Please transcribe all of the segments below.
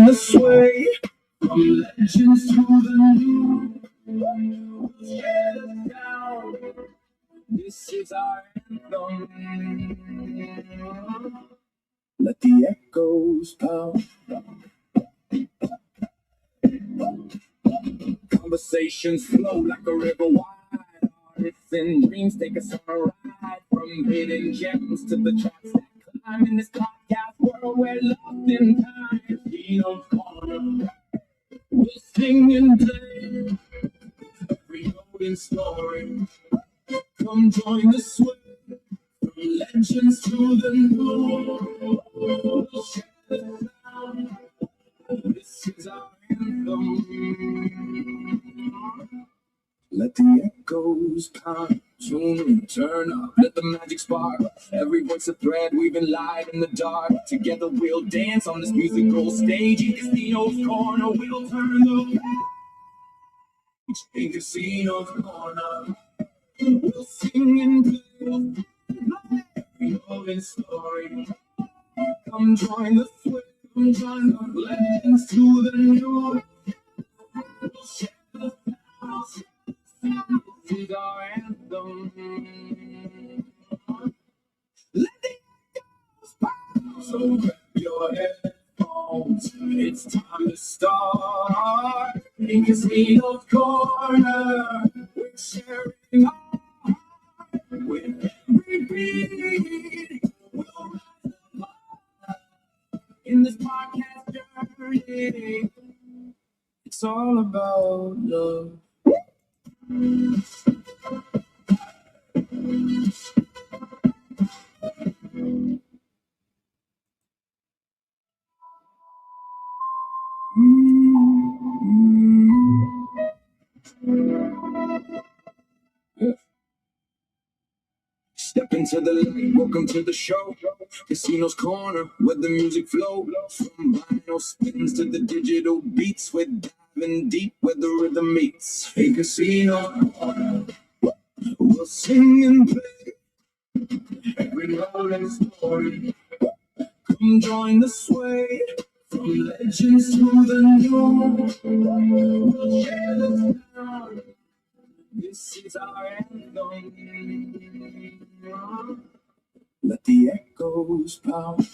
the sway, from legends to the new. We'll share the sound. This is our anthem. Let the echoes pound. Conversations flow like a river wide. Artists and dreams take us on a ride. From hidden gems to the tracks that climb in this podcast world, we're lost in time. Casino's corner, we'll sing and play every note and story. Come join the sway, from legends to the new. We'll share the sound. This is our anthem. Let the echoes pound. Tune in, turn up, let the magic spark. Every voice a thread, weaving light in the dark. Together we'll dance on this musical stage. In Casino's corner, we'll turn the page. In Casino's corner, we'll sing and play every open story. Come join the sway, come join the legends to the new. We'll share the sound. This is our anthem. Let the echoes pound. So grab your headphones. It's time to start. In Casino's corner, we're sharing our heart. With every beat, we'll rise above. In this podcast journey, it's all about love. Step into the light, welcome to the show. Casino's corner, where the music flows. From vinyl spins to the digital beats, we're diving deep where the rhythm meets. Hey, Casino corner, we'll sing and play every rolling story. Come join the sway, from legends to the new. We'll share the sound. This is our anthem. Let the echoes pound.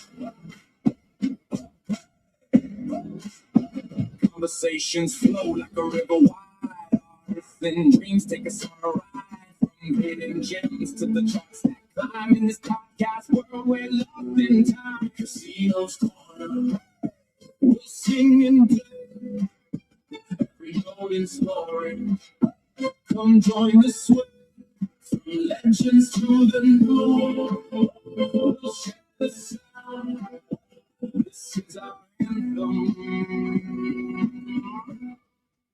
Conversations flow like a river wide. Artists and dreams take us on a ride. From hidden gems to the tracks that climb in this podcast world, we're lost in time. Casino's corner, we'll sing and play every golden story. Come join the sway, from legends to the new. We'll share the sound. This is our anthem.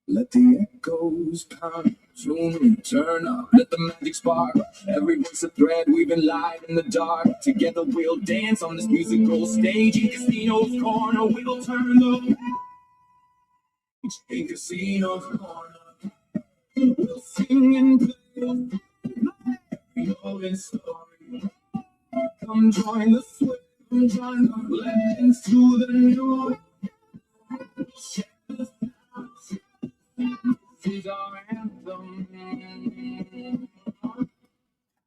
Let the echoes pound. Tune in, turn up, let the magic spark. Every voice a thread, weaving light in the dark. Together we'll dance on this musical stage. In Casino's corner, we'll turn the page. In Casino's corner, we'll sing and play every open story. Come join the sway, come join the legends to the new. We'll share the sound. This is our anthem.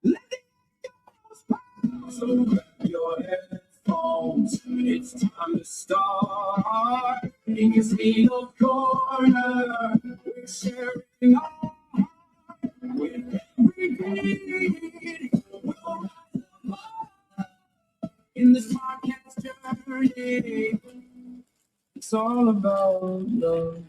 Let the echoes pound. So grab your headphones. It's time to start. In Casino's corner, we're sharing our heart. With every beat, we'll rise above. In this podcast journey, it's all about love.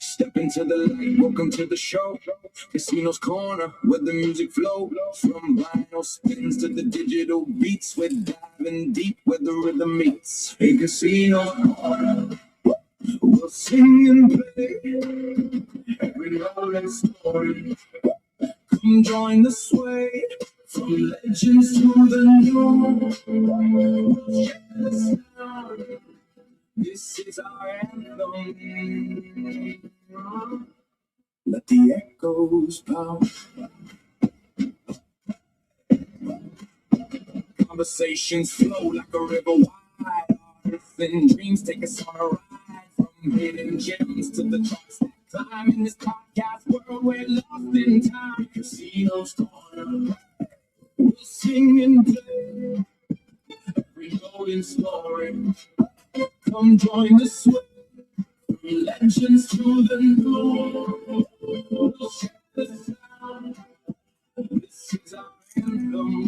Step into the light, welcome to the show. Casino's corner, where the music flows. From vinyl spins to the digital beats, we're diving deep where the rhythm meets. Hey, Casino's corner, we'll sing and play every rolling story. Come join the sway, From legends to the new, we'll share the sound. This is our anthem. Let the echoes pound. Conversations flow like a river wide. Earth and dreams take us on a ride. From hidden gems to the tracks that climb. In this podcast world, we're lost in time. Casinos corner, we'll sing and play. Every golden story, come join the sway. From legends to the new, we'll share the sound. This is our anthem.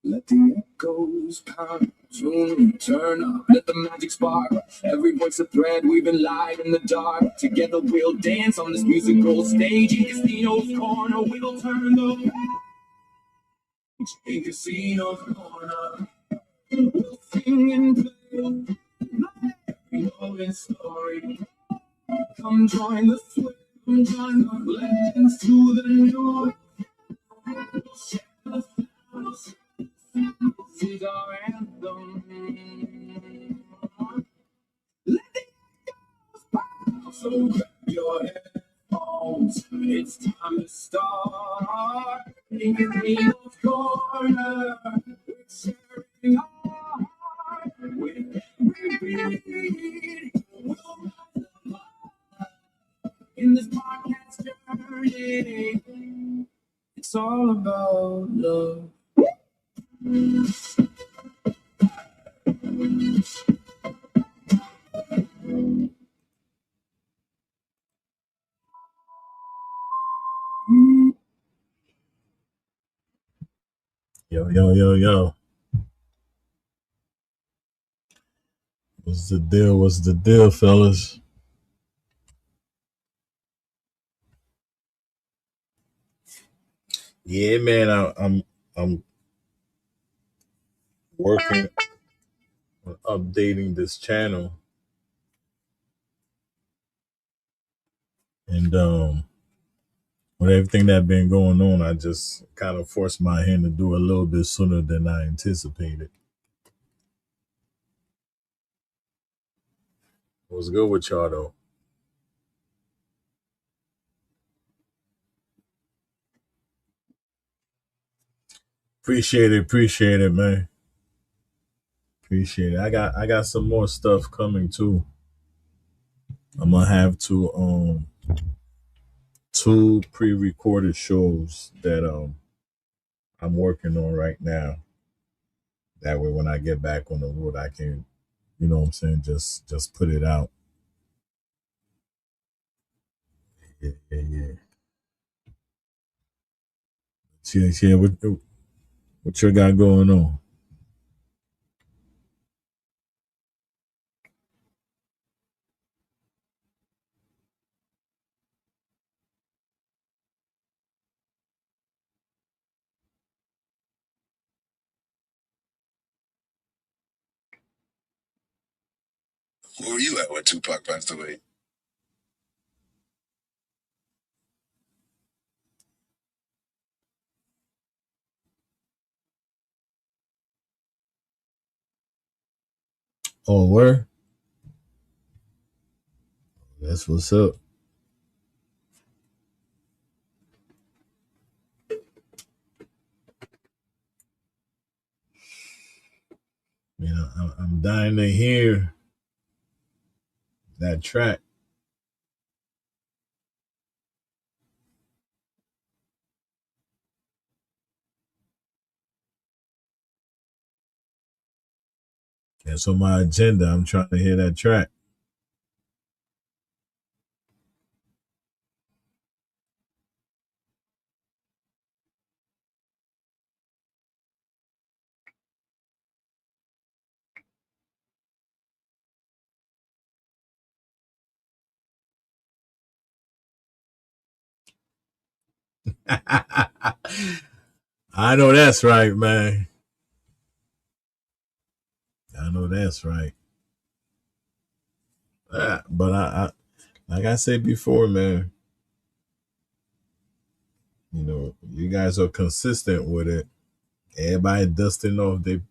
Let the echoes pound. Tune, turn up, let the magic spark. Every voice a thread, weaving light in the dark. Together we'll dance on this musical stage. In Casino's corner, we'll turn the page. In Casino's corner, we'll sing and play. We know this story. Come join the swim, join the legends to the new. We'll share the sounds. This is our anthem. Let the echoes pound. So grab your headphones. It's time to start. In Casino's corner, we're sharing our heart. With every beat, we'll rise above. In this podcast journey, it's all about love. Yo. What's the deal? What's the deal, fellas? Yeah, man, I'm working on updating this channel, and with everything that been going on, I just kind of forced my hand to do a little bit sooner than I anticipated. What's good with y'all though? Appreciate it, man. Appreciate it. I got some more stuff coming too. I'm gonna have two pre-recorded shows that I'm working on right now. That way when I get back on the road I can, you know what I'm saying, just put it out. Yeah. Yeah, what you got going on? Where were you at when Tupac passed away? Oh, where? That's what's up. You know, I'm dying to hear that track. That's on my agenda. I'm trying to hear that track. I know that's right, man. I know that's right. But I like I said before, man, You know, you guys are consistent with it. Everybody dusting off their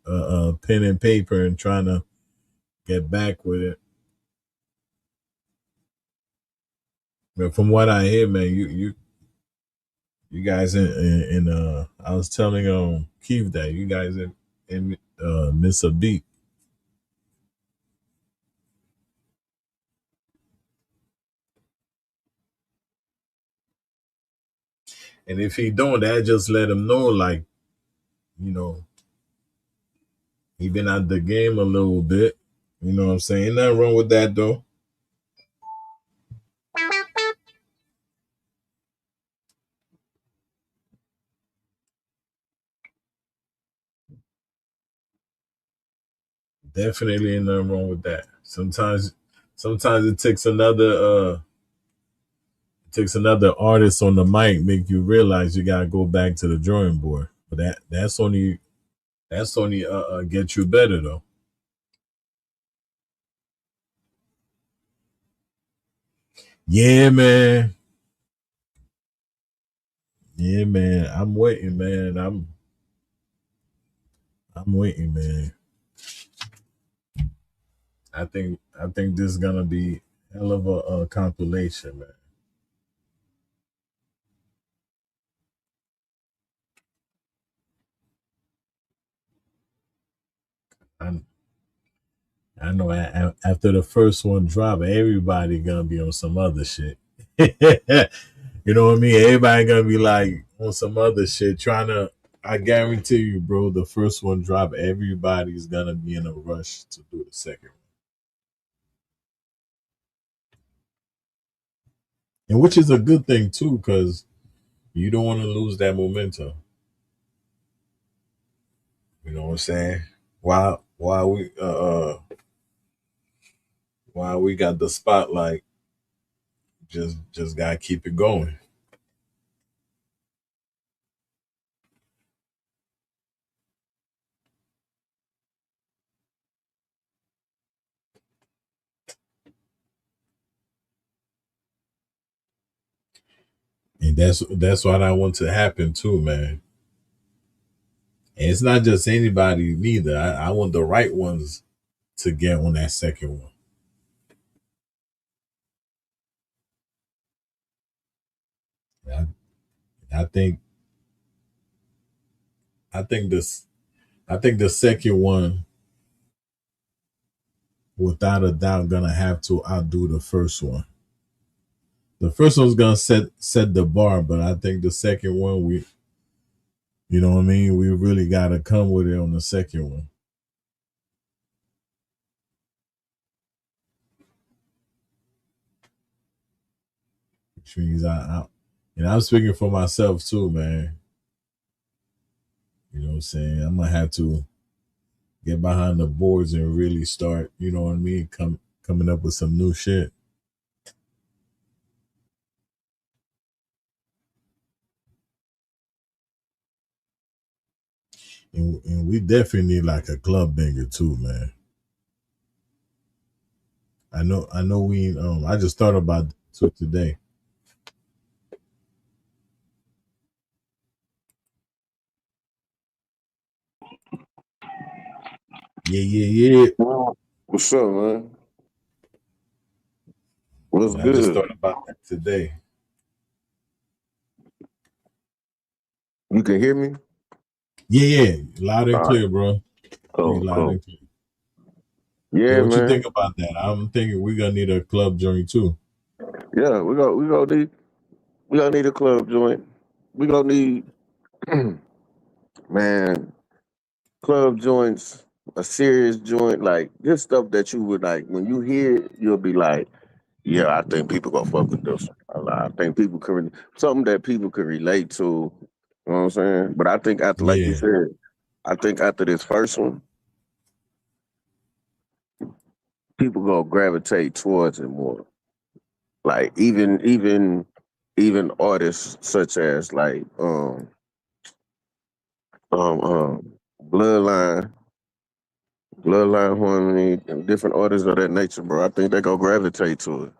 pen and paper and trying to get back with it. But from what I hear, man, you guys in I was telling Keith that you guys in miss a beat. And if he don't, that just let him know, like, you know, he been out the game a little bit. You know what I'm saying? Ain't nothing wrong with that though. Definitely ain't nothing wrong with that. Sometimes it takes another artist on the mic make you realize you gotta go back to the drawing board. But that's only get you better though. Yeah, man. Yeah, man. I'm waiting, man. I'm waiting, man. I think this is gonna be hell of a compilation, man. I, I know after the first one drop, everybody gonna be on some other shit. You know what I mean? Everybody gonna be like on some other shit, trying to. I guarantee you, bro. The first one drop, everybody's gonna be in a rush to do the second one, and which is a good thing too, because you don't want to lose that momentum. You know what I'm saying? While we got the spotlight, just gotta keep it going. And that's what I want to happen too, man. And it's not just anybody neither. I want the right ones to get on that second one. I, I think I think this I think the second one, without a doubt, gonna have to outdo the first one. The first one's gonna set the bar, but I think the second one, you know what I mean, we really gotta come with it on the second one. Which means and I'm speaking for myself too, man. You know what I'm saying? I'm gonna have to get behind the boards and really start, you know what I mean, coming up with some new shit. And we definitely need like a club banger too, man. I know I just thought about it today. Yeah, yeah, yeah. What's up, man? What's Yeah, I just thought good? about that today. You can hear me? Yeah, yeah. Loud and All right, clear, bro. Hear you cool, loud cool. and clear. So Yeah, what you think man. about that? I'm thinking we're gonna need a club joint too. Yeah, we gonna need a club joint. We gonna need man, club joints, a serious joint, like this stuff that you would like when you hear it, you'll be like, yeah, I think people gonna fuck with this. I think people can something that people can relate to. You know what I'm saying? But I think after, like you Yeah, said, I think after this first one, people gonna gravitate towards it more. Like even artists such as like Bloodline, Bloodline Harmony, and different artists of that nature, bro. I think they gonna gravitate to it,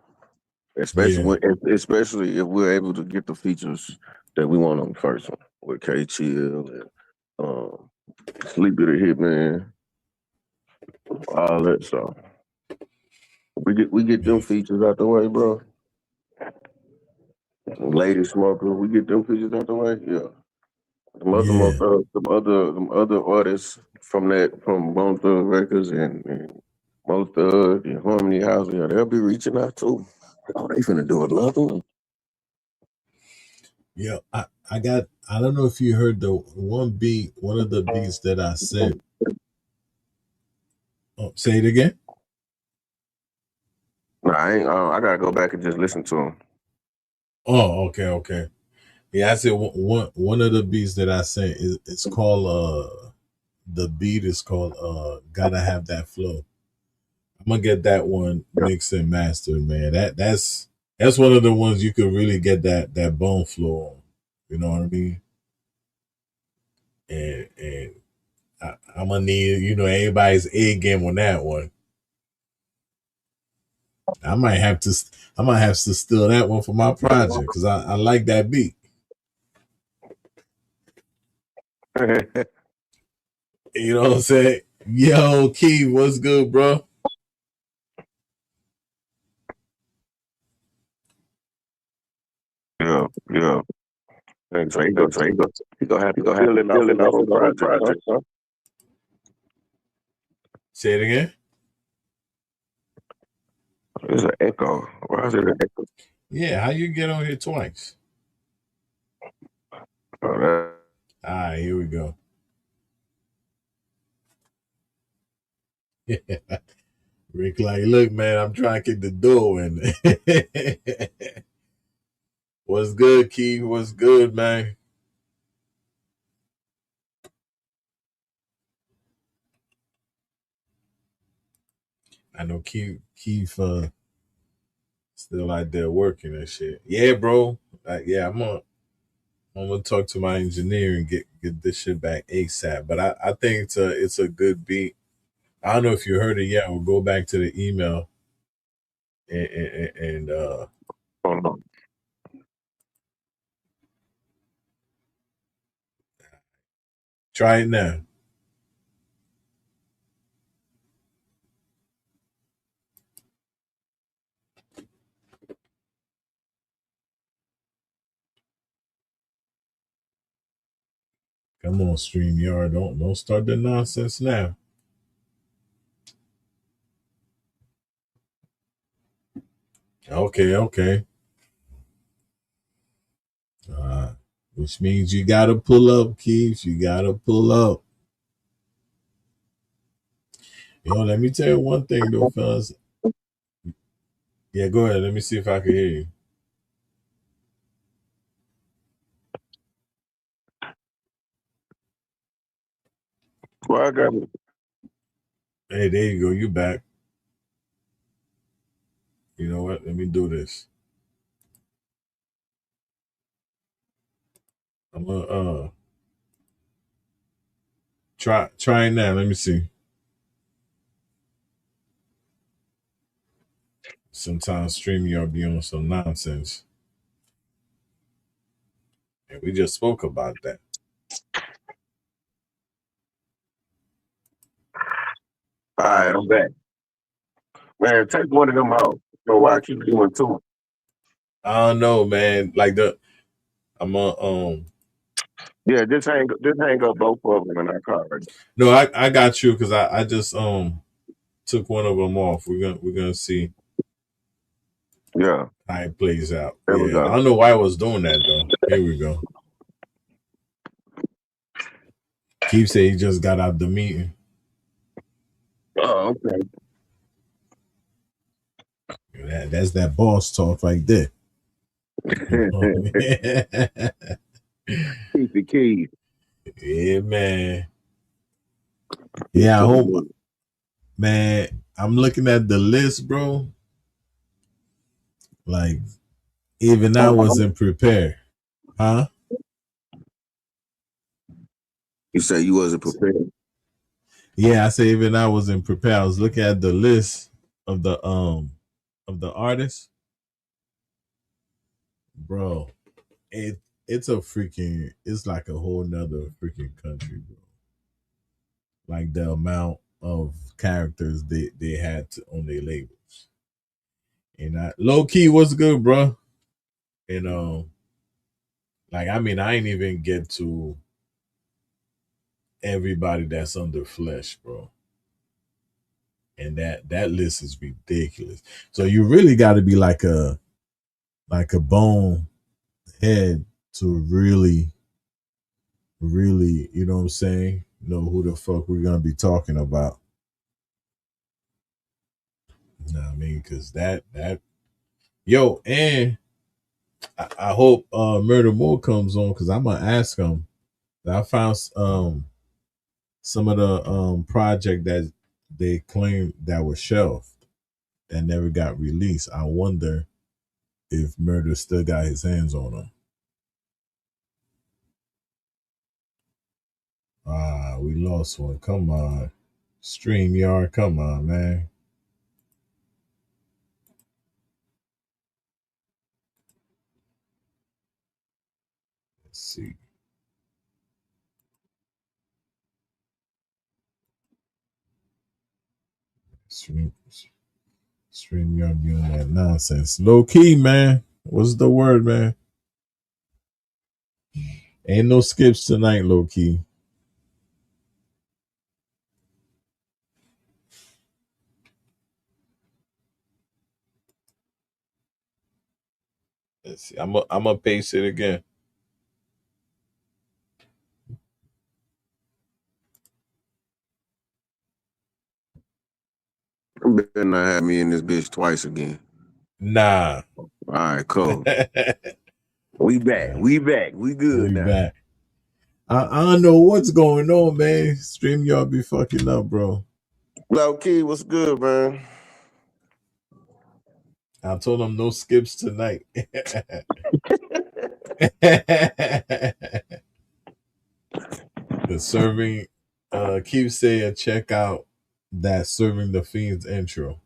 especially yeah, especially if we're able to get the features that we want on the first one with K Chill and Sleepy the Hitman, all that stuff. We get them features out the way, bro. Lady Smoker, we get them features out the way. Yeah. Yeah, Them other artists from Bone Thugs Records and Most and Harmony House, yeah, they'll be reaching out too. Oh, they finna do another one. yeah. I got. I don't know if you heard the one of the beats that I sent. Oh, say it again. Nah, I ain't. I gotta go back and just listen to them. Oh, okay, okay. Yeah, I said one of the beats that I sent is it's called the beat is called Gotta Have That Flow. I'm gonna get that one mixed and mastered, man. That's one of the ones you could really get that bone flow on. You know what I mean? And I'm gonna need everybody's A game on that one. I might have to steal that one for my project because I like that beat. You know what I'm saying? Yo, Keith, what's good, bro? Yeah, yeah. And he gonna have to building off his own project, huh? Say it again. There's an echo. Why is it an echo? Yeah, how you get on here twice? Oh, that, All right, here we go. Rick, like, look, man, I'm trying to kick the door in. What's good, Keith? What's good, man? I know Keith still out there working and shit. Yeah, bro. Yeah, I'm gonna talk to my engineer and get this shit back ASAP. But I think it's a good beat. I don't know if you heard it yet. We'll go back to the email and hold on. try it now. Come on, StreamYard. Don't start the nonsense now. Okay, okay. Uh, which means you gotta pull up, Keith. You gotta pull up. Let me tell you one thing though, fellas. Yeah, go ahead. Let me see if I can hear you. Well, I got it. Hey, there you go. You back. You know what? Let me do this. I'm gonna try it now. Let me see. Sometimes StreamYard be on some nonsense. And we just spoke about that. All right, I'm back. Man, take one of them out. So why I keep doing two? I don't know, man. Like I'm a Yeah, just hang up both of them and I call it. no, I got you because I just took one of them off. We're gonna see Yeah, how it plays out. there we Yeah, I go. don't know why I was doing that though. Here we go. Keith said he just got out the meeting. Oh, okay. That's that boss talk right there. Keep the keys. Yeah, man. It's Yeah, I so hope, good. man. I'm looking at the list, bro. Like, even I wasn't prepared. Huh? You say you wasn't prepared. Yeah, I say even I wasn't prepared. I was looking at the list of the artists. Bro, it's like a whole nother freaking country, bro. Like the amount of characters they had on their labels. And low key, what's good, bro? And like I mean, I ain't even get to everybody that's under Flesh, bro. And that list is ridiculous. So you really got to be like a bone head to really, you know what I'm saying? Know who the fuck we're gonna be talking about. You know what I mean? Because that yo, and I hope Murder Moore comes on because I'm gonna ask him. I found some of the project that they claimed that was shelved that never got released. I wonder if Murder still got his hands on them. Ah, we lost one. Come on. StreamYard, come on, man. Let's see. StreamYard doing that nonsense. Low key, man. What's the word, man? Ain't no skips tonight, low key. Let's see. I'm gonna paste it again. You better not have me in this bitch twice again. Nah. All right, cool. Nah. We back. We back. We good We now. back. I don't know what's going on, man. StreamYard be fucking up, bro. Low key, what's good, man? I told him no skips tonight. The serving keep saying check out that Serving the Fiends intro.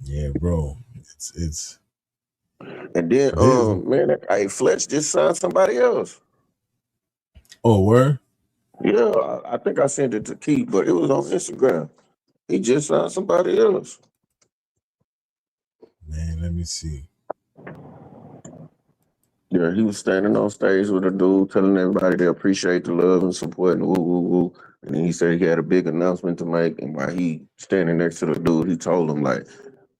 Yeah, bro. It's And then, this. man, hey, Fletch just signed somebody else. Oh, where? Yeah, I think I sent it to Keith, but it was on Instagram. He just signed somebody else. Man, let me see. Yeah, he was standing on stage with a dude telling everybody they appreciate the love and support and woo woo woo. And then he said he had a big announcement to make. And while he standing next to the dude, he told him like,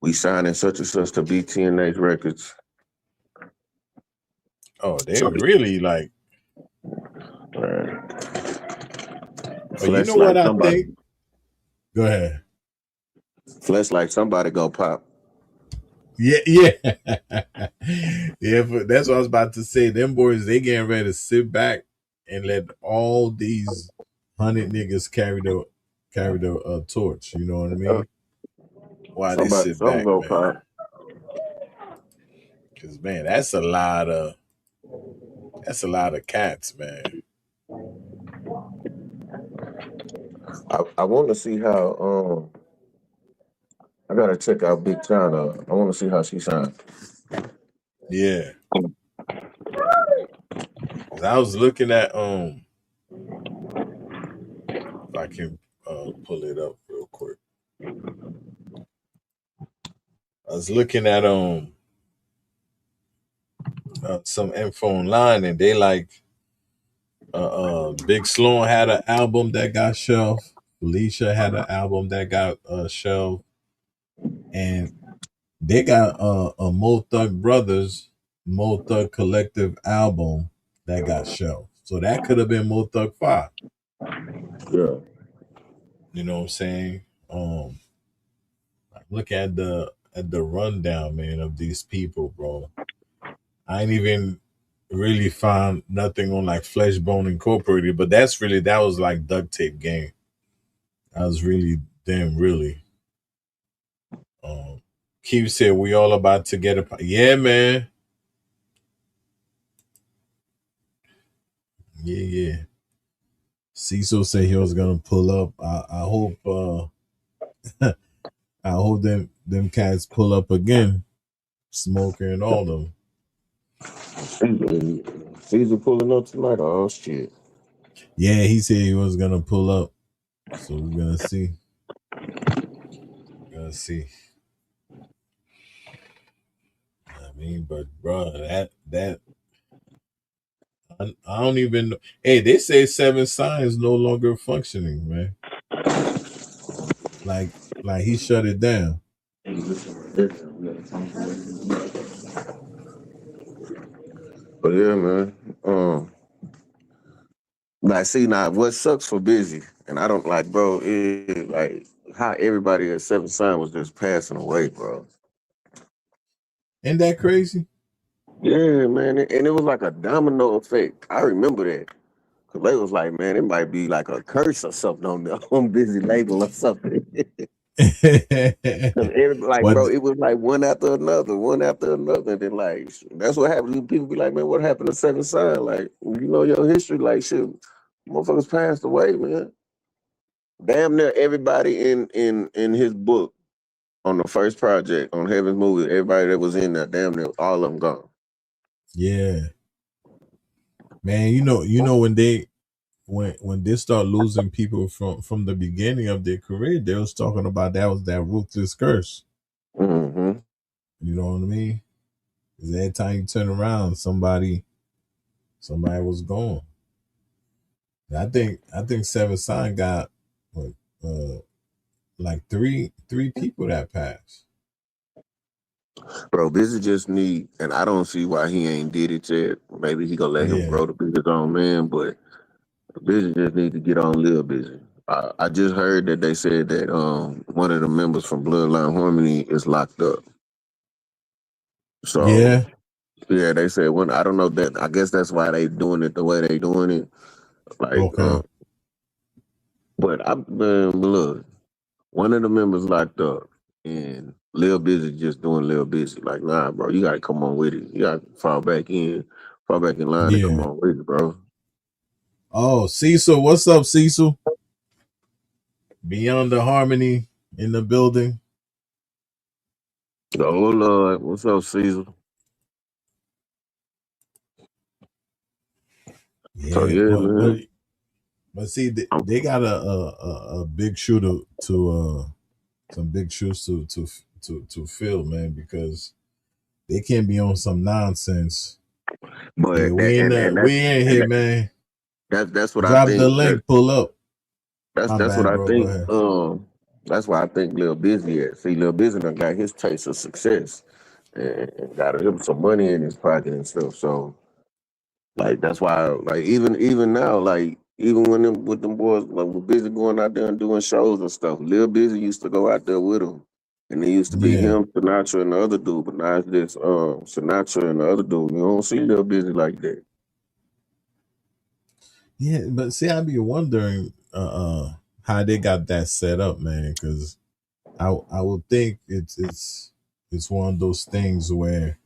"We signing such and such to BTNH Records." Oh, they So, really like. uh, But you Flesh know like what I somebody, think? Go ahead. Flesh like somebody go pop. Yeah, yeah, yeah. But that's what I was about to say. Them boys, they getting ready to sit back and let all these 100 niggas carry the torch. You know what I Uh, mean? While they somebody, sit some back, go man. pop. Because man, that's a lot of cats, man. I want to see how. I gotta check out Big China. I want to see how she signed. Yeah. Because I was looking at if I can pull it up real quick. I was looking at some info online, and they like Big Sloan had an album that got shelved. Felicia had an album that got shelved, and they got a Mo Thug Brothers Mo Thug Collective album that got shelved. So that could have been Mo Thug 5. Yeah. You know what I'm saying? Look at the rundown, man, of these people, bro. I ain't even really found nothing on like Fleshbone Incorporated, but that was like duct tape game. I was really damn really. Um, Keith said we all about to get a yeah, man. Yeah, yeah. Cecil said he was gonna pull up. I hope I hope them cats pull up again, Smoker and all them. Caesar pulling up tonight. Oh shit. Yeah, he said he was gonna pull up. So we're gonna see. Gonna see. I mean, but bro, that I don't even know. Hey, they say Seven Signs no longer functioning, man. Like he shut it down. But yeah, man. Like, see, now what sucks for Busy, and I don't like, bro, is like how everybody at Seven Sign was just passing away, bro. Ain't that crazy? Yeah, man, and it was like a domino effect. I remember that. Cause they was like, man, it might be like a curse or something on the on Busy label or something. Cause like, What? bro, it was like one after another, one after another. And then like that's what happened. People be like, man, what happened to Seven Sign? Like, you know your history, like shit, motherfuckers passed away, man. Damn near everybody in his book on the first project on Heaven's Movie, everybody that was in there, damn near all of them gone. Yeah, man. You know when they start losing people from the beginning of their career, they was talking about that was that ruthless curse. Mm-hmm. You know what I mean? 'Cause every time you turn around, somebody was gone. I think Seven Sign got what, uh like three people that passed. Bro, Busy just need, and I don't see why he ain't did it yet. Maybe he gonna let him Yeah, grow to be his own man, but Busy just need to get on Lil Busy. I just heard that they said that one of the members from Bloodline Harmony is locked up. So yeah, yeah, they said one. I don't know that. I guess that's why they doing it the way they doing it. Like, okay, but I man, look, one of the members locked up, and Lil Busy just doing Lil Busy. Like, nah, bro, you gotta come on with it. You gotta fall back in line, and come yeah. on with it, bro. Oh, Cecil, what's up, Cecil? Beyond the Harmony in the building. Oh Lord, what's up, Caesar? So Yeah, yeah, but man. but see, I'm, they got a big shoe to some big shoes to fill, man, because they can't be on some nonsense. Yeah, but that we in and here, that, man. that's what I Drop the think. link, pull up. My That's what bad, I bro. Go think. ahead. That's why I think Lil Busy at. See, Lil Busy done got his taste of success and got him some money in his pocket and stuff. So like that's why like even now, like even when them with them boys like we're busy going out there and doing shows and stuff, Lil Busy used to go out there with him. And it used to be Yeah, him, Sinatra, and the other dude, but now it's this Sinatra and the other dude. You don't see Lil Busy like that. yeah, but see, I be wondering how they got that set up, man, because I would think it's one of those things where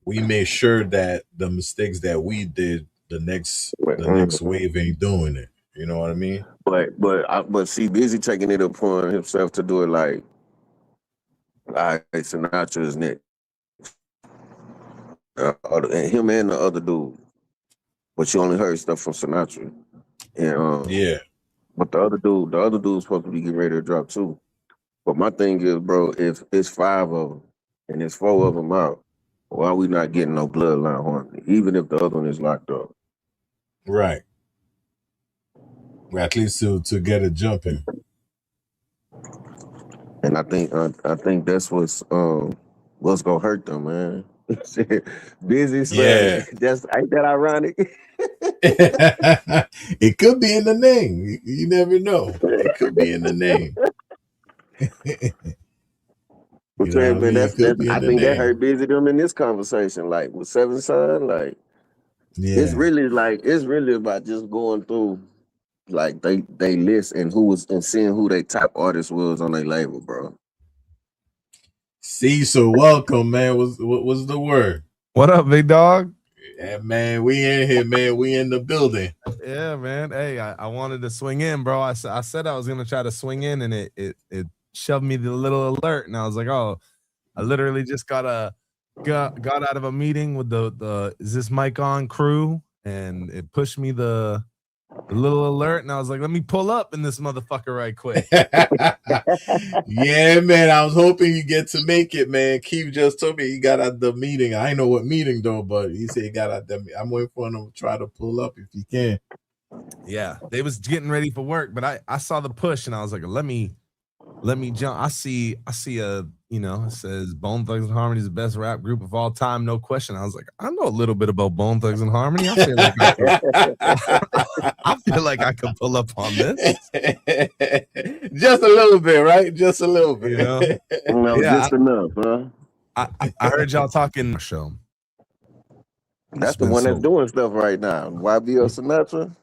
we made sure that the mistakes that we did, the next Mhm. wave ain't doing it. You know what I mean? But see, Busy taking it upon himself to do it like, all right, Sinatra is next, and him and the other dude. But you only heard stuff from Sinatra, and Yeah, but the other dude's supposed to be getting ready to drop too. But my thing is, bro, if it's five of them and it's four of them out, why are we not getting no bloodline harmony? Even if the other one is locked up. right. Well, at least to get it jumping. And I think that's what's gonna hurt them, man. Busy spelling. Yeah. That's ain't that ironic? It could be in the name. You never know. It could be in the name. I'm You know saying, what I man, mean? It could that's be I in the think that hurt name. Busy them in this conversation. Like with Seven Son, like Yeah. it's really about just going through like they list and who was and seeing who they top artist was on their label, bro. See, so welcome, man. What's the word? What up, big dog? Yeah, man, we in here, man. We in the building. Yeah, man. Hey, I wanted to swing in, bro. I said I was gonna try to swing in, and it shoved me the little alert, and I was like, oh, I literally just got got out of a meeting with the is this mic on crew, and it pushed me the little alert, and I was like, let me pull up in this motherfucker right quick. Yeah, man. I was hoping you get to make it, man. Keith just told me he got at the meeting. I know what meeting though, but he said he got at the. I'm waiting for him to try to pull up if he can. Yeah, they was getting ready for work, but I saw the push, and I was like, let me jump. I see a, it says Bone Thugs and Harmony is the best rap group of all time, no question. I was like, I know a little bit about Bone Thugs and Harmony. I feel like I could pull up on this. Just a little bit, right? Just a little bit. Just enough, huh? I heard y'all talking show. That's the one that's doing stuff right now. YBL Sinatra.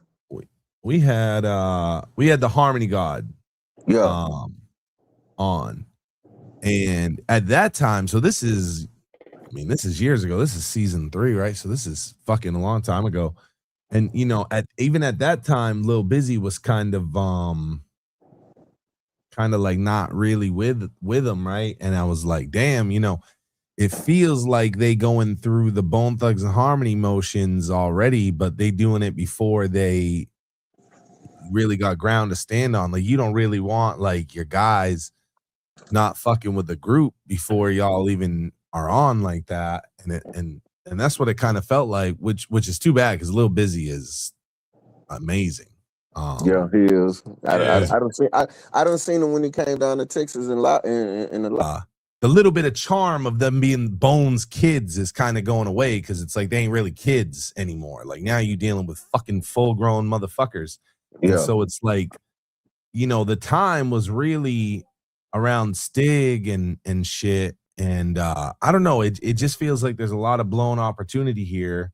We had the Harmony God on, and at that time, so this is years ago. This is season 3, right? So this is fucking a long time ago. And even at that time, Lil Busy was kind of like not really with them, right? And I was like, damn, it feels like they going through the Bone Thugs and Harmony motions already, but they doing it before they really got ground to stand on. Like, you don't really want like your guys not fucking with the group before y'all even are on like that, and that's what it kind of felt like, which is too bad because Lil Busy is amazing. Yeah, he is. I don't seen him when he came down to Texas in the little bit of charm of them being Bones kids is kind of going away because it's like they ain't really kids anymore. Like now you're dealing with fucking full grown motherfuckers. And so it's like, the time was really around Stig and shit. And I don't know. It just feels like there's a lot of blown opportunity here.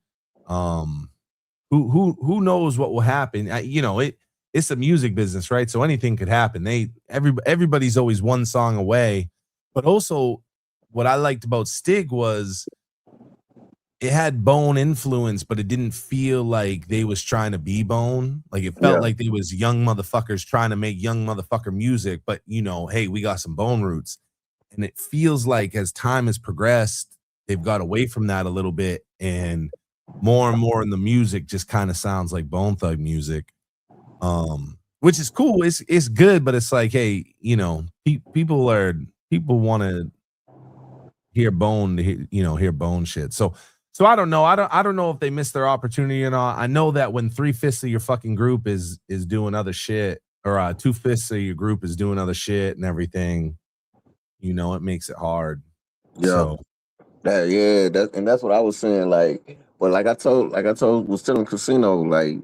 Who knows what will happen? It's a music business, right? So anything could happen. Everybody's always one song away. But also, what I liked about Stig was it had Bone influence, but it didn't feel like they was trying to be Bone. Like it felt like they was young motherfuckers trying to make young motherfucker music, but hey, we got some Bone roots. And it feels like as time has progressed, they've got away from that a little bit, and more in the music just kind of sounds like Bone Thug music. Which is cool. It's good, but it's like, hey, people want to hear Bone, hear Bone shit. So I don't know. I don't know if they missed their opportunity or not. I know that when 3/5 of your fucking group is doing other shit, or 2/5 of your group is doing other shit and everything, it makes it hard. Yeah. So, that's what I was saying. Like, but like I was telling Casino, like,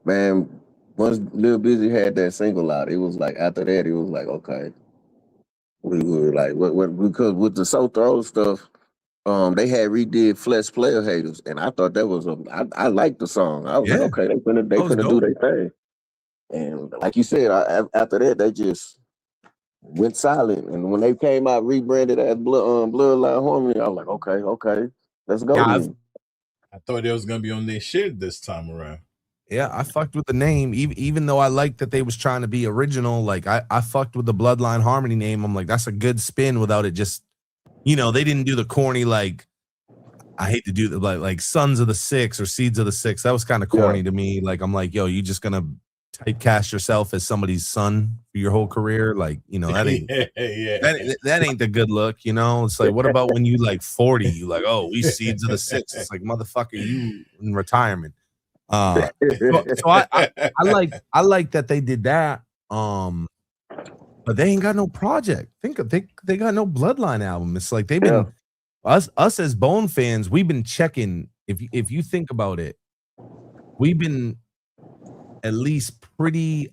man, once Lil Busy had that single out, it was like after that, it was like, okay. We were like, what because with the So Throw stuff, they had redid Flesh Player Haters, and I thought that was I liked the song. I was like, okay, they finna do their thing. And like you said, after that, they just went silent. And when they came out rebranded as Bloodline Harmony, I was like, okay, let's go. I thought they was gonna be on their shit this time around. Yeah, I fucked with the name, even though I liked that they was trying to be original. Like I fucked with the Bloodline Harmony name. I'm like, that's a good spin without it just, they didn't do the corny, like, I hate to do the like Sons of the Six or Seeds of the Six. That was kind of corny to me. Like, I'm like, yo, you just gonna typecast yourself as somebody's son for your whole career? Like, that ain't that ain't the good look, It's like, what about when you like 40? You like, oh, we Seeds of the Six. It's like, motherfucker, you in retirement. So I like that they did that. But they ain't got no project. They got no Bloodline album. It's like they've been us as Bone fans. We've been checking. If you think about it, we've been at least pretty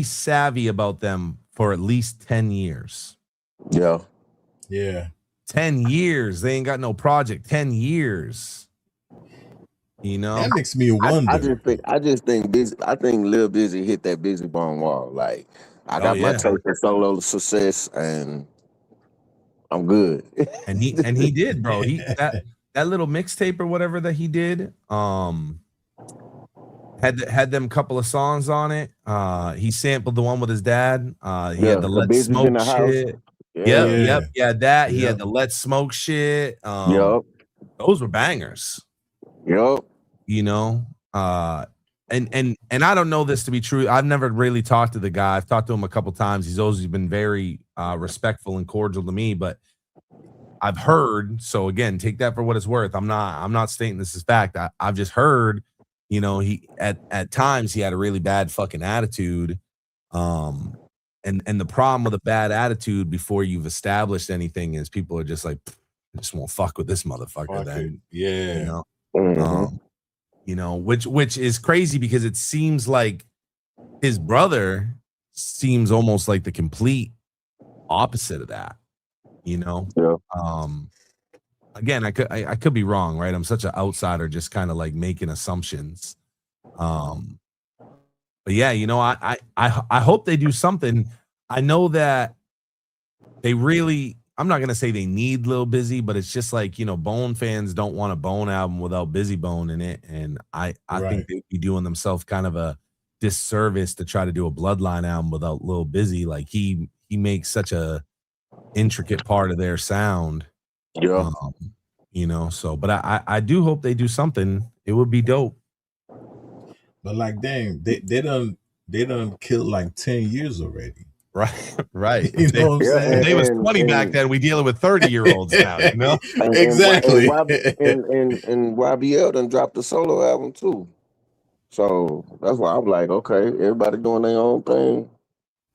savvy about them for at least 10 years. Yeah. 10 years. They ain't got no project. 10 years. That makes me wonder. I just think Lil Busy hit that Busy Bone wall. Like, I got my taste of solo success, and I'm good. and he did, bro. That little mixtape or whatever that he did, had them couple of songs on it. He sampled the one with his dad. He had the Let's Smoke shit. Yep. He had that. He Yep. had the Let's Smoke shit. Yep. Those were bangers. Yep. You know, and I don't know this to be true. I've never really talked to the guy. I've talked to him a couple times. He's always been very respectful and cordial to me, but I've heard, so again, take that for what it's worth. I'm not stating this as fact. I've just heard, you know, he at times he had a really bad fucking attitude. And the problem with a bad attitude before you've established anything is people are just like, I just won't fuck with this motherfucker. Then, yeah, you know, which is crazy because it seems like his brother seems almost like the complete opposite of that. You know, again, I could be wrong, right? I'm such an outsider, just kind of like making assumptions. But yeah, you know, I hope they do something. I know that they really, I'm not gonna say they need Lil Busy, but it's just like, you know, Bone fans don't want a Bone album without Busy Bone in it, and I think they'd be doing themselves kind of a disservice to try to do a Bloodline album without Lil Busy. Like he makes such a intricate part of their sound. Yeah. You know, so but I do hope they do something. It would be dope. But like, dang, they done killed like 10 years already. Right. You know what I'm saying? If they was 20 back then, we dealing with 30-year-olds now, you know? Exactly. And YBL done dropped the solo album too. So that's why I'm like, okay, everybody doing their own thing.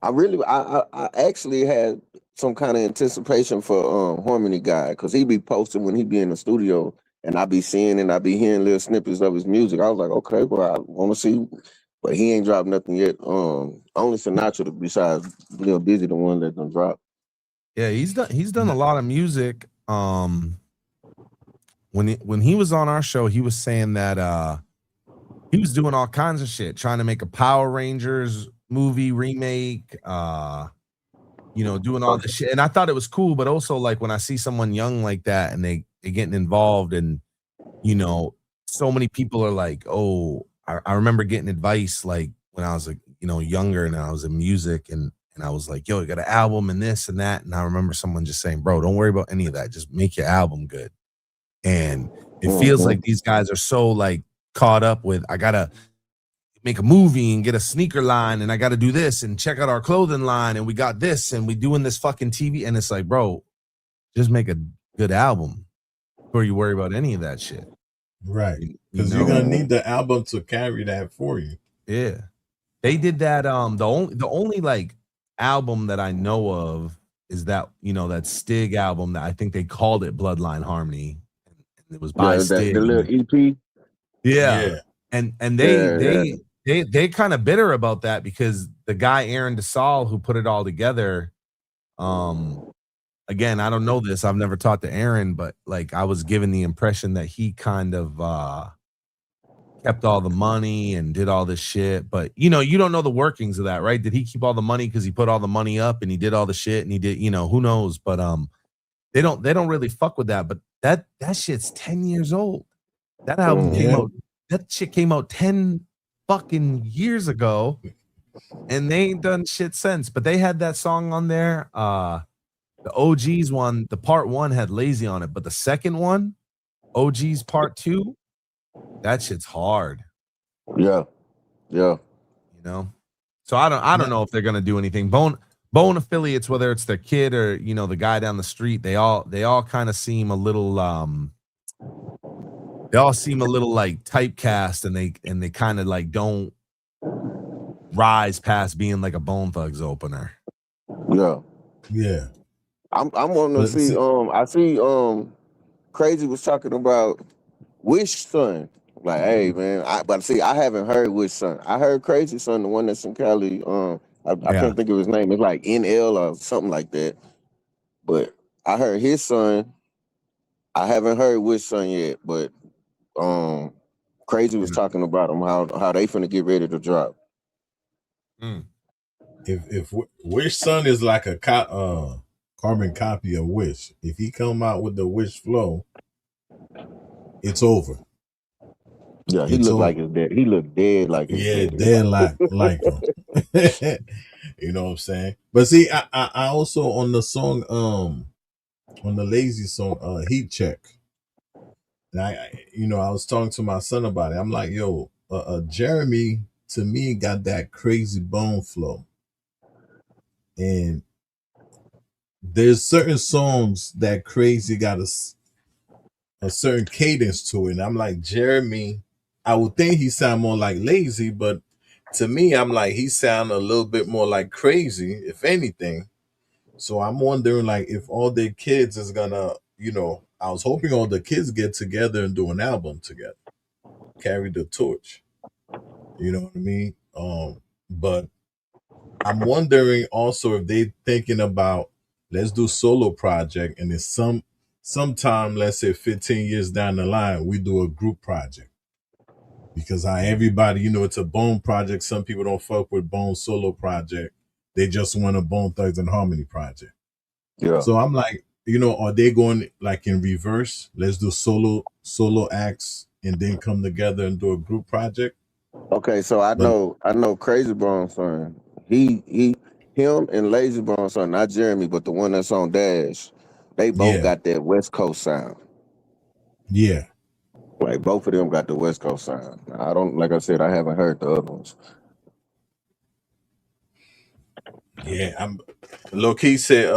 I actually had some kind of anticipation for Harmony Guy, because he be posting when he be in the studio, and I be seeing and I be hearing little snippets of his music. I was like, okay, well, I want to see, but he ain't dropped nothing yet. Only Sinatra, besides Lil Busy, the one that done dropped. Yeah, he's done a lot of music. When he was on our show, he was saying that he was doing all kinds of shit, trying to make a Power Rangers movie remake, you know, doing all this shit. And I thought it was cool, but also like when I see someone young like that and they getting involved, and you know, so many people are like, oh, I remember getting advice like when I was like, you know, younger and I was in music, and I was like, yo, you got an album and this and that. And I remember someone just saying, bro, don't worry about any of that. Just make your album good. And it feels like these guys are so like caught up with, I gotta make a movie and get a sneaker line, and I gotta do this and check out our clothing line, and we got this and we doing this fucking TV. And it's like, bro, just make a good album before you worry about any of that shit. Right. Because you're gonna need the album to carry that for you. Yeah. They did that. The only like album that I know of is that, you know, that Stig album that I think they called it Bloodline Harmony. It was by Stig. The little EP. Yeah. And they kind of bitter about that because the guy Aaron DeSalle who put it all together, again, I don't know this. I've never talked to Aaron, but like I was given the impression that he kind of kept all the money and did all this shit. But you know, you don't know the workings of that, right? Did he keep all the money because he put all the money up and he did all the shit and he did, you know, who knows? But they don't really fuck with that. But that shit's 10 years old. That album came out. That shit came out 10 fucking years ago, and they ain't done shit since. But they had that song on there. The OGs one, the part 1 had Lazy on it, but the second one, OGs part 2, that shit's hard. Yeah. You know, so I don't know if they're gonna do anything. Bone affiliates, whether it's their kid or, you know, the guy down the street, they all kind of seem a little like typecast, and they kind of like don't rise past being like a Bone Thugs opener. Yeah. I'm wanting to see. I see. Crazy was talking about Wish Son. Like, hey man, I haven't heard Wish Son. I heard Crazy Son, the one that's in Cali. I can't think of his name. It's like NL or something like that. But I heard his son. I haven't heard Wish Son yet, but Crazy was talking about them, how they finna get ready to drop. If Wish Son is like a carbon copy of Wish, if he come out with the Wish flow, it's over. Yeah, he He looked told, like his dad. He looked dead like his yeah, dad. dead like him. You know what I'm saying? But see, I also on the song, on the Lazy song, Heat Check. And I was talking to my son about it. I'm like, yo, Jeremy to me got that crazy bone flow, and there's certain songs that crazy got a certain cadence to it. And I'm like, Jeremy, I would think he sound more like Lazy, but to me, I'm like, he sound a little bit more like Crazy, if anything. So I'm wondering, like, if all their kids is gonna, I was hoping all the kids get together and do an album together, carry the torch. You know what I mean? But I'm wondering also if they thinking about, let's do solo project, and then sometime, let's say 15 years down the line, we do a group project. Because everybody, it's a Bone project. Some people don't fuck with Bone solo project. They just want a Bone Thugs and Harmony project. Yeah. So I'm like, are they going like in reverse? Let's do solo acts and then come together and do a group project. Okay, so I But know Crazy Brown son. Him and Lazy Brown son, not Jeremy, but the one that's on Dash. They both yeah, got that West Coast sound. yeah, Like both of them got the West Coast sound. I don't, like I said, I haven't heard the other ones. yeah. I'm low key said,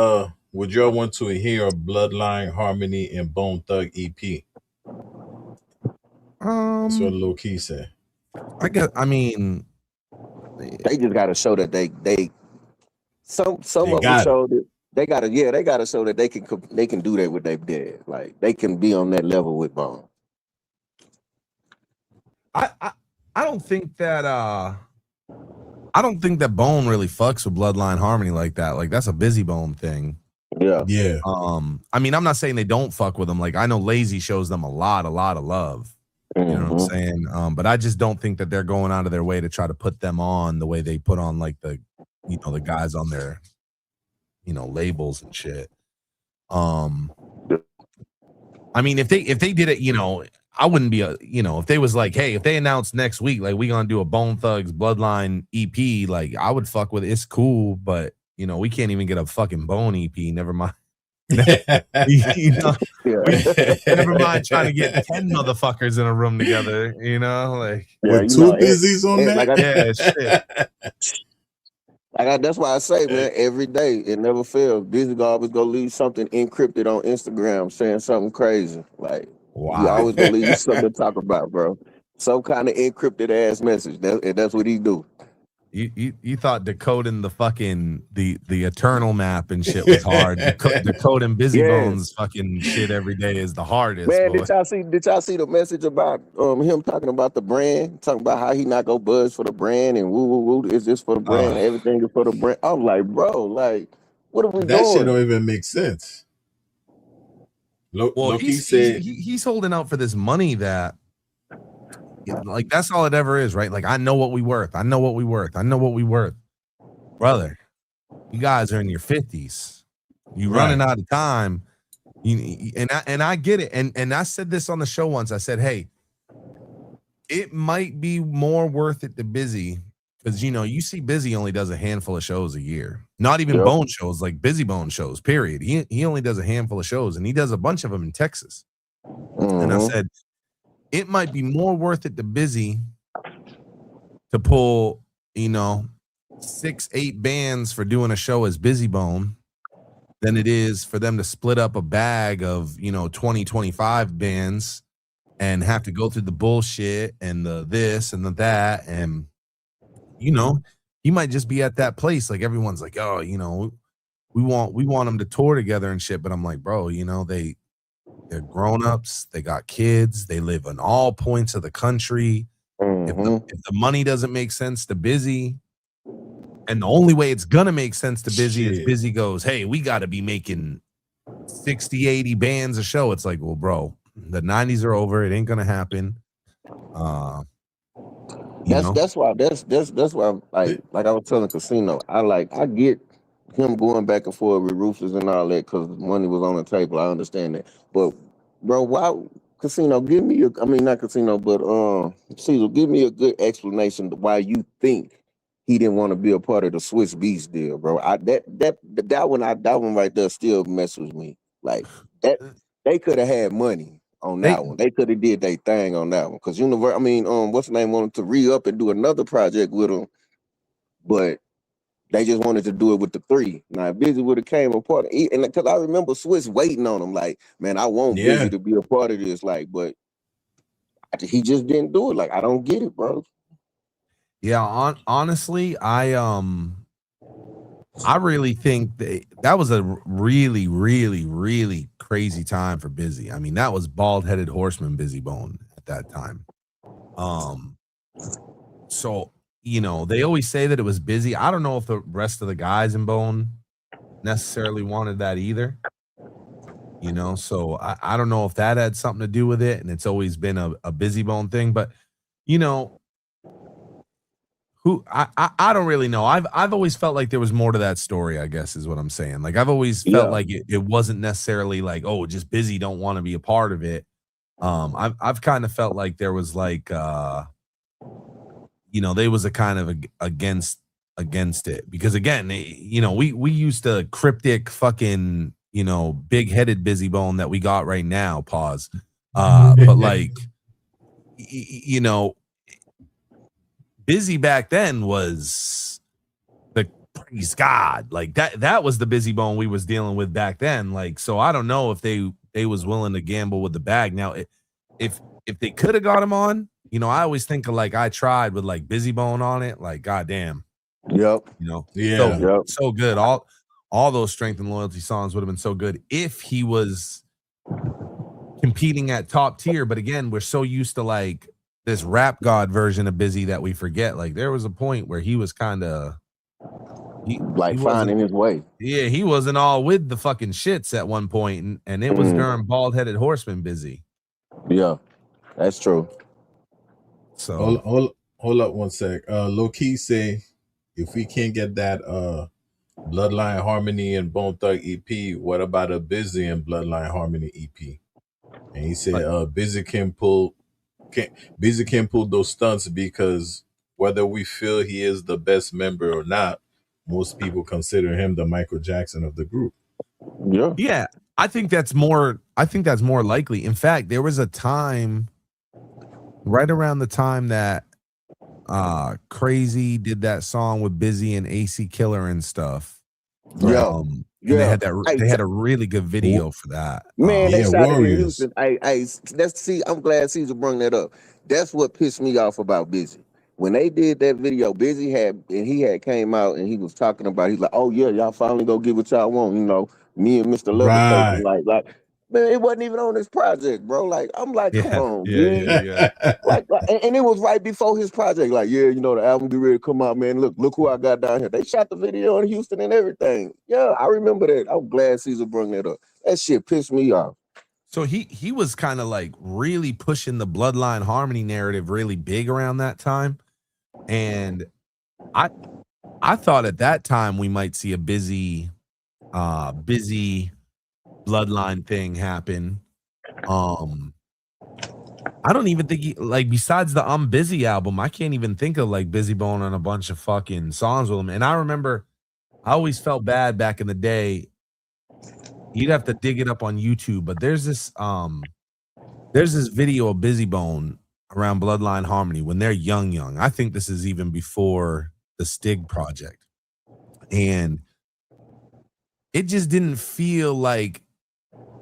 would y'all want to hear a Bloodline Harmony and Bone Thug EP? That's what low key said. I mean, They just got to show that they some They of them got it. showed it. They gotta show that they can do that with their dad. Like they can be on that level with Bone. I don't think that Bone really fucks with Bloodline Harmony like that. Like that's a Busy Bone thing. Yeah. Yeah. I mean, I'm not saying they don't fuck with them. Like I know Lazy shows them a lot of love. You know what I'm saying? But I just don't think that they're going out of their way to try to put them on the way they put on like the guys on their labels and shit. I mean, if they did it, I wouldn't be if they was like, hey, if they announced next week, like we gonna do a Bone Thugs Bloodline EP, like I would fuck with it. It's cool, but we can't even get a fucking Bone EP. Never mind. Never mind trying to get 10 motherfuckers in a room together, like with two busies on that. Shit. That's why I say, man, every day it never fails. Busy always gonna leave something encrypted on Instagram saying something crazy. Like he always gonna leave you something to talk about, bro. Some kind of encrypted ass message. That's what he do. You thought decoding the fucking the eternal map and shit was hard. Decoding Busy Bones fucking shit every day is the hardest. Man, boy. did y'all see the message about him talking about the brand, talking about how he not go buzz for the brand and woo woo woo is this for the brand, everything is for the brand. I'm like, bro, like, what are we doing? That shit don't even make sense. He's holding out for this money that. Like that's all it ever is, right? Like I know what we worth. Brother, you guys are in your 50s. You running out of time. And I get it. And I said this on the show once. I said, hey, it might be more worth it to Busy because you see Busy only does a handful of shows a year. Not even Bone shows, like Busy Bone shows, period. He only does a handful of shows and he does a bunch of them in Texas. And I said, it might be more worth it to Busy to pull, 6-8 bands for doing a show as Busy Bone than it is for them to split up a bag of, 20-25 bands and have to go through the bullshit and the this and the that. And, he might just be at that place. Like everyone's like, oh, we want them to tour together and shit. But I'm like, bro, they're grown-ups, they got kids, they live in all points of the country. If the money doesn't make sense to Busy, and the only way it's gonna make sense to Busy is Busy goes, hey, we gotta be making 60-80 bands a show. It's like, well, bro, the 90s are over, it ain't gonna happen. That's why like I was telling Casino, I get him going back and forth with Rufus and all that because money was on the table. I understand that, but bro, Casino, give me I mean not Casino, but Caesar, give me a good explanation to why you think he didn't want to be a part of the Swiss Beats deal, bro. That one right there still messes with me. Like that they could have had money on They that one. They could have did their thing on that one. Cause I mean, what's the name wanted to re-up and do another project with him, but they just wanted to do it with the three. Now, if Busy would have came a part, and because I remember Swiss waiting on him, like, man, I want Busy Yeah. to be a part of this, like, but he just didn't do it. Like, I don't get it, bro. Yeah, honestly, I really think that was a really, really, really crazy time for Busy. I mean, that was bald-headed horseman Busy Bone at that time. So they always say that it was Busy. I don't know if the rest of the guys in Bone necessarily wanted that either. So I don't know if that had something to do with it, and it's always been a Busy Bone thing. But who I don't really know. I've always felt like there was more to that story, I guess is what I'm saying. Like I've always felt like it wasn't necessarily like, oh, just Busy don't want to be a part of it. I've kind of felt like there was like they was a kind of against it because again, we used to cryptic fucking big-headed Busy Bone that we got right now, pause. But like Busy back then was the praise God. Like that was the Busy Bone we was dealing with back then. Like, so I don't know if they was willing to gamble with the bag. Now, if they could have got him on, I always think of like I Tried with like Busy Bone on it. Like, goddamn. Yep. Yeah. So good. All those Strength and Loyalty songs would have been so good if he was competing at top tier. But again, we're so used to like this rap god version of Busy that we forget. Like there was a point where he was kind of finding his way. Yeah, he wasn't all with the fucking shits at one point, and it was during bald-headed horseman Busy. Yeah, that's true. So hold up one sec. Low key say if we can't get that Bloodline Harmony and Bone Thug EP, what about a Busy and Bloodline Harmony EP? And he said Busy can pull those stunts because whether we feel he is the best member or not, most people consider him the Michael Jackson of the group. Yeah. I think that's more likely. In fact, there was a time right around the time that Crazy did that song with Busy and AC Killer and stuff. And they had a really good video for that. Man, they shot Warriors. it in Houston. I'm glad Caesar brought that up. That's what pissed me off about Busy. When they did that video, Busy had came out and he was talking about, he's like, oh yeah, y'all finally go get what y'all want, me and Mr. Leatherface. Like, man, it wasn't even on this project, bro. Like, I'm like, come on, yeah. Like, and it was right before his project. Like, the album get ready to come out, man. Look who I got down here. They shot the video in Houston and everything. Yeah, I remember that. I'm glad Caesar brought that up. That shit pissed me off. So he was kind of like really pushing the Bloodline Harmony narrative really big around that time. And I thought at that time we might see a busy Bloodline thing happen. I don't even think besides the I'm Busy album, I can't even think of like Busy Bone on a bunch of fucking songs with him. And I remember I always felt bad back in the day. You'd have to dig it up on YouTube, but there's this video of Busy Bone around Bloodline Harmony when they're young. I think this is even before the Stig project. And it just didn't feel like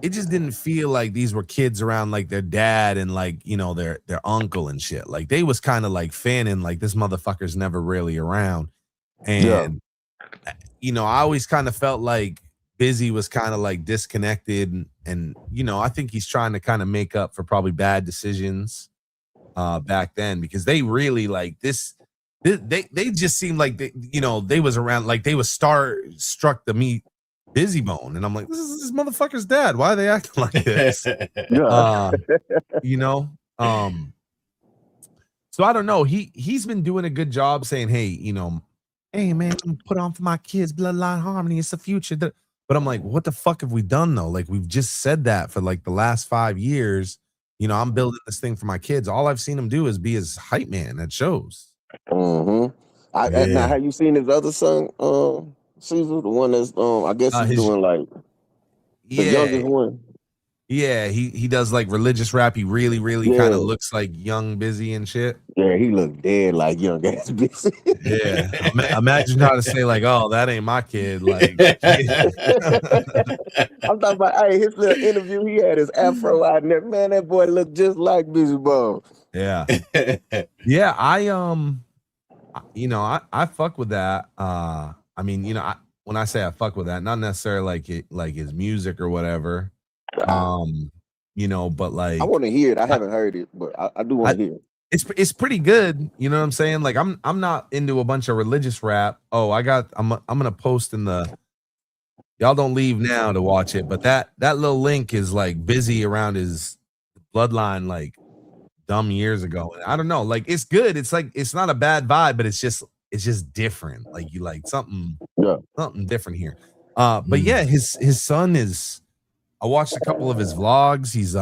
these were kids around like their dad and like, their uncle and shit. Like they was kind of like fanning like this motherfucker's never really around. And I always kind of felt like Busy was kind of like disconnected and I think he's trying to kind of make up for probably bad decisions back then because they really like this they just seemed like they was around like they was struck to meet Busy Bone and I'm like this is this motherfucker's dad, why are they acting like this? So I don't know, he's been doing a good job saying hey man, I'm put on for my kids Bloodline Harmony, it's the future. But I'm like, what the fuck have we done though? Like we've just said that for like the last 5 years. you know, I'm building this thing for my kids. All I've seen him do is be his hype man at shows. Mm-hmm. Now, Yeah. have you seen his other son, Caesar, the one that's I guess he's His doing like the yeah, youngest one. yeah, he does like religious rap. He really, really kind of Yeah, looks like Young Busy and shit. yeah, he looked dead like young ass bitch. Yeah, imagine trying to say like, oh, that ain't my kid. Like, yeah. I'm talking about, hey, his little interview, he had his afro out there. Man, that boy looked just like Busy Bone. Yeah, yeah. You know, I fuck with that. I mean, you know, when I say I fuck with that, not necessarily like it, like his music or whatever. You know, but like I want to hear it. I haven't heard it, but I do want to hear it. It's pretty good. You know what I'm saying? Like I'm not into a bunch of religious rap. Oh, I'm gonna post in the. Y'all don't leave now to watch it, but that little link is like busy around his bloodline like dumb years ago. I don't know. Like it's good. It's like it's not a bad vibe, but it's just different. Like you like something different here. But yeah, his son is. I watched a couple of his vlogs. He's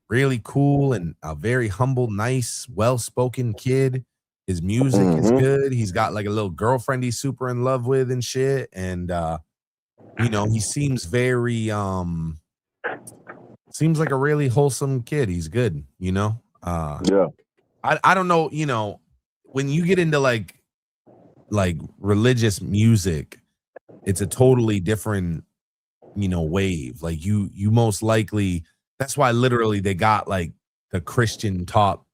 really cool and a very humble, nice, well-spoken kid. His music is good. He's got like a little girlfriend he's super in love with and shit. And you know, he seems very seems like a really wholesome kid. He's good, you know. I don't know, you know, when you get into like religious music, it's a totally different, you know, wave. Like you most likely, that's why literally they got like the Christian top,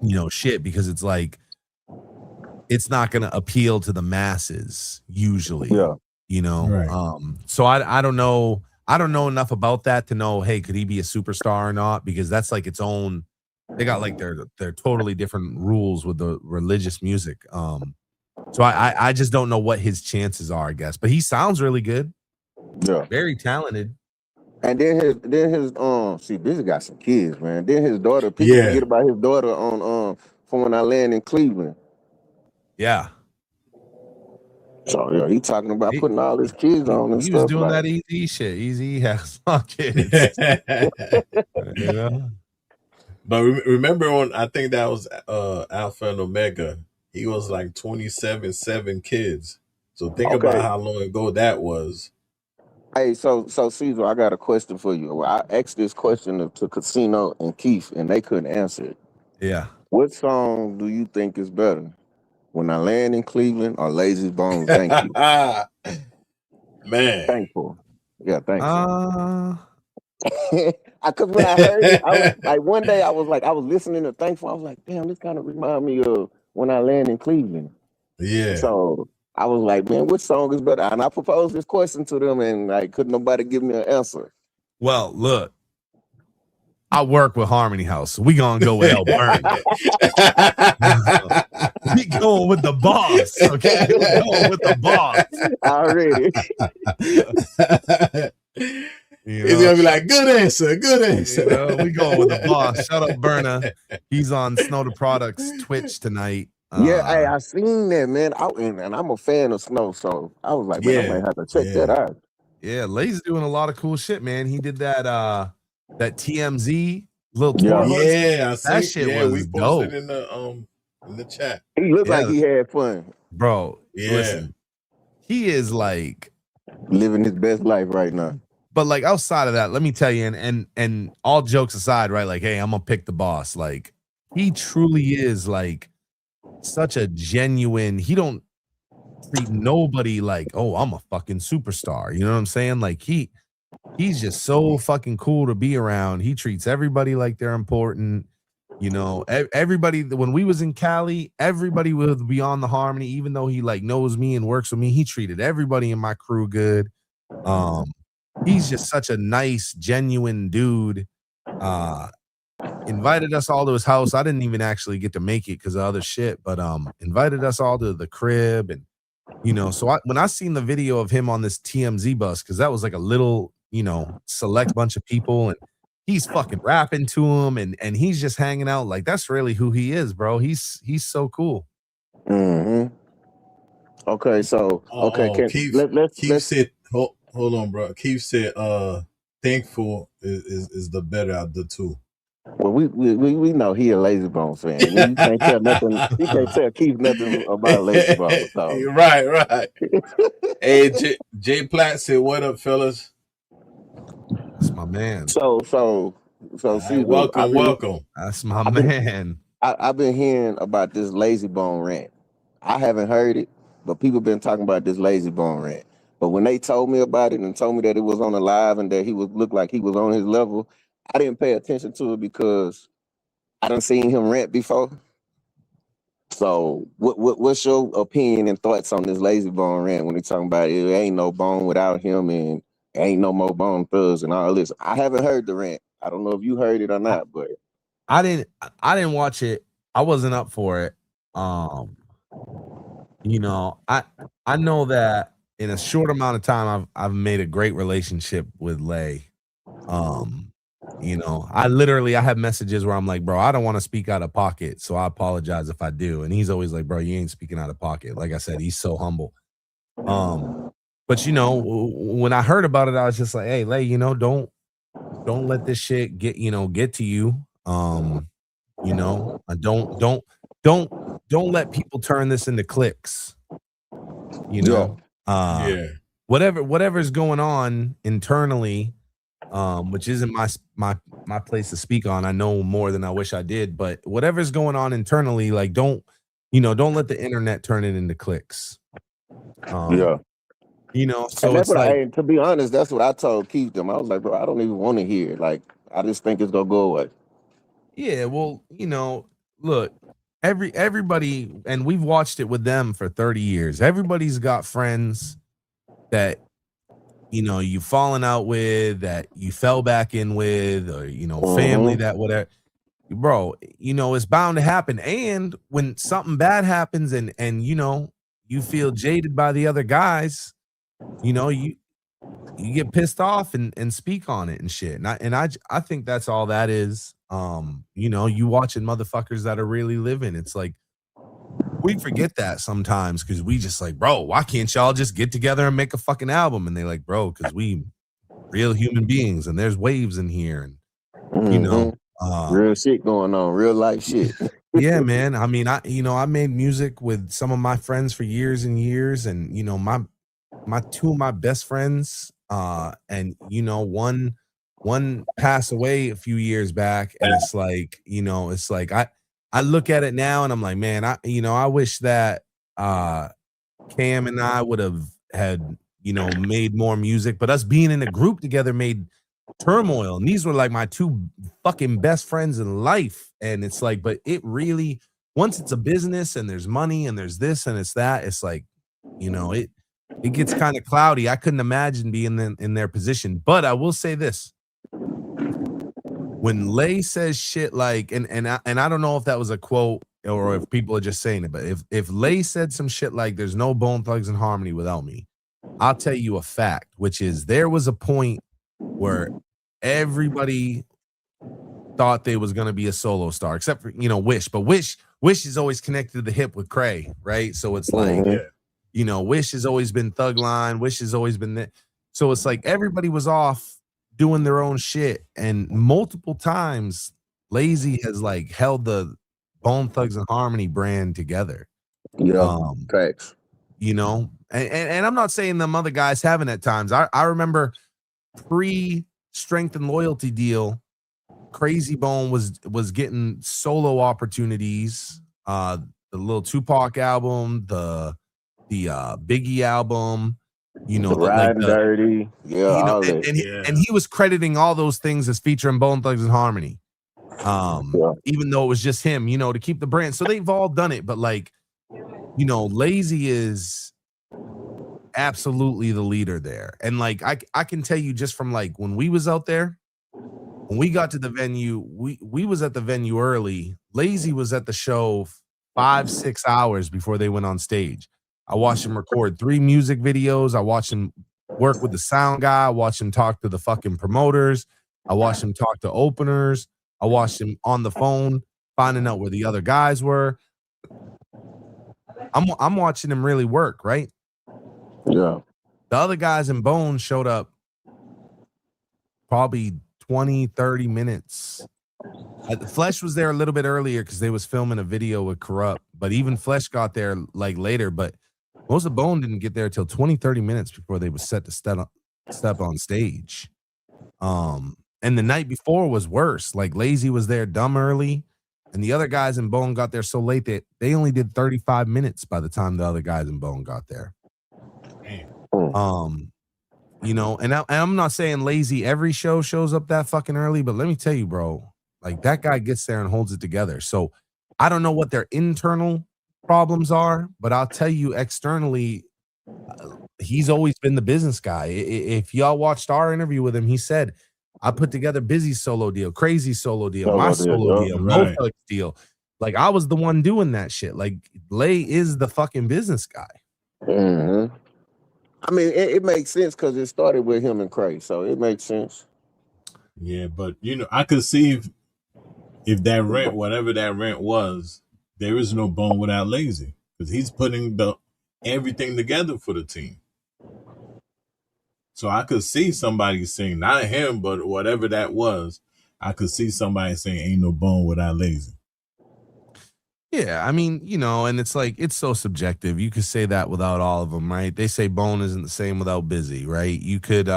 you know, shit, because it's like it's not gonna appeal to the masses usually. You know. Right. So I don't know. I don't know enough about that to know, hey, could he be a superstar or not? Because that's like its own, they got like their totally different rules with the religious music. So I just don't know what his chances are, I guess. But he sounds really good. Yeah. Very talented. And then his see, Busy got some kids, man. Then his daughter, people forget about his daughter on from When I Land in Cleveland. Yeah. So yeah, he talking about putting all his kids on and stuff. He was doing like that EAZY-E shit. EAZY-E has kids. You know? But remember when I think that was Alpha and Omega, he was like 27 kids. So think about how long ago that was. Hey, so Caesar, I got a question for you. Well, I asked this question to Casino and Keith, and they couldn't answer it. Yeah. What song do you think is better? When I Land in Cleveland or Lazy Bones? Thank you. Man. Thankful. Yeah, thanks. Because when I heard it, I was like, one day I was listening to Thankful. I was like, damn, this kind of remind me of When I Land in Cleveland. Yeah. So I was like, man, which song is better? And I proposed this question to them, and like, couldn't nobody give me an answer. Well, look, I work with Harmony House, so we gonna go with El Burn. We going with the boss, okay? We going with the boss already. He's gonna be like, good answer. You know, we going with the boss. Shut up, Burner. He's on Snow the Products Twitch tonight. Yeah, hey, I seen that, man. And I'm a fan of Snow, so I was like, man, I might have to check that out. Yeah, Lay's doing a lot of cool shit, man. He did that TMZ little tour. Yeah, that shit was dope. In the chat. He looked like he had fun, bro. Yeah, listen, he is like living his best life right now. But like outside of that, let me tell you, and all jokes aside, right? Like, hey, I'm gonna pick the boss. Like, he truly is like such a genuine. He don't treat nobody like, oh, I'm a fucking superstar. You know what I'm saying? Like he's just so fucking cool to be around. He treats everybody like they're important. You know, everybody, when we was in Cali, everybody would be on the Harmony, even though he like knows me and works with me. He treated everybody in my crew good. He's just such a nice, genuine dude. Invited us all to his house. I didn't even actually get to make it because of other shit, but invited us all to the crib. And you know, so when I seen the video of him on this TMZ bus, because that was like a little, you know, select bunch of people, and he's fucking rapping to him, and he's just hanging out. Like, that's really who he is, bro. He's so cool. Okay, so Keith said, hold on, bro. Keith said, Thankful is the better of the two. Well, we know he a Lazy Bones fan, and you can't tell nothing. You can't tell Keith nothing about Lazy Bones. So. Right. Hey, J Platt said, "What up, fellas?" That's my man. So, All right, Caesar, welcome. That's my I've been, man. I've been hearing about this Lazy Bone rant. I haven't heard it, but people been talking about this Lazy Bone rant. But when they told me about it and told me that it was on the live and that he was looked like he was on his level, I didn't pay attention to it because I done seen him rant before. So, what's your opinion and thoughts on this Lazy Bone rant when they talking about it ain't no bone without him and ain't no more Bone Thugs and all this? I haven't heard the rant. I don't know if you heard it or not, but I didn't watch it. I wasn't up for it. I know that in a short amount of time I've made a great relationship with Lay. I have messages where I'm like, bro, I don't want to speak out of pocket, so I apologize if I do. And he's always like, bro, you ain't speaking out of pocket. Like I said, he's so humble. But when I heard about it, I was just like, hey, Lay, don't let this shit get to you. Don't let people turn this into clicks. Yeah. Whatever's going on internally, which isn't my place to speak on. I know more than I wish I did, but whatever's going on internally, like don't let the internet turn it into clicks. yeah. So And that's it's what like, I, to be honest, that's what I told Keith them. I was like, bro, I don't even want to hear it. Like, I just think it's gonna go away. yeah, well, look, everybody, and we've watched it with them for 30 years. Everybody's got friends that you've fallen out with, that you fell back in with, or family that whatever. Bro, it's bound to happen. And when something bad happens and you feel jaded by the other guys, you get pissed off and speak on it and shit. And I think that's all that is. You watching motherfuckers that are really living. It's like we forget that sometimes because we just like, bro, why can't y'all just get together and make a fucking album? And they're like, bro, because we real human beings and there's waves in here. And real shit going on, real life shit. yeah, man. I mean, I made music with some of my friends for years and years, and my two of my best friends, and one passed away a few years back, and it's like I look at it now and I'm like, man, I wish that Cam and I would have had made more music, but us being in a group together made Turmoil, and these were like my two fucking best friends in life. And it's like, but it really, once it's a business and there's money and there's this and it's that, it's like, it gets kind of cloudy. I couldn't imagine being in their position. But I will say this: when Lay says shit like, and I don't know if that was a quote or if people are just saying it, but if Lay said some shit like, "There's no Bone Thugs and Harmony without me," I'll tell you a fact, which is there was a point where everybody thought they was gonna be a solo star, except for Wish. But Wish is always connected to the hip with Cray, right? So it's like, Wish has always been Thug Line. Wish has always been that. So it's like everybody was off doing their own shit, and multiple times Lazy has like held the Bone Thugs and Harmony brand together. Yeah, facts. And I'm not saying them other guys haven't at times. I remember pre-Strength and Loyalty deal, Crazy Bone was getting solo opportunities. The little Tupac album, the Biggie album, Riding Dirty, all that. And he was crediting all those things as featuring Bone Thugs and Harmony. Even though it was just him, to keep the brand. So they've all done it, but like, Lazy is absolutely the leader there. And like I can tell you just from like when we was out there, when we got to the venue, we was at the venue early. Lazy was at the show 5-6 hours before they went on stage. I watched him record 3 music videos. I watched him work with the sound guy. I watched him talk to the fucking promoters. I watched him talk to openers. I watched him on the phone finding out where the other guys were. I'm watching him really work, right? Yeah. The other guys in Bone showed up probably 20, 30 minutes Flesh was there a little bit earlier because they was filming a video with Corrupt, but even Flesh got there like later. But most of Bone didn't get there till 20-30 minutes before they was set to step on stage. And the night before was worse. Like Lazy was there dumb early, and the other guys in Bone got there so late that they only did 35 minutes by the time the other guys in Bone got there. You know, and I'm not saying Lazy every show shows up that fucking early, but let me tell you, bro, like that guy gets there and holds it together. So I don't know what their internal problems are, but I'll tell you externally, he's always been the business guy. If y'all watched our interview with him, he said, I put together Busy's solo deal, Crazy solo deal, my solo deal, Mofelix deal. Like I was the one doing that shit. Like Lay is the fucking business guy. Mm-hmm. I mean, it makes sense because it started with him and Craig, so it makes sense. Yeah, but you know, I could see if that rent, whatever that rent was, there is no Bone without Lazy because he's putting everything together for the team. So I could see somebody saying, not him, but whatever that was, I could see somebody saying, ain't no Bone without Lazy. Yeah, I mean, you know, and it's like, it's so subjective. You could say that without all of them, right? They say Bone isn't the same without Busy, right? You could,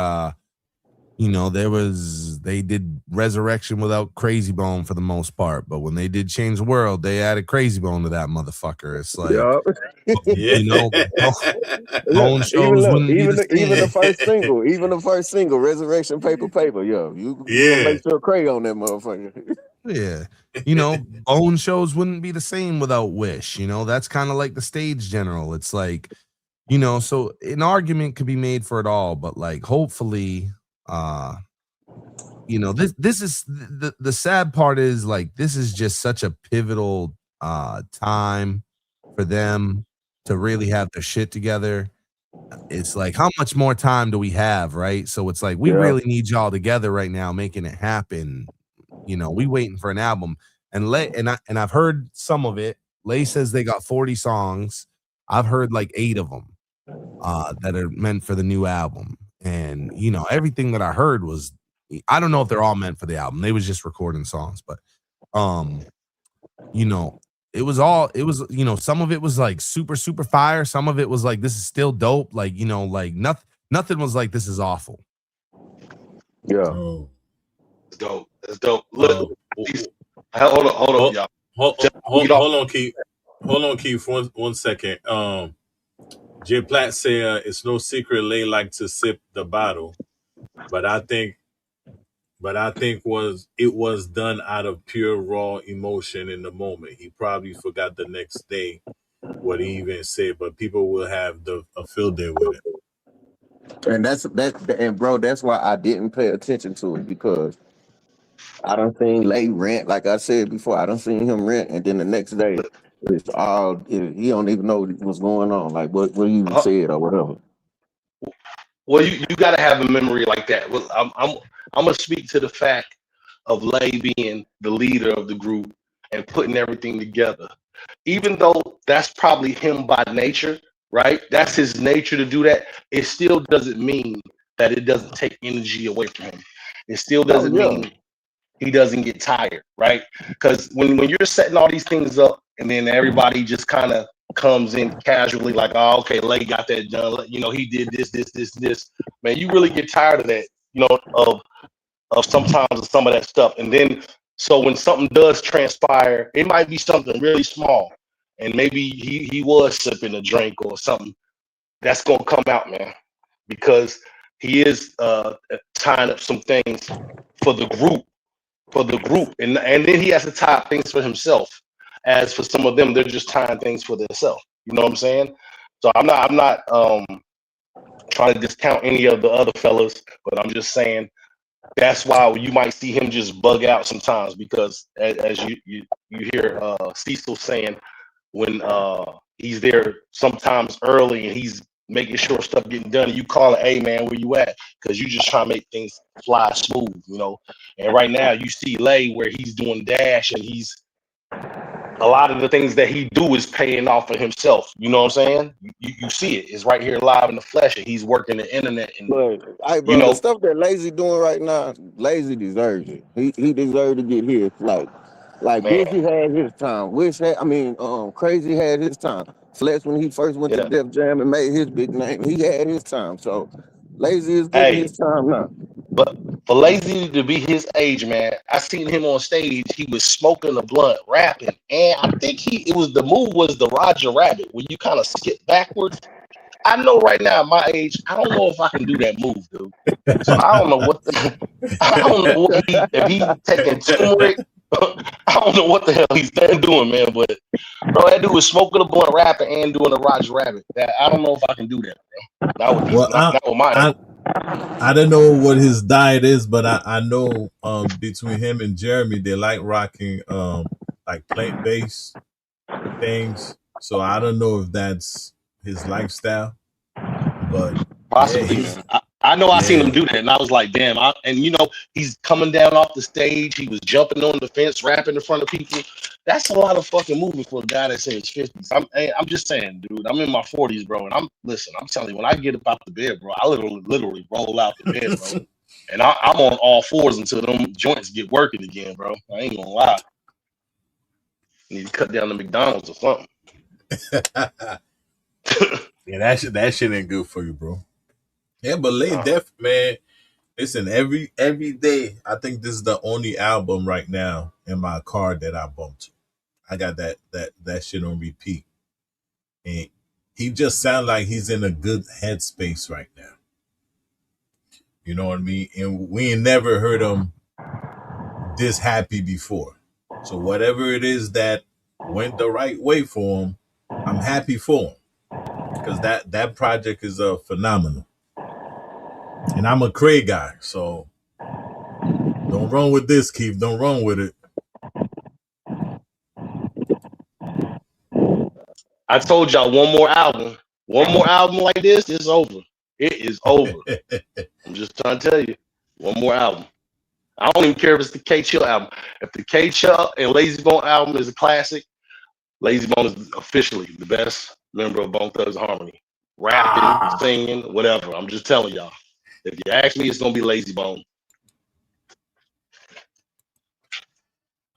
you know, they did Resurrection without Crazy Bone for the most part, but when they did Change the World, they added Crazy Bone to that motherfucker. It's like, you know, Bone shows wouldn't be the same. Even the first single, Resurrection, Paper, yo, you gonna make sure Craig on that motherfucker. Yeah, you know, Bone shows wouldn't be the same without Wish. You know, that's kind of like the stage general. It's like, you know, so an argument could be made for it all, but like, hopefully, you know, this is the sad part is like this is just such a pivotal time for them to really have their shit together. It's like, how much more time do we have, right? So it's like we really need y'all together right now, making it happen. You know, we waiting for an album, and I've heard some of it. Lay says they got 40 songs. I've heard like 8 of them that are meant for the new album, and you know, everything that I heard was, I don't know if they're all meant for the album. They was just recording songs, but you know, it was, you know, some of it was like super fire. Some of it was like, this is still dope. Like, you know, like nothing was like, this is awful. Yeah. It's dope. It's dope. Look, hold on, y'all. Hold on, Keith. Hold on, Keith. One second. J Platt said it's no secret Lay like to sip the bottle, but I think it was done out of pure raw emotion in the moment. He probably forgot the next day what he even said, but people will have a field day with it. And bro, that's why I didn't pay attention to it, because I done seen Lay rant, like I said before, I done seen him rant, and then the next day it's all, he don't even know what's going on, like what he even said or whatever. Well, you got to have a memory like that. Well, I'm gonna speak to the fact of Lay being the leader of the group and putting everything together. Even though that's probably him by nature, right? That's his nature to do that. It still doesn't mean that it doesn't take energy away from him. It still doesn't mean he doesn't get tired, right? Because when you're setting all these things up and then everybody just kind of comes in casually like, oh, okay, Lay got that done. You know, he did this. Man, you really get tired of that, you know, of sometimes some of that stuff. And then, so when something does transpire, it might be something really small. And maybe he was sipping a drink or something. That's going to come out, man, because he is tying up some things for the group. And then he has to tie up things for himself. As for some of them, they're just tying things for themselves. You know what I'm saying? So I'm not trying to discount any of the other fellas, but I'm just saying that's why you might see him just bug out sometimes, because as you hear Cecil saying, when he's there sometimes early and he's making sure stuff getting done, and you call it, hey man, where you at? Because you just trying to make things fly smooth, you know. And right now you see Lay where he's doing dash, and he's, a lot of the things that he do is paying off for himself. You know what I'm saying? You see it. It's right here live in the flesh, and he's working the internet. And bro, the stuff that Lazy doing right now, Lazy deserves it. He deserves to get his, like, Like Man, Busy had his time. Crazy had his time. Flex when he first went to yeah. Def Jam and made his big name, he had his time. So Lazy is getting Hey, his time now. but for Lazy to be his age, man, I seen him on stage. He was smoking a blunt, rapping, and I think it was the move was the Roger Rabbit, where you kind of skip backwards. I know right now at my age, I don't know if I can do that move, dude. So I don't know what the, I don't know what if he taking turmeric. I don't know what the hell he's doing, man. But bro, that dude was smoking a blunt, rapping, and doing the Roger Rabbit. That I don't know if I can do that, bro. Not with these, Well, not with my age. I I don't know what his diet is, but I know between him and Jeremy, they like rocking like plant based things. So I don't know if that's his lifestyle, but yeah, Possibly, he's man. I know I seen him yeah. do that, and I was like, damn. And he's coming down off the stage. He was jumping on the fence, rapping in front of people. That's a lot of fucking movement for a guy that's in his 50s. I'm just saying, dude. I'm in my 40s, bro, and I'm telling you, when I get up out the bed, bro, I literally roll out the bed, bro, and I'm on all fours until them joints get working again, bro. I ain't gonna lie. Need to cut down the McDonald's or something. Yeah, that shit ain't good for you, bro. Yeah, but Late Nah. Def, man. Listen, every day, I think this is the only album right now in my car that I bump to. I got that shit on repeat, and he just sounds like he's in a good headspace right now. You know what I mean? And we ain't never heard him this happy before. So whatever it is that went the right way for him, I'm happy for him because that project is phenomenal. And I'm a Craig guy, so don't run with this, Keith. Don't run with it. I told y'all one more album like this is over. It is over. I'm just trying to tell you, one more album. I don't even care if it's the K Chill album. If the K Chill and Lazy Bone album is a classic, Lazy Bone is officially the best member of Bone Thugs Harmony. Rapping, Ah, singing, whatever. I'm just telling y'all. If you ask me, it's gonna be Lazy Bone.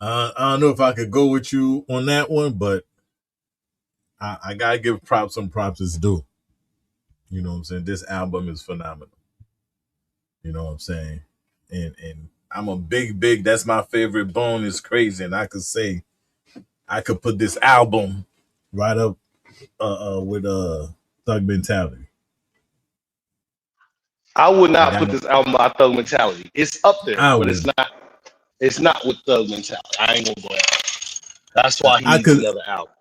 I don't know if I could go with you on that one, but I gotta give props when props is due. You know what I'm saying? This album is phenomenal. You know what I'm saying? And I'm a big. That's my favorite Bone is Crazy, and I could say I could put this album right up with Thug Mentality. I would I not got put no. this album by Thug Mentality. It's up there, I but it's would. not. It's not with Thug Mentality. I ain't gonna go out. That's why he I needs could another album.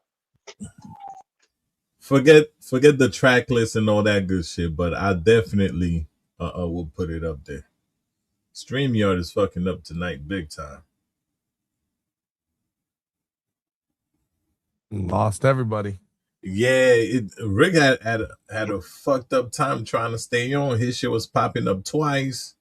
forget the track list and all that good shit, but I definitely will put it up there. StreamYard is fucking up tonight, big time. Lost everybody. Yeah, Rick had a fucked up time trying to stay on. His shit was popping up twice,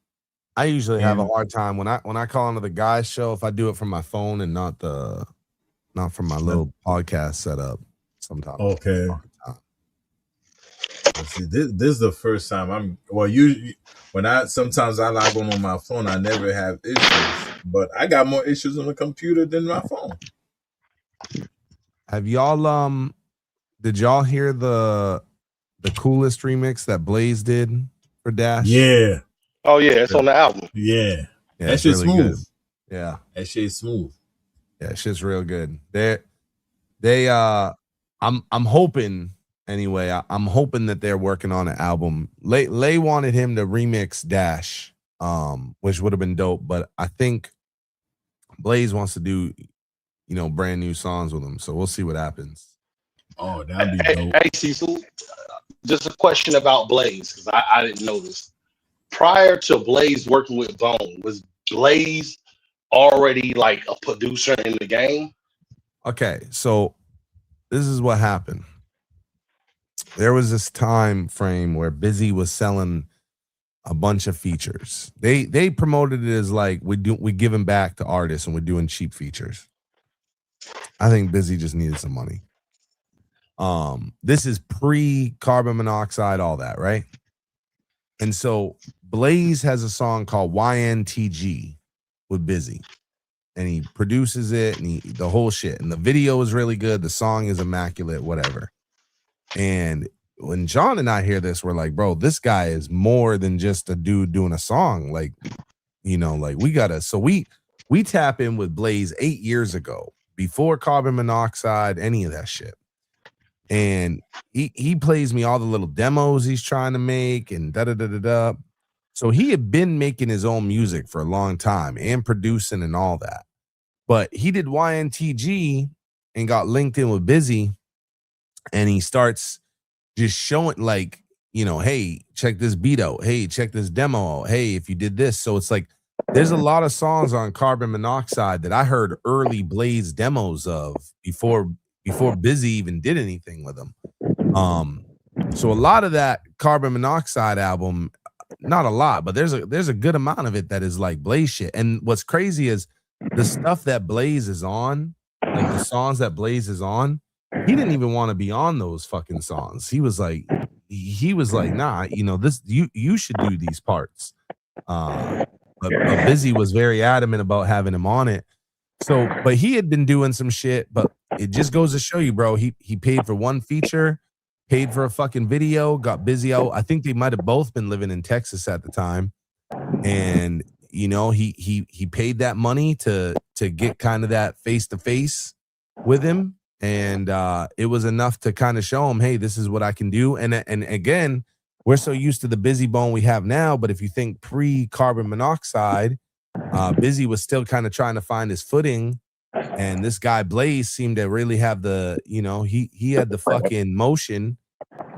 I usually have a and hard time when I call into the guys show if I do it from my phone and not from my little podcast setup. Sometimes okay. Let's see, this is the first time when I sometimes I log on my phone, I never have issues, but I got more issues on the computer than my phone. Have y'all did y'all hear the coolest remix that Blaze did for Dash? Yeah, Oh yeah, it's on the album. yeah, Yeah, that it's shit's really good. smooth. Yeah. That shit's smooth. Yeah, shit's real good. I'm hoping anyway. I'm hoping that they're working on an album. Lay wanted him to remix Dash, which would have been dope, but I think Blaze wants to do, brand new songs with him. So we'll see what happens. Oh, that'd be Hey, dope. hey Cecil, just a question about Blaze because I didn't know this. Prior to Blaze working with Bone, was Blaze already like a producer in the game? Okay, so this is what happened. There was this time frame where Busy was selling a bunch of features. They promoted it as like we giving back to artists and we're doing cheap features. I think Busy just needed some money. This is pre-carbon monoxide, all that, right? And so Blaze has a song called YNTG with Busy. and he produces it, and the whole shit. And the video is really good. The song is immaculate, whatever. And when John and I hear this, we're like, bro, this guy is more than just a dude doing a song. Like, you know, like we gotta. So we tap in with Blaze 8 years ago, before Carbon Monoxide, any of that shit. And he plays me all the little demos he's trying to make and da da da da da. So he had been making his own music for a long time and producing and all that. But he did YNTG and got linked in with Busy, and he starts just showing, like, you know, hey, check this beat out. Hey, check this demo out. Hey, if you did this. So it's like there's a lot of songs on Carbon Monoxide that I heard early Blaze demos of before Busy even did anything with them. So a lot of that Carbon Monoxide album, not a lot, but there's a good amount of it that is like Blaze shit. And what's crazy is the stuff that Blaze is on, like the songs that Blaze is on, he didn't even want to be on those fucking songs. He was like, nah, you know, this you should do these parts. But Busy was very adamant about having him on it. So, but he had been doing some shit, but it just goes to show you, bro, he paid for one feature, paid for a fucking video, got Busy out. I think they might have both been living in Texas at the time. And, you know, he paid that money to get kind of that face-to-face with him. And it was enough to kind of show him, hey, this is what I can do. And again, we're so used to the Busy Bone we have now, but if you think pre-Carbon Monoxide, Busy was still kind of trying to find his footing, and this guy Blaze seemed to really have the, you know, he had the fucking motion.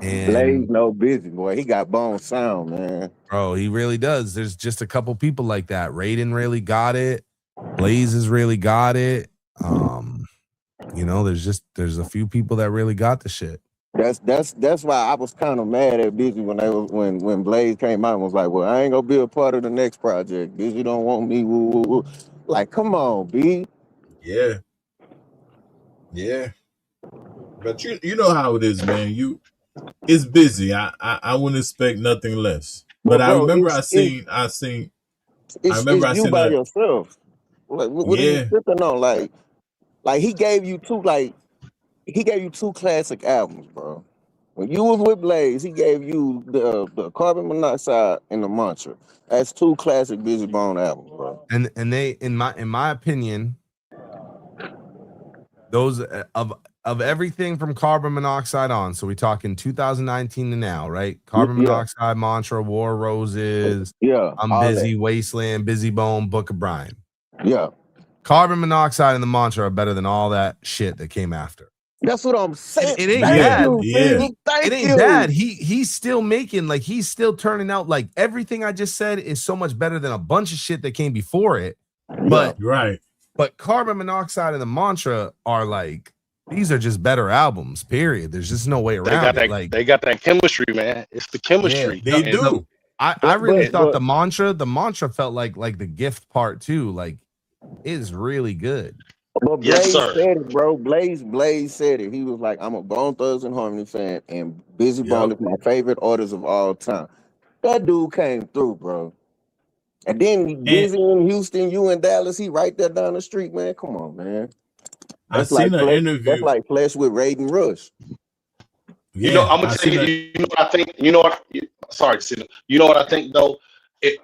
And Blaze no Busy, boy. He got bone sound, man. Bro, he really does. There's just a couple people like that. Raiden really got it. Blaze has really got it. You know, there's a few people that really got the shit. That's why I was kind of mad at Busy when Blaze came out and was like, well, I ain't gonna be a part of the next project. Busy don't want me. Woo, woo, woo. Like, come on, B. Yeah. But you know how it is, man. It's Busy. I wouldn't expect nothing less. But I remember I seen it's you by yourself. What are you tripping on? Like he gave you two classic albums, bro. When you was with Blaze, he gave you the Carbon Monoxide and the Mantra. That's two classic Busy Bone albums, bro. And they, in my opinion, those of everything from Carbon Monoxide on. So we talking 2019 to now, right? Carbon Monoxide, Mantra, War Roses, I'm Busy, Wasteland, Busy Bone, Book of Brian. Yeah. Carbon Monoxide and the Mantra are better than all that shit that came after. That's what I'm saying. It ain't bad. It ain't bad. He's still making, like, he's still turning out, like, everything I just said is so much better than a bunch of shit that came before it. But But Carbon Monoxide and the Mantra are like, these are just better albums, period. There's just no way around it. They got that chemistry, man. It's the chemistry. Yeah, they do. I really thought the mantra felt like the Gift part 2, like, is really good. But Blaze said it, bro. Blaze said it. He was like, I'm a Bone Thugs and Harmony fan, and Busy Bone is my favorite artist of all time. That dude came through, bro. And then Busy in Houston, you in Dallas, he right there down the street, man. Come on, man. That's I seen an interview. That's like Flesh with Raiden Rush. Yeah, you know, I'm gonna tell you. You know what I think. You know what? Sorry, you know what I think though.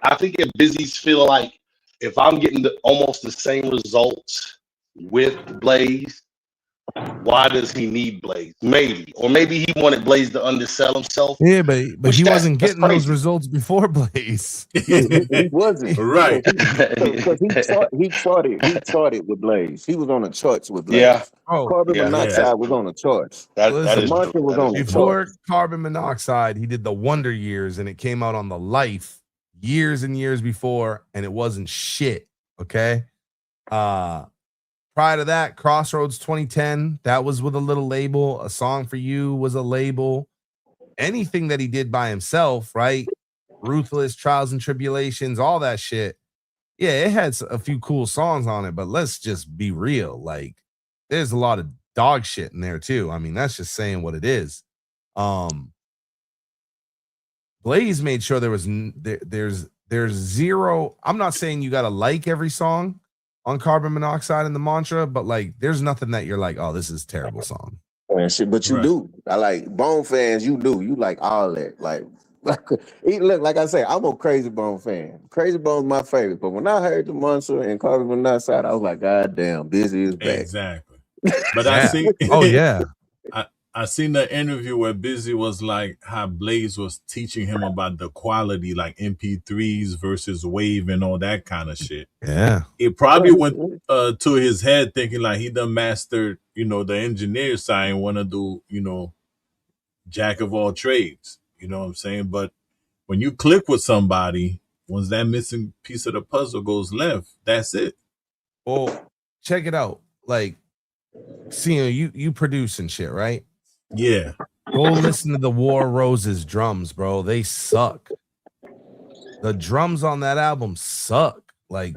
I think if Busy's feel like if I'm getting almost the same results with Blaze, why does he need Blaze? Maybe he wanted Blaze to undersell himself. Yeah, but he wasn't getting those results before Blaze. He wasn't. Right. Because he charted with Blaze. He was on the charts with Blaze. Yeah. Carbon Monoxide was on the charts. Before Carbon Monoxide, he did the Wonder Years, and it came out on the Life years and years before, and it wasn't shit. Okay. Prior to that, Crossroads 2010, that was with a little label. A Song for You was a label. Anything that he did by himself, right? Ruthless, Trials and Tribulations, all that shit. Yeah, it had a few cool songs on it, but let's just be real. Like, there's a lot of dog shit in there too. I mean, that's just saying what it is. Blaze made sure there's zero. I'm not saying you got to like every song, on Carbon Monoxide and the Mantra, but like there's nothing that you're like, oh, this is a terrible song. And shit, but you Right. do. I like Bone fans. You do. You like all that. Like look, like I say, I'm a Crazy Bone fan. Crazy Bone's my favorite. But when I heard the Monster and Carbon Monoxide, I was like, God damn, Busy is back. Exactly. But Yeah. I see. Oh yeah. I seen the interview where Busy was like how Blaze was teaching him about the quality, like MP3s versus wave and all that kind of shit. Yeah. It probably went to his head thinking like he done mastered, the engineer side and want to do, jack of all trades. You know what I'm saying? But when you click with somebody, once that missing piece of the puzzle goes left, that's it. Well, check it out. Like, you produce and shit, right? Yeah. Go listen to the War Roses drums, bro. They suck. The drums on that album suck. Like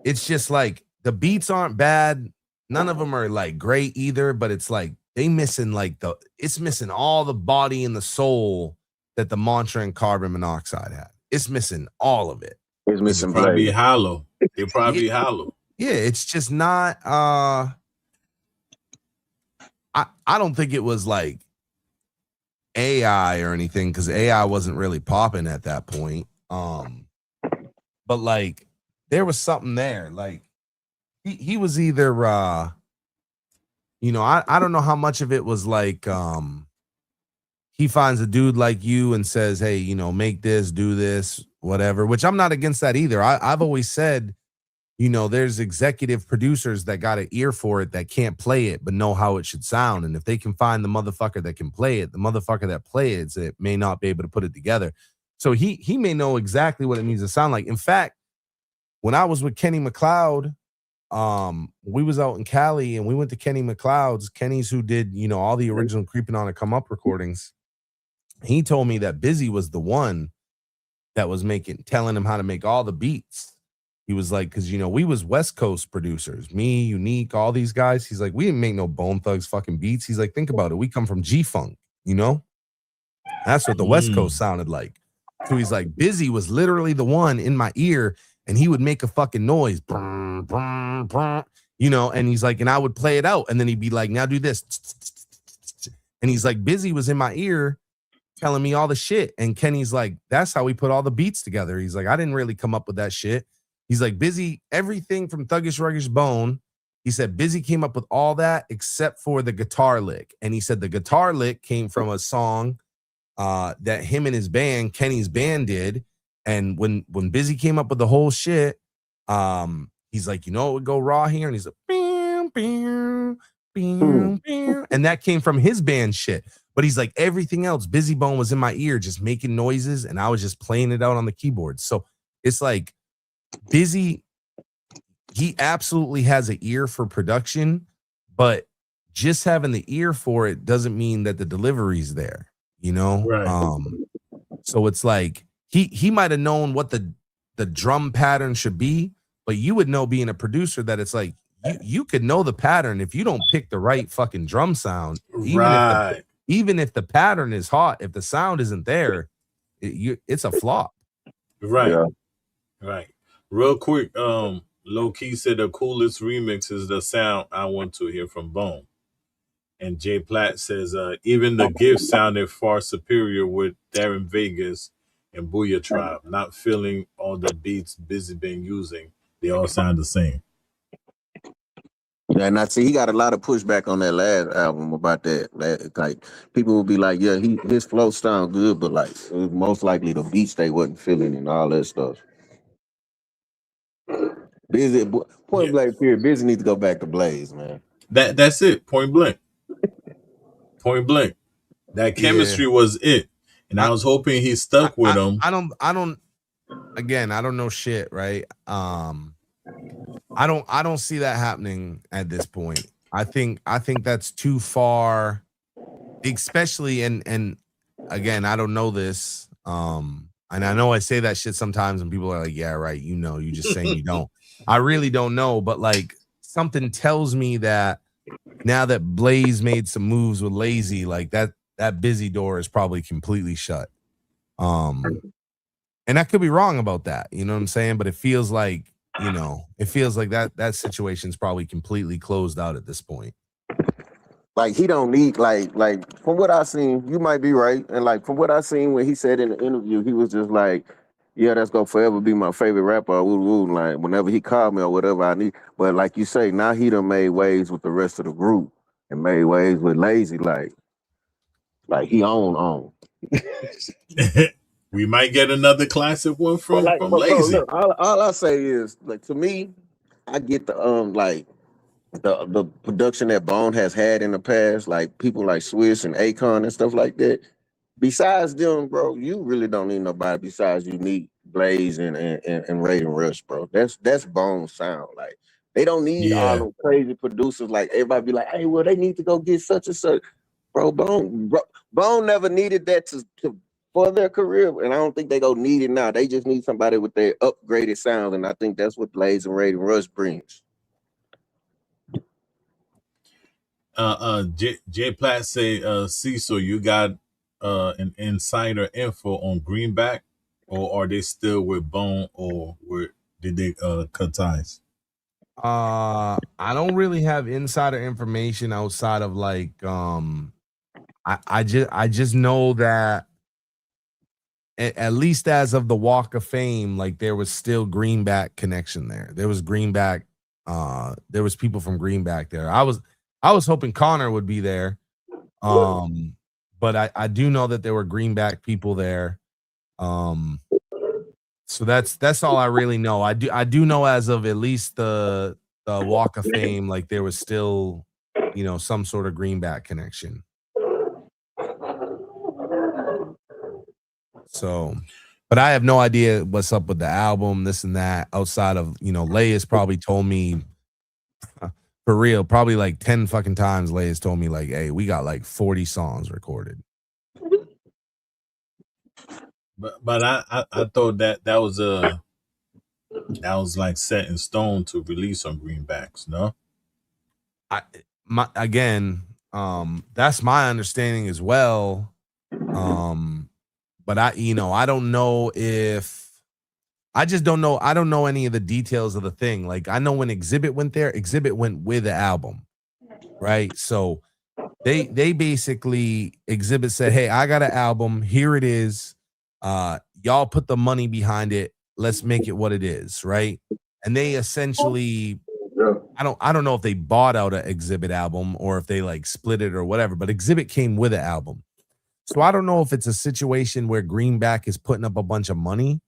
it's just like the beats aren't bad. None of them are like great either, but it's like they missing it's missing all the body and the soul that the Mantra and Carbon Monoxide had. It's missing all of it. It's missing probably Blaze. hollow. They're probably hollow. Yeah, it's just not I don't think it was like AI or anything because AI wasn't really popping at that point. But like there was something there. Like he was either I don't know how much of it was like he finds a dude like you and says, hey, make this, do this, whatever, which I'm not against that either. I've always said, there's executive producers that got an ear for it that can't play it, but know how it should sound. And if they can find the motherfucker that can play it, the motherfucker that plays it may not be able to put it together. So he may know exactly what it needs to sound like. In fact, when I was with Kenny McLeod, we was out in Cali and we went to Kenny McLeod's. Kenny's who did, all the original Creeping on a Come Up recordings. He told me that Busy was the one that was telling him how to make all the beats. He was like, because, we was West Coast producers, me, Unique, all these guys. He's like, we didn't make no Bone Thugs fucking beats. He's like, think about it. We come from G-Funk, That's what the West Coast sounded like. So he's like, Busy was literally the one in my ear, and he would make a fucking noise, brum, brum, brum, and he's like, and I would play it out, and then he'd be like, now do this. And he's like, Busy was in my ear telling me all the shit. And Kenny's like, that's how we put all the beats together. He's like, I didn't really come up with that shit. He's like, Busy, everything from Thuggish Ruggish Bone. He said, Busy came up with all that except for the guitar lick. And he said the guitar lick came from a song that him and his band, Kenny's band, did. And when Busy came up with the whole shit, he's like, it would go raw here. And he's like, bam, bam, bam, bam. And that came from his band shit. But he's like, everything else, Busy Bone was in my ear just making noises, and I was just playing it out on the keyboard. So it's like Busy, he absolutely has an ear for production, but just having the ear for it doesn't mean that the delivery's there, Right. So it's like he might have known what the drum pattern should be, but you would know, being a producer, that it's like you could know the pattern if you don't pick the right fucking drum sound. Even if the pattern is hot, if the sound isn't there, it's a flop. Right. Yeah. Right. Real quick, Low Key said the coolest remix is the sound I want to hear from Bone. And Jay Platt says, even the gift sounded far superior with Darren Vegas and Booyah Tribe. Not feeling all the beats Busy been using. They all sound the same. Yeah, and I see he got a lot of pushback on that last album about that. Like people will be like, yeah, his flow sound good, but like it was most likely the beats they wasn't feeling and all that stuff. Busy point blank period. Busy needs to go back to Blaze, man. That's it. Point blank. Point blank. That chemistry was it. And I was hoping he stuck with him. I don't know shit, right? I don't see that happening at this point. I think that's too far, especially and again, I don't know this. And I know I say that shit sometimes and people are like, yeah, right, you just saying you don't. I really don't know, but like something tells me that now that Blaze made some moves with Lazy, like that Busy door is probably completely shut. And I could be wrong about that, you know what I'm saying? But it feels like you know, it feels like that situation's probably completely closed out at this point. Like he don't need like from what I seen, you might be right. And like from what I seen when he said in the interview, he was just like, yeah, that's gonna forever be my favorite rapper. Woo woo. Like whenever he called me or whatever I need. But like you say, now he done made waves with the rest of the group and made waves with Lazy. Like he on. We might get another classic one from But bro, Lazy. look, all I say is like to me, I get the like the production that Bone has had in the past, like people like Swiss and Akon and stuff like that. Besides them, bro, you really don't need nobody besides you need Blaze and Raid and Rush, bro. That's Bone sound. Like they don't need all Yeah. them crazy producers. Like everybody be like, hey, well, they need to go get such and such. Bone never needed that to for their career, and I don't think they go need it now. They just need somebody with their upgraded sound, and I think that's what Blaze and Raid and Rush brings. J Platt say, Cecil, you got an insider info on Greenback, or are they still with Bone, or did they cut ties? I don't really have insider information outside of like I just know that at least as of the Walk of Fame, like there was still Greenback connection there. There was Greenback, there was people from Greenback there. I was hoping Connor would be there. But I do know that there were Greenback people there. So that's all I really know. I do know as of at least the Walk of Fame, like there was still, you know, some sort of Greenback connection. So, but I have no idea what's up with the album, this and that, outside of, you know, Leia's probably told me for real, probably like 10 fucking times Leia's told me like, hey, we got like 40 songs recorded. But I thought that was like set in stone to release on Greenbacks, no? That's my understanding as well. But I don't know if I just don't know. I don't know any of the details of the thing. Like I know when Exhibit went there, Exhibit went with the album, right? So they basically Exhibit said, "Hey, I got an album. Here it is. Y'all put the money behind it. Let's make it what it is, right?" And they essentially, I don't know if they bought out an Exhibit album or if they like split it or whatever. But Exhibit came with an album. So I don't know if it's a situation where Greenback is putting up a bunch of money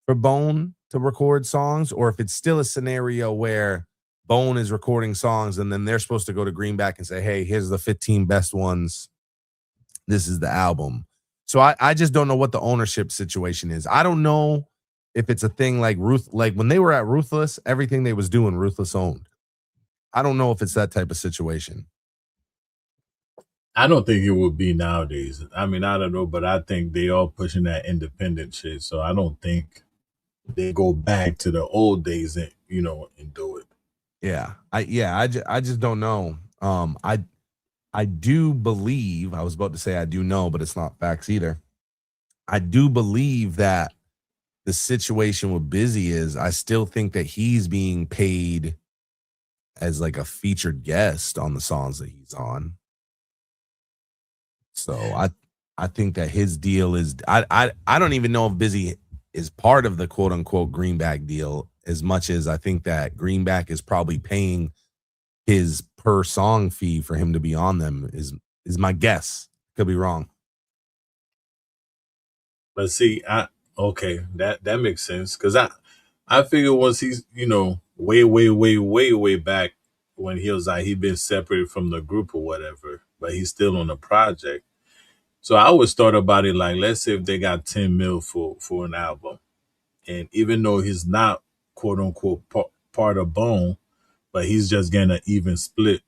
for Bone to record songs, or if it's still a scenario where Bone is recording songs and then they're supposed to go to Greenback and say, hey, here's the 15 best ones. This is the album. So I just don't know what the ownership situation is. I don't know if it's a thing like like when they were at Ruthless, everything they was doing, Ruthless owned. I don't know if it's that type of situation. I don't think it would be nowadays. I mean, I don't know, but I think they all pushing that independent shit. So I don't think they go back to the old days and and do it. Yeah, I just don't know. I do believe, I was about to say I do know, but it's not facts either. I do believe that the situation with Busy is I still think that he's being paid as like a featured guest on the songs that he's on. So I think that his deal is I don't even know if Busy is part of the quote unquote Greenback deal as much as I think that Greenback is probably paying his per song fee for him to be on them is my guess. Could be wrong. But see, that makes sense because I figure once he's way back when he was like he'd been separated from the group or whatever, but he's still on the project. So I always thought about it like, let's say if they got 10 mil for an album, and even though he's not quote unquote part of Bone, but he's just getting an even split.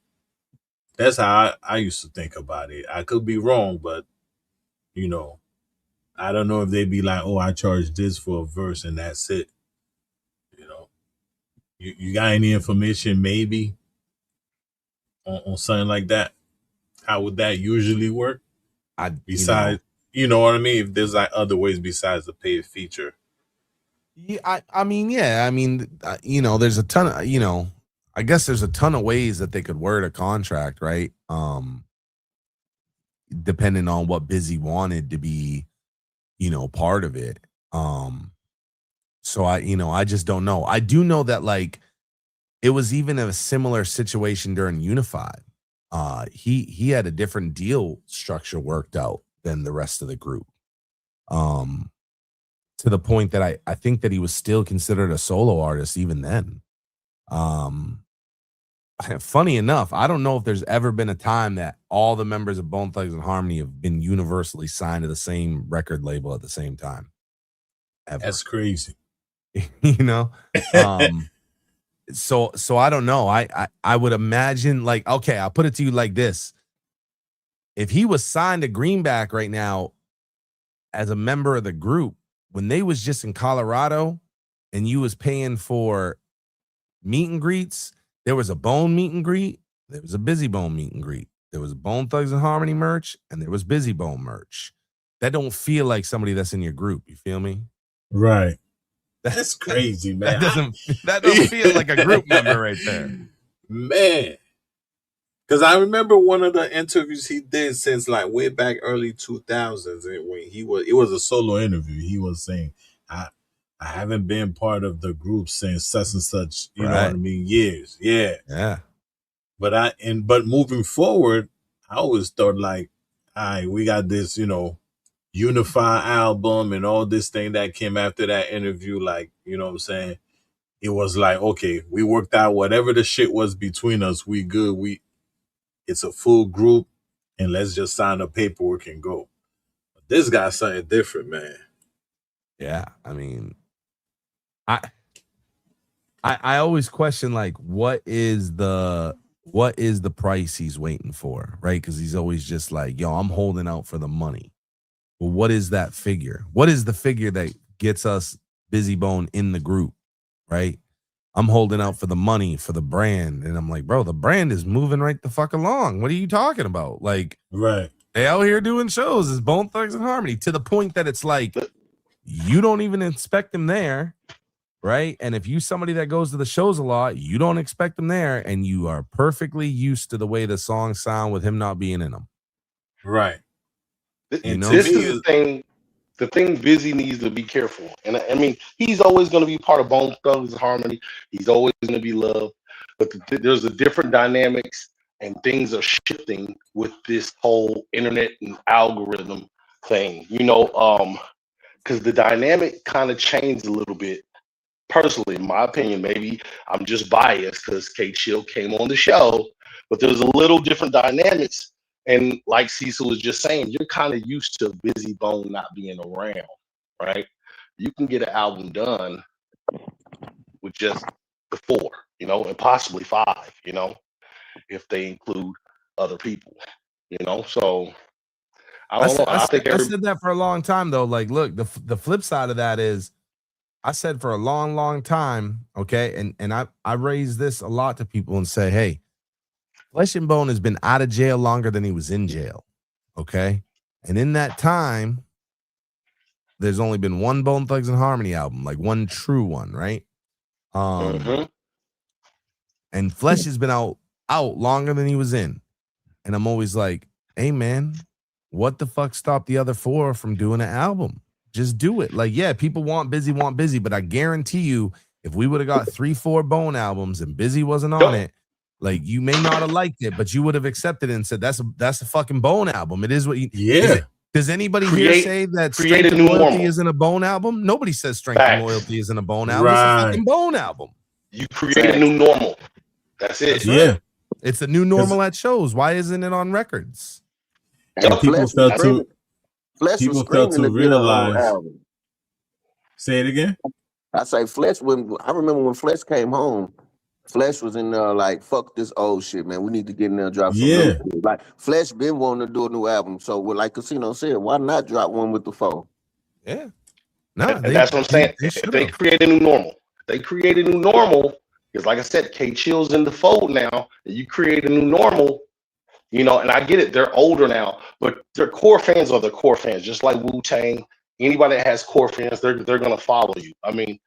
That's how I used to think about it. I could be wrong, but I don't know if they'd be like, oh, I charge this for a verse and that's it. You got any information maybe on something like that? How would that usually work? Besides, you know what I mean? If there's like other ways besides the paid feature. Yeah, I mean, yeah, I mean, you know, there's a ton of, you know, I guess there's a ton of ways that they could word a contract, right? Depending on what Busy wanted to be, you know, part of it. So I just don't know. I do know that like it was even a similar situation during Unified. He had a different deal structure worked out than the rest of the group. To the point that I think that he was still considered a solo artist even then. Funny enough, I don't know if there's ever been a time that all the members of Bone Thugs and Harmony have been universally signed to the same record label at the same time. Ever. That's crazy. You know? So I don't know. I would imagine, like, okay, I'll put it to you like this. If he was signed to Greenback right now as a member of the group, when they was just in Colorado and you was paying for meet and greets, there was a Bone meet and greet, there was a Busy Bone meet and greet, there was Bone Thugs and Harmony merch, and there was Busy Bone merch. That don't feel like somebody that's in your group. You feel me? Right. That's crazy, man. That don't feel like a group member right there. Man. Because I remember one of the interviews he did since like way back early 2000s, and when it was a solo interview. He was saying, I haven't been part of the group since such and such, you know what I mean, years. Yeah. Yeah. But moving forward, I always thought like, all right, we got this, you know, Unify album and all this thing that came after that interview. Like, you know what I'm saying? It was like, okay, we worked out whatever the shit was between us. We good. It's a full group, and let's just sign the paperwork and go. But this guy's something different, man. Yeah, I mean, I always question like what is the price he's waiting for, right? Because he's always just like, yo, I'm holding out for the money. Well, what is that figure? What is the figure that gets us Busy Bone in the group, right? I'm holding out for the money, for the brand. And I'm like, bro, the brand is moving right the fuck along. What are you talking about? Like, right. They out here doing shows as Bone Thugs and Harmony, to the point that it's like, you don't even expect them there, right? And if you somebody that goes to the shows a lot, you don't expect them there, and you are perfectly used to the way the songs sound with him not being in them. Right. You know? This is the thing. The thing Busy needs to be careful. And I mean, he's always going to be part of Bone Thugs and Harmony. He's always going to be loved. But there's a different dynamics, and things are shifting with this whole internet and algorithm thing. You know, because the dynamic kind of changed a little bit. Personally, in my opinion, maybe I'm just biased because K Chill came on the show, but there's a little different dynamics. And like Cecil was just saying, you're kind of used to Busy Bone not being around, right? You can get an album done with just the 4, you know, and possibly 5, you know, if they include other people, you know. So I don't know. I said that for a long time, though. Like, look, the flip side of that is, I said for a long, long time, okay, and I raise this a lot to people and say, hey, Flesh and Bone has been out of jail longer than he was in jail, okay? And in that time, there's only been one Bone Thugs and Harmony album, like one true one, right? And Flesh has been out longer than he was in. And I'm always like, hey, man, what the fuck stopped the other 4 from doing an album? Just do it. Like, yeah, people want Busy, but I guarantee you, if we would have got 3-4 Bone albums and Busy wasn't on it, like, you may not have liked it, but you would have accepted it and said, that's a fucking Bone album. It is what you... Yeah. Does anybody here say that Strength and Loyalty isn't a Bone album? Nobody says Strength and Loyalty isn't a Bone album. Right. It's a fucking Bone album. You create a new normal. That's it. Yeah. It's a new normal at shows. Why isn't it on records? And people start to realize. Say it again. I say Flesh. I remember when Flesh came home, Flesh was in there like, fuck this old shit, man. We need to get in there and drop some new shit. Like, Flesh been wanting to do a new album. So, like Casino said, why not drop one with the 4? Yeah. No, that's what I'm saying. They create a new normal. They create a new normal. Because like I said, K Chill's in the fold now. You create a new normal, you know, and I get it. They're older now, but their core fans are the core fans, just like Wu-Tang Anybody that has core fans, they're gonna follow you. I mean,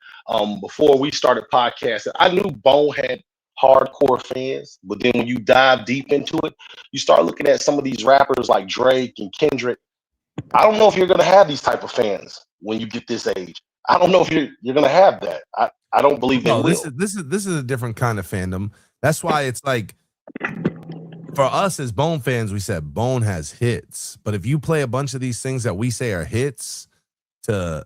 before we started podcasting, I knew Bone had hardcore fans, but then when you dive deep into it, you start looking at some of these rappers like Drake and Kendrick. I don't know if you're gonna have these type of fans when you get this age. I don't know if you're gonna have that. I don't believe they No, will. this is a different kind of fandom. That's why it's like, for us as Bone fans, we said Bone has hits. But if you play a bunch of these things that we say are hits to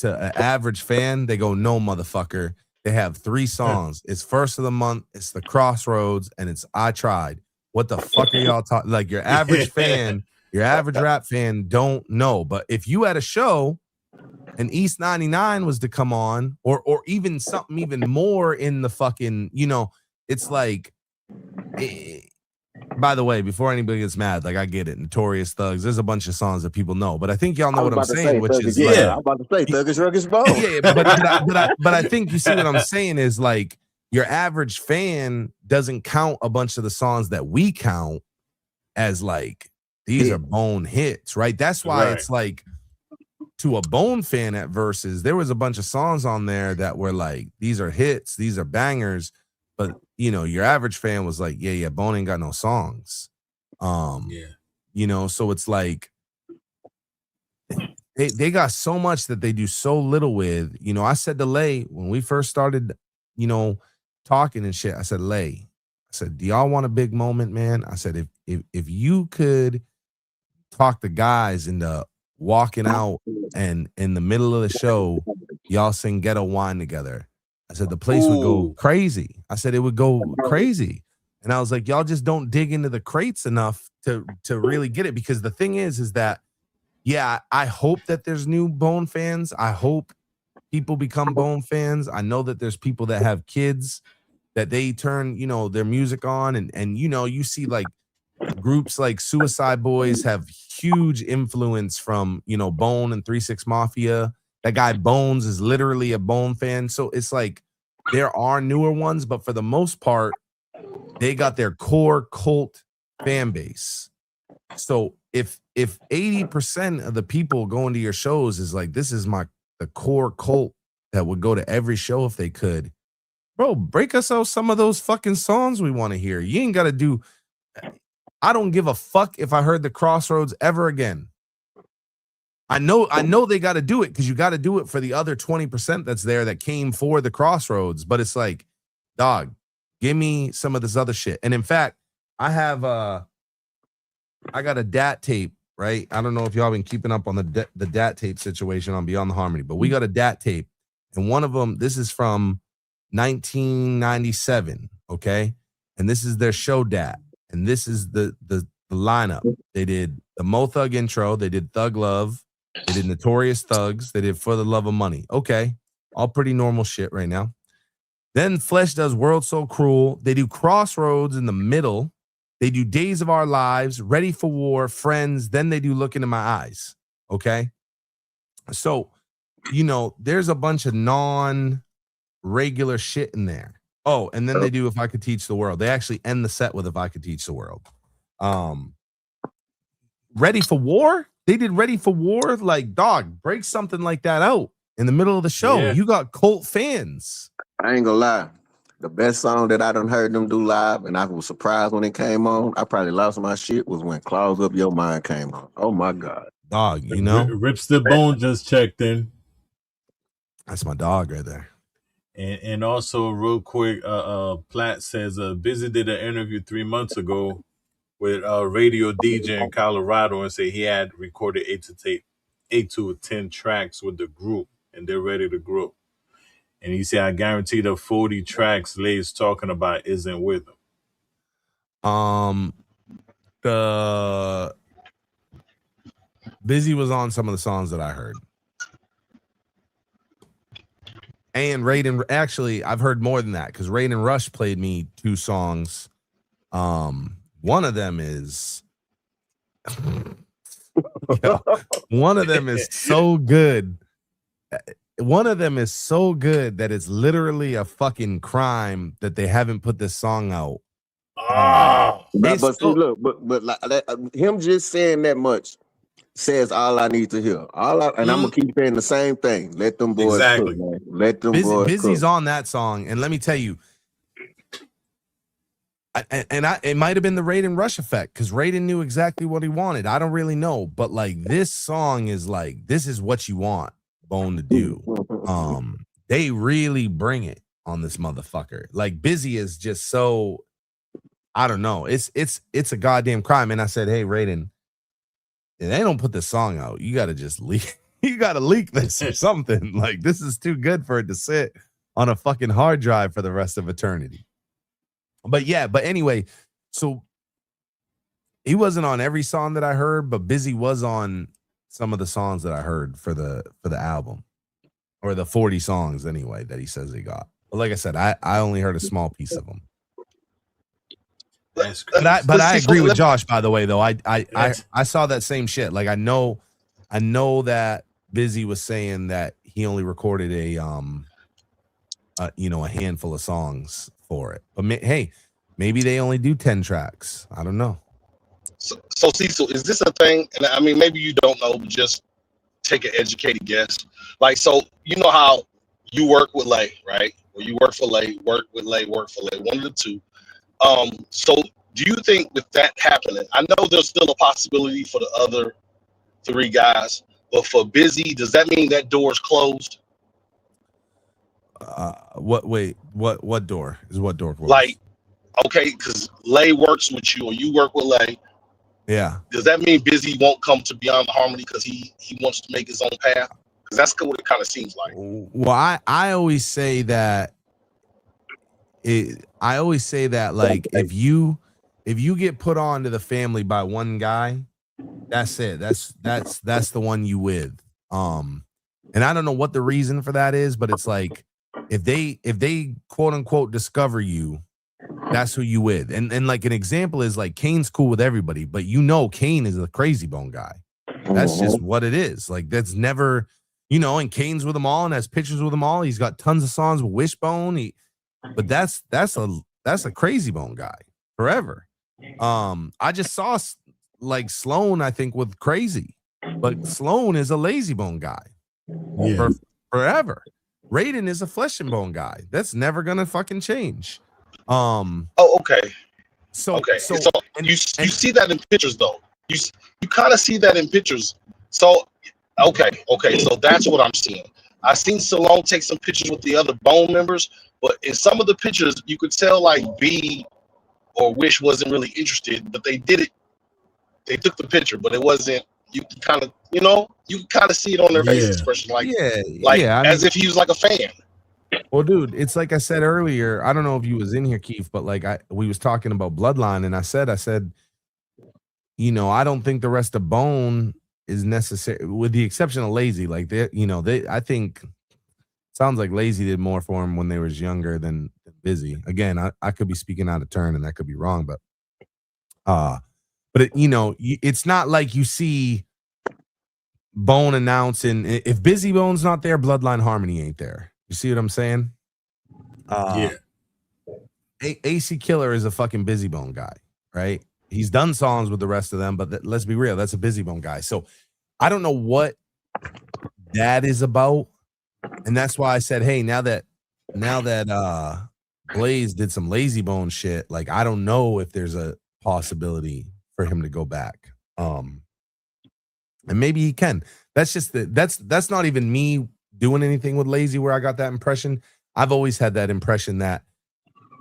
an average fan, they go, no, motherfucker. They have 3 songs. It's First of the Month, it's The Crossroads, and it's I Tried. What the fuck are y'all talking? Like, your average fan, your average rap fan don't know. But if you had a show and East 99 was to come on, or even something even more in the fucking, it's like, by the way, before anybody gets mad, like, I get it, Notorious Thugs, there's a bunch of songs that people know, but I think y'all know what I'm saying, which is yeah, like, I'm about to say Thuggish Rugged Bone. yeah, but I think you see what I'm saying is, like, your average fan doesn't count a bunch of the songs that we count as like, these are Bone hits, right? That's why it's like, to a Bone fan at Versus, there was a bunch of songs on there that were like, these are hits, these are bangers, but your average fan was like, yeah, Bone ain't got no songs. So it's like, they got so much that they do so little with. I said to Lay when we first started, talking and shit, I said, Lay, I said, do y'all want a big moment, man? I said, if you could talk the guys into walking out and in the middle of the show, y'all sing Ghetto Wine together, I said the place would go crazy. I said it would go crazy. And I was like, y'all just don't dig into the crates enough to really get it. Because the thing is that, yeah, I hope that there's new Bone fans. I hope people become Bone fans. I know that there's people that have kids that they turn, their music on. And you see like groups like Suicide Boys have huge influence from, Bone and 3 6 Mafia. That guy Bones is literally a Bone fan. So it's like, there are newer ones, but for the most part, they got their core cult fan base. So if 80% of the people going to your shows is like, this is the core cult that would go to every show if they could, bro, break us out some of those fucking songs we want to hear. You ain't got to do. I don't give a fuck if I heard the Crossroads ever again. I know they got to do it because you got to do it for the other 20% that's there that came for the Crossroads. But it's like, dog, give me some of this other shit. And in fact, I got a DAT tape, right? I don't know if y'all been keeping up on the DAT tape situation on Beyond the Harmony, but we got a DAT tape. And one of them, this is from 1997, okay? And this is their show DAT. And this is the lineup. They did the Mo Thug intro. They did Thug Love. They did Notorious Thugs. They did For the Love of Money. Okay. All pretty normal shit right now. Then Flesh does World So Cruel. They do Crossroads in the middle. They do Days of Our Lives, Ready for War, Friends. Then they do Look Into My Eyes. Okay. So, there's a bunch of non-regular shit in there. Oh, and then they do If I Could Teach the World. They actually end the set with If I Could Teach the World. Ready for War? They did Ready for War. Like, dog, break something like that out in the middle of the show. Yeah. You got cult fans. I ain't gonna lie. The best song that I done heard them do live, and I was surprised when it came on, I probably lost my shit, was when Claws Up Your Mind came on. Oh, my God. Dog, Rips the Bone just checked in. That's my dog right there. And also, real quick, Platt says, Busy did an interview 3 months ago with a radio DJ in Colorado and say he had recorded 8 to 10 tracks with the group and they're ready to grow. And he said, I guarantee the 40 tracks Lay's talking about isn't with him. The Busy was on some of the songs that I heard. And Raiden, actually, I've heard more than that because Raiden Rush played me 2 songs. One of them is one of them is so good. One of them is so good that it's literally a fucking crime that they haven't put this song out. But like, him just saying that much says all I need to hear. And I'm gonna keep saying the same thing. Let them boys Exactly. cook, man. Let them boys Busy's cook. on that song, and let me tell you, it might have been the Raiden Rush effect because Raiden knew exactly what he wanted. I don't really know, but like this song is like this is what you want Bone to do. They really bring it on this motherfucker. Like Busy is just so, I don't know. It's a goddamn crime. And I said, hey Raiden, if they don't put this song out, you got to just leak. You got to leak this or something. Like this is too good for it to sit on a fucking hard drive for the rest of eternity. But yeah, but anyway, so he wasn't on every song that I heard, but Busy was on some of the songs that I heard for the album, or the 40 songs anyway that he says he got. But like I said, I only heard a small piece of them. That's crazy. But I agree with Josh. By the way, though, I saw that same shit. Like I know that Busy was saying that he only recorded a handful of songs for it. But hey, maybe they only do 10 tracks. I don't know. So Cecil, is this a thing? And I mean, maybe you don't know, but just take an educated guess. Like, so you know how you work with Lay, right? Or you work for Lay, work with Lay, work for Lay, one of the two. So do you think with that happening, I know there's still a possibility for the other three guys, but for Busy, does that mean that door is closed? What door is what door closed? Like, okay, because Lay works with you or you work with Lay. Yeah. Does that mean Busy won't come to Beyond the Harmony because he wants to make his own path? Because that's what it kind of seems like. Well, I always say that like if you get put on to the family by one guy, that's it. That's the one you with. And I don't know what the reason for that is, but it's like if they quote unquote discover you, that's who you with. And like an example is like Kane's cool with everybody, but Kane is a Crazy Bone guy. That's just what it is. Like that's never, and Kane's with them all and has pictures with them all. He's got tons of songs with Wishbone. But that's a Crazy Bone guy forever. I just saw like Sloan, I think, with Crazy, but Sloan is a Lazy Bone guy forever. Raiden is a Flesh and Bone guy. That's never gonna fucking change. Okay. So you see that in pictures though. You kind of see that in pictures. So okay. So that's what I'm seeing. I seen Stallone take some pictures with the other Bone members, but in some of the pictures you could tell like B or Wish wasn't really interested, but they did it. They took the picture, but it wasn't. You can kind of see it on their face expression, as if he was like a fan. Well, dude, it's like I said earlier. I don't know if you was in here, Keith, but like we was talking about Bloodline, and I said, I don't think the rest of Bone is necessary, with the exception of Lazy. Like I think sounds like Lazy did more for him when they was younger than Busy. Again, I could be speaking out of turn, and that could be wrong, but it's not like you see Bone announcing if Busy Bone's not there, Bloodline Harmony ain't there. You see what I'm saying? AC Killer is a fucking Busy Bone guy, right? He's done songs with the rest of them, but let's be real, that's a Busy Bone guy. So I don't know what that is about, and that's why I said, hey, now that Blaze did some Lazy Bone shit, like I don't know if there's a possibility for him to go back. And maybe he can. That's just that's not even me doing anything with Lazy where I got that impression. I've always had that impression that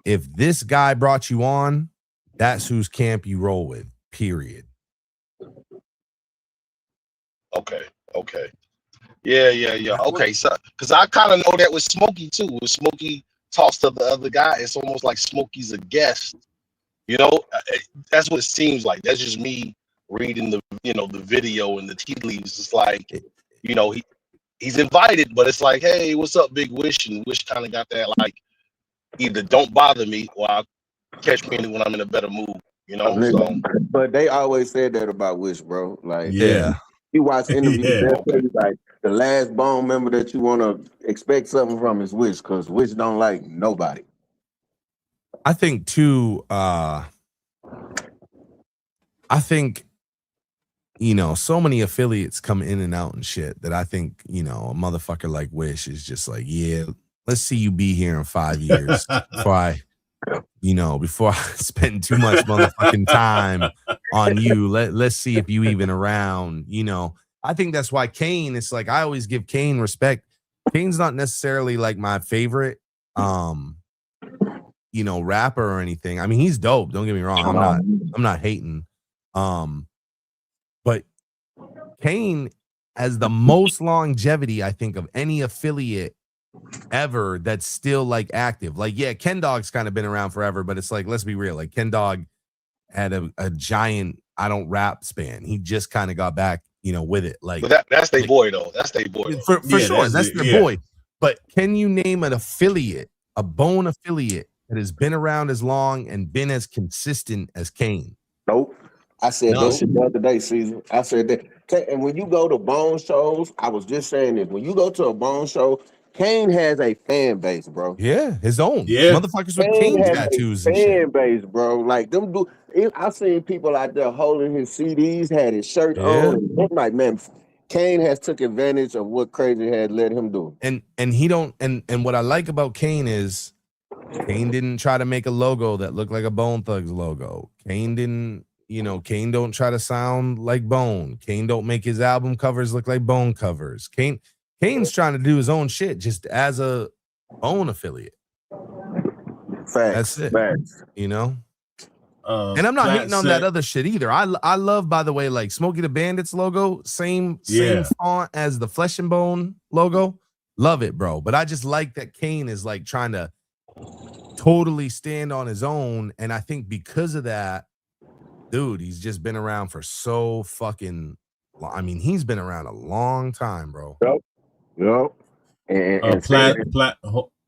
if this guy brought you on, that's whose camp you roll with, period. Okay. Yeah. Okay, so because I kind of know that with Smokey too. When Smokey talks to the other guy, it's almost like Smokey's a guest. That's what it seems like. That's just me reading the video and the tea leaves. It's like, he's invited, but it's like, hey, what's up, Big Wish? And Wish kind of got that like, either don't bother me or I'll catch me when I'm in a better mood. So. But they always said that about Wish, bro. Like, yeah. You watch interviews, like the last Bone member that you want to expect something from is Wish, because Wish don't like nobody. I think too. I think you know, so many affiliates come in and out and shit that I think, you know, a motherfucker like Wish is just like, yeah, let's see you be here in 5 years before I spend too much motherfucking time on you. Let's see if you even around, you know. I think that's why Kane, it's like I always give Kane respect. Kane's not necessarily like my favorite rapper or anything. I mean, he's dope. Don't get me wrong. I'm not hating. But Kane has the most longevity, I think, of any affiliate ever that's still like active. Like, yeah, Ken Dog's kind of been around forever, but it's like, let's be real. Like, Ken Dog had a giant I don't rap span. He just kind of got back, with it. Like, but that's their boy though. That's their boy for sure. That's their boy. But can you name an affiliate, a Bone affiliate that has been around as long and been as consistent as Kane? Nope. I said that shit the other day, Caesar. I said that. And when you go to Bone shows, I was just saying this. When you go to a Bone show, Kane has a fan base, bro. Yeah, his own. Yeah, motherfuckers with Kane tattoos and shit. Fan base, bro. Like them. I've seen people out there holding his CDs, had his shirt on. And I'm like, man, Kane has took advantage of what Crazy had let him do. And he don't. And what I like about Kane is Kane didn't try to make a logo that looked like a Bone Thugs logo. Kane didn't. Kane don't try to sound like Bone. Kane don't make his album covers look like Bone covers. Kane's trying to do his own shit just as a Bone affiliate. Facts. That's it. Facts. And I'm not hating on that other shit either. I love, by the way, like Smokey the Bandit's logo, same font as the Flesh and Bone logo. Love it, bro. But I just like that Kane is like trying to totally stand on his own. And I think because of that, dude, he's just been around for so fucking long. I mean, he's been around a long time, bro. Yep.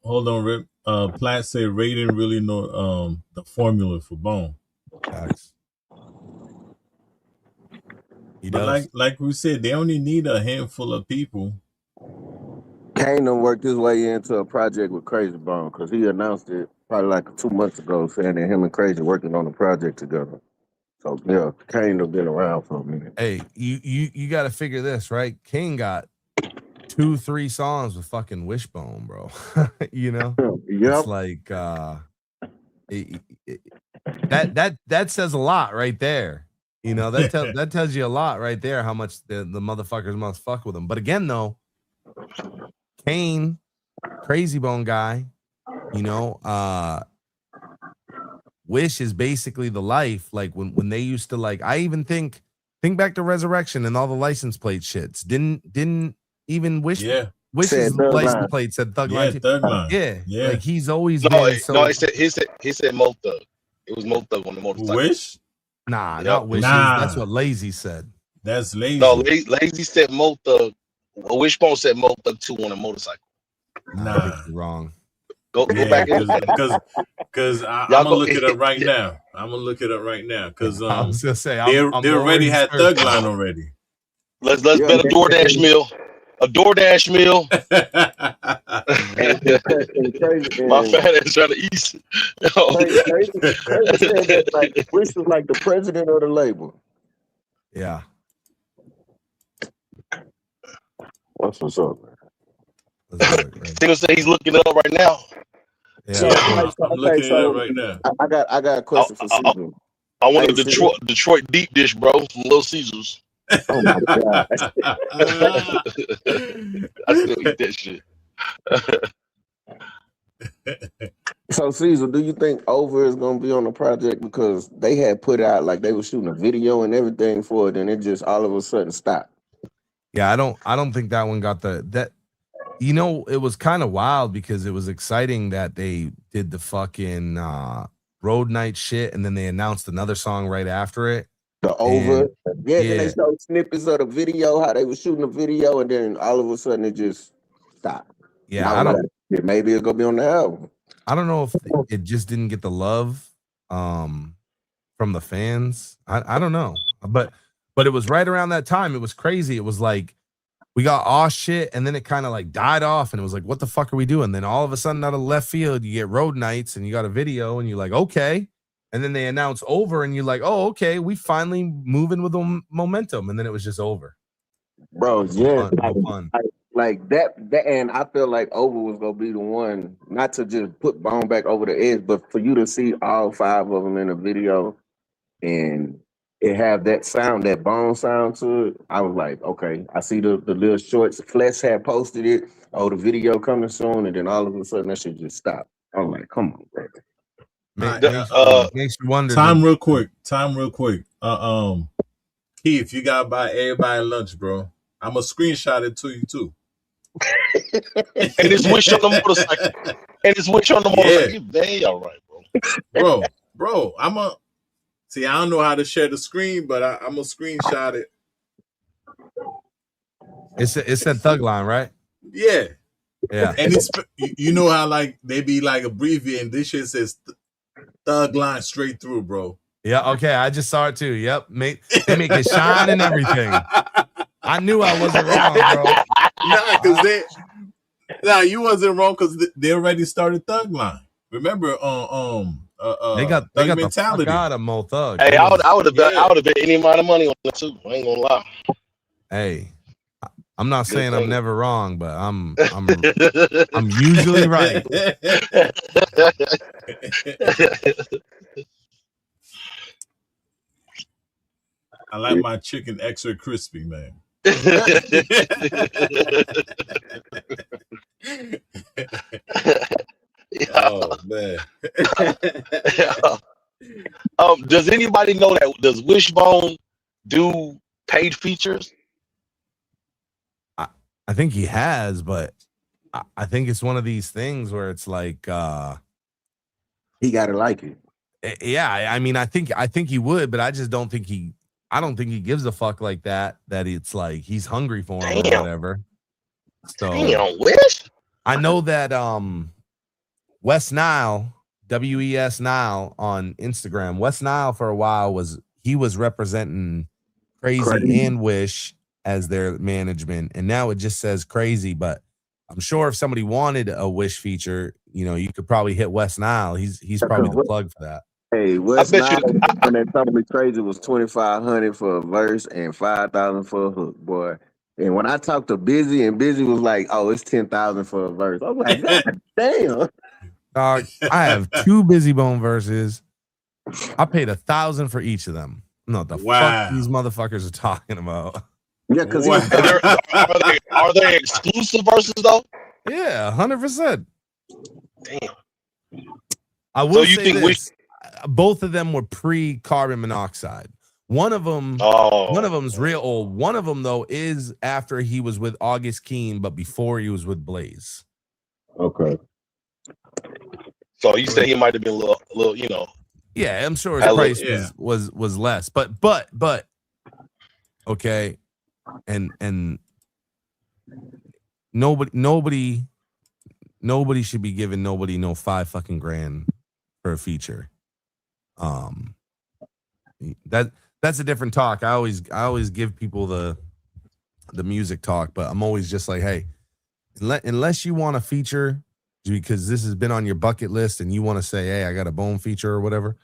Hold on, Rip. Platt said Ray didn't really know the formula for Bone. Facts. He does. Like we said, they only need a handful of people. Kane done worked his way into a project with Crazy Bone because he announced it probably like 2 months ago, saying that him and Crazy working on a project together. So yeah, Kane have been around for a minute. Hey, you got to figure this, right? Kane got 2-3 songs with fucking Wishbone, bro. Yep. It's like that says a lot right there. That tells you a lot right there how much the motherfuckers must fuck with him. But again, though, Kane, Crazy Bone guy, Wish is basically the life. Like when they used to, like, I even think back to Resurrection and all the license plate shits. Didn't even Wish's license plate said Thug Line. Thug Line. Yeah. Like he's always he said Mo Thug. It was Mo Thug on the motorcycle. Wish? Nah, not Wish. That's what Lazy said. That's Lazy. No, Lazy said Mo Thug. Wishbone said Mo Thug 2 on a motorcycle. Nah, I think you're wrong. Go back because I'm gonna look it up right now. Because I was gonna say they already had Thug Line already. Let's bet a DoorDash meal. A DoorDash meal. My fat ass trying to eat. Wish was like the president of the label. Yeah. What's up, man? Still say he's looking it up right now. Yeah, I'm looking it up right now. I got a question for Caesar. I want a Detroit deep dish, bro, from Little Caesars. Oh my god! I still eat that shit. So Caesar, do you think Over is gonna be on the project because they had put out like they were shooting a video and everything for it, and it just all of a sudden stopped? Yeah, I don't think that one got that. It was kind of wild because it was exciting that they did the fucking Road Night shit, and then they announced another song right after it. The Over, then they showed snippets of the video, how they were shooting the video, and then all of a sudden it just stopped. Yeah, maybe it'll go be on the album. I don't know if it just didn't get the love from the fans. I don't know, but it was right around that time. It was crazy. It was like we got aw shit, and then it kind of like died off, and it was like, what the fuck are we doing? Then all of a sudden, out of left field, you get Road Nights, and you got a video, and you're like, okay, And then they announce over, and you're like, oh, okay, we finally moving with the momentum. And then it was just over. Bro, yeah, No fun. like that, and I feel like Over was gonna be the one, not to just put Bone back over the edge, but for you to see all 5 of them in a video and it have that sound, that Bone sound to it. I was like, okay, I see the little shorts. Flesh had posted it. Oh, the video coming soon, and then all of a sudden that shit just stopped. I'm like, come on, bro. Makes you wonder. Time real quick. Keith, you gotta buy everybody lunch, bro. I'm gonna screenshot it to you too. And it's Wish on the motorcycle. And it's Wish on the motorcycle. You they all right, bro. I'm a see. I don't know how to share the screen, but I'm gonna screenshot it. It's that Thug Line, right? Yeah. And it's you know how like they be like abbreviating. This shit says Thug Line straight through, bro. Yeah. Okay. I just saw it too. Yep. They make it shine and everything. I knew I wasn't wrong, bro. You wasn't wrong because they already started Thug Line. Remember, they got Thug the fuck out of Mo Thug. Hey, I would have bet any amount of money on it too. I ain't gonna lie. Hey, I'm not saying I'm never wrong, but I'm usually right. I like my chicken extra crispy, man. Oh man. Does anybody know that? Does Wishbone do paid features? I think he has, but I think it's one of these things where it's like he gotta like it. Yeah, I mean, I think he would, but I just don't think he gives a fuck like that. That it's like he's hungry for him or whatever. So Wish. I know that West Nile, WES Nile on Instagram. West Nile for a while was representing Crazy and Wish as their management, and now it just says Crazy. But I'm sure if somebody wanted a Wish feature, you could probably hit West Nile. He's probably the plug for that. Hey, West Nile, when they told me Crazy was $2,500 for a verse and $5,000 for a hook, boy. And when I talked to Busy, and Busy was like, "Oh, it's $10,000 for a verse," I'm like, "God damn!" Dog, I have 2 Busy Bone verses. I paid $1,000 for each of them. No, fuck these motherfuckers are talking about. Yeah, because are they exclusive verses though? Yeah, 100%. Damn. I will say this. Both of them were pre-carbon monoxide. One of them's real old. One of them though is after he was with August Keen, but before he was with Blaze. Okay. So you say he might have been a little, Yeah, I'm sure his price was less, but okay, and nobody should be giving nobody no $5 fucking grand for a feature. That's a different talk. I always give people the music talk, but I'm always just like, hey, unless you want a feature because this has been on your bucket list and you want to say, hey, I got a Bone feature or whatever.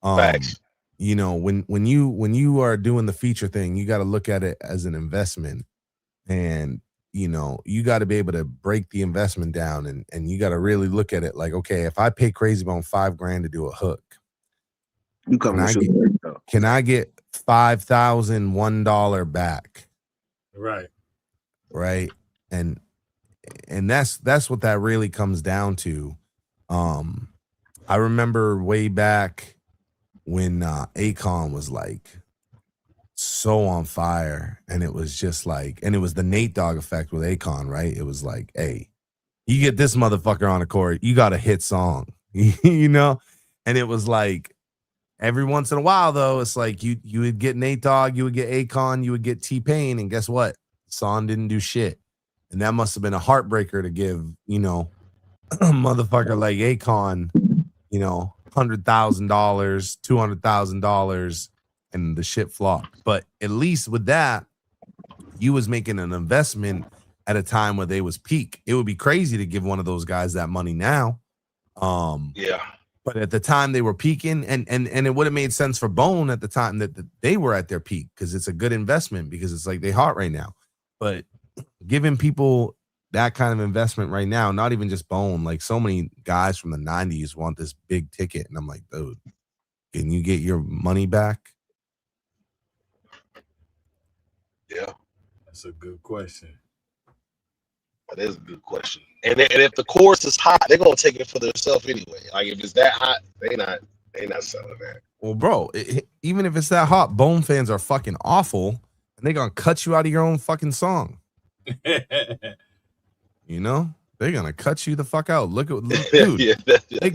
Facts. When you are doing the feature thing, you got to look at it as an investment, and you got to be able to break the investment down, and you got to really look at it like, okay, if I pay Crazy Bone $5 grand to do a hook, can I get $5,001 back? Right. And that's what that really comes down to. I remember way back when Akon was like so on fire, and it was just like, and it was the Nate Dogg effect with Akon, right? It was like, hey, you get this motherfucker on the court, you got a hit song, and it was like, every once in a while, though, it's like you would get Nate Dogg, you would get Akon, you would get T-Pain, and guess what? The song didn't do shit. And that must have been a heartbreaker to give, a motherfucker like Akon, $100,000, $200,000, and the shit flopped. But at least with that, you was making an investment at a time where they was peak. It would be crazy to give one of those guys that money now. Yeah. But at the time they were peaking, and it would have made sense for Bone at the time that they were at their peak, because it's a good investment, because it's like they hot right now. But giving people that kind of investment right now, not even just Bone, like so many guys from the 90s want this big ticket. And I'm like, dude, can you get your money back? Yeah. That's a good question. That is a good question. And if the chorus is hot, they're gonna take it for themselves anyway. Like if it's that hot, they not selling that. Well, bro, even if it's that hot, Bone fans are fucking awful, and they're gonna cut you out of your own fucking song. You know, they're gonna cut you the fuck out. Look at dude. They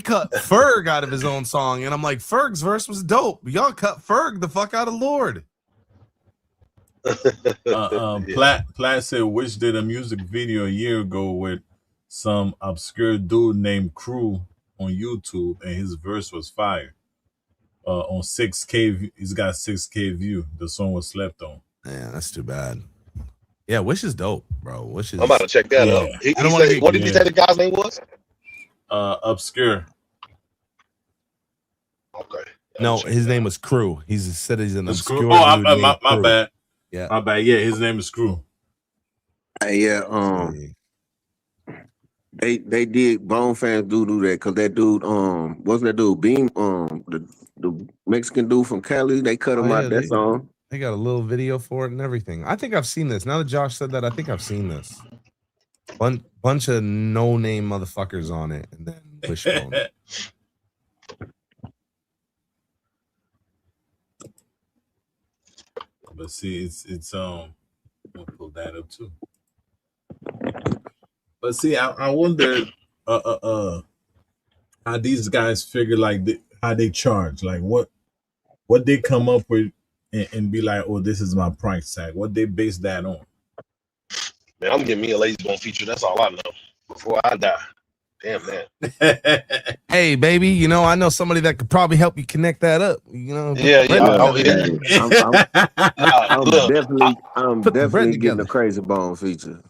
cut Ferg out of his own song, and I'm like, Ferg's verse was dope. Y'all cut Ferg the fuck out of Lord. Platt said Wish did a music video a year ago with some obscure dude named Crew on YouTube, and his verse was fire. On 6K, he's got 6K view. The song was slept on. Yeah, that's too bad. Yeah, Wish is dope, bro. Wish is. I'm about to check that out. What did he say the guy's name was? Obscure. Okay. No, his name was Crew. He said he's an obscure. Oh, my bad. Yeah, my bad. Yeah, his name is Crew. Yeah, they did. Bone fans do that because that dude, what's that dude? Beam, the Mexican dude from Cali. They cut him out that song. They got a little video for it and everything. I think I've seen this. Now that Josh said that, I think I've seen this. Bunch of no-name motherfuckers on it, and then Wishbone. But see, it's I'll pull that up too. But see, I wonder how these guys figure, like how they charge, like what they come up with and be like, oh, this is my price tag. What they base that on? Man, I'm getting me a Lazy Bone feature. That's all I know before I die. Damn, man. Hey, baby, you know, I know somebody that could probably help you connect that up. You know, I'm definitely getting the Crazy Bone feature.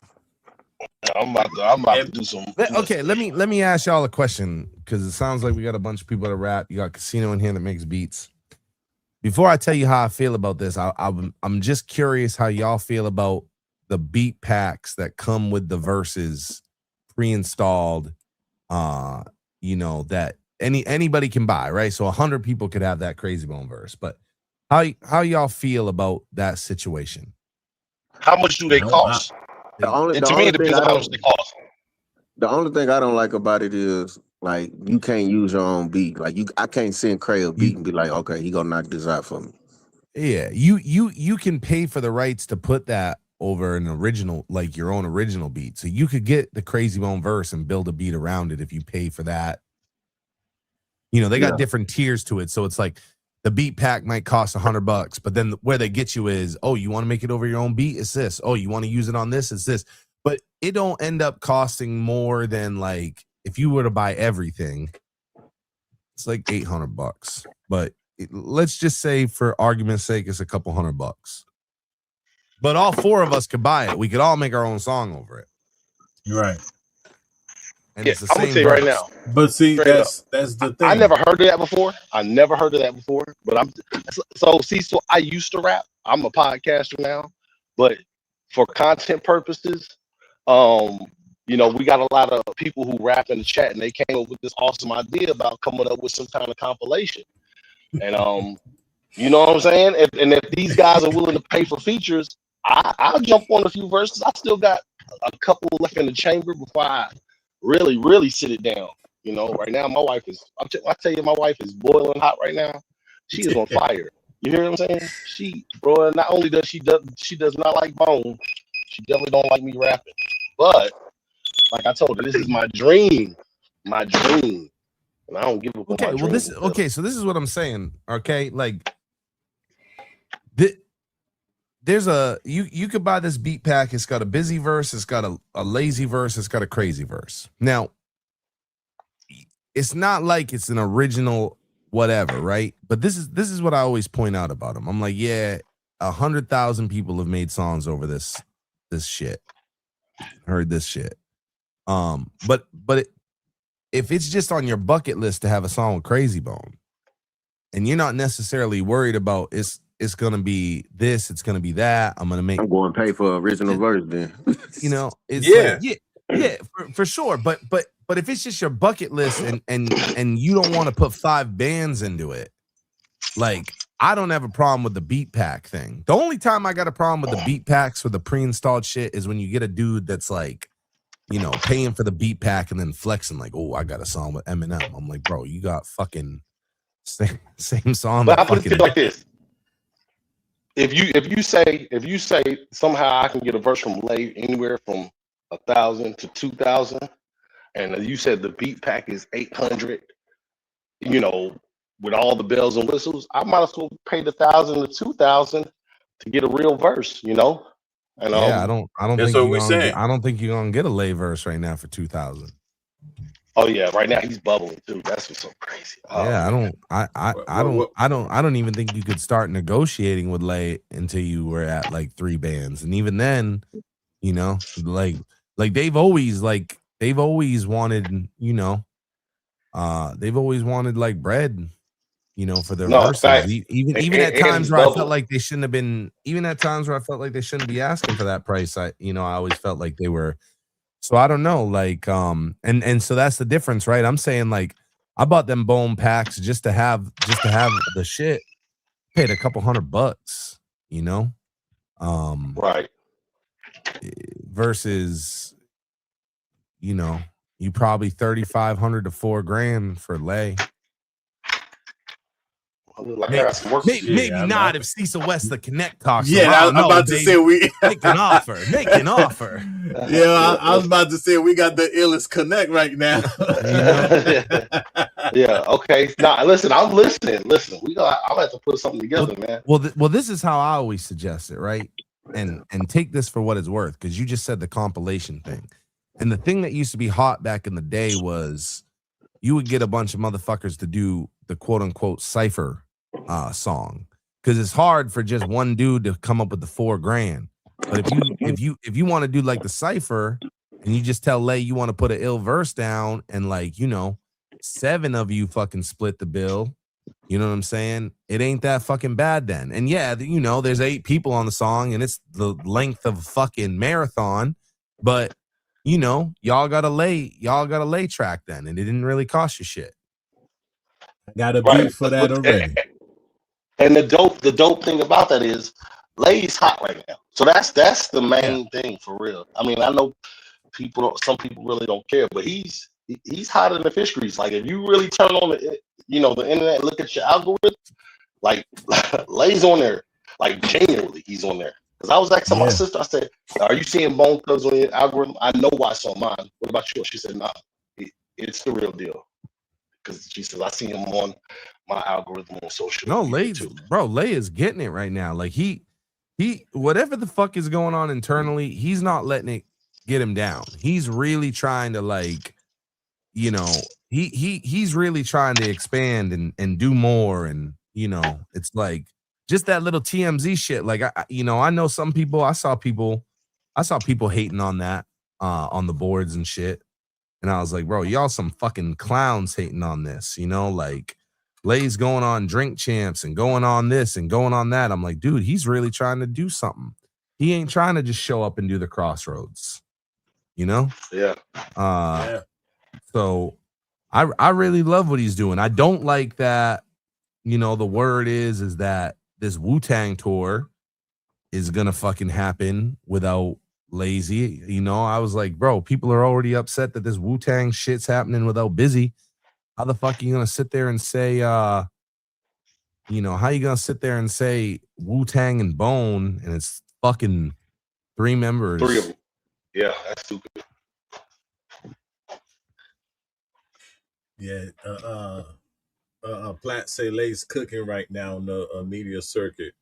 I'm about to do some. Okay, let me ask y'all a question, because it sounds like we got a bunch of people that rap. You got Casino in here that makes beats. Before I tell you how I feel about this, I'm just curious how y'all feel about the beat packs that come with the verses pre-installed. You know, that anybody can buy, right? So 100 people could have that Crazy Bone verse. But how y'all feel about that situation? How much do they cost? The only thing I don't like about it is, like, you can't use your own beat. Like, I can't send Cray a beat and be like, okay, he gonna knock this out for me. Yeah, you can pay for the rights to put that over an original, like your own original beat. So you could get the Crazy Bone verse and build a beat around it if you pay for that. You know, they got different tiers to it. So it's like the beat pack might cost $100, but then where they get you is, oh, you want to make it over your own beat? It's this. Oh, you want to use it on this? It's this. But it don't end up costing more than, like, if you were to buy everything, it's like $800. But let's just say, for argument's sake, it's a couple $100. But all four of us could buy it. We could all make our own song over it. You're right. And it's the same I'm gonna tell you right now. But see, that's the thing. I never heard of that before. But so I used to rap. I'm a podcaster now, but for content purposes, you know, we got a lot of people who rap in the chat, and they came up with this awesome idea about coming up with some kind of compilation. And you know what I'm saying? And if these guys are willing to pay for features, I'll jump on a few verses. I still got a couple left in the chamber before I really sit it down. You know, right now my wife is, I tell you, my wife is boiling hot right now. She is on fire. You hear what I'm saying? Bro, not only does she does not like Bone, she definitely don't like me rapping. But like I told her, this is my dream. And I don't give a fuck. Okay, well, so this is what I'm saying. Okay, like there's you could buy this beat pack. It's got a busy verse, it's got a lazy verse, it's got a crazy verse. Now, it's not like it's an original whatever, right? But this is what I always point out about them. I'm like, yeah, 100,000 people have made songs over this shit. Heard this shit. But if it's just on your bucket list to have a song with Crazy Bone, and you're not necessarily worried about it's gonna be this, it's gonna be that. I'm going to pay for original verse then. you know, it's Yeah. like yeah, for sure. But if it's just your bucket list and you don't want to put 5 bands into it, like I don't have a problem with the beat pack thing. The only time I got a problem with the beat packs with the pre-installed shit is when you get a dude that's like, you know, paying for the beat pack and then flexing like, oh, I got a song with Eminem. I'm like, bro, you got fucking same song. But I put it like this: if you say somehow I can get a verse from Lay anywhere from 1,000 to 2,000, and you said the beat pack is 800, you know, with all the bells and whistles, I might as well pay the 1,000 to 2,000 to get a real verse, you know. And yeah, I don't that's think what I don't think you're gonna get a Lay verse right now for 2,000. Oh yeah, right now he's bubbling too. That's what's so crazy. Yeah, I don't even think you could start negotiating with Lay until you were at like 3 bands, and even then, you know, like they've always wanted, you know, they've always wanted like bread, you know, for their verses. Fact. Even at times where I felt like they shouldn't have been, even at times where I felt like they shouldn't be asking for that price. I always felt like they were. So I don't know, like, and so that's the difference, right? I'm saying like I bought them bone packs just to have the shit. Paid a couple $100, you know, Right. versus, you know, you probably 3,500 to $4,000 for Lay. Like maybe not if Cecil West the Connect talks. Yeah, I'm about to say we make an offer. Yeah, I was about to say we got the illest connect right now. Yeah. Okay. Nah, listen. I'm listening. Listen, I'll have to put something together, man. Well, this is how I always suggest it, right? And take this for what it's worth, because you just said the compilation thing, and the thing that used to be hot back in the day was you would get a bunch of motherfuckers to do the quote unquote cipher song, because it's hard for just one dude to come up with the $4,000. But if you want to do like the cipher and you just tell Lay you want to put an ill verse down, and like, you know, 7 of you fucking split the bill, you know what I'm saying? It ain't that fucking bad then. And yeah, you know, there's 8 people on the song and it's the length of a fucking marathon, but you know, y'all got a lay track then, and it didn't really cost you shit. I got a beat for that already. And the dope thing about that is Lay's hot right now. So that's the main thing for real. I mean, I know some people really don't care, but he's hotter than fish grease. Like if you really turn on the internet and look at your algorithm, like Lay's on there, like genuinely he's on there. Because I was asking my sister, I said, "Are you seeing Bone Thugs on your algorithm?" I know why it's on mine. What about yours? She said, "Nah, it's the real deal." Because she says I see him on my algorithm on social. No, Lay is getting it right now. Like he whatever the fuck is going on internally, he's not letting it get him down. He's really trying to, like, you know, he's really trying to expand and do more. And, you know, it's like just that little TMZ shit. Like, I know some people, I saw people hating on that on the boards and shit. And I was like, bro, y'all some fucking clowns hating on this, you know, like Lay's going on Drink Champs and going on this and going on that. I'm like, dude, he's really trying to do something. He ain't trying to just show up and do the Crossroads, you know? Yeah. So I really love what he's doing. I don't like that, you know, the word is that this Wu-Tang tour is going to fucking happen without Lazy. You know, I was like, bro, people are already upset that this Wu-Tang shit's happening without Busy. How the fuck are you gonna sit there and say, you know, how you gonna sit there and say Wu-Tang and Bone and it's fucking 3 members? 3 of them. Yeah, that's stupid. Yeah, Plant say Lay's cooking right now on the media circuit.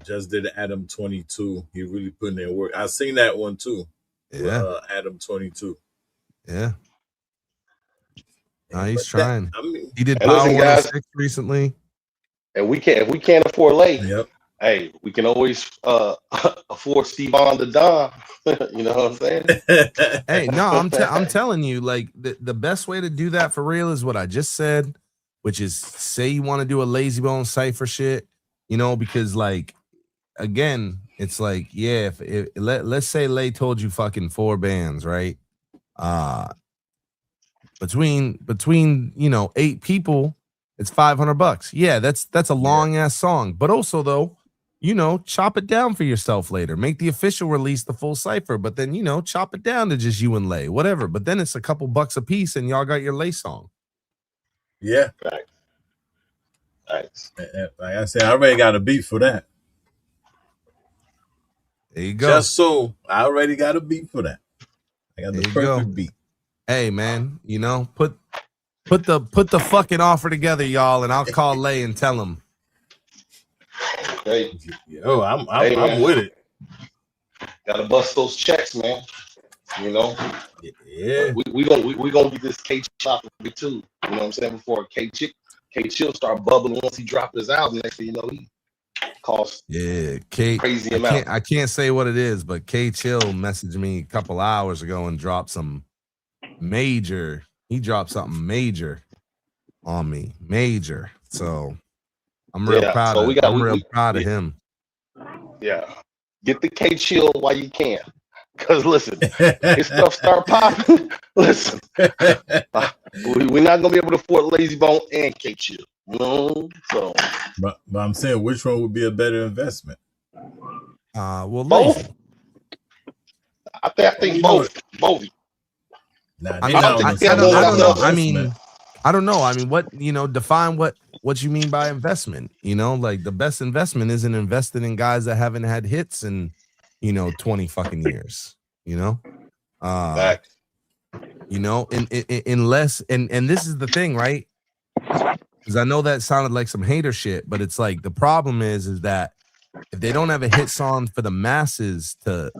Just did Adam 22. He really putting in work. I seen that one too. Yeah, Adam 22. Yeah. No, he's trying. He did Power 106 recently. And if we can't afford Lay, yep. Hey, we can always afford Steve on the Don. You know what I'm saying? Hey, no, I'm telling you, like the best way to do that for real is what I just said, which is say you want to do a Lazy Bone cipher shit, you know, because like again, it's like, yeah, if let's say Lay told you fucking 4 bands, right? Between you know 8 people, it's $500. Yeah, that's a long ass song. But also though, you know, chop it down for yourself later. Make the official release the full cipher, but then you know, chop it down to just you and Lay, whatever. But then it's a couple bucks a piece, and y'all got your Lay song. Yeah. Thanks. Like I said, I already got a beat for that. There you go. Just so I already got a beat for that. I got the perfect beat. Hey man, you know, put the fucking offer together, y'all, and I'll call Lay and tell him. Hey, yo, I'm with it. Gotta bust those checks, man. You know. Yeah. We gonna get this K chocolate too. You know what I'm saying? Before K Chill start bubbling once he dropped his album, next thing you know, he costs crazy amount. I can't say what it is, but K Chill messaged me a couple hours ago and dropped some major. He dropped something major on me, major. So I'm real proud. So I'm real proud of him. Yeah, get the K Chill while you can, cause listen, his stuff start popping. Listen, we're not gonna be able to afford Lazy Bone and K Chill. You know, so. But I'm saying, which one would be a better investment? Well, both. Lazy. I think both. Nah, I don't know. I don't know. I mean, what, you know, define what you mean by investment. You know, like the best investment isn't invested in guys that haven't had hits in, you know, 20 fucking years. You know, you know, unless and this is the thing, right? Because I know that sounded like some hater shit, but it's like the problem is that if they don't have a hit song for the masses to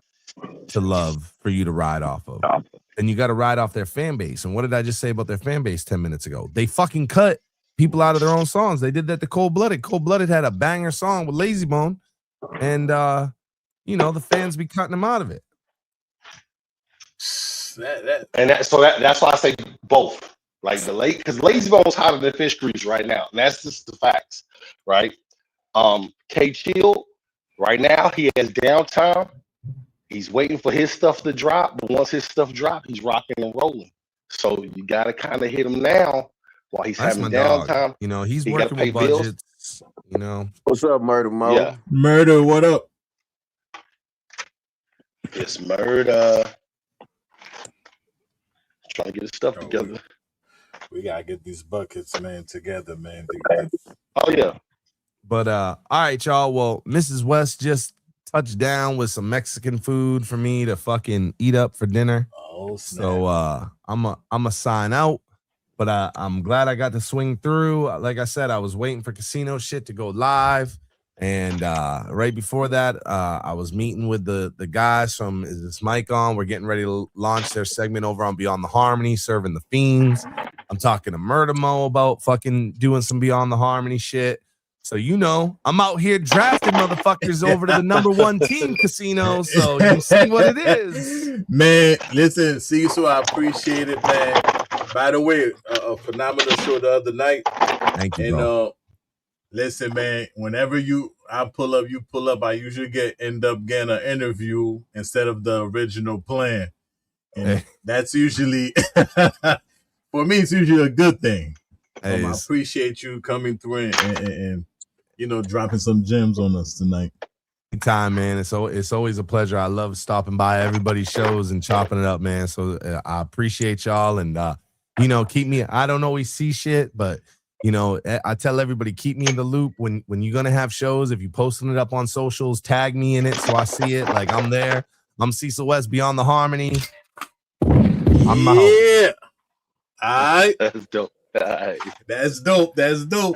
love for you to ride off of, then you got to ride off their fan base. And what did I just say about their fan base 10 minutes ago? They fucking cut people out of their own songs. They did that to Cold Blooded. Cold Blooded had a banger song with Lazy Bone, and you know, the fans be cutting them out of it. That's why I say both. Like because Lazy Bone's hotter than fish grease right now. And that's just the facts, right? K Chill, right now, he has downtime. He's waiting for his stuff to drop, but once his stuff drops, he's rocking and rolling. So you gotta kind of hit him now while he's having downtime. Dog. You know, he's working with budgets. You know, what's up, Murder Mo? Yeah. Murder, what up? It's Murder. Trying to get his stuff together. We gotta get these buckets, man, together, man. Oh yeah. But all right, y'all. Well, Mrs. West just touched down with some Mexican food for me to fucking eat up for dinner. Oh, snap. So I'm a sign out. But I'm glad I got to swing through. Like I said, I was waiting for casino shit to go live. And right before that, I was meeting with the guys from Is This Mic On? We're getting ready to launch their segment over on Beyond the Harmony, Serving the Fiends. I'm talking to Murder Mo about fucking doing some Beyond the Harmony shit. So, you know, I'm out here drafting motherfuckers over to the #1 team casino. So you see what it is. Man, listen, so I appreciate it, man. By the way, a phenomenal show the other night. Thank you, bro. Listen, man, whenever I pull up, you pull up, I usually end up getting an interview instead of the original plan. And that's usually, for me, it's usually a good thing. I appreciate you coming through and you know, dropping some gems on us tonight. Anytime, man. It's always a pleasure. I love stopping by everybody's shows and chopping it up, man. So I appreciate y'all. And, you know, keep me, I don't always see shit, but you know, I tell everybody, keep me in the loop when you're going to have shows. If you're posting it up on socials, tag me in it so I see it. Like, I'm there. I'm Cecil West, Beyond the Harmony. I'm out. All right. That's dope. That's dope.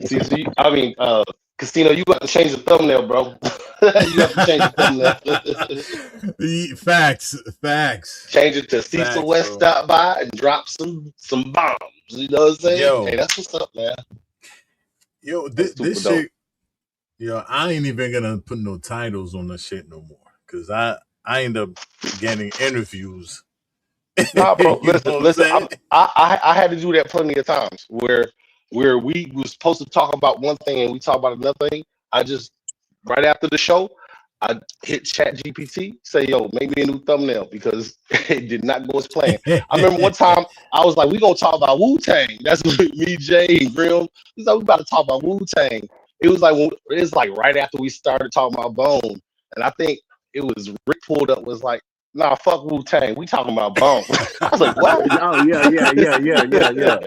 See, I mean, Casino, you got to change the thumbnail, bro. You have to change the thumbnail. Facts. Change it to Cecil West stop by and drop some bombs. You know what I'm saying? Yo, hey, that's what's up, man. Yo, this shit, I ain't even gonna put no titles on the shit no more. Cause I end up getting interviews. Nah, bro. You know Listen, what I'm listen. saying? I had to do that plenty of times where we was supposed to talk about one thing and we talk about another thing. I just right after the show, I hit Chat GPT, say, "Yo, make me a new thumbnail," because it did not go as planned. I remember one time I was like, "We gonna talk about Wu Tang." That's what me, Jay, and Grim. He's like, "We about to talk about Wu Tang." It was like right after we started talking about Bone, and I think it was Rick pulled up was like, "Nah, fuck Wu Tang. We talking about Bone." I was like, "What?" Oh yeah.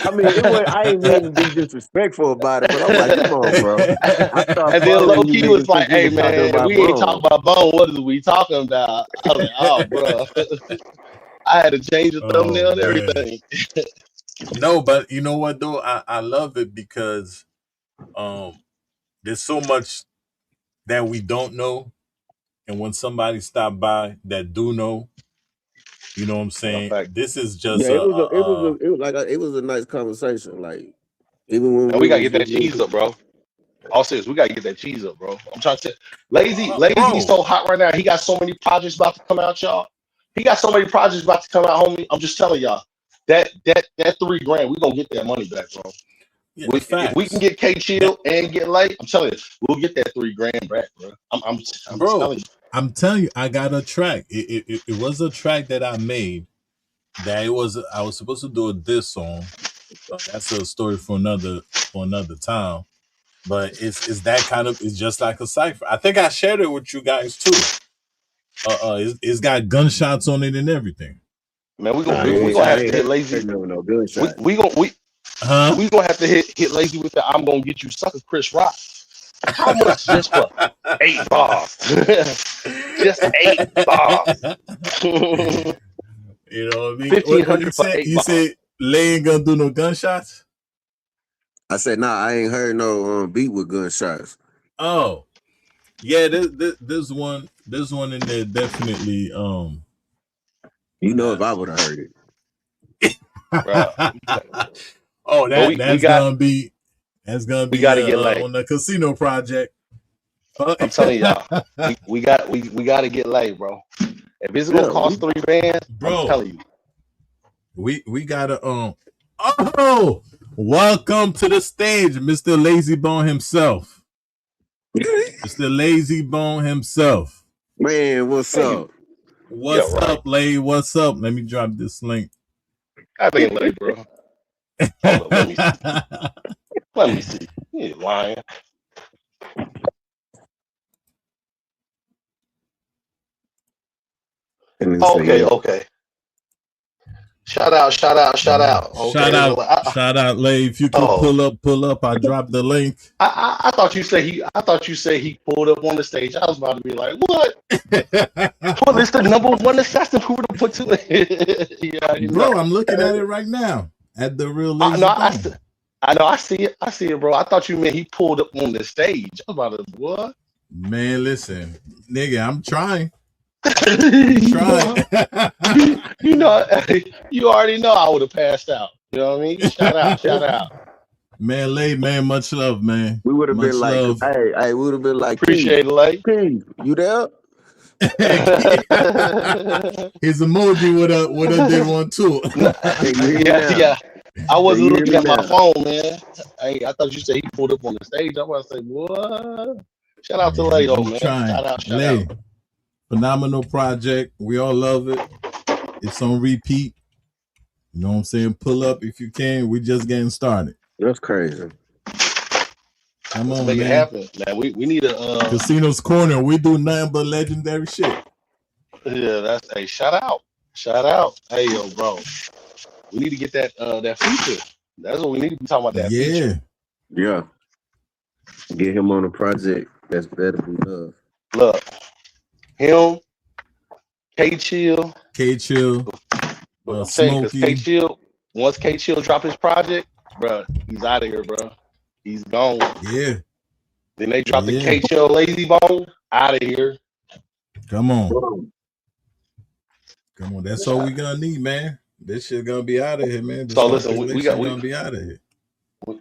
I mean, it was. I ain't mean to be disrespectful about it, but I'm like, come on, bro. I start And then following low you key was niggas like, because we "Hey was talking man, about we ain't talking Bone. about Bone. What is we talking about?" I was like, "Oh, bro." I had to change the Oh thumbnail and man. everything. No, but you know what though? I love it because um there's so much that we don't know. And when somebody stop by that do know, you know what I'm Matter of saying? fact, This is Yeah, just it was a nice conversation. Like even when man, we we gotta was get that cheese up, bro. All serious, we gotta get that cheese up, bro. I'm trying to tell Lazy bro. so hot right now. He got so many projects about to come out, y'all. He got so many projects about to come out, homie. I'm just telling y'all. That $3 grand, we gonna get that money back, bro. Yeah, If we can facts. get K That Chill and get late, I'm telling you, we'll get that $3 grand back, bro. I'm bro, telling you. I'm telling you, I got a track. It was a track that I made that I was supposed to do a diss song. That's a story for another time. But it's that kind of it's just like a cipher. I think I shared it with you guys too. It's got gunshots on it and everything. Man, nah, we gonna I have to ain't hit Lazy. heard no gunshot. Huh? We gonna have to hit Lazy with the I'm gonna get you sucker Chris Rock. How much just for 8 bars? Just 8 bars. You know what I mean? What you 1,500 for say? eight You bars. say Lay ain't gonna do no gunshots? I said, nah, I ain't heard no beat with gunshots. Oh, yeah. There's one in there definitely. You know, if Uh, I would have heard it. Bro. oh, But that's gonna we be gotta get laid. on the casino project. I'm telling y'all, we gotta get laid, bro. If it's gonna Yeah, cost $3 grand, I'm Bro, telling you. we gotta oh, welcome to the stage, Mr. Lazy Bone himself. Mr. Lazy Bone himself. man, what's Man, you up? yeah, What's right. up, Lay? What's up? Let me drop this link. I think late, bro. Hold up, let me see. Let me see. You ain't lying. And then say, Okay, yeah, okay. Shout out, shout out, shout out. Shout Okay. out, shout out, Lay. If you could Oh, pull up. I dropped the link. I thought you said he pulled up on the stage. I was about to be like, what? Well, it's the #1 assassin who would have put to it. Yeah, you know. Bro, I'm looking at it right now at the real I, Lazy no, Bone. I know. I see it. I see it, bro. I thought you meant he pulled up on the stage. I was about to what? Man, listen, nigga, I'm trying. you Trying. know, you know, you already know I would have passed out. You know what I mean? Shout out, shout out. Man, Lay, man, much love, man. we would have been Much like, love. hey, we would have been like, Appreciate it, Lay. Keith, you there? His emoji would have did one too. Hey, you hear me Yeah, now? yeah. I Hey, wasn't you hear looking me at my now? phone, man. I thought you said he pulled up on the stage. I was like, what? Shout out to Man, Lay, though, I'm man. trying. Shout out, shout out. Lay, phenomenal project. We all love it. It's on repeat. You know what I'm saying? Pull up if you can. We just getting started. That's crazy. Come Let's on, make it man. happen, man. We need a Casino's Corner. We do nothing but legendary shit. yeah. That's a shout out, shout out. Hey, yo, bro. We need to get that feature. That's what we need to be talking about. That feature. Yeah. Yeah, get him on a project. That's better than love. Look, him, K Chill. K Chill, But I'm saying because K Smokey. Chill, once K Chill drop his project, bro, he's out of here, bro. He's gone. Yeah. Then they drop the Yeah. K Chill Lazy Bone, out of here. Come on. Bro, Come on. That's all we gonna need, man. This shit gonna be out of here, man. The So listen, speculation gonna be out of here.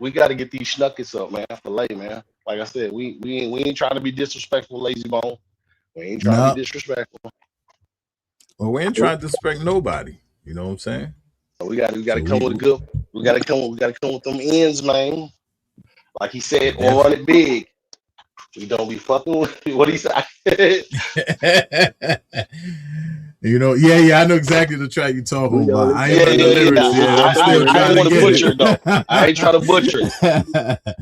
we got to get these schnuckets up, man, for late, man. Like I said, we ain't trying to be disrespectful, Lazy Bone. We ain't trying to No, be disrespectful. well, we ain't trying to disrespect nobody. You know what I'm saying? So we got So to come with a good. We got to come with them ends, man. Like he said, or run it big. We don't be fucking with what he said. You know, yeah, I know exactly the track you're talking We about. only I ain't Yeah, heard fucking the with yeah, the lyrics yeah. yet. niggas I'm that the still I trying ain't to want to get butcher it though. I ain't trying to butcher it. it.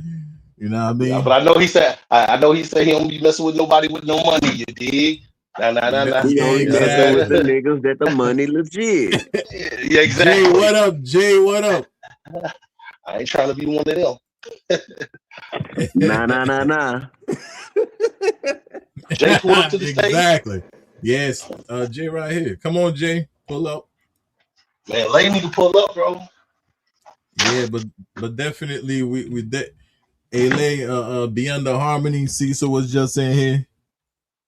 You know what I Yeah, mean? but I know he said. I know he said he don't be messing with nobody with no money. You dig? Nah. We Yeah, only messing with the exactly. niggas that the money legit. Yeah, Jay, exactly. what up? Jay, what up? I ain't trying to be one of them. Nah. Jay pulled up to the stage. Exactly. Yes, Jay right here. Come on, Jay. Pull up. Man, Lay need to pull up, bro. Yeah, but definitely we Lay, Beyond the Harmony, Cecil was just in here.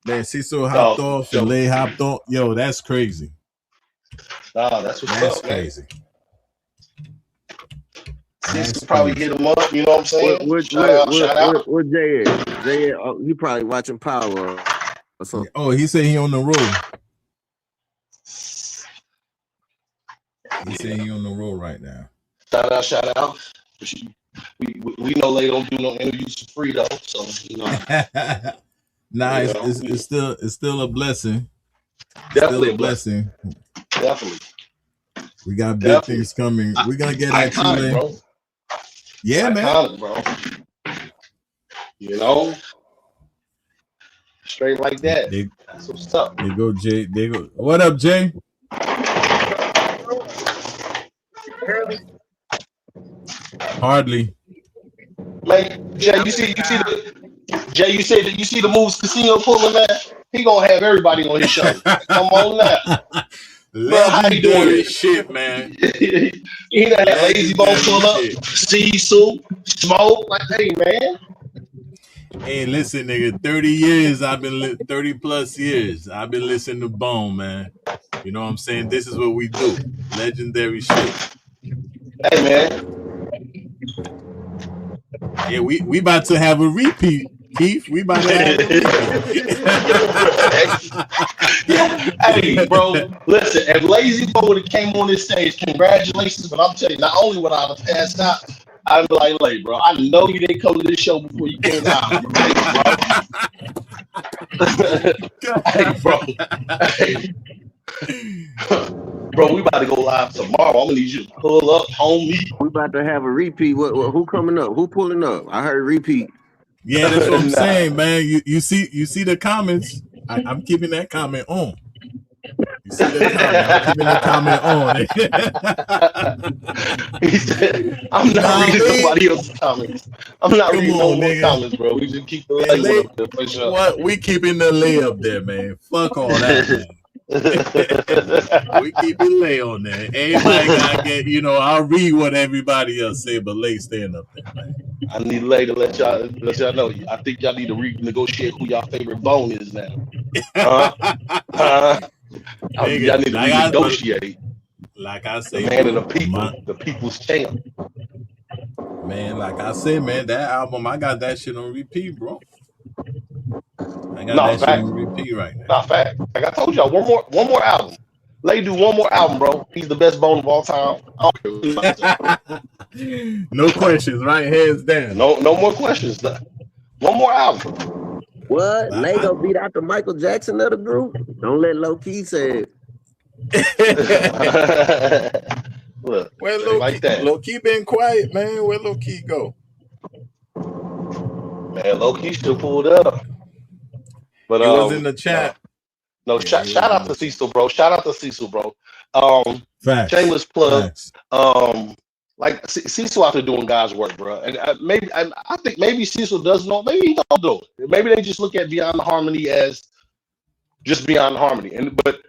Man, Cecil hopped Oh, off and so, Lay hopped on. Yo, that's crazy. that's what's That's up, man. crazy. Cecil That's probably crazy. hit him up. You know what I'm saying? Shout out. Where Jay at? Jay at, he probably watching Power or something. Oh, he said he on the road. He said he on the road right now. Shout out. We know they don't do no interviews for free though, so you know. Nah, You know, it's still a blessing. definitely Still a a blessing. blessing. Definitely. We got big things coming. We're gonna get at you, Iconic, Lay. bro. Yeah, Iconic, man. bro. You know, straight like that. That's what's up. They go, Jay. They go. What up, Jay? Hardly. Man, Jay, you see the moves Casino pulling, man. He gonna have everybody on his show. Come on now, bro. How you doing Legendary it? shit, man. He done had Lazy Bone pull up, shit. Cecil, Smoke. Like, hey, man. Hey, listen, nigga. 30 years. 30 plus years. I've been listening to Bone, man. You know what I'm saying? This is what we do. Legendary shit. Hey, man. Yeah, we about to have a repeat, Keith. We about to have a repeat. Hey, bro, listen, if Lazy Bone would have came on this stage, congratulations. But I'm telling you, not only would I have passed out, I'd be like, "Lay, bro, I know you didn't come to this show before you came out, bro." Hey, bro. Hey. Bro, we about to go live tomorrow. I'm gonna need you to pull up, homie. We about to have a repeat. Who coming up? Who pulling up? I heard repeat. Yeah, that's what I'm saying, man. You see the comments. I'm keeping that comment on. You see that comment? I'm keeping the comment on. He said, "I'm not reading nobody else's comments. I'm not reading no more comments, bro. We just keep the lay up there for sure." What? We keeping the lay up there, man. Fuck all that, man. We keep it Lay on there. Everybody gotta get, I'll read what everybody else say, but Lay staying up there, man. I need Lay to let y'all know. I think y'all need to renegotiate who y'all favorite Bone is now. Y'all need to renegotiate. Like I say, the man of the people, the people's champ. Man, like I said, man, that album, I got that shit on repeat, bro. I got shit on repeat right now. Not fact. Like I told y'all, one more album. Lay do one more album, bro. He's the best Bone of all time. No questions, right? Hands down. No more questions. One more album. What? Lego beat out the Michael Jackson of the group? Don't let Low Key say it. Look, where Low Key been quiet, man. Where Low Key go? Man, Low Key still pulled up. But he was in the chat. No, shout out to Cecil, bro. Shout out to Cecil, bro. Facts. Shameless plug. Facts. Like Cecil out there doing God's work, bro. And I think maybe Cecil does know. Maybe he don't do it. Maybe they just look at Beyond the Harmony as just Beyond the Harmony. But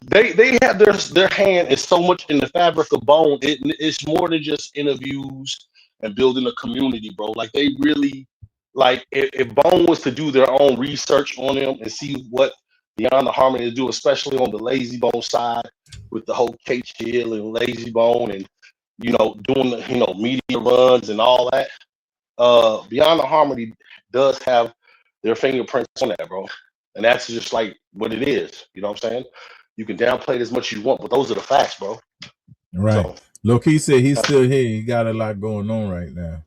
they have their hand is so much in the fabric of Bone. It's more than just interviews and building a community, bro. Like they really like if Bone was to do their own research on them and see what Beyond the Harmony to do, especially on the Lazy Bone side with the whole K Chill and Lazy Bone and doing the media runs and all that. Beyond the Harmony does have their fingerprints on that, bro. And that's just like what it is. You know what I'm saying? You can downplay it as much as you want, but those are the facts, bro. Right. So, Loki said he's still here. He got a lot going on right now,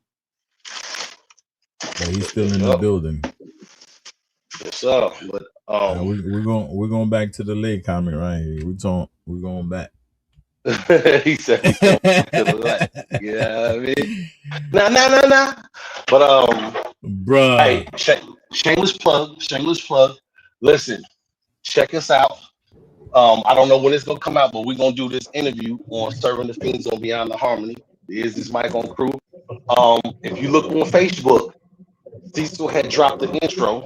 but he's still in the building. Yes, sir. But we're going back to the late comment right here. We're going back. he said he's going to the left. Yeah, I mean, nah. But bruh. Hey, shameless plug. Listen, check us out. I don't know when it's gonna come out, but we're gonna do this interview on Serving the Fiends on Beyond the Harmony. Is this mic on crew? If you look on Facebook, Cecil had dropped the intro.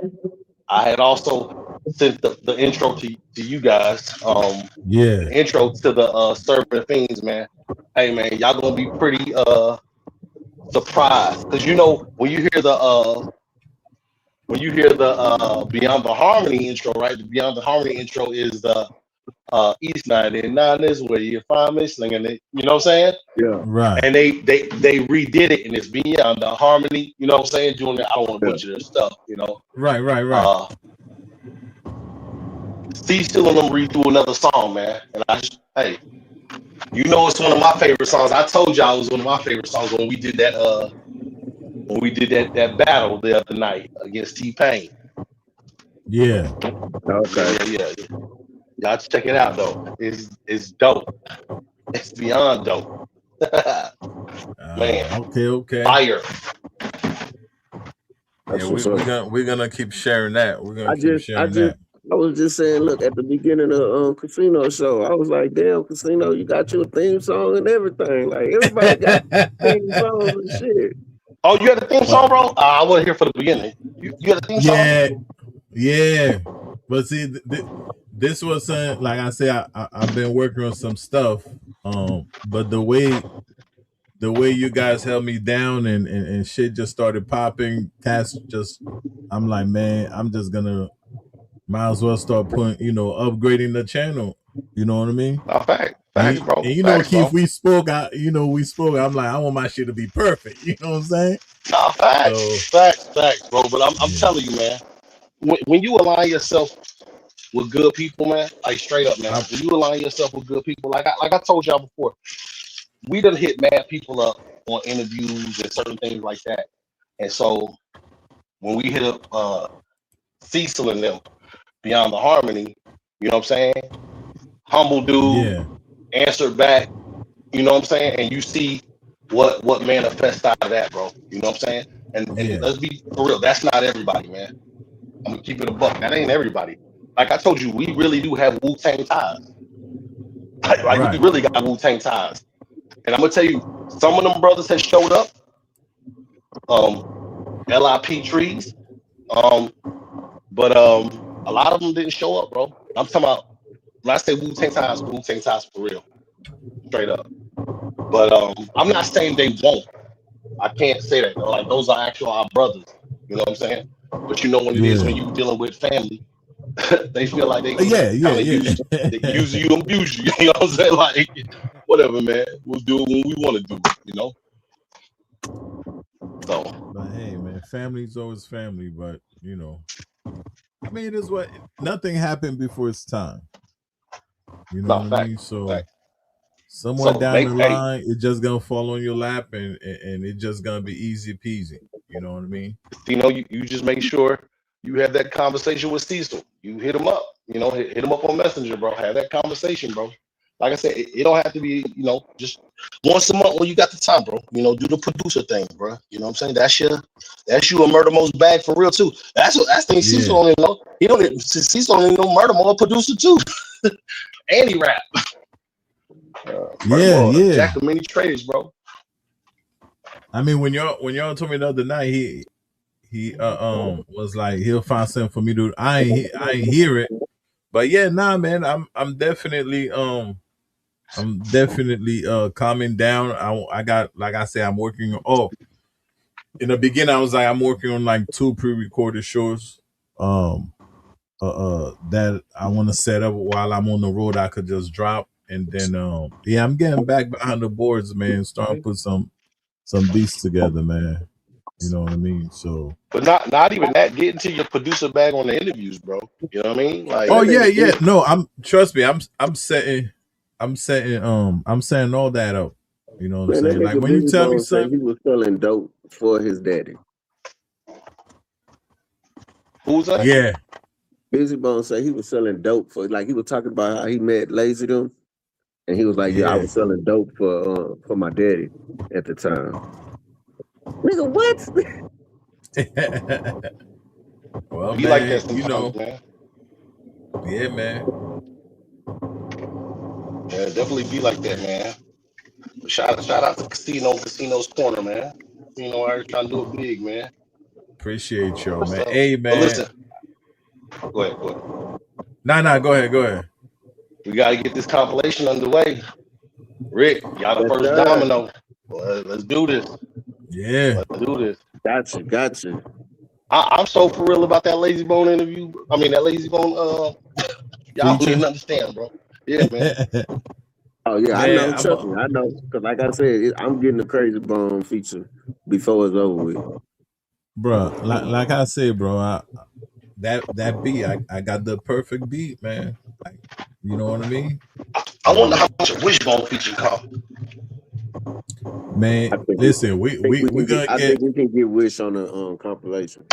I had also sent the intro to you guys. The intro to the Serving the Fiends, man. Hey man, y'all gonna be pretty surprised. Because you know when you hear the Beyond the Harmony intro, right? The Beyond the Harmony intro is the East 99 is where you find me slinging it. You know what I'm saying? Yeah. Right. And they redid it, and it's Beyond the Harmony. You know what I'm saying? Doing that, I don't want to butcher their stuff. You know? Right. Still and them redo another song, man. And hey, you know it's one of my favorite songs. I told y'all it was one of my favorite songs when we did that. That battle the other night against T-Pain. Yeah. Okay. Yeah. Y'all check it out though. It's dope. It's beyond dope. Man. Okay. Fire. Yeah, we're gonna keep sharing that. We're gonna keep sharing that. I was just saying, look, at the beginning of Casino Show, I was like, damn, Casino, you got your theme song and everything. Like, everybody got theme songs and shit. Oh, you had a theme song, bro? I wasn't here for the beginning. You had a theme song? Yeah. But see, this was something, like I said, I've been working on some stuff. But the way you guys held me down and shit just started popping, I'm like, man, I'm just gonna might as well start putting, upgrading the channel. You know what I mean? Oh, facts, bro. And you know, Keith, we spoke. I'm like, I want my shit to be perfect. You know what I'm saying? No, facts, bro. But I'm telling you, man, when you align yourself with good people, man, like straight up, man, when you align yourself with good people, like I told y'all before, we done hit mad people up on interviews and certain things like that. And so when we hit up Cecil and them Beyond the Harmony, you know what I'm saying? Humble dude, answered back, you know what I'm saying? And you see what manifests out of that, bro. You know what I'm saying? And let's be for real, that's not everybody, man. I'm gonna keep it a buck. That ain't everybody. Like I told you, we really do have Wu-Tang ties. Like we really got Wu-Tang ties. And I'm gonna tell you, some of them brothers have showed up. LIP trees. But a lot of them didn't show up, bro. I'm talking about when I say Wu-Tang ties for real. Straight up. But I'm not saying they won't. I can't say that. Like those are actual our brothers. You know what I'm saying? But you know what it is when you dealing with family. They feel like they use you, abuse you. You know what I'm saying? Like, whatever, man. We'll do it when we want to do it, you know? So. But hey, man, family's always family, but, I mean, it is what, nothing happened before it's time. You know what I mean? So, somewhere down the line, it's just going to fall on your lap and it's just going to be easy peasy. You know what I mean? You just make sure you have that conversation with Cecil. You hit him up, hit him up on Messenger, bro. Have that conversation, bro. Like I said, it don't have to be, just once a month when you got the time, bro. Do the producer thing, bro. You know what I'm saying? That's you a Murder Most bag for real too. That's thing Cecil only know. Cecil only know Murder Mo a producer too. And he rap. Jack of many trades, bro. I mean, when y'all told me the other night, he was like he'll find something for me to. I ain't hear it, but man, I'm definitely calming down. I got, like I said, I'm working on. In the beginning, I was like, I'm working on like 2 pre-recorded shows. That I want to set up while I'm on the road. I could just drop, and then I'm getting back behind the boards, man. Starting to put some beats together, man. You know what I mean? So, But not even that. Get into your producer bag on the interviews, bro. You know what I mean? Like, oh That yeah, nigga yeah. Busy, No, I'm setting I'm setting all that up. You know what I'm man, that saying? Like nigga when you Busy tell me Bone say he something, was selling dope for his daddy. who's that? yeah, Busy Bone say he was selling dope for, like, he was talking about how he met Lazy them, and he was like, "Yeah, I yeah. was selling dope for my daddy at the time." Nigga, what? Well, Be like that man, you sometimes, know, man. yeah, man. Yeah, definitely be like that, man. But shout out to Casino's Corner, man. Casino always trying to do it big, man. Appreciate y'all, man. So, Hey, but man. listen, go ahead, go ahead. Nah, go ahead. We got to get this compilation underway. Rick, y'all the Yes, first sir. domino. Well, let's do this. Yeah, Let's do this. Gotcha. I'm so for real about that Lazy Bone interview. I mean, that Lazy Bone. Y'all don't feature. even understand, bro. Yeah, man. Oh yeah, I Man, know. Trust me, I know. Cause like I said, I'm getting a Crazy Bone feature before it's over with. bro, like I said, bro, that beat, I got the perfect beat, man. Like, you know what I mean? I wonder how much a Wishbone feature cost. Man, I think we, listen, I think we we can get. gonna I get think we can get Wish on the compilation.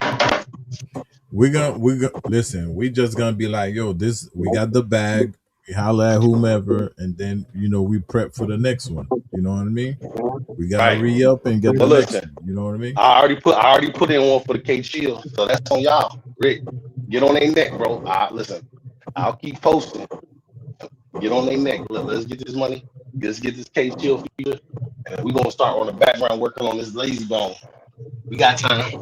we gonna listen. We just gonna be like, yo, this we got the bag. We holla at whomever, and then we prep for the next one. You know what I mean? We gotta Right. re up and get the But next listen, one. You know what I mean? I already put in one for the K Chill, so that's on y'all. Rick, get on their neck, bro. Listen, I'll keep posting. Get on their neck. Let's get this money. Let's get this K Chill feature, and we're gonna start on the background working on this Lazy Bone. We got time.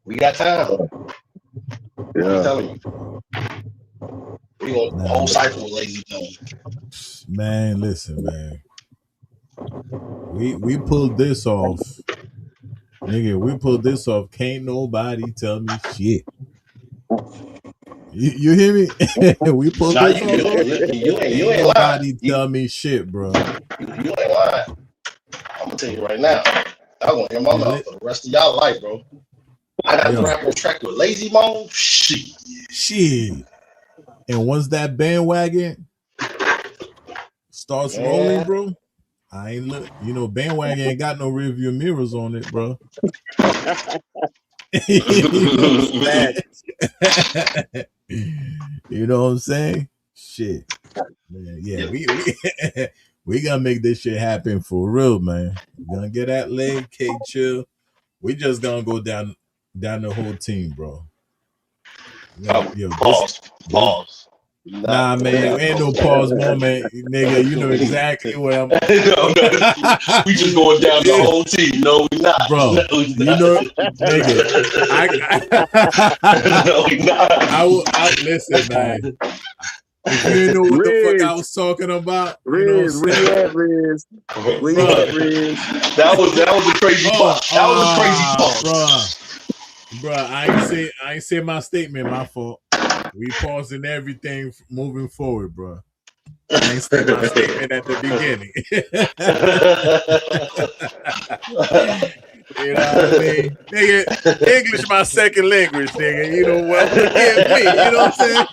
We got time. I'm Yeah, telling you. We gonna the Nah, whole cycle with Lazy Bone. man, listen, man. We pulled this off, nigga. We pulled this off. Can't nobody tell me shit. You hear me? We pulled Nah, this off, bro. you Ain't ain't lying. nobody tell me shit, bro. You ain't lying. I'm gonna tell you right now. Y'all gonna hear my And mouth for the rest of y'all life, bro. I got to yo, rap on track with Lazy Bone. shit. And once that bandwagon starts rolling, Man. bro, I ain't look. Bandwagon ain't got no rearview mirrors on it, bro. You know what I'm saying? fact. You know what I'm saying? Shit, man. Yeah, Yeah. we gonna make this shit happen for real, man. We gonna get that leg, K Chill. We just gonna go down the whole team, bro. Yo, this. Pause. Not Nah, going man, down the ain't whole no team. pause moment, nigga. You know exactly what I'm. No, we just going down the Yeah, whole team. No, we not. No, bro. we You not. know, nigga. No, we not. I listen, man. If you didn't know what the fuck I Riz, was talking about, you know what I'm Riz, where you saying, at, Riz? Where you bro. at, Riz? That was a crazy Oh, pause. That was a crazy bro. I ain't say my statement. My fault. We pausing everything moving forward, bro. I ain't say my statement at the beginning. You know what I mean? Nigga, English my second language, nigga. You know what? Forgive me. You know what I'm saying?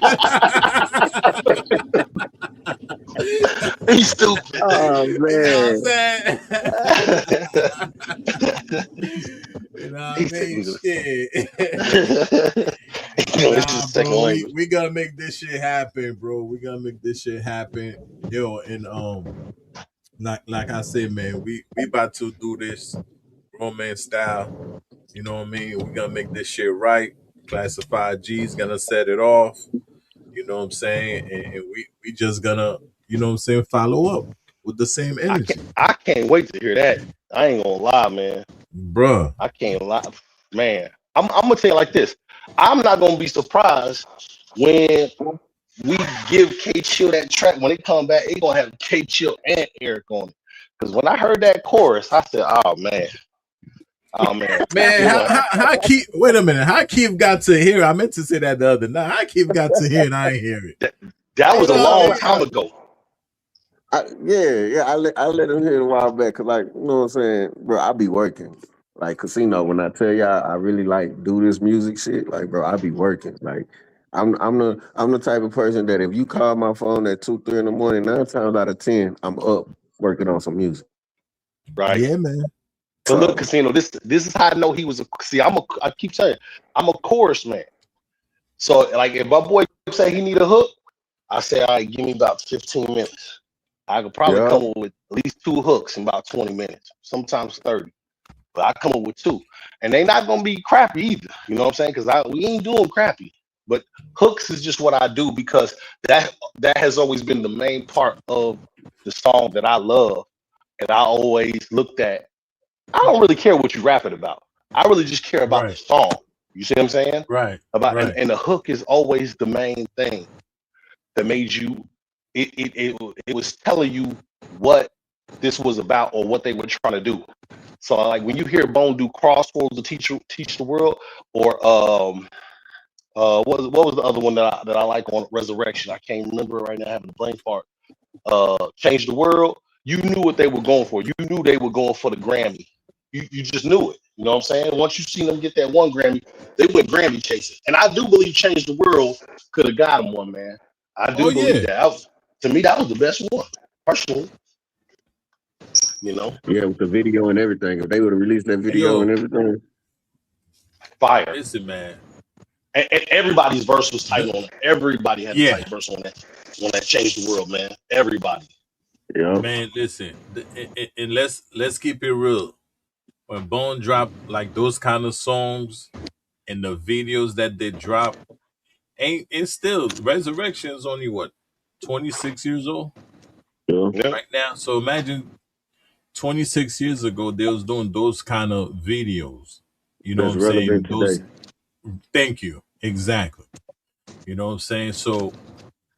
He's stupid. Oh You know what I'm man, saying? You know what I He said mean? English. Shit. English Nah, is second bro, language. we gotta make this shit happen, bro. We gotta make this shit happen. Yo, and like I said, man, we about to do this romance style. You know what I mean? We gonna make this shit right. Classified G's gonna set it off. You know what I'm saying? And we just gonna, you know what I'm saying, follow up with the same energy. I can't wait to hear that. I ain't gonna lie, man. Bruh. I can't lie, man. I'm gonna tell you like this. I'm not gonna be surprised when we give K Chill that track. When it come back, it gonna have K Chill and Eric on it. Because when I heard that chorus, I said, "Oh man, oh man." Man, how Keith, wait a minute. How Keith got to hear? I meant to say that the other night. How Keith got to hear and I ain't hear it. That You was hey a know what I long no, mean? time ago. yeah, I let him hear it a while back. Cause like, you know what I'm saying, bro, I be working. Like Casino, when I tell y'all I really like do this music shit, like bro, I be working. Like I'm the type of person that if you call my phone at 2, 3 in the morning, 9 times out of 10, I'm up working on some music. right? Yeah, man. But look, So Casino, this is how I know he was a. See, I keep saying I'm a chorus man. So like if my boy say he need a hook, I say, all right, give me about 15 minutes. I could probably yeah, come up with at least 2 hooks in about 20 minutes, sometimes 30. But I come up with 2. And they not gonna be crappy either. You know what I'm saying? Because we ain't doing crappy. But hooks is just what I do because that has always been the main part of the song that I love. And I always looked at, I don't really care what you rapping about. I really just care about the Right, song. You see what I'm saying? right, About right, and the hook is always the main thing that made you it was telling you what this was about or what they were trying to do. So like when you hear Bone do crossroads to teach the world, or what was the other one that I like on Resurrection? I can't remember it right now. I have a brain fart. Change the world. You knew what they were going for. You knew they were going for the Grammy. You just knew it. You know what I'm saying? Once you seen them get that one Grammy, they went Grammy chasing. And I do believe Change the World could have got him one, man. I oh do believe yeah, that. To me, that was the best one, personally. You know, yeah, with the video and everything. If they would have released that hey, video and yo, everything, fire. listen, man. And everybody's verse was tight The, on it. Everybody had a yeah, tight verse on that. When that changed the world, man. Everybody. yeah, man. Listen, and let's keep it real. When Bone drop like those kind of songs and the videos that they drop, ain't and still Resurrection is only what 26 years old yeah, Yeah. right now. So imagine 26 years ago they was doing those kind of videos. You know what that's I'm relevant saying? Those. today. Thank you. Exactly. You know what I'm saying? So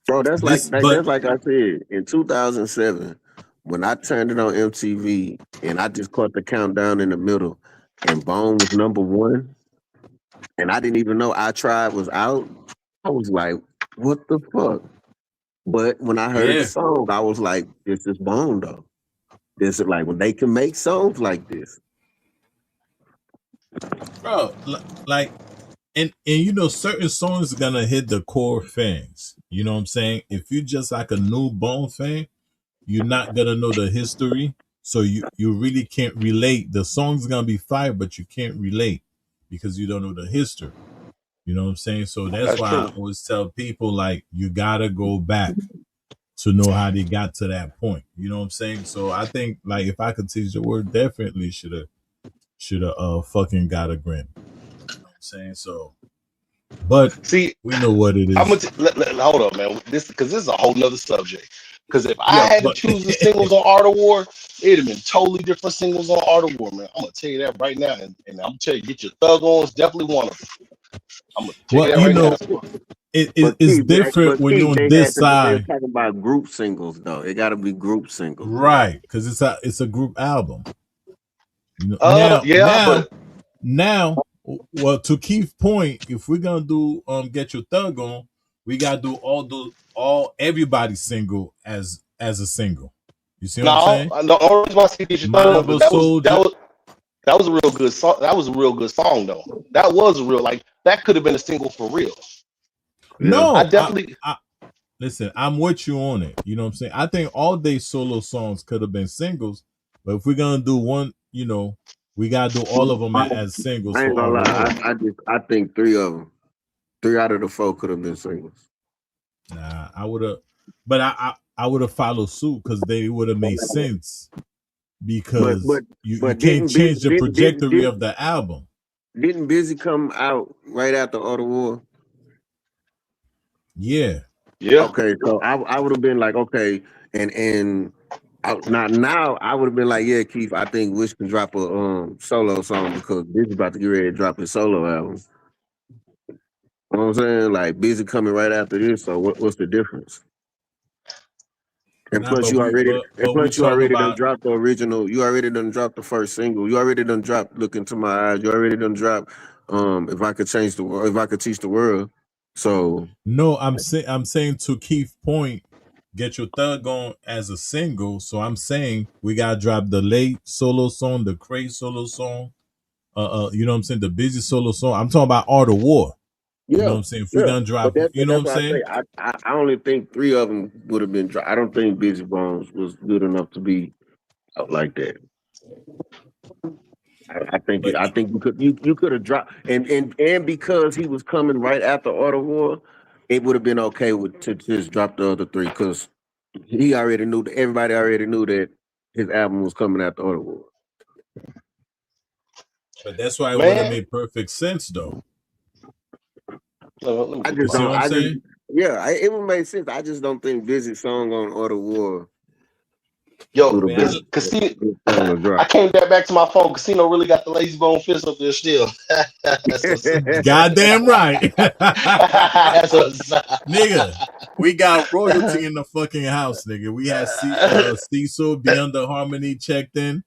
Bro, this, that's but like I said in 2007 when I turned it on MTV and I just caught the countdown in the middle, and Bone was number 1, and I didn't even know I Tried was out. I was like, what the fuck? But when I heard the yeah, song, I was like, this is Bone though. This is like when they can make songs like this. bro, like, and you know, certain songs are gonna hit the core fans. You know what I'm saying? If you just like a new Bone fan, you're not gonna know the history, so you really can't relate. The song's gonna be fire, but you can't relate because you don't know the history. You know what I'm saying? So that's That's why I true. always tell people like you gotta go back to know how they got to that point. You know what I'm saying? So I think like if I could teach the word, definitely should have fucking got a Grammy. You know what I'm saying? So, but See, we know what it I'm is. gonna hold up, man. This is a whole nother subject. Because if I Yeah, had to but choose the singles on Art of War, it'd have been totally different singles on Art of War, man. I'm gonna tell you that right now, and I'm gonna tell you, get your thug on is definitely one of them. I'm gonna tell you well, that you right know, now. it's different when you're on They this had to, but they were side, talking about group singles though. It got to be group singles. right? Because it's a group album. You know, Yeah, but now, well, to Keith's point, if we're gonna do Get Your Thug On, we gotta do all everybody single as a single. You see what I'm no, saying? the only reason why I say get your thug Mind on, of a because that Soldier. was that was a real good song. That was a real good song, though. That was a real like that could have been a single for real. Yeah, I No, definitely I listen, I'm with you on it. You know what I'm saying? I think all day solo songs could have been singles, but if we're gonna do one, we gotta do all of them as singles I ain't for gonna Art of lie. War. I think 3 of them, 3 out of the 4 could have been singles. Nah, I would have, but I would have followed suit because they would have made sense But because but you but can't didn't Busy change the trajectory of the album. didn't Busy come out right after All the War? Yeah, yeah. Okay, so I would have been like, okay, and now I would have been like, yeah, Keith, I think Wish can drop a solo song because Busy about to get ready to drop his solo album. You know what I'm saying? Like Busy coming right after this, so what's the difference? And nah, plus, but we but we you talk already done about dropped the original. You already done dropped the first single. You already done dropped "Look Into My Eyes." You already done dropped "If I Could Change the World," "If I Could Teach the World." So no. I'm saying to Keith's point, Get Your Thug On as a single. So I'm saying we gotta drop the late solo song, the Craze solo song, you know what I'm saying, the busy solo song. I'm talking about Art of War. You know Yeah, what I'm saying? If we're yeah. gonna But drop, that's you but know what that's I'm why I saying? say I only think three of them would have been. I don't think Busy Bones was good enough to be out like that. But I think you could have dropped and because he was coming right after Auto War, it would have been okay with to just drop the other three because he already knew everybody already knew that his album was coming after Auto War. that's why it would have Man, made perfect sense though. let me I get You just my. see don't. what I'm I just saying? yeah. It would make sense. I just don't think Visit song on Auto War Yo, would have Man, been Casino. a good song to I drop. came back to my phone. Casino really got the lazy bone fist up there still. That's what's up. goddamn right. That's what's up. Nigga, we got royalty in the fucking house, nigga. We had Cecil Beyond the Harmony checked in.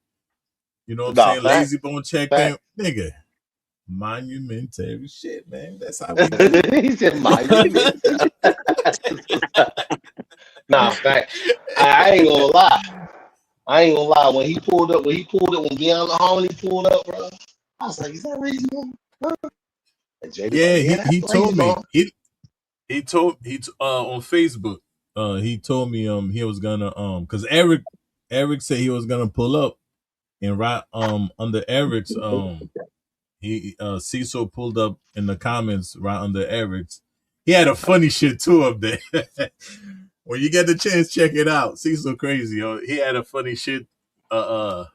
You know what I'm Nah, saying? fact, Lazy Bone checked in. fact. Nigga, monumentary shit, man. That's how we do. He said monument. Nah, fact. I ain't gonna lie. I ain't gonna lie. When Beyond the Harmony pulled up, bro, I was like, is that lazy bone? Huh? And Jada Yeah, like, yeah, he that's lazy told me. bone. He told on Facebook, he told me he was gonna because Eric said he was gonna pull up and right under Eric's he Cecil pulled up in the comments right under Eric's. He had a funny shit too up there. When you get the chance, check it out. Cecil crazy, yo. He had a funny shit uh uh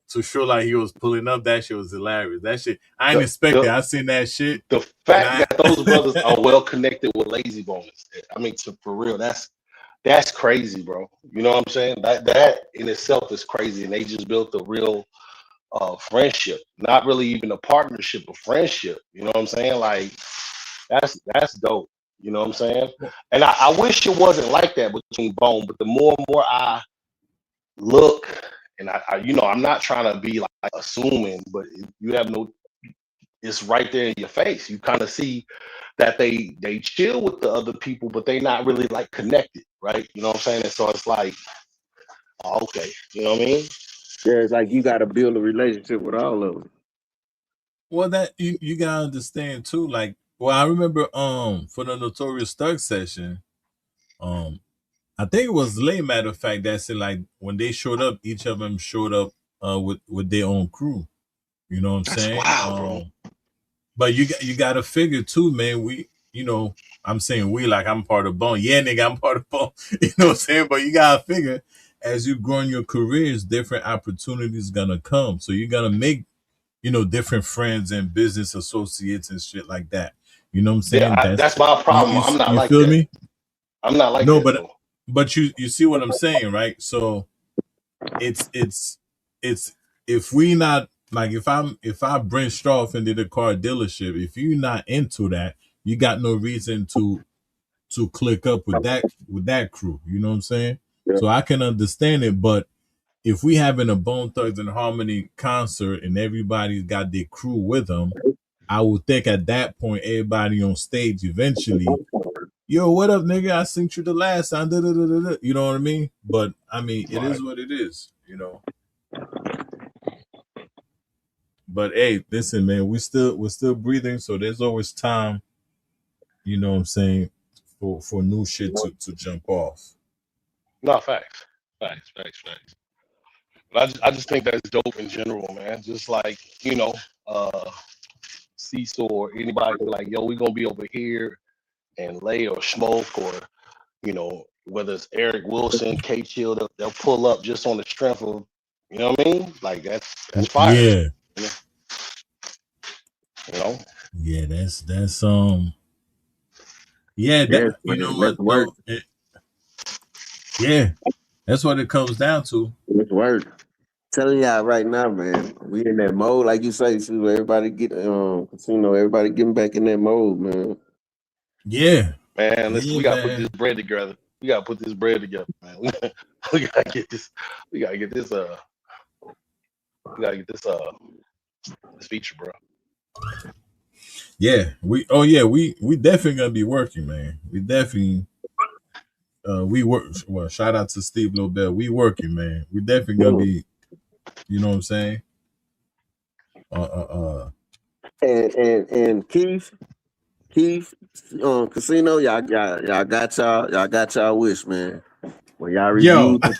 to show like he was pulling up. That shit was hilarious. That shit I didn't The, expect it. the I seen that shit the and fact I that those brothers are well connected with lazy bones. I mean, for real, that's crazy, bro. You know what I'm saying? That in itself is crazy, and they just built a real friendship, not really even a partnership, a friendship. You know what I'm saying? Like that's dope. You know what I'm saying? And I wish it wasn't like that between Bone, but the more and more I look, and I'm not trying to be like assuming, but you have no, it's right there in your face. You kind of see that they chill with the other people, but they not really like connected, right? You know what I'm saying? And so it's like, oh, okay, you know what I mean? Yeah, it's like you got to build a relationship with all of them. well that you gotta understand too. Like, well, I remember for the Notorious Thug session, um I think it was late matter of fact that said like when they showed up, each of them showed up with their own crew. You know what I'm That's saying? wild, bro. But you got to figure too, man. I'm saying we like I'm part of Bone. Yeah, nigga, I'm part of Bone. You know what I'm saying? But you gotta figure as you grow in your careers, different opportunities gonna come. So you're gonna make different friends and business associates and shit like that. You know what I'm Yeah, saying? That's that's my you problem. you, I'm not you like feel that. me? I'm not like No, that but though. you see what I'm saying, right? So it's if we not like if I branched off into the car dealership, if you're not into that, you got no reason to click up with that crew. You know what I'm saying? Yeah. So I can understand it, but if we having a Bone Thugs and Harmony concert and everybody's got their crew with them, I would think at that point everybody on stage eventually, yo, what up, nigga? I sent you the last time. Da, da, da, da, da. You know what I mean? But I mean, it Right. is what it is. But hey, listen, man, we're still breathing, so there's always time. You know what I'm saying? For new shit to jump off. No, facts. Facts. But I just think that's dope in general, man. Just like, uh Cecil or anybody can be like, yo, we gonna be over here and lay or smoke or, whether it's Eric Wilson, K Chill, they'll pull up just on the strength of, you know what I mean? Like that's fire. Yeah, You know? yeah, that's yeah, that Yes, you know man. what Let's work. though? Yeah, that's what it comes down to. Let's work. Telling y'all right now, man. We in that mode, like you say. See, everybody get casino. Everybody getting back in that mode, man. Yeah, Man, listen, yeah, we gotta put this man. bread together. We gotta put this bread together, man. We gotta get this. We gotta get this. We gotta get this feature, bro. Yeah, we definitely gonna be working, man. We definitely we work. Well, shout out to Steve Lobel. We working, man. We definitely gonna Yeah. be. You know what I'm saying? And Keith, Casino, y'all got y'all wish, man. When y'all Yo. reviewed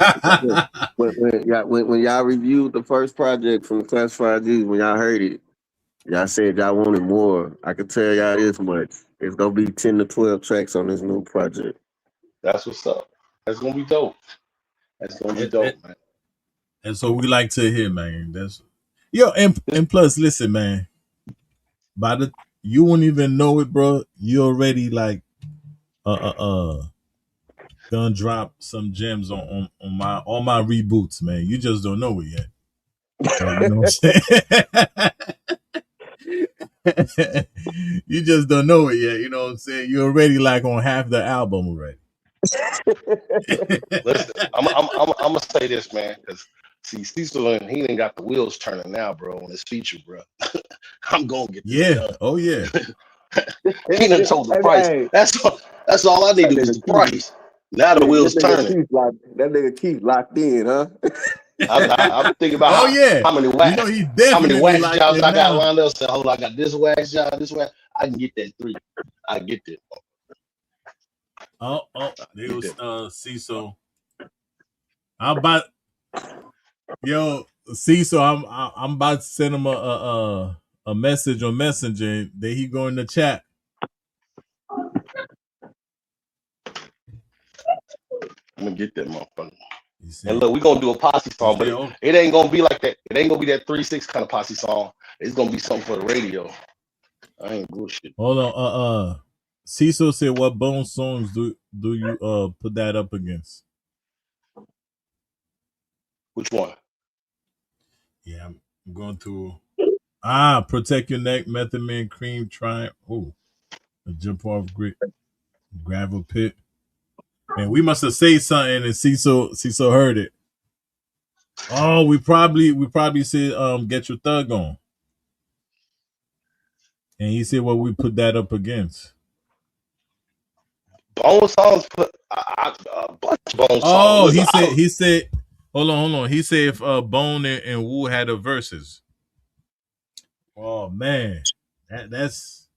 when y'all reviewed the first project from Classified G's, when y'all heard it, y'all said y'all wanted more. I can tell y'all this much. It's gonna be 10 to 12 tracks on this new project. That's what's up. That's gonna be dope. That's gonna be dope, man. And so we like to hear, man. That's and plus, listen, man. By the you won't even know it, bro. You already like gonna drop some gems on all my reboots, man. You just don't know it yet. Like, you know what I'm saying? You just don't know it yet. You know what I'm saying? You're already like on half the album already. Listen, I'm gonna say this, man, because see, Cecil, he ain't got the wheels turning now, bro, on his feature, bro. I'm gonna get this Yeah. done. Oh yeah. He done told the price. Hey, That's all I needed was the price. Now the wheels turning. That nigga Keith locked in, huh? I'm thinking about Oh yeah. how many You know he how many definitely wax like jobs it I got now. lined up. So hold on, I got this wax job, this wax. I can get that 3. I get that. Oh, there goes Cecil. I'm about Cecil. I'm about to send him a message on Messenger. Then he go in the chat. I'm gonna get that motherfucker. And look, we're gonna do a posse song, but oh, it ain't gonna be like that. It ain't gonna be that 3-6 kind of posse song. It's gonna be something for the radio. I ain't bullshit. hold on. Cecil said, "What Bone songs do you put that up against?" Which one? Yeah, I'm going to Protect Your Neck, Method Man, Cream, Triumph. Oh, a Jump Off Grit, Gravel Pit. Man, we must have said something and Cecil heard it. Oh, we probably said Get Your Thug On. And he said what we put that up against. Bone songs put a bunch of Bone songs. Oh, Listen, he said hold on. He said if Bone and Wu had a verses. Oh man. That's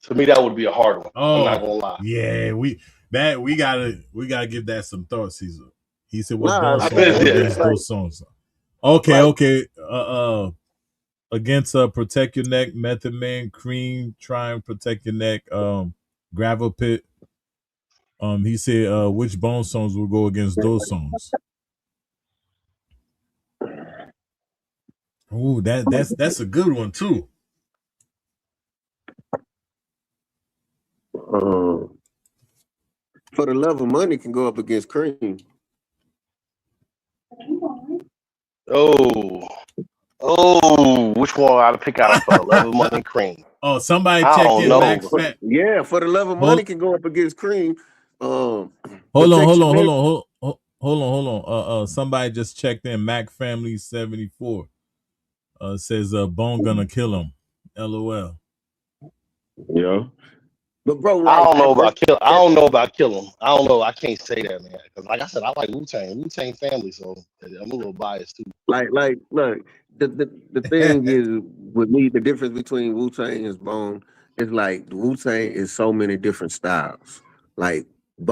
to me that would be a hard one. I'm not oh gonna lie. yeah, we gotta give that some thought, Caesar. He said what Nah, Bone I songs go mean, against like, those songs. Okay, like, okay. Against Protect Your Neck, Method Man, Cream, Try and Protect Your Neck, Gravel Pit. He said which Bone songs will go against those songs. Oh, that's a good one too. For the Love of Money can go up against Cream. Which one I to pick out for the Love of Money and Cream? Oh, somebody I check don't in know. Max. Yeah, For the Love of Money can go up against Cream. Hold on. Somebody just checked in. Mac Family 74 says Bone gonna kill him. LOL. Yeah. But bro, I like don't know about kill. I don't know about kill him. I don't know. I can't say that, man. Because like I said, I like Wu Tang family, so I'm a little biased too. look, the thing is with me, the difference between Wu Tang and Bone is like Wu Tang is so many different styles. Like Yeah.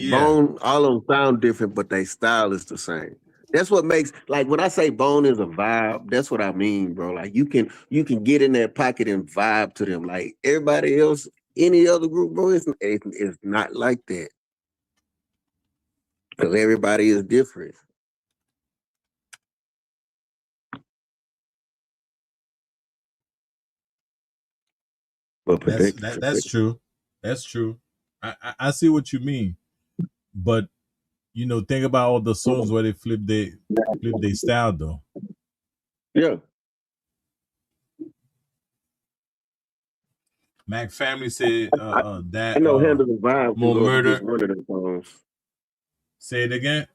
Bone, all of them sound different, but their style is the same. That's what makes like when I say Bone is a vibe, that's what I mean, bro. Like you can get in their pocket and vibe to them. Like everybody else, any other group, bro, it's not like that. Because everybody is different. But That's true. That's true. I see what you mean. But think about all the songs where they flip their style though. yeah. Mac Family said I that know Handle the Vibe can More go up against Murder. one of them songs. Say it again.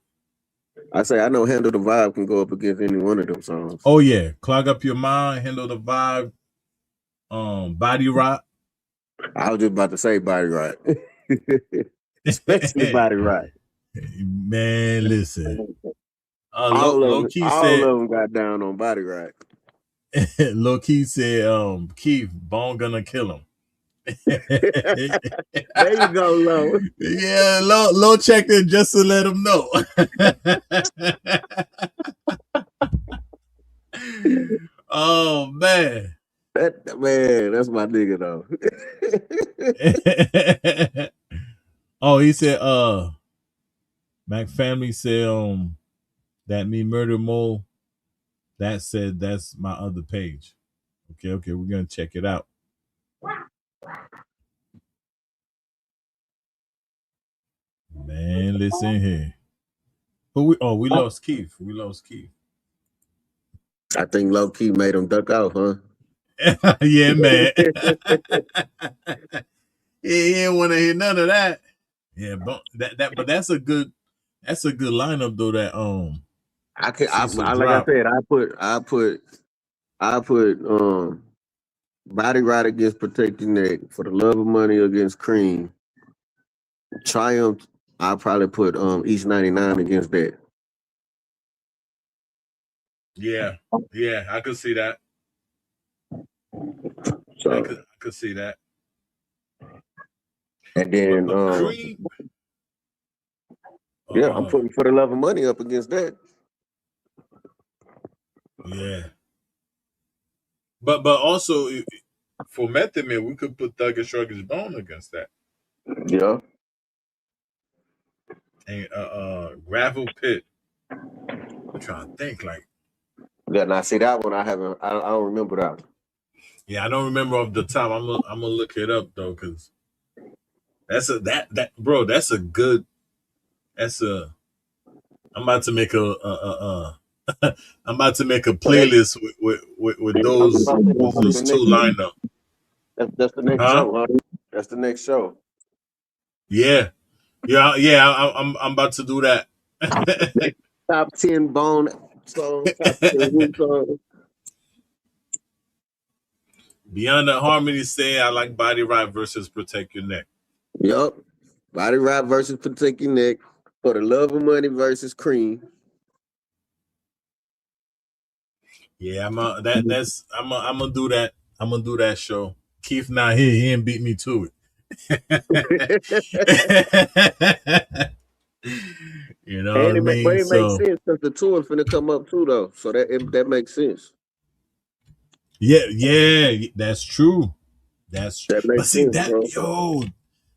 I say I know Handle the Vibe can go up against any one of them songs. Oh yeah, Clog Up Your Mind, Handle the Vibe, Body Rock. I was just about to say Body Rock. Especially Body Rock. Man, listen. Low key all said, of them got down on Body Right. Low key said, Keith, Bone gonna kill him. There you go, Low. Yeah, low checked it just to let him know. Oh man. That's my nigga though. Oh, he said, Mac Family said, that me murder mole. That said, that's my other page. Okay, we're gonna check it out. Man, listen here. We lost Keith. We lost Keith. I think low key made him duck out, huh? Yeah, man. He didn't want to hear none of that. Yeah, but that's a good lineup though. That Cecil like I drop. said, I put Body Right against Protect Your Neck, For the Love of Money against Cream. Triumph, I'll probably put East 99 against that. Yeah, I could see that. So I could see that. and then But Cream. yeah, I'm putting For the Love of Money up against that. Yeah. But also for Method Man, we could put Thuggish Ruggish Bone against that. Yeah. And Gravel Pit. I'm trying to think like. Yeah, now see that one I don't remember that one. Yeah, I don't remember off the top. I'm gonna look it up though, because that's a I'm about to make I'm about to make a playlist with those two lineup. That's the next show, huh? That's the next show. Yeah. I'm about to do that. Top 10 Bone songs, top 10 Wu songs. Beyond the Harmony say I like Body Right versus Protect Your Neck. Yup. Body Right versus Protect Your Neck. For the Love of Money versus Cream. Yeah, I'm gonna do that. I'm gonna do that show. Keith not here. He ain't beat me to it. You know what I mean? But it makes sense because the tour finna come up too, though. So that makes sense. Yeah, that's true. That makes sense, bro.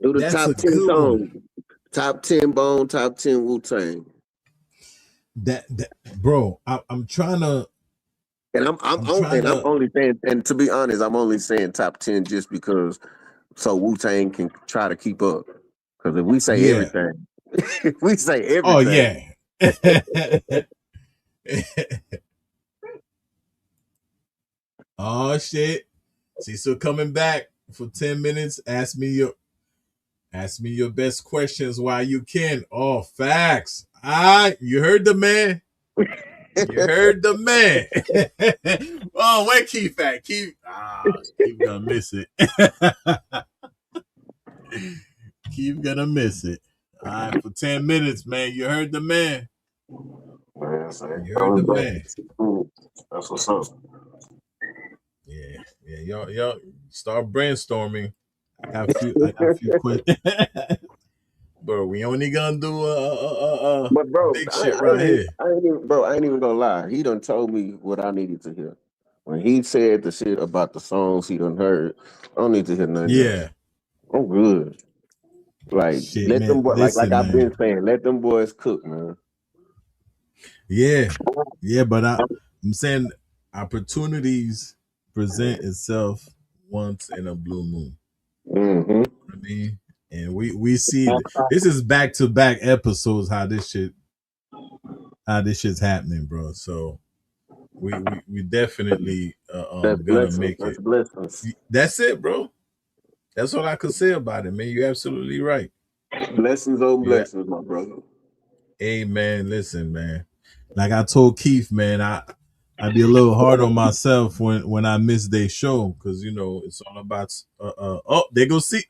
Do the top 10 songs. Top 10 Bone, top 10 Wu-Tang. That bro, I'm trying to. And I'm only saying, and to be honest, I'm only saying top 10 just because so Wu-Tang can try to keep up. Because if we say everything, if we say everything. Oh yeah. Oh shit. Cecil coming back for 10 minutes. Ask me your best questions while you can. Oh, facts. You heard the man. You heard the man. Oh, where Keith at? Keith gonna miss it. Keith gonna miss it. All right, for 10 minutes, man. You heard the man. You heard the man. That's what's up. Yeah. Y'all start brainstorming. I got a few questions. Bro, we only gonna do but bro, big shit right here. I ain't even gonna lie. He done told me what I needed to hear. When he said the shit about the songs he done heard, I don't need to hear nothing else. I'm good. Like shit, let man. them boys, Listen, like I've been saying, let them boys cook, man. Yeah, but I'm saying opportunities present itself once in a blue moon. Mm-hmm. I mean, and we see this is back to back episodes how this shit's happening, bro. So we definitely gonna make it. Blessings. That's it, bro. That's what I could say about it, man. You're absolutely right. Blessings on blessings, my brother. Hey, man, listen, man. Like I told Keith, man, I be a little hard on myself when I miss their show because you know it's all about they go see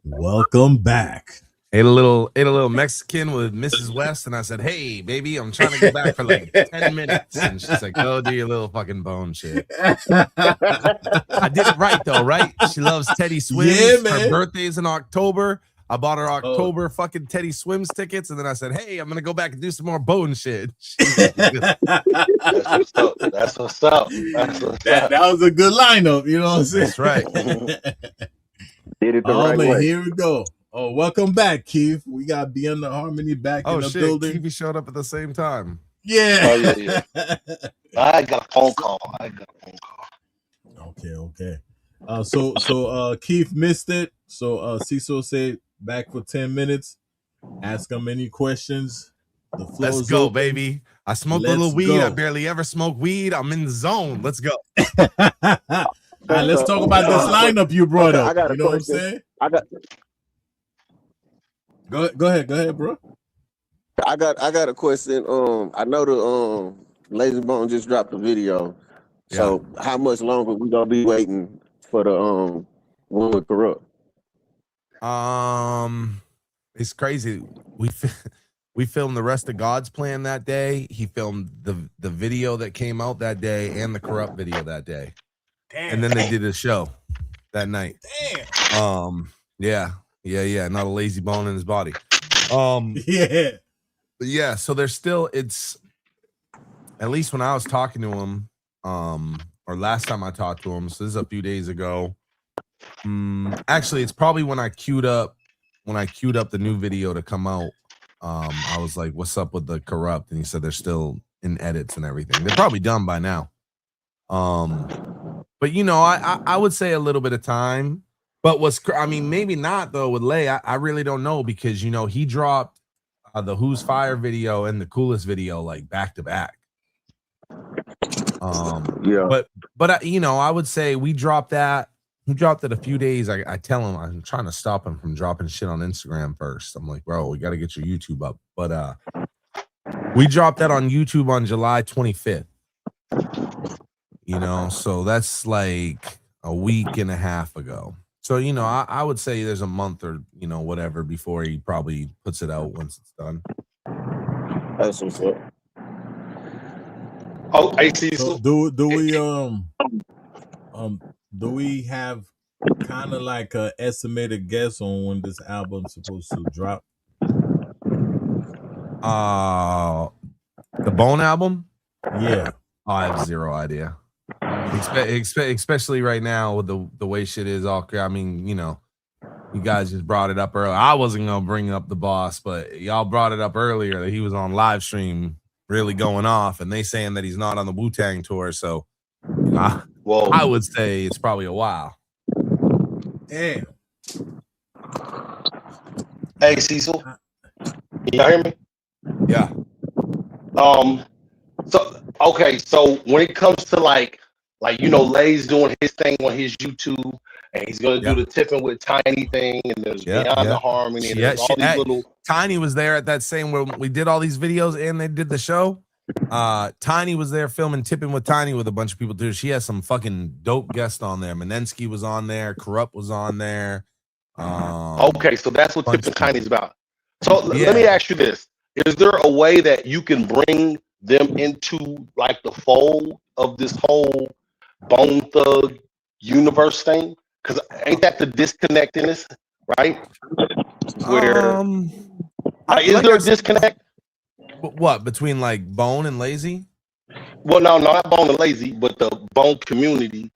welcome back. Ate a little Mexican with Mrs. West, and I said, "Hey, baby, I'm trying to go back for like 10 minutes." And she's like, "Go do your little fucking bone shit." I did it right though, right? She loves Teddy Swims. Yeah, Her man. birthday's in October. I bought her Oh. October fucking Teddy Swims tickets, and then I said, "Hey, I'm gonna go back and do some more bone shit." That's what's up. That's what's up. That's what's up. That was a good lineup, you know what I'm saying? That's right. Did it the Oh right man, way. here we go. Oh, welcome back, Keith. We got Beyond the Harmony back in Oh the shit, building. Kiwi showed up at the same time. Yeah. Oh, yeah. I got a phone call. Okay. So Keith missed it. So Cecil said back for 10 minutes. Ask him any questions. The floor Let's is go, open. baby. I smoked a Let's little weed. go. I barely ever smoke weed. I'm in the zone. Let's go. All right, let's talk about this lineup you brought Okay, I up. got a You know question. what I'm saying? Go ahead, bro. I got a question. I know the Lazy Bone just dropped a video. So how much longer we gonna be waiting for the one with Corrupt? It's crazy. We filmed the rest of God's Plan that day. He filmed the video that came out that day and the Corrupt video that day. Damn. And then they did a show that night. Damn. Yeah. Not a lazy bone in his body. Yeah. But yeah, so there's still, it's at least when I was talking to him, or last time I talked to him, so this is a few days ago. Actually, it's probably when I queued up the new video to come out. I was like, "What's up with the Corrupt?" And he said they're still in edits and everything. They're probably done by now. But you know, I would say a little bit of time. But maybe not though with Lay. I really don't know because you know he dropped the Who's Fire video and the Coolest video like back to back. Yeah. But you know, I would say we dropped that. He dropped it a few days. I tell him I'm trying to stop him from dropping shit on Instagram first. I'm like, bro, we got to get your YouTube up. But we dropped that on YouTube on July 25th. You know, so that's like a week and a half ago. So, you know, I would say there's a month or, you know, whatever before he probably puts it out once it's done. That's what's up. Oh, I see. So do we have kind of like a estimated guess on when this album's supposed to drop? The Bone album? Yeah. I have zero idea. Especially right now with the way shit is all. I mean, you know, you guys just brought it up earlier. I wasn't gonna bring up the boss, but y'all brought it up earlier that he was on live stream, really going off, and they saying that he's not on the Wu-Tang tour. So, I would say it's probably a while. Damn. Hey, Cecil, can y'all hear me? Yeah. So when it comes to like you know, Lay's doing his thing on his YouTube, and he's gonna do the tipping with Tiny thing, and there's Beyond the Harmony, and there's all these little. Tiny was there at that same where we did all these videos and they did the show. Tiny was there filming Tipping with Tiny with a bunch of people too. She has some fucking dope guests on there. Manensky was on there. Corrupt was on there. Okay, so that's what Tipping Tiny's about. So let me ask you this: is there a way that you can bring them into like the fold of this whole Bone Thug universe thing? Because ain't that the disconnect in this, right? Where is there a disconnect? What, between like Bone and Lazy? Well, no, not Bone and Lazy, but the Bone community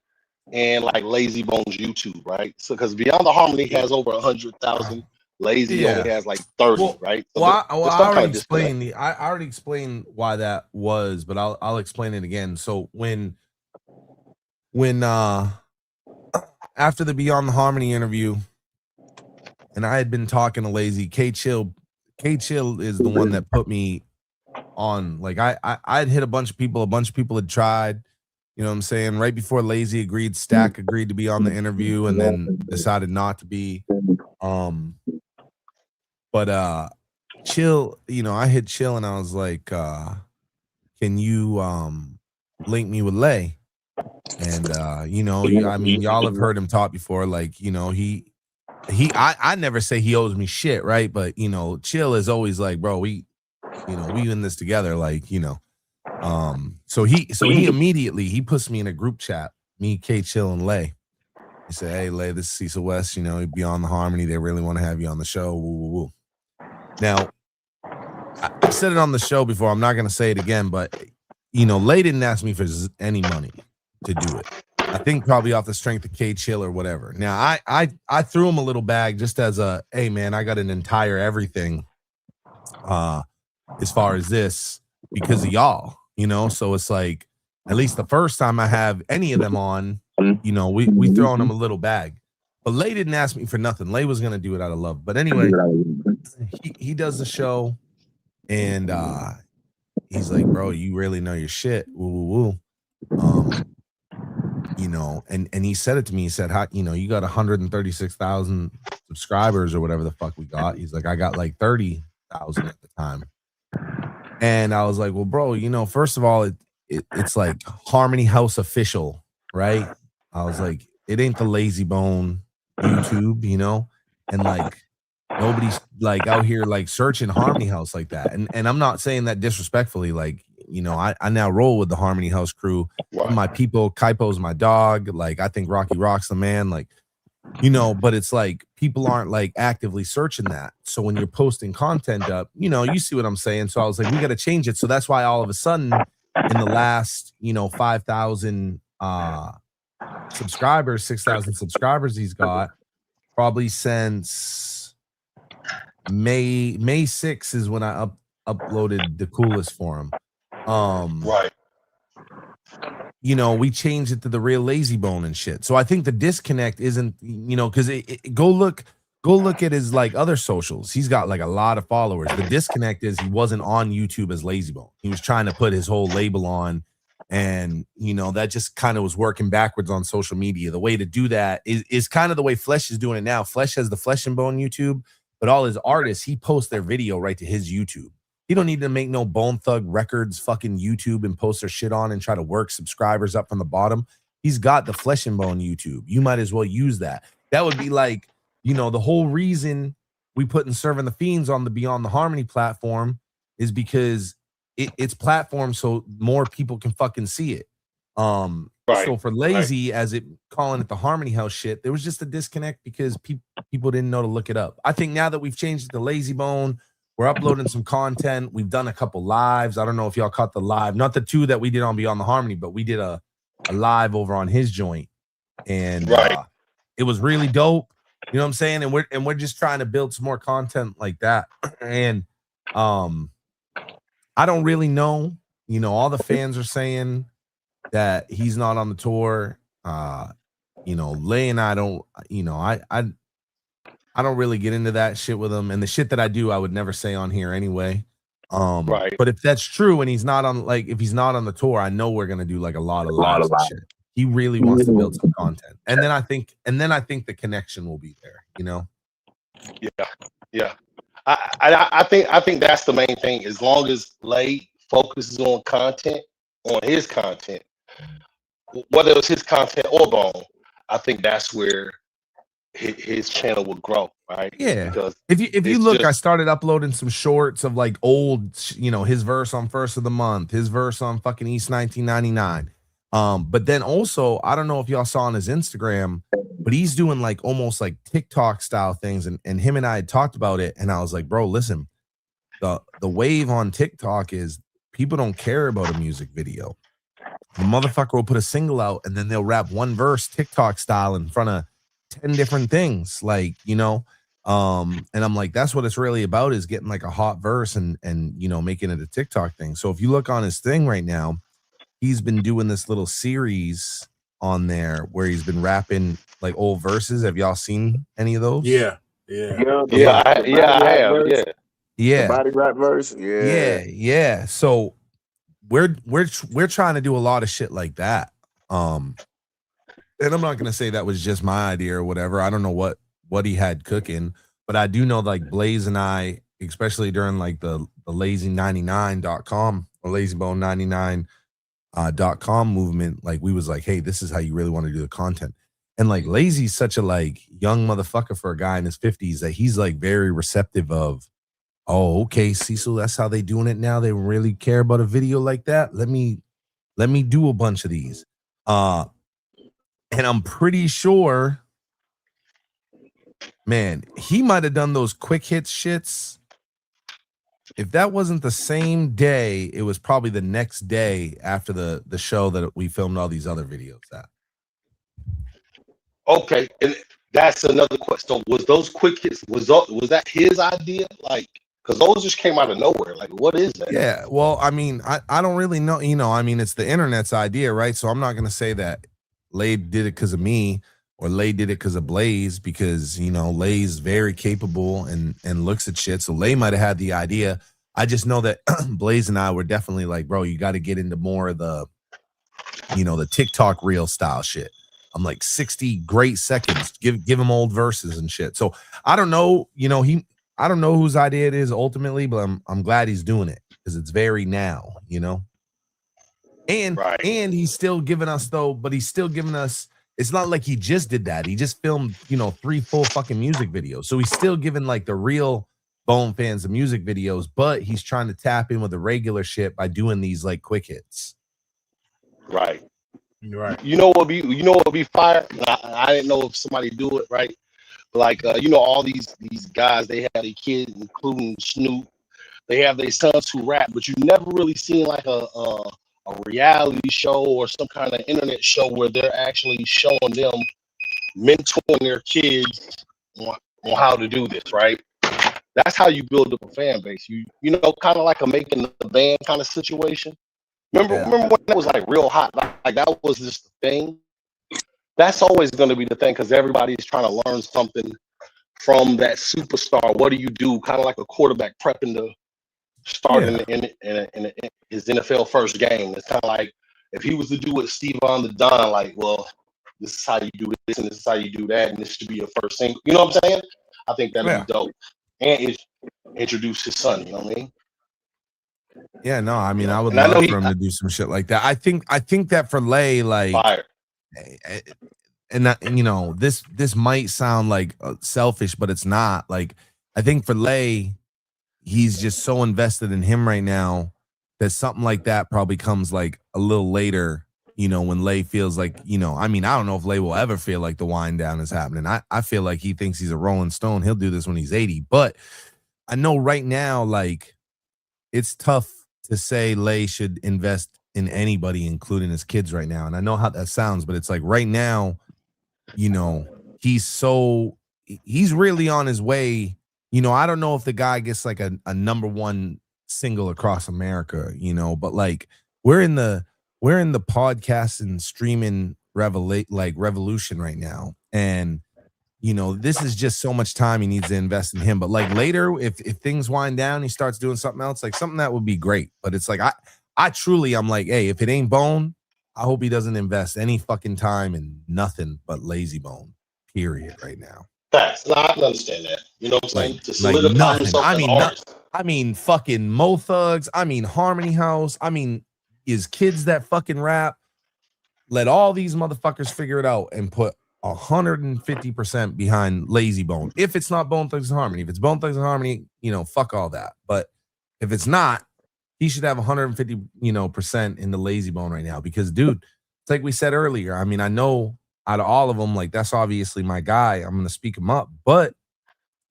and like Lazy Bone's YouTube, right? So because Beyond the Harmony has over 100,000, Lazy only has like 30, right? So I already explained why that was, but I'll explain it again. So when after the Beyond the Harmony interview, and I had been talking to Lazy, K Chill is the one that put me on. Like I'd hit a bunch of people had tried, you know what I'm saying? Right before Lazy agreed, Stack agreed to be on the interview and then decided not to be. But Chill, you know, I hit Chill and I was like, can you link me with Lay? And you know, I mean, y'all have heard him talk before, like, you know, he I never say he owes me shit, right? But you know, Chill is always like, bro, we in this together, like, you know. So he immediately he puts me in a group chat, me, K, Chill, and Lay. He said, "Hey, Lay, this is Cecil West. You know, Beyond the Harmony. They really want to have you on the show." Woo, woo, woo. Now, I've said it on the show before. I'm not going to say it again, but you know, Lay didn't ask me for any money to do it. I think probably off the strength of K Chill or whatever. Now, I threw him a little bag just as a, hey man, I got an entire everything as far as this because of y'all, you know. So it's like, at least the first time I have any of them on, you know, we throwing them a little bag. But Lay didn't ask me for nothing. Lay was gonna do it out of love. But anyway, he does the show, and he's like, bro, you really know your shit. Woo woo woo. You know, and he said it to me. He said, how, you know, you got 136,000 subscribers or whatever the fuck we got. He's like, I got like 30,000 at the time. And I was like, well, bro, you know, first of all, it's like Harmony House official, right? I was like, it ain't the Lazy Bone YouTube, you know, and like nobody's like out here like searching Harmony House like that. And I'm not saying that disrespectfully, like, you know, I now roll with the Harmony House crew. Right. My people, Kaipo's my dog. Like, I think Rocky Rock's the man. Like, you know, but it's like people aren't like actively searching that. So when you're posting content up, you know, you see what I'm saying. So I was like, we got to change it. So that's why all of a sudden in the last, you know, 5,000 subscribers, 6,000 subscribers he's got, probably since May 6th is when I uploaded the coolest for him. Right. You know, we changed it to the real Lazy Bone and shit. So I think the disconnect isn't, you know, because go look at his like other socials. He's got like a lot of followers. The disconnect is he wasn't on YouTube as Lazy Bone. He was trying to put his whole label on, and you know, that just kind of was working backwards on social media. The way to do that is kind of the way Flesh is doing it now. Flesh has the Flesh and Bone YouTube, but all his artists, he posts their video right to his YouTube. He don't need to make no Bone Thug Records fucking YouTube and post their shit on and try to work subscribers up from the bottom. He's got the Flesh and Bone YouTube. You might as well use that. That would be like, you know, the whole reason we put in Serving the Fiends on the Beyond the Harmony platform is because it's platform so more people can fucking see it. Right. So for Lazy, as it calling it the Harmony House shit, there was just a disconnect because people didn't know to look it up. I think now that we've changed it to Lazy Bone, we're uploading some content. We've done a couple lives. I don't know if y'all caught the live, not the two that we did on Beyond the Harmony, but we did a live over on his joint, and it was really dope. You know what I'm saying? And we're just trying to build some more content like that. And I don't really know. You know, all the fans are saying that he's not on the tour. You know, Lay and I don't. You know, I don't really get into that shit with him, and the shit that I do, I would never say on here anyway. Right. But if that's true, and he's not on, like, if he's not on the tour, I know we're gonna do like a lot of lives and shit. He really wants to build some content, and then I think the connection will be there. You know? Yeah. I think that's the main thing. As long as Lay focuses on content, on his content, whether it's his content or Bone, I think that's where his channel will grow, right? Yeah. Because if you look, I started uploading some shorts of like old, you know, his verse on First of the Month, his verse on fucking East 1999. But then also, I don't know if y'all saw on his Instagram, but he's doing like almost like TikTok style things, and him and I had talked about it, and I was like, bro, listen, the wave on TikTok is people don't care about a music video. The motherfucker will put a single out, and then they'll rap one verse TikTok style in front of 10 different things, like, you know. And I'm like, that's what it's really about, is getting like a hot verse and you know, making it a TikTok thing. So if you look on his thing right now, he's been doing this little series on there where he's been rapping like old verses. Have y'all seen any of those? Yeah. I have. The body rap verse. Yeah. So we're trying to do a lot of shit like that. And I'm not gonna say that was just my idea or whatever. I don't know what he had cooking, but I do know like Blaze and I, especially during like the lazy99.com or lazybone99.com movement, like we was like, hey, this is how you really want to do the content. And like Lazy's such a like young motherfucker for a guy in his 50s that he's like very receptive of, oh, okay, Cecil, that's how they doing it now. They really care about a video like that. Let me do a bunch of these. And I'm pretty sure, man, he might have done those quick hits shits. If that wasn't the same day, it was probably the next day after the show that we filmed all these other videos at. Okay, and that's another question. So was those quick hits? Was that his idea? Like, because those just came out of nowhere. Like, what is that? Yeah, well, I mean, I don't really know. You know, I mean, it's the internet's idea, right? So I'm not gonna say that Lay did it because of me or Lay did it because of Blaze, because you know Lay's very capable and looks at shit. So Lay might have had the idea. I just know that Blaze and I were definitely like, bro, you got to get into more of the, you know, the TikTok reel style shit. I'm like 60 great seconds. Give him old verses and shit. So I don't know, you know, I don't know whose idea it is ultimately, but I'm glad he's doing it because it's very now, you know. And Right. and he's still giving us though, but he's still giving us. It's not like he just did that. He just filmed, you know, 3 full fucking music videos. So he's still giving like the real Bone fans the music videos, but he's trying to tap in with the regular shit by doing these like quick hits. Right. Right. You know what would be fire? I didn't know if somebody do it right. Like you know, all these guys, they have their kids, including Snoop. They have their sons who rap, but you never really seen like a reality show or some kind of internet show where they're actually showing them mentoring their kids on how to do this, right? That's how you build up a fan base. You know, kind of like a making the band kind of situation. Remember when that was like real hot? Like that was just the thing. That's always going to be the thing because everybody's trying to learn something from that superstar. What do you do? Kind of like a quarterback prepping to start in his NFL first game. It's kind of like if he was to do what Steve on the Don, like, well, this is how you do this and this is how you do that, and this should be your first thing. You know what I'm saying? I think that'd be dope. And introduce his son. You know what I mean? Yeah, no, I mean, I would love for him to do some shit like that. I think that for Lay, like, fire. And that, you know, this might sound like selfish, but it's not. Like, I think for Lay, he's just so invested in him right now that something like that probably comes like a little later, you know, when Lay feels like, you know, I mean, I don't know if Lay will ever feel like the wind down is happening. I feel like he thinks he's a Rolling Stone. He'll do this when he's 80. But I know right now, like, it's tough to say Lay should invest in anybody, including his kids right now. And I know how that sounds, but it's like right now, you know, he's really on his way. You know, I don't know if the guy gets like a #1 single across America, you know, but like we're in the podcast and streaming revolution right now. And you know, this is just so much time he needs to invest in him. But like later, if things wind down, he starts doing something else, like something that would be great. But it's like I truly, I'm like, hey, if it ain't Bone, I hope he doesn't invest any fucking time in nothing but Lazy Bone, period, right now. Facts. No, I can understand that. You know what I'm saying? To solidify nothing. Himself as an artist. I mean, fucking Mo Thugs. I mean, Harmony House. I mean, his kids that fucking rap. Let all these motherfuckers figure it out and put 150% behind Lazy Bone. If it's not Bone Thugs and Harmony, if it's Bone Thugs and Harmony, you know, fuck all that. But if it's not, he should have 150, you know, percent in the Lazy Bone right now. Because, dude, it's like we said earlier. I mean, I know out of all of them, like that's obviously my guy. I'm gonna speak him up, but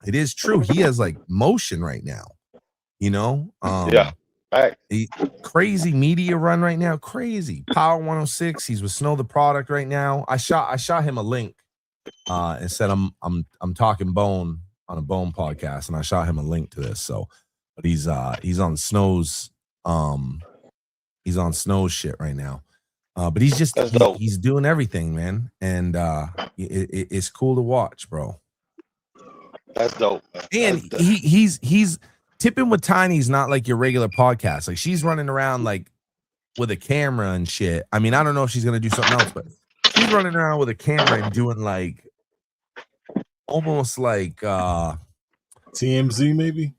it is true. He has like motion right now. You know, yeah. Right. Crazy media run right now. Crazy Power 106. He's with Snow the Product right now. I shot him a link and said I'm talking Bone on a Bone podcast, and I shot him a link to this. So, but he's on Snow's shit right now. But he's just he's doing everything, man, and it's cool to watch, bro. That's dope. And he's Tipping with Tiny's not like your regular podcast. Like she's running around like with a camera and shit. I mean, I don't know if she's gonna do something else, but she's running around with a camera and doing like almost like TMZ maybe.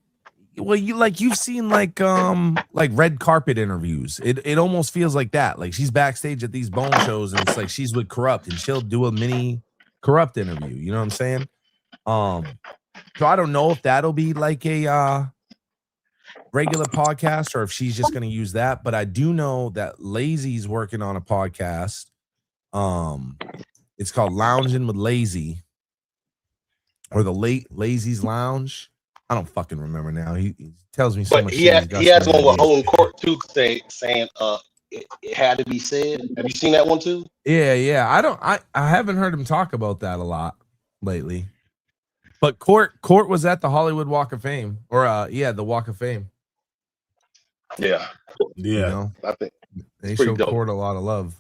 Well, you've seen like red carpet interviews. It almost feels like that. Like she's backstage at these Bone shows and it's like she's with Corrupt and she'll do a mini Corrupt interview. You know what I'm saying? So I don't know if that'll be like a regular podcast or if she's just gonna use that. But I do know that Lazy's working on a podcast. It's called Lounging with Lazy, or the Lazy's Lounge. I don't fucking remember now. He tells me so much. He has one with Owen Court too, saying it had to be said. Have you seen that one too? Yeah. I haven't heard him talk about that a lot lately. But Court was at the Hollywood Walk of Fame, or the Walk of Fame. Yeah. You know, I think they show Court a lot of love.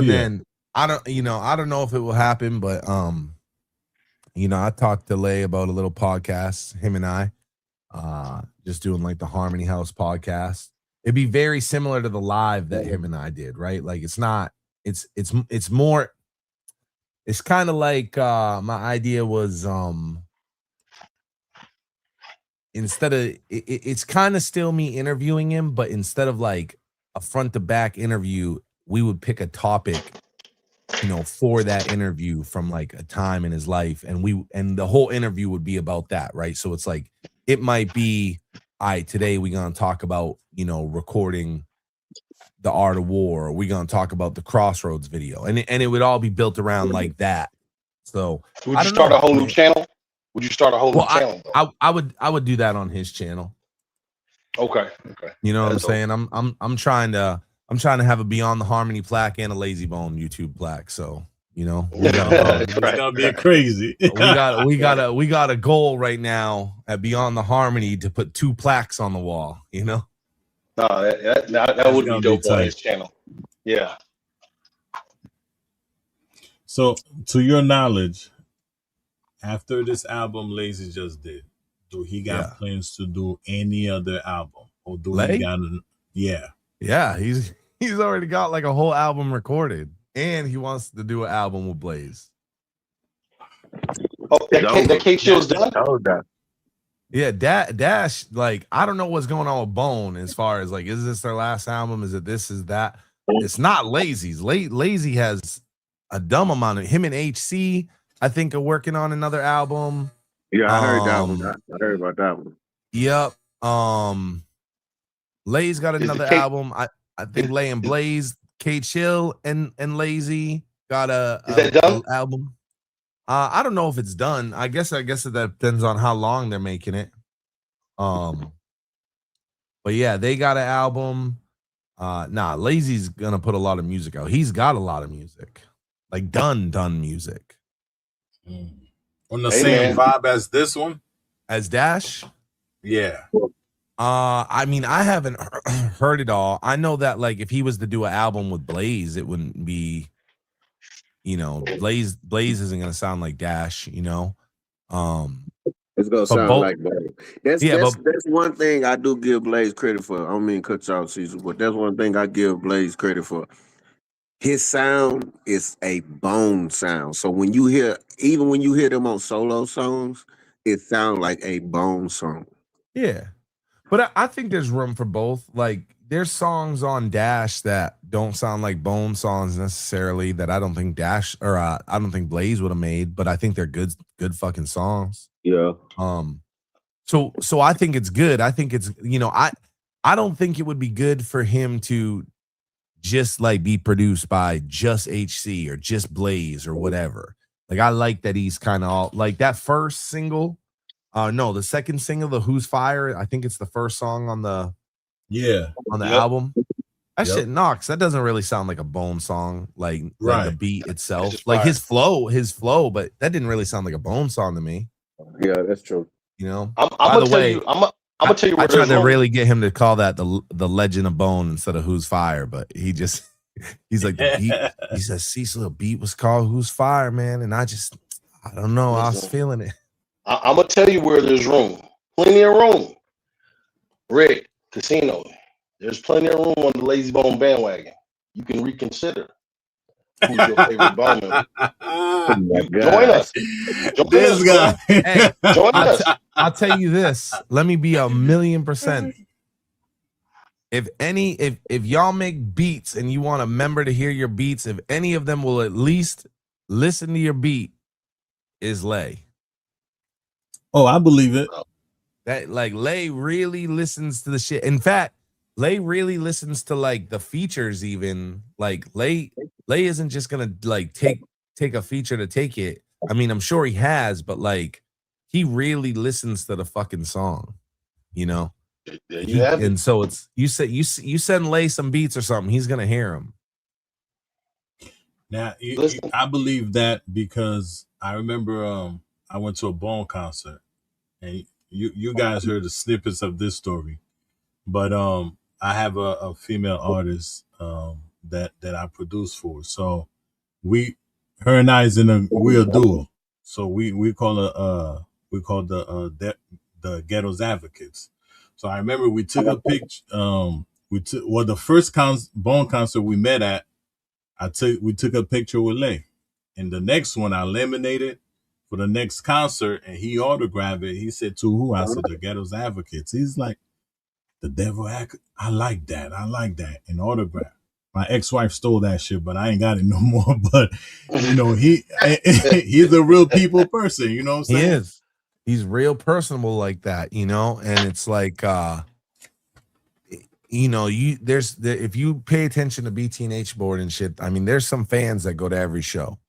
Then I don't know if it will happen, but I talked to Lay about a little podcast, him and I, just doing like the Harmony House podcast. It'd be very similar to the live that him and I did, right? Like it's more, it's kind of like my idea was instead of it's kind of still me interviewing him, but instead of like a front to back interview, we would pick a topic, for that interview from like a time in his life, and the whole interview would be about that, right? So it's like it might be, all right, today we're gonna talk about recording The Art of War, or we're gonna talk about the Crossroads video, and it would all be built around like that. So would you start a whole new channel? Would you start a whole new channel? I would do that on his channel. Okay. You know what I'm saying? I'm trying to have a Beyond the Harmony plaque and a Lazy Bone YouTube plaque. So it's gonna be crazy. we got a goal right now at Beyond the Harmony to put 2 plaques on the wall. No, that would be dope on his channel. Yeah. So, to your knowledge, after this album Lazy just did, do he got plans to do any other album, or do he got Yeah, he's already got like a whole album recorded, and he wants to do an album with Blaze. Oh, that Kate Show's done. Yeah, Dash. Like, I don't know what's going on with Bone as far as like, is this their last album? Is it this? Is that? It's not Lazy's. Lazy has a dumb amount of him and HC. I think are working on another album. Yeah, I heard that one. I heard about that one. Yep. Lay's got another album. I think Lay and Blaze, K Chill and Lazy got a album. I don't know if it's done. I guess that depends on how long they're making it. But yeah, they got an album. Lazy's gonna put a lot of music out. He's got a lot of music, like done music. On the same vibe as this one, as Dash. Yeah. I mean, I haven't heard it all. I know that like if he was to do an album with Blaze, it wouldn't be, Blaze isn't gonna sound like Dash, It's gonna sound like Blaze. That's one thing I do give Blaze credit for. I don't mean cut you off, Caesar, but that's one thing I give Blaze credit for. His sound is a bone sound. So when you hear them on solo songs, it sounds like a bone song. Yeah. But I think there's room for both. Like there's songs on Dash that don't sound like Bone songs necessarily that I don't think Dash or I don't think Blaze would have made, but I think they're good fucking songs. Yeah. So I think it's good. I think it's I don't think it would be good for him to just like be produced by just HC or just Blaze or whatever. Like I like that he's kind of all like that first single. The second single, the Who's Fire. I think it's the first song on the album. That shit knocks. That doesn't really sound like a Bone song, like the beat itself. Like his flow, but that didn't really sound like a Bone song to me. Yeah, that's true. I'm gonna tell you. I'm gonna tell you. I tried to really get him to call that the Legend of Bone instead of Who's Fire, but he's like the beat. He says Cecil, the beat was called Who's Fire, man, and I don't know. I was feeling it. I'm gonna tell you where there's room, plenty of room. Rick Casino, there's plenty of room on the Lazy Bone bandwagon. You can reconsider who's your favorite Bone member. Join us. This guy. Hey, join us. I'll tell you this. Let me be 1,000,000%. If y'all make beats and you want a member to hear your beats, if any of them will at least listen to your beat is Lay. Oh, I believe it. That like Lay really listens to the shit. In fact, Lay really listens to like the features. Even like Lay isn't just gonna like take a feature to take it. I mean, I'm sure he has, but like he really listens to the fucking song. You know. There you have it. And so it's you send Lay some beats or something, he's gonna hear them. Now, I believe that because I remember I went to a Bone concert, and you guys heard the snippets of this story, but I have a female artist that I produce for, so her and I is we're a duo, so we call the Ghetto's Advocates. So I remember we took a picture. The first Bone concert we met at, we took a picture with Lay, and the next one I laminated for the next concert, and he autographed it. He said, "To who?" I said, "The Ghetto's Advocates." He's like, "The Devil I like that. And autograph. My ex-wife stole that shit, but I ain't got it no more. But you know, he's a real people person. You know what I'm saying? He is. He's real personable like that, you know. And it's like, you know, if you pay attention to BTNH board and shit, I mean, there's some fans that go to every show,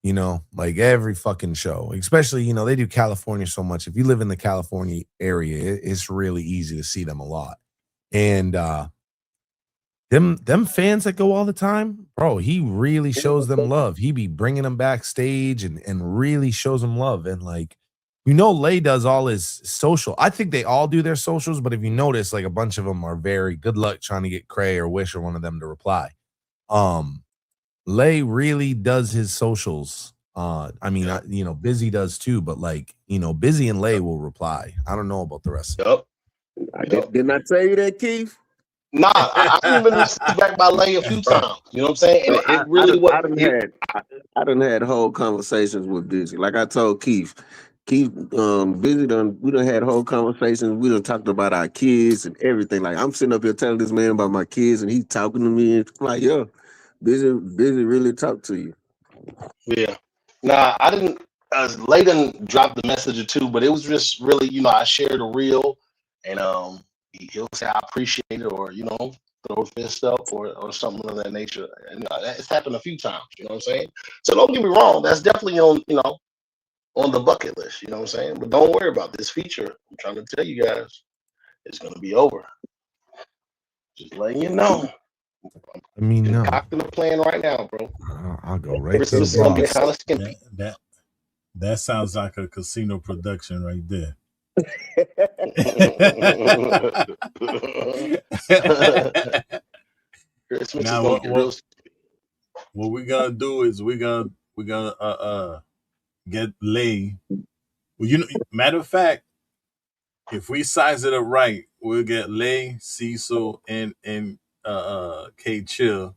you know, like every fucking show. Especially, you know, they do California so much. If you live in the California area, it's really easy to see them a lot. And them fans that go all the time, bro, he really shows them love. He be bringing them backstage and really shows them love. And like, you know, Lay does all his social. I think they all do their socials, but if you notice, like a bunch of them are very good luck trying to get Cray or Wish or one of them to reply. Lay really does his socials. I mean, you know, Busy does too, but like, you know, Busy and Lay will reply. I don't know about the rest of it. Didn't I tell you that, Keith? Nah, I've been received back by Lay a few times. You know what I'm saying? And it really was. I done had whole conversations with Busy. Like I told Keith, Busy we done had whole conversations. We done talked about our kids and everything. Like I'm sitting up here telling this man about my kids, and he's talking to me. And I'm like, yo, Busy really talk to you. Yeah. Nah, I didn't. Lay done dropped the message or two, but it was just really, you know, I shared a reel, and he'll say I appreciate it, or you know, throw a fist up, or something of that nature. And it's happened a few times. You know what I'm saying? So don't get me wrong. That's definitely on, you know, on the bucket list. You know what I'm saying? But don't worry about this feature. I'm trying to tell you guys, it's gonna be over. Just letting you know. I mean, no. Cocking the plan right now, bro. I'll go right to Christmas is gonna be kind of skimpy. That sounds like a casino production right there. Now, what we're gonna do is we're gonna get Lay. Well, you know, matter of fact, if we size it up right, we'll get Lay, Cecil, and K Chill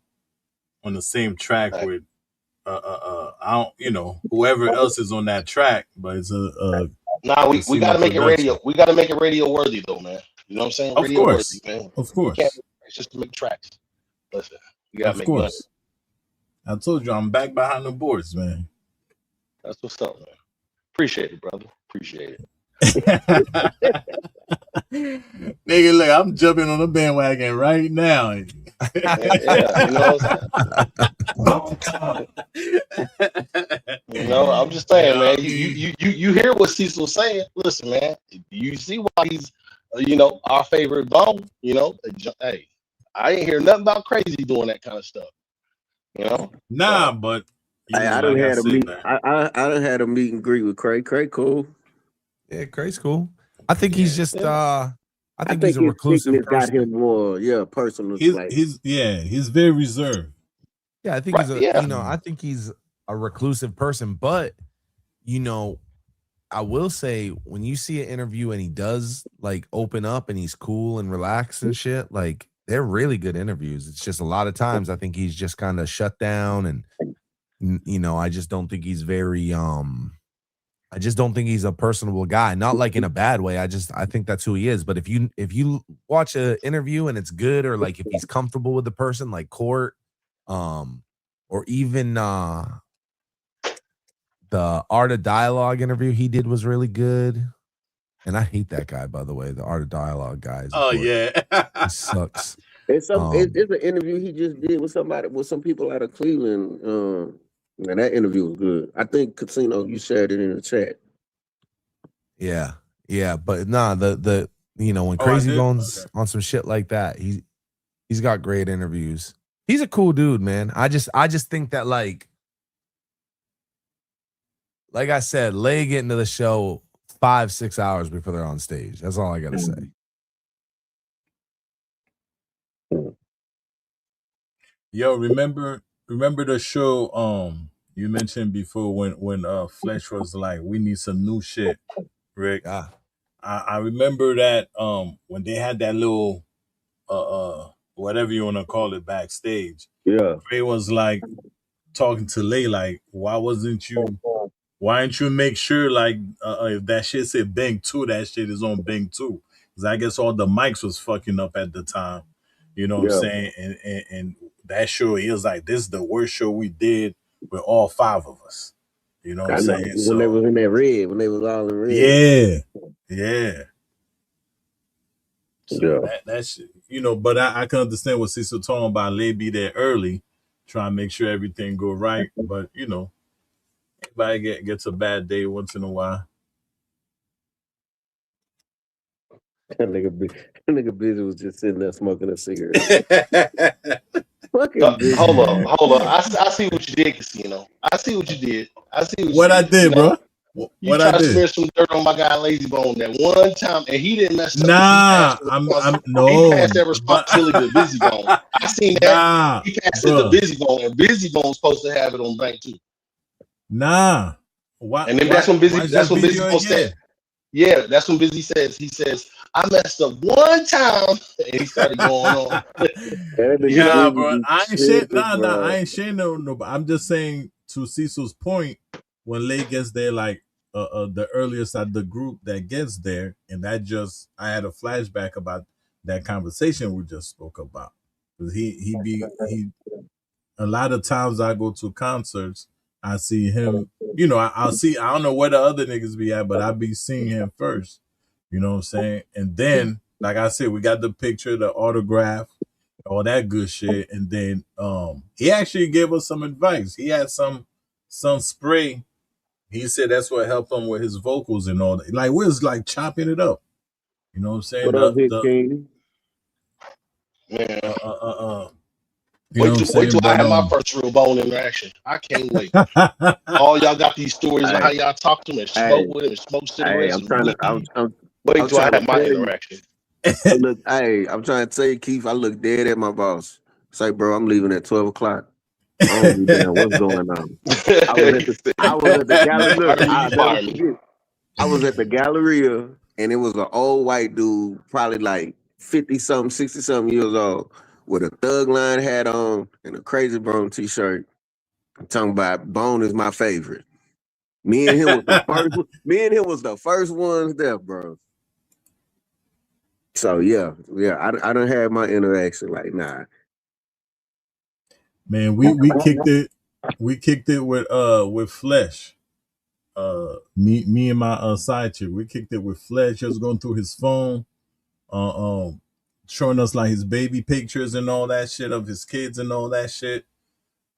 on the same track with I don't, you know, whoever else is on that track, but it's Nah, we gotta make it radio. We gotta make it radio worthy though, man. You know what I'm saying? Of radio course, worthy, man. Of course. It's just to make tracks. Listen, we gotta make money. I told you I'm back behind the boards, man. That's what's up, man. Appreciate it, brother. Appreciate it. Nigga, look, I'm jumping on the bandwagon right now. Yeah, you know, I'm just saying, man. You hear what Cecil's saying? Listen, man. You see why he's, you know, our favorite Bone. You know, hey, I ain't hear nothing about Crazy doing that kind of stuff. You know, nah, but you know, I done had a meet. I done had a meet and greet with Cray. Cray cool. Yeah, Cray's cool. I think he's just I think he's a reclusive person. Got him more, personal. He's very reserved. Yeah, I think he's you know, I think he's a reclusive person, but you know, I will say when you see an interview and he does like open up and he's cool and relaxed and shit, like they're really good interviews. It's just a lot of times I think he's just kind of shut down, and you know, I just don't think he's very I just don't think he's a personable guy. Not like in a bad way. I think that's who he is. But if you watch an interview and it's good, or like if he's comfortable with the person, like Court, or even The Art of Dialogue interview he did was really good. And I hate that guy, by the way. The Art of Dialogue guy. Oh yeah. He sucks. It's it's an interview he just did with some people out of Cleveland. And that interview was good. I think Casino, you shared it in the chat. Yeah. Yeah. But nah, the when Crazy Bones on some shit like that, he's got great interviews. He's a cool dude, man. I just think that like I said, Lay get into the show 5-6 hours before they're on stage. That's all I gotta say. Yo, remember the show you mentioned before when Flesh was like, we need some new shit, Rick. Yeah. I remember that when they had that little whatever you want to call it backstage. Yeah. Ray was like talking to Lay like, why didn't you make sure like if that shit said Bang 2, that shit is on Bang 2? Because I guess all the mics was fucking up at the time. You know what I'm saying? And that show, he was like, this is the worst show we did with all 5 of us. You know what I'm saying? When they was in that red, when they was all in red. Yeah. So that's but I can understand what Cecil talking about. Lay be there early, try and make sure everything go right. But everybody gets a bad day once in a while. That nigga busy was just sitting there smoking a cigarette. Fucking busy. Hold on. I see what you did, Casino. I see what you did. What I did, bro. You tried to smear some dirt on my guy Lazy Bone that one time, and he didn't mess up. Nah, he passed that responsibility to Busy Bone. I seen that. He passed it to Busy Bone, and Busy Bone's supposed to have it on Bank 2. Nah. Why, and then that's when Busy Bone said. Yeah, that's when Busy says. He says, I messed up one time, and he started going on. Yeah, bro. I ain't shit. I ain't shit no. But I'm just saying, to Cecil's point, when Lay gets there, like the earliest of the group that gets there, and I had a flashback about that conversation we just spoke about. Because he a lot of times I go to concerts, I see him. I don't know where the other niggas be at, but I be seeing him first. You know what I'm saying? And then, like I said, we got the picture, the autograph, all that good shit. And then he actually gave us some advice. He had some spray. He said that's what helped him with his vocals and all that. Like, we was like chopping it up. You know what I'm saying? What up, King? Wait till I have my first real bone interaction. I can't wait. All y'all got these stories of how y'all talk to him and smoke with him and smoke cigarettes. Wait till I have my interaction. I'm trying to tell you, Keith, I look dead at my boss. Say, bro, I'm leaving at 12 o'clock. I don't know what's going on. I was at the Galleria. I was at the Galleria, and it was an old white dude, probably like 50-something, 60-something years old, with a Thug Line hat on and a Crazy Bone t-shirt. I'm talking about Bone is my favorite. Me and him was the first ones there, bro. So yeah, I done had my interaction. Like, nah. Man, we kicked it. We kicked it with Flesh. Me and my side chick. We kicked it with Flesh. He was going through his phone, showing us like his baby pictures and all that shit of his kids and all that shit.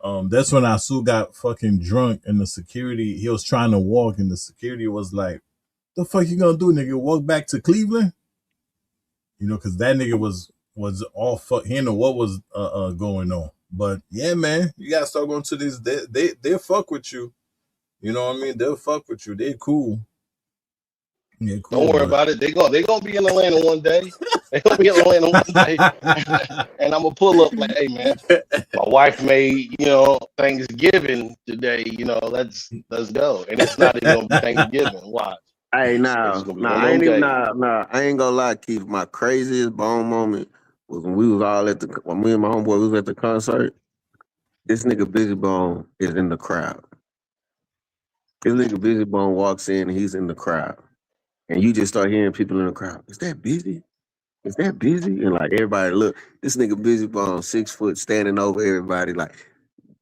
That's when Asu got fucking drunk and the security. He was trying to walk and the security was like, "The fuck you gonna do, nigga? Walk back to Cleveland?" Because that nigga was all fuck. He didn't know what was going on. But yeah, man, you gotta start going to these. They'll fuck with you. You know what I mean? They'll fuck with you. They're cool. Yeah, cool. Don't worry about it. They gonna be in Atlanta one day. They gonna be in Atlanta one day. And I'm gonna pull up like, hey man, my wife made Thanksgiving today. Let's go. And it's not even gonna be Thanksgiving. Watch. Hey, I ain't gonna lie, Keith. My craziest Bone moment was when we was all when me and my homeboy was at the concert. This nigga Busy Bone is in the crowd. This nigga Busy Bone walks in and he's in the crowd. And you just start hearing people in the crowd. Is that Busy? Is that Busy? And like everybody look, this nigga Busy Bone, 6 foot, standing over everybody, like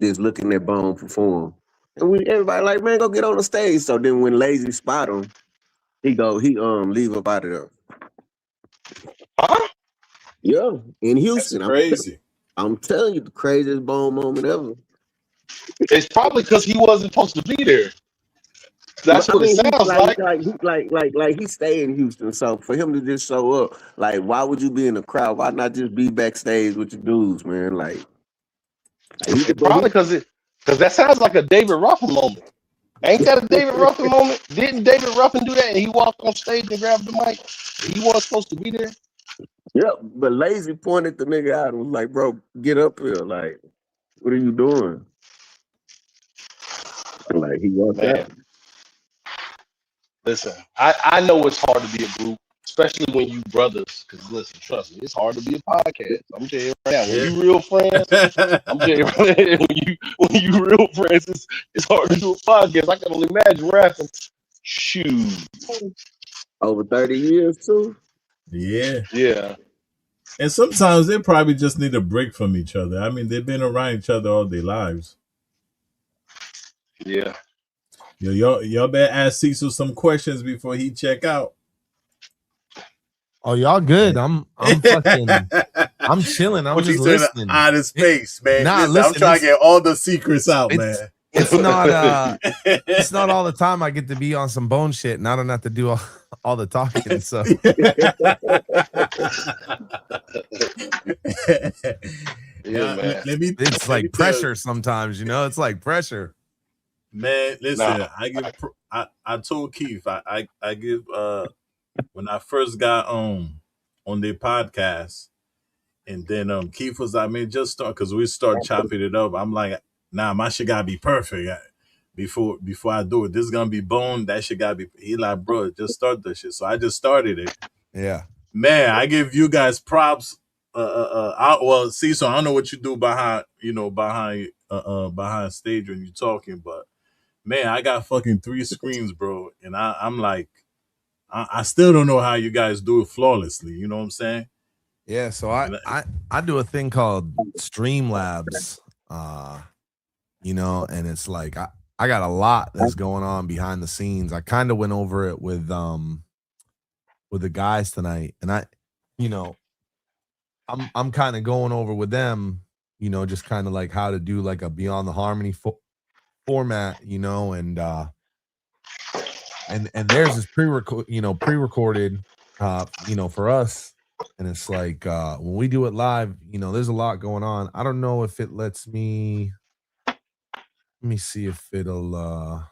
just looking at Bone perform. And everybody like, man, go get on the stage. So then when Lazy spot him, he leave up out of there. Huh? Yeah, in That's Houston. crazy. I'm telling you, the craziest bone moment ever. It's probably because he wasn't supposed to be there. But That's I what it mean, he's sounds like. he stay in Houston. So for him to just show up, like, why would you be in the crowd? Why not just be backstage with your dudes, man? Like he, It but probably he, because that sounds like a David Ruffin moment. Ain't that a David Ruffin moment? Didn't David Ruffin do that and he walked on stage and grabbed the mic? He wasn't supposed to be there. yep. But Lazy pointed the nigga out and was like, bro, get up here. Like, what are you doing? And like he walked Man, out. listen, I know it's hard to be a group, especially when you brothers. Because listen, trust me, it's hard to be a podcast. I'm telling you right now, when Yeah. you real friends, I'm telling you right now, when you real friends, it's hard to do a podcast. I can only imagine rapping. Shoot, Over 30 years too. Yeah. yeah, And sometimes they probably just need a break from each other. I mean, they've been around each other all their lives. yeah. Y'all better ask Cecil some questions before he check out. Oh, y'all good. I'm fucking I'm chilling. I'm What you just saying? listening. Out of space, man. Nah, Listen, I'm listen, trying to get all the secrets out, man. It's not it's not all the time I get to be on some bone shit and I don't have to do all the talking. So Yeah, man. it's like pressure sometimes, you know. It's like pressure. Man, listen, Nah. I told Keith I give when I first got on their podcast, and then Keith was like, man, just start, because we start chopping it up. I'm like, nah, my shit gotta be perfect before I do it. This is gonna be bone. That shit gotta be. He like, bro, just start the shit. So I just started it. Yeah. Man, I give you guys props. Well, see, so I don't know what you do behind stage when you're talking, but man, I got fucking 3 screens, bro, and I'm like, I still don't know how you guys do it flawlessly. You know what I'm saying? Yeah, so I do a thing called Streamlabs, you know, and it's like I got a lot that's going on behind the scenes. I kind of went over it with the guys tonight, and I'm kind of going over with them, you know, just kind of like how to do like a Beyond the Harmony format, you know, and theirs is pre-recorded, you know, for us. And it's like when we do it live, you know, there's a lot going on. I don't know if it lets me. Let me see if it'll.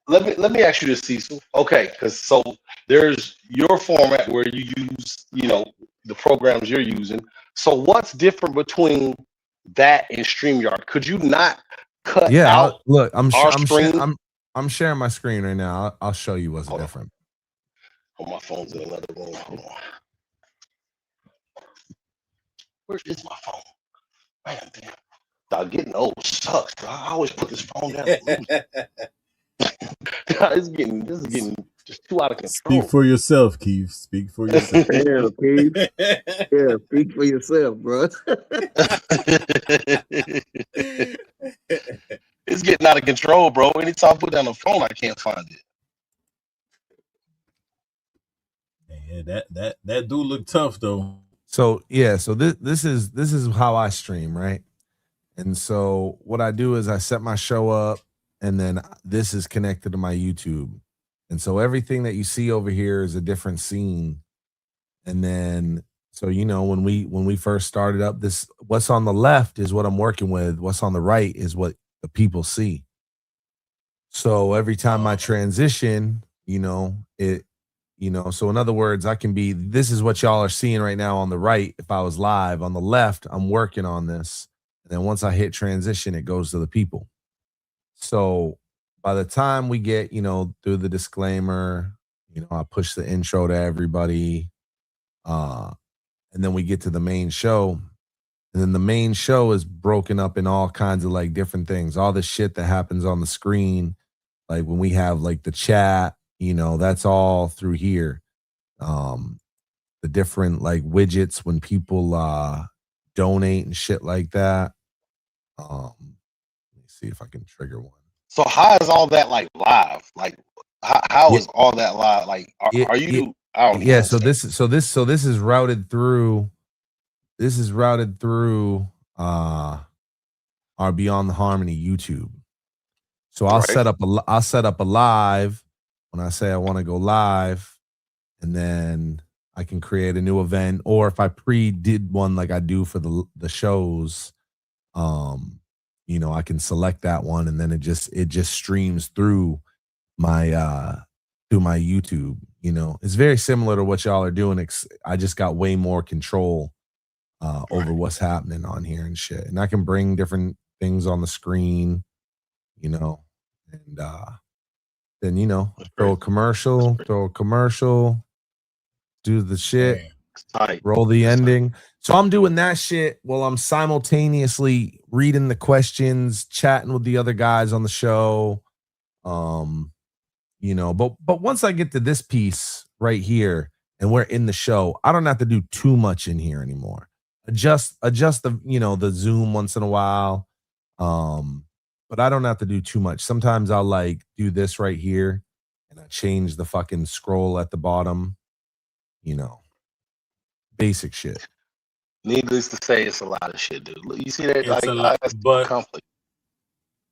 Let me ask you this, Cecil. Okay, because so there's your format where you use, you know, the programs you're using. So what's different between that and StreamYard? Could you not cut out Look, our screen? I'm sharing my screen right now. I'll show you what's different. Oh, my phone's in another room. Hold on. Where is my phone? Man, damn. Dog, getting old sucks. Dog. I always put this phone down. God, this is getting just too out of control. Speak for yourself, Keith. Speak for yourself. Yeah, Keith. Yeah, speak for yourself, bro. It's getting out of control, bro. Anytime I put down the phone, I can't find it. Yeah, that dude look tough though. So yeah, so this is how I stream, right? And so what I do is I set my show up, and then this is connected to my YouTube. And so everything that you see over here is a different scene. And then, so, you know, when we first started up, this, what's on the left is what I'm working with. What's on the right is what the people see. So every time I transition, you know, so in other words, I can be, this is what y'all are seeing right now on the right. If I was live on the left, I'm working on this. And then once I hit transition, it goes to the people. So by the time we get, you know, through the disclaimer, you know, I push the intro to everybody. And then we get to the main show. And then the main show is broken up in all kinds of like different things. All the shit that happens on the screen, like when we have like the chat, you know, that's all through here. The different like widgets when people donate and shit like that. Let me see if I can trigger one. So how is all that like live? Like how Yeah, is all that live? Like are yeah, you? I don't even yeah. So understand. this is routed through. This is routed through our Beyond the Harmony YouTube. So I'll Right. set up a live when I say I want to go live, and then I can create a new event. Or if I did one like I do for the shows, I can select that one, and then it just streams through my YouTube. It's very similar to what y'all are doing. I just got way more control over what's happening on here and shit. And I can bring different things on the screen, and then That's throw crazy. a commercial, do the shit, Damn. Tight. roll the ending. So I'm doing that shit while I'm simultaneously reading the questions, chatting with the other guys on the show. But once I get to this piece right here and we're in the show, I don't have to do too much in here anymore. Adjust the zoom once in a while. But I don't have to do too much. Sometimes I'll like do this right here and I change the fucking scroll at the bottom, basic shit. Needless to say, it's a lot of shit, dude. Look, you see that? It's Like a lot, that's but conflict.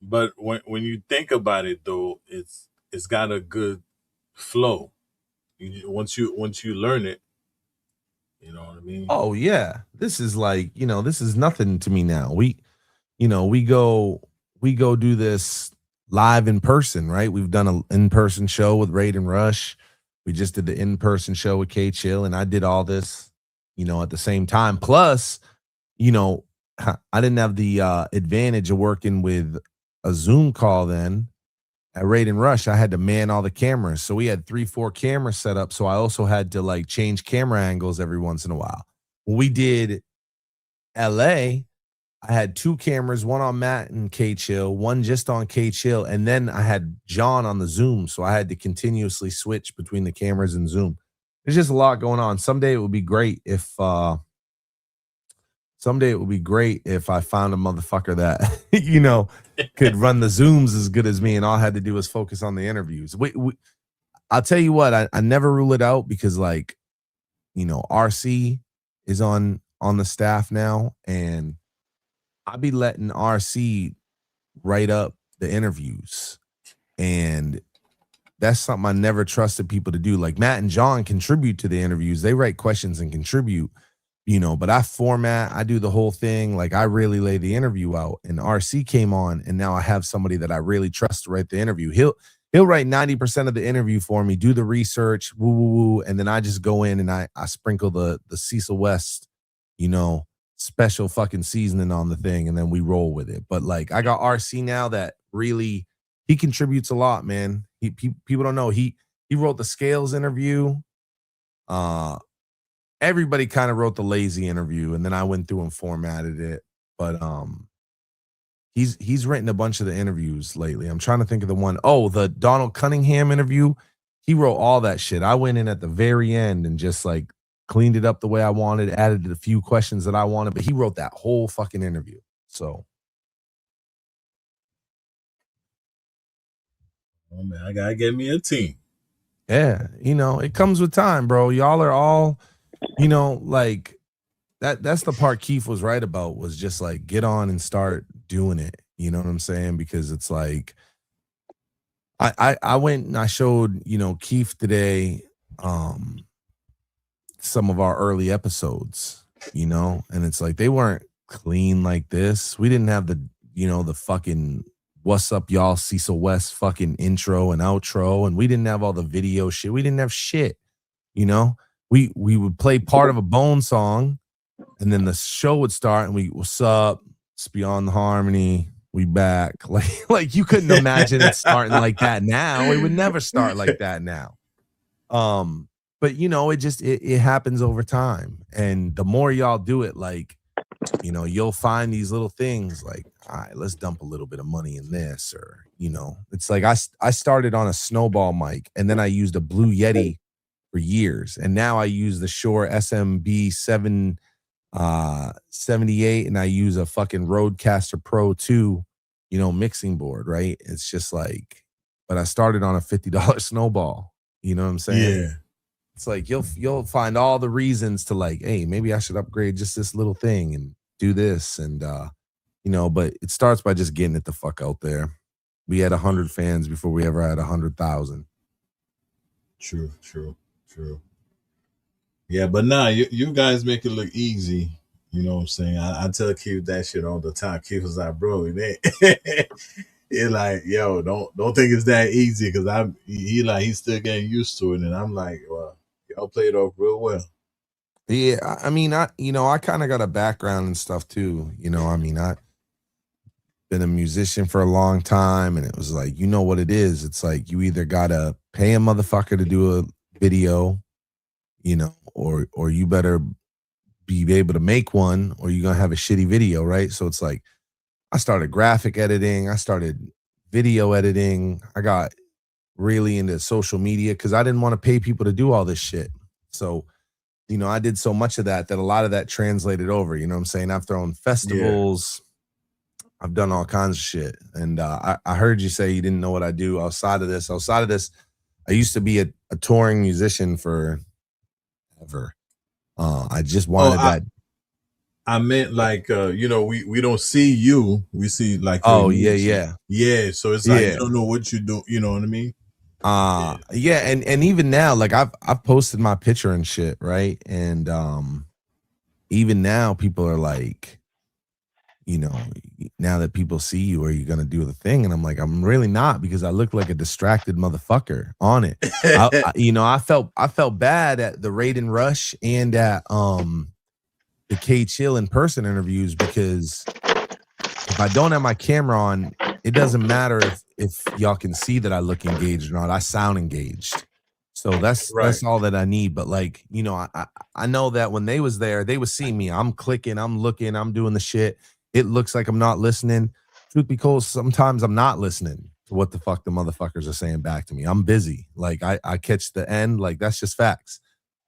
when you think about it though, it's got a good flow. Once you learn it, you know what I mean. Oh yeah. This is like, this is nothing to me now. We go do this live in person, right? We've done an in-person show with Raid and Rush. We just did the in-person show with K Chill, and I did all this, at the same time. Plus, I didn't have the advantage of working with a Zoom call then. At Raid and Rush, I had to man all the cameras. So we had 3-4 cameras set up. So I also had to like change camera angles every once in a while. When we did LA, I had 2 cameras, one on Matt and K Chill, one just on K Chill, and then I had John on the Zoom, so I had to continuously switch between the cameras and Zoom. There's just a lot going on. Someday it would be great if I found a motherfucker that could run the Zooms as good as me, and all I had to do was focus on the interviews. I'll tell you what, I never rule it out because RC is on the staff now, and I'll be letting RC write up the interviews. And that's something I never trusted people to do. Like Matt and John contribute to the interviews. They write questions and contribute, but I do the whole thing. Like I really lay the interview out, and RC came on, and now I have somebody that I really trust to write the interview. He'll write 90% of the interview for me, do the research, woo, woo, woo. And then I just go in and I sprinkle the Cecil West, special fucking seasoning on the thing, and then we roll with it. But like I got RC now that really he contributes a lot, man. People don't know he wrote the Scales interview. Everybody kind of wrote the Lazy interview, and then I went through and formatted it. But he's written a bunch of the interviews lately. I'm trying to think of the one. Oh, the Donald Cunningham interview. He wrote all that shit. I went in at the very end and just like cleaned it up the way I wanted, added a few questions that I wanted, but he wrote that whole fucking interview. So, Oh man, I gotta get me a team. yeah, it comes with time, bro. Y'all are all, like that's the part Keith was right about, was just like get on and start doing it. You know what I'm saying? Because it's like I went and I showed, Keith today some of our early episodes, and it's like they weren't clean like this. We didn't have the fucking what's up y'all Cecil West fucking intro and outro, and we didn't have all the video shit. We didn't have shit. We would play part of a Bone song, and then the show would start, and what's up? It's Beyond the Harmony. We back. Like you couldn't imagine it starting like that now. It would never start like that now. But it happens over time. And the more y'all do it, like, you'll find these little things like, all right, let's dump a little bit of money in this, or, it's like I started on a snowball mic, and then I used a Blue Yeti for years. And now I use the Shure SMB 78, and I use a fucking Rodecaster Pro 2, mixing board, right? It's just like, but I started on a $50 snowball. You know what I'm saying? Yeah. It's like you'll find all the reasons to like, hey, maybe I should upgrade just this little thing and do this, and but it starts by just getting it the fuck out there. We had 100 fans before we ever had 100,000. True. Yeah, but nah, you guys make it look easy. You know what I'm saying? I tell Keith that shit all the time. Keith was like, bro, it ain't. It's like, yo, don't think it's that easy, because he's still getting used to it, and I'm like, well, y'all played off real well. Yeah, I mean, I kind of got a background and stuff too. I've been a musician for a long time, and it was like, what it is. It's like you either gotta pay a motherfucker to do a video, or you better be able to make one, or you're gonna have a shitty video, right? So it's like I started graphic editing, I started video editing, I got really into social media because I didn't want to pay people to do all this shit. So I did so much of that a lot of that translated over. You know what I'm saying? I've thrown festivals. Yeah. I've done all kinds of shit. And I heard you say you didn't know what I do outside of this. Outside of this, I used to be a touring musician for ever. I just wanted that. I meant like, we don't see you. We see like. Oh, yeah. Yeah. So it's like, you don't know what you do. You know what I mean? Yeah, and even now, like I've posted my picture and shit, right? And even now people are like, now that people see you, are you gonna do the thing? And I'm like, I'm really not, because I look like a distracted motherfucker on it. I felt bad at the Raid and Rush and at the K Chill in person interviews, because if I don't have my camera on, it doesn't matter if y'all can see that I look engaged or not. I sound engaged. So that's all that I need. But like, I know that when they was there, they would see me. I'm clicking, I'm looking, I'm doing the shit. It looks like I'm not listening. Truth be told, sometimes I'm not listening to what the fuck the motherfuckers are saying back to me. I'm busy. Like I catch the end. Like that's just facts.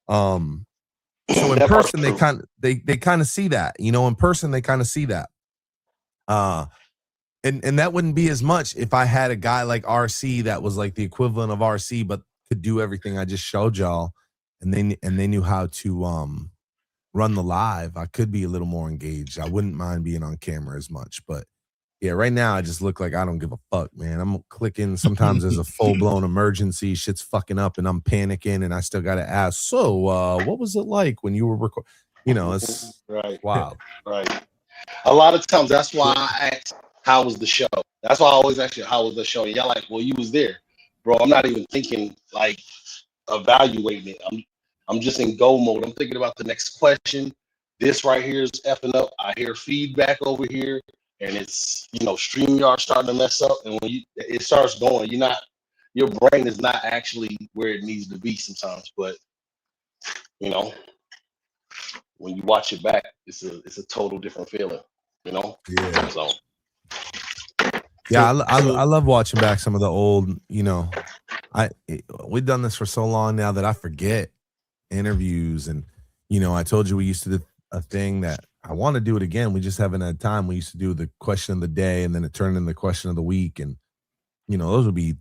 So in person, they kind of see that. In person, they kind of see that. And that wouldn't be as much if I had a guy like RC that was like the equivalent of RC, but could do everything I just showed y'all, and they knew how to run the live. I could be a little more engaged. I wouldn't mind being on camera as much, but yeah, right now I just look like I don't give a fuck, man. I'm clicking. Sometimes there's a full blown emergency, shit's fucking up, and I'm panicking, and I still got to ask. So, what was it like when you were recording? It's right. Wild. Right. A lot of times, that's why I ask, how was the show? That's why I always ask you, how was the show? And y'all like, well, you was there, bro. I'm not even thinking like evaluating it. I'm just in go mode. I'm thinking about the next question. This right here is effing up. I hear feedback over here, and it's StreamYard starting to mess up. And when it starts going, your brain is not actually where it needs to be sometimes. But when you watch it back, it's a total different feeling. Yeah. So. Yeah, I love watching back some of the old. We've done this for so long now that I forget interviews, and I told you we used to do a thing that I want to do it again. We just haven't had time. We used to do the question of the day, and then it turned into the question of the week, and those would be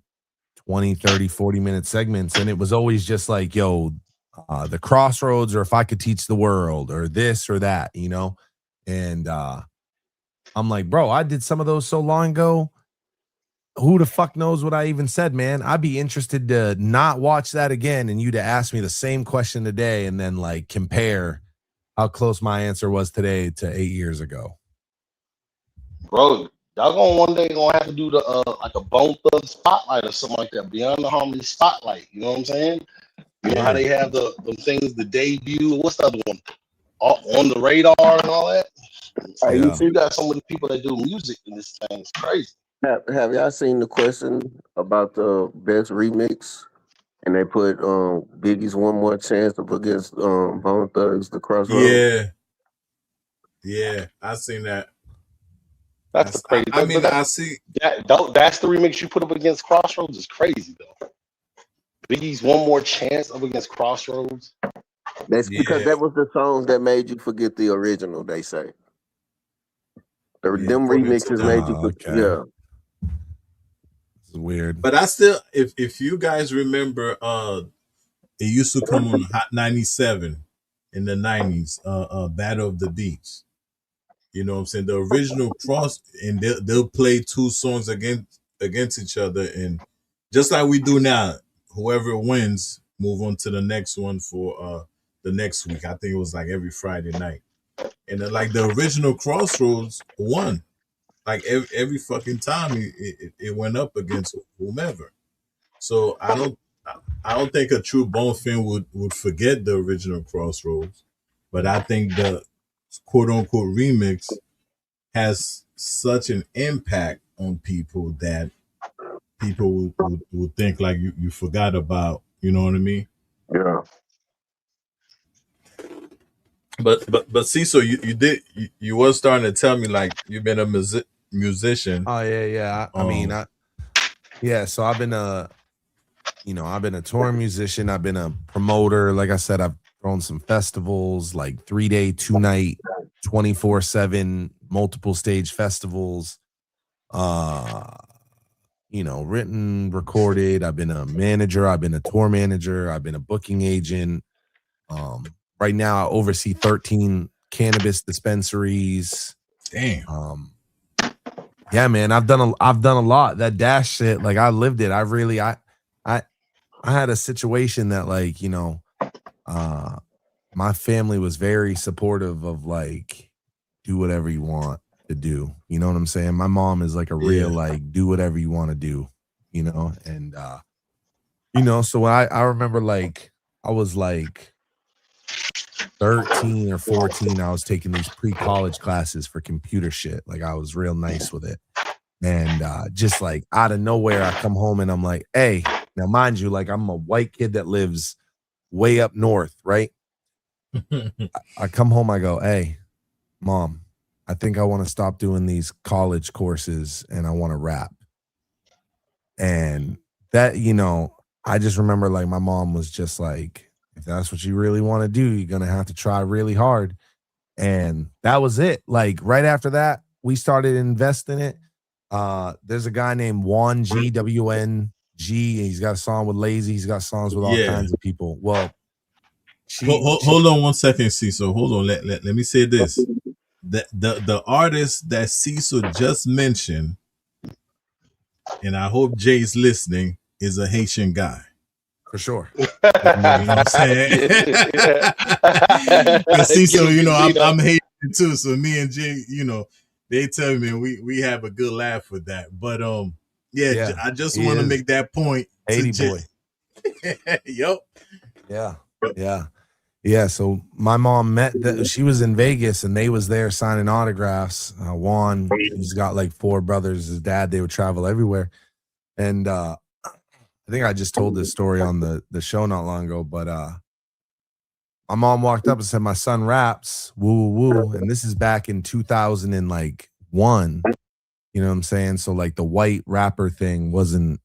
20, 30, 40-minute segments, and it was always just like, yo, the crossroads, or if I could teach the world, or this or that, and I'm like, bro, I did some of those so long ago. Who the fuck knows what I even said, man? I'd be interested to not watch that again, and you to ask me the same question today, and then like compare how close my answer was today to 8 years ago. Bro, y'all one day gonna have to do the like a Bone Thug spotlight or something like that, Beyond the Harmony spotlight. You know what I'm saying? You know how they have the things, the debut. What's the other one? On the Radar and all that. You got so many people that do music in this thing. It's crazy. Have y'all seen the question about the best remix? And they put Biggie's "One More Chance" up against Bone Thugs' "The Crossroads." Yeah, I seen that. That's crazy. I see that. That's the remix you put up against Crossroads is crazy though. Biggie's "One More Chance" up against Crossroads. That's because Yeah, that was the songs that made you forget the original. They say yeah. them According to remixes them. made you Oh, forget. okay. Yeah, This is weird. But I still, if you guys remember, it used to come on Hot 97 in the 90s, Battle of the Beats. You know what I'm saying? The original cross, and they'll play two songs against each other, and just like we do now, whoever wins move on to the next one for the next week. I think it was like every Friday night, and then, like the original Crossroads won, like every fucking time it went up against whomever. So I don't think a true Bone fan would forget the original Crossroads, but I think the quote unquote remix has such an impact on people that people would think like you forgot about. You know what I mean? yeah, But see, so you was starting to tell me like you've been a musician. Oh yeah. I mean, Um, yeah. So I've been I've been a touring musician. I've been a promoter. Like I said, I've thrown some festivals, like 3-day, 2-night, 24/7, multiple stage festivals. Uh, written, recorded. I've been a manager. I've been a tour manager. I've been a booking agent. Right now, I oversee 13 cannabis dispensaries. damn. Yeah, man, I've done a lot. That Dash shit, like I lived it. I had a situation that like, my family was very supportive of like do whatever you want to do. You know what I'm saying? My mom is like a real Yeah. like do whatever you want to do, and so I remember like I was like 13 or 14, I was taking these pre-college classes for computer shit. Like I was real nice with it. And just like out of nowhere, I come home and I'm like, hey, now mind you, like I'm a white kid that lives way up north, right? I come home, I go, hey, mom, I think I want to stop doing these college courses and I want to rap. And that, I just remember like my mom was just like, if that's what you really want to do, you're going to have to try really hard. And that was it. Like right after that, we started investing it. There's a guy named Juan G, WNG. He's got a song with Lazy. He's got songs with all Yeah. kinds of people. Well, Hold on one second, Cecil. Hold on. Let me say this. The artist that Cecil just mentioned, and I hope Jay's listening, is a Haitian guy. for sure. You know what I'm saying? Because Cecil, I'm Haitian too. So me and Jay, they tell me, man, we have a good laugh with that. But Yeah, I just he want to is. make that point to 80 Jay. boy. Yep. Yeah. So my mom she was in Vegas and they was there signing autographs. Juan, he's got like 4 brothers. His dad, they would travel everywhere. And I think I just told this story on the show not long ago, but my mom walked up and said, my son raps, woo, woo, woo. And this is back in 2001. You know what I'm saying? So like the white rapper thing wasn't,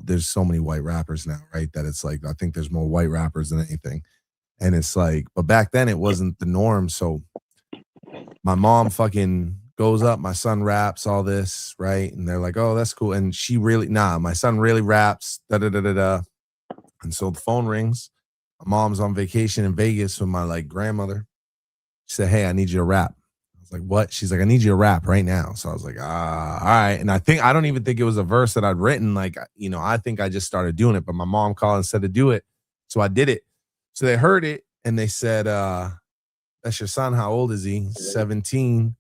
there's so many white rappers now, right? That it's like, I think there's more white rappers than anything. And it's like, but back then it wasn't the norm. So my mom fucking goes up, my son raps, all this, right? And they're like, oh, that's cool. And she really, my son really raps, da-da-da-da-da. And so the phone rings. My mom's on vacation in Vegas with my like grandmother. She said, hey, I need you to rap. I was like, what? She's like, I need you to rap right now. So I was like, all right. And I don't even think it was a verse that I'd written. Like, I think I just started doing it, but my mom called and said to do it. So I did it. So they heard it and they said, that's your son. How old is he? 17.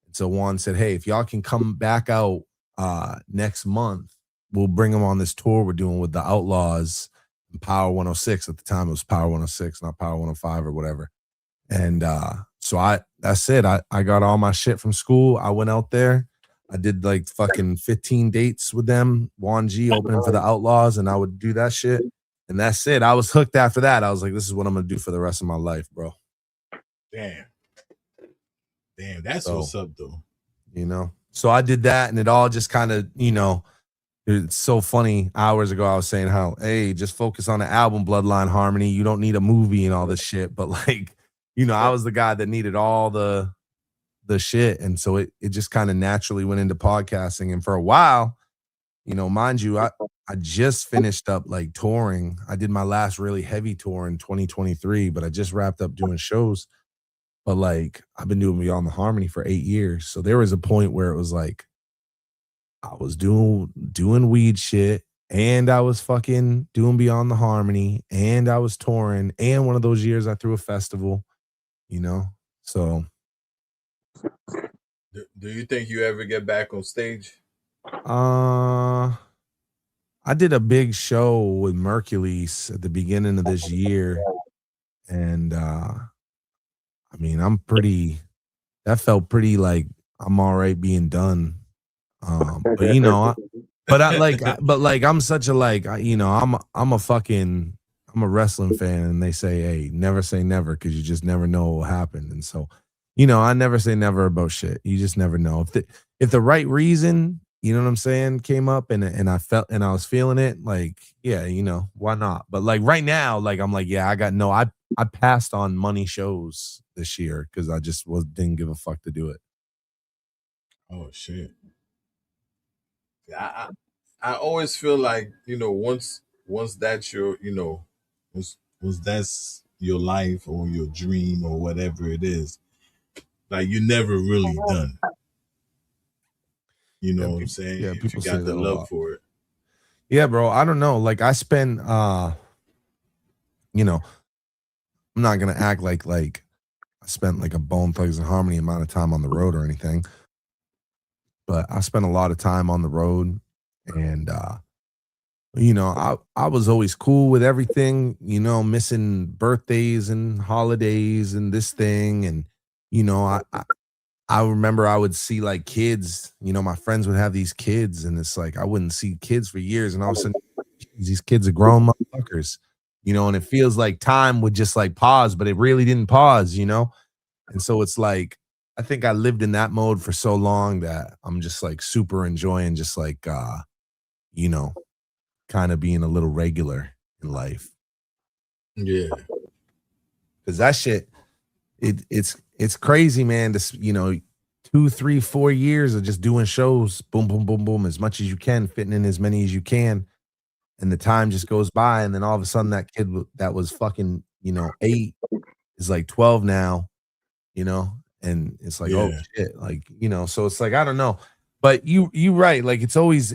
And so Juan said, hey, if y'all can come back out next month, we'll bring him on this tour we're doing with the Outlaws and Power 106. At the time, it was Power 106, not Power 105 or whatever. And so that's it. I got all my shit from school. I went out there. I did like fucking 15 dates with them. Juan G opening for the Outlaws, and I would do that shit. And that's it. I was hooked after that. I was like, this is what I'm going to do for the rest of my life, bro. Damn, that's what's up, though. So I did that, and it all just kind of, It's so funny. Hours ago, I was saying how, hey, just focus on the album Bloodline Harmony. You don't need a movie and all this shit. But like, I was the guy that needed all the shit. And so it just kind of naturally went into podcasting. And for a while, mind you, I just finished up like touring. I did my last really heavy tour in 2023, but I just wrapped up doing shows. But like I've been doing Beyond the Harmony for 8 years. So there was a point where it was like I was doing weed shit, and I was fucking doing Beyond the Harmony, and I was touring, and one of those years I threw a festival, So Do you think you ever get back on stage? I did a big show with Mercules at the beginning of this year, and I mean, that felt pretty like I'm all right being done. But I'm such a I'm a wrestling fan, and they say, hey, never say never, because you just never know what will happen. And so, I never say never about shit. You just never know. If the right reason, you know what I'm saying, came up and I felt and I was feeling it, like, yeah, why not? But like right now, like I'm like, yeah, I passed on money shows this year because I just didn't give a fuck to do it. Oh shit. I always feel like, once that's your, once that's your life or your dream or whatever it is, like you're never really done. You know what I'm saying? Yeah, if people you say got the that a love lot. for it. Yeah, bro. I don't know. Like I spend I'm not gonna act like I spent like a Bone Thugs and Harmony amount of time on the road or anything. But I spent a lot of time on the road, and I was always cool with everything, missing birthdays and holidays and this thing. And, I remember I would see like kids, my friends would have these kids, and it's like I wouldn't see kids for years. And all of a sudden, these kids are grown motherfuckers, and it feels like time would just like pause, but it really didn't pause, And so it's like, I think I lived in that mode for so long that I'm just like super enjoying just like, kind of being a little regular in life. Yeah. Cause that shit, it's crazy, man. This, 2, 3, 4 years of just doing shows, boom, boom, boom, boom, as much as you can, fitting in as many as you can. And the time just goes by. And then all of a sudden that kid that was fucking, 8 is like 12 now, and it's like, oh shit. Like, so it's like, I don't know, but you right. Like, it's always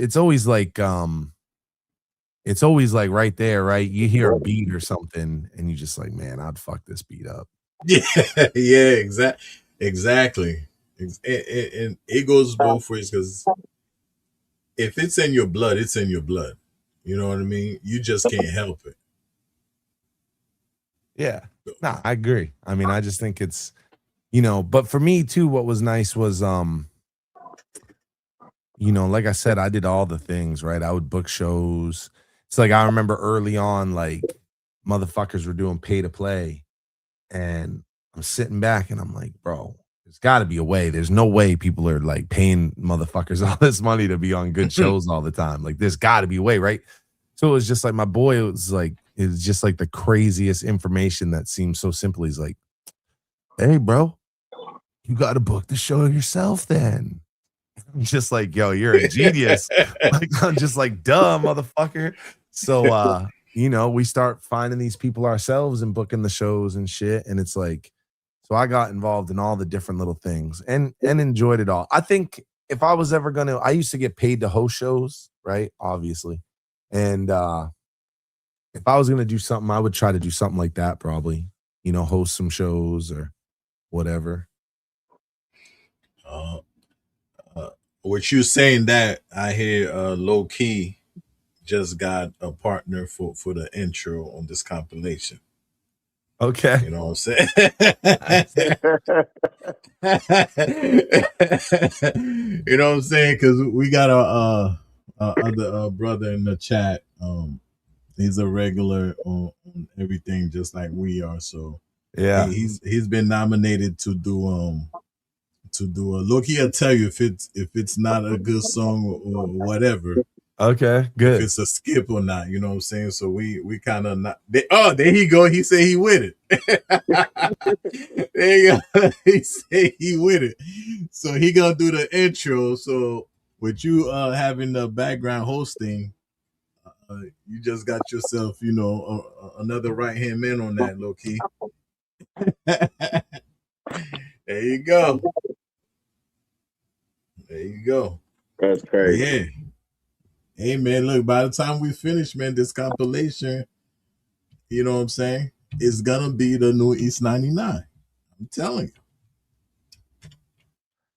like, it's always like right there, right? You hear a beat or something, and you just like, man, I'd fuck this beat up. Yeah, yeah, exactly. And it goes both ways, because if it's in your blood, it's in your blood. You know what I mean? You just can't help it. Yeah, nah, I agree. I mean, I just think it's, but for me too, what was nice was, like I said, I did all the things, right? I would book shows. It's like I remember early on, like motherfuckers were doing pay to play, and I'm sitting back and I'm like, bro, there's got to be a way. There's no way people are like paying motherfuckers all this money to be on good shows all the time. Like, there's got to be a way, right? So it was just like my boy. It was just like the craziest information that seems so simple. He's like, hey, bro, you got to book the show yourself then. I'm just like, yo, you're a genius. Like, I'm just like, duh, motherfucker. So, we start finding these people ourselves and booking the shows and shit. And it's like, so I got involved in all the different little things and enjoyed it all. I think if I was ever I used to get paid to host shows, right? Obviously. And if I was going to do something, I would try to do something like that, probably, host some shows or whatever. What you saying that I hear low key just got a partner for the intro on this compilation. Okay. You know what I'm saying? You know what I'm saying? Because we got a other brother in the chat. He's a regular on everything, just like we are. So yeah, he's been nominated to do a look. He'll tell you if it's not a good song or whatever. Okay, if good. it's a skip or not. You know what I'm saying? So we kind of not. There he go. He said he with it. There you go. He said he with it. So he gonna do the intro. So with you having the background hosting, you just got yourself, another right hand man on that, low key. There you go. There you go. That's But crazy. yeah. Hey man, look, by the time we finish, man, this compilation, you know what I'm saying, it's gonna be the new East 99. I'm telling you.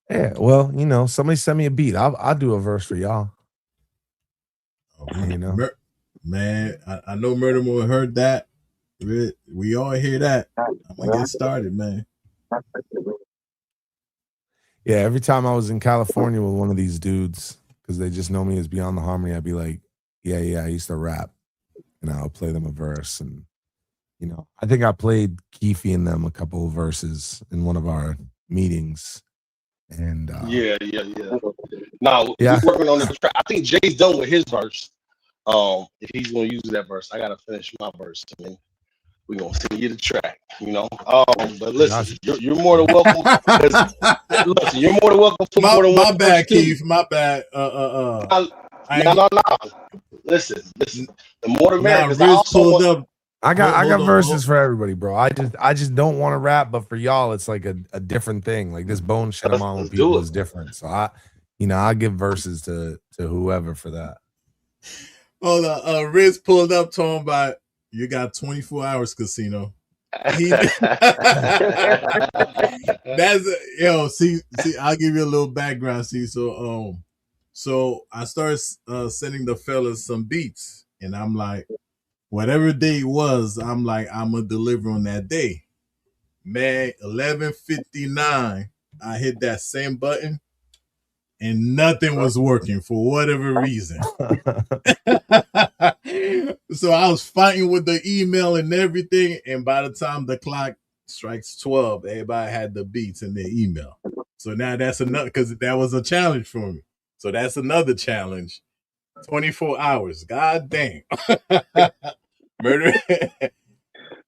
Yeah, well, somebody send me a beat. I'll do a verse for y'all. Man, I know Murder Moon heard that. We all hear that. I'm gonna get started, man. Yeah, every time I was in California with one of these dudes, because they just know me as Beyond the Harmony, I'd be like, yeah, I used to rap. And I'll play them a verse. And, I think I played Keefe and them a couple of verses in one of our meetings. And yeah. Now we're working on the track. I think Jay's done with his verse. If he's gonna use that verse, I gotta finish my verse. I mean, we're gonna send you the track, But listen, you're more than welcome. Listen, you're more than welcome for more than one. My bad, Keith. My bad. No. Listen. The more the merrier. Riz pulled up. I got verses for everybody, bro. I just don't want to rap, but for y'all, it's like a different thing. Like this bone shit I'm on with people is different. So I give verses to whoever for that. Hold on, Riz pulled up talking about you got 24 hours, Casino. That's see, I'll give you a little background. See, so I started sending the fellas some beats, and I'm like, whatever day it was, I'm like, I'm gonna deliver on that day. Man, 11:59, I hit that same button, and nothing was working for whatever reason. So I was fighting with the email and everything, and by the time the clock strikes 12, everybody had the beats in their email. So now that's another, because that was a challenge for me. So that's another challenge. 24 hours. God damn. Murder.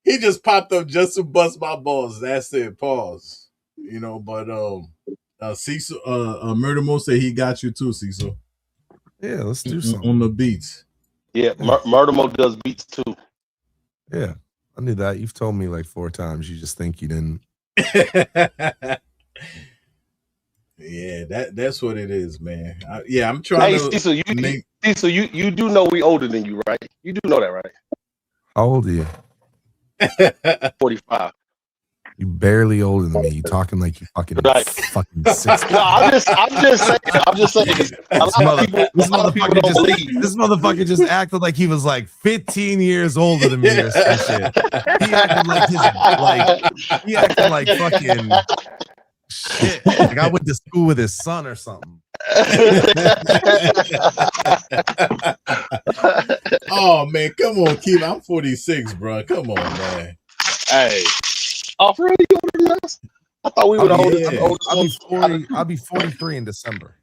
He just popped up just to bust my balls. That's it. Pause. But Cecil, Murder Mo said he got you too, Cecil. Yeah, let's do something on the beats. Yeah, Murder Mo does beats too. Yeah, I knew that. You've told me like 4 times. You just think you didn't. Yeah, that's what it is, man. I'm trying to. Cecil, you do know we older than you, right? You do know that, right? How old are you? 45. You barely older than me. You talking like you fucking 60. No, I'm just saying. This motherfucker just acted like he was like 15 years older than me or some shit. He acted like fucking shit. Like I went to school with his son or something. Oh man, come on, Keith. I'm 46, bro. Come on, man. Hey. Oh, for real? You older than us? I thought we were the oldest. I'll be 43 in December.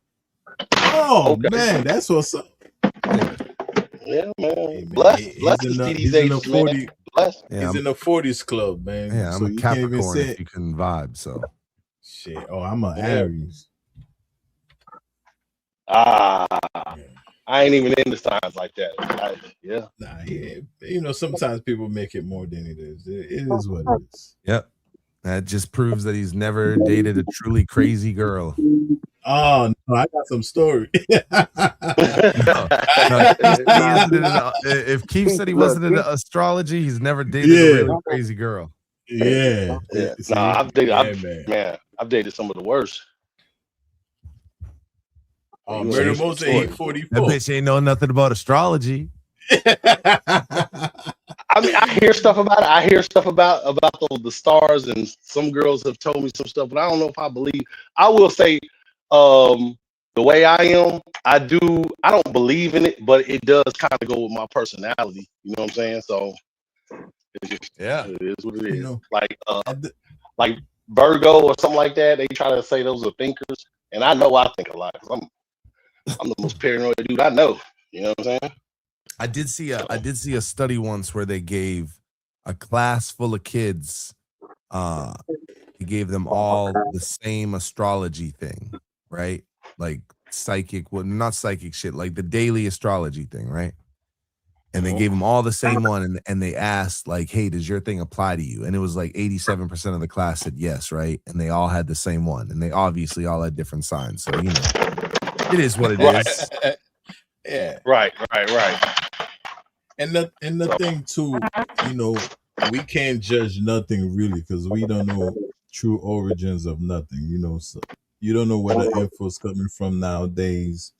Oh, okay. Man, that's what's up. Yeah, man. Bless he's in the 40. He's in the 40s club, man. Yeah, I'm a Capricorn if you can vibe, so. Shit. Oh, I'm an Aries. I ain't even into signs like that. Sometimes people make it more than it is. It is what it is. Yep. That just proves that he's never dated a truly crazy girl. Oh, no, I got some story. If Keith said he wasn't into astrology, he's never dated a really crazy girl. Yeah. Nah, I've dated some of the worst. Oh, Murder Mo said he's 44. That bitch ain't know nothing about astrology. I mean, I hear stuff about it. I hear stuff about the stars, and some girls have told me some stuff, but I don't know if I believe. I will say, the way I am, I don't believe in it, but it does kind of go with my personality. You know what I'm saying? So, it's just, it is what it is. Like Virgo or something like that. They try to say those are thinkers, and I know I think a lot because I'm the most paranoid dude I know. You know what I'm saying? I did see a study once where they gave a class full of kids, he gave them all the same astrology thing, right? Like psychic, well, not psychic shit, like the daily astrology thing, right? And they gave them all the same one, and they asked, like, hey, does your thing apply to you? And it was like 87% of the class said yes, right? And they all had the same one, and they obviously all had different signs. So, you know, it is what it is. Yeah. Right. And the thing too, you know, we can't judge nothing really because we don't know true origins of nothing, you know. So you don't know where the info's coming from nowadays.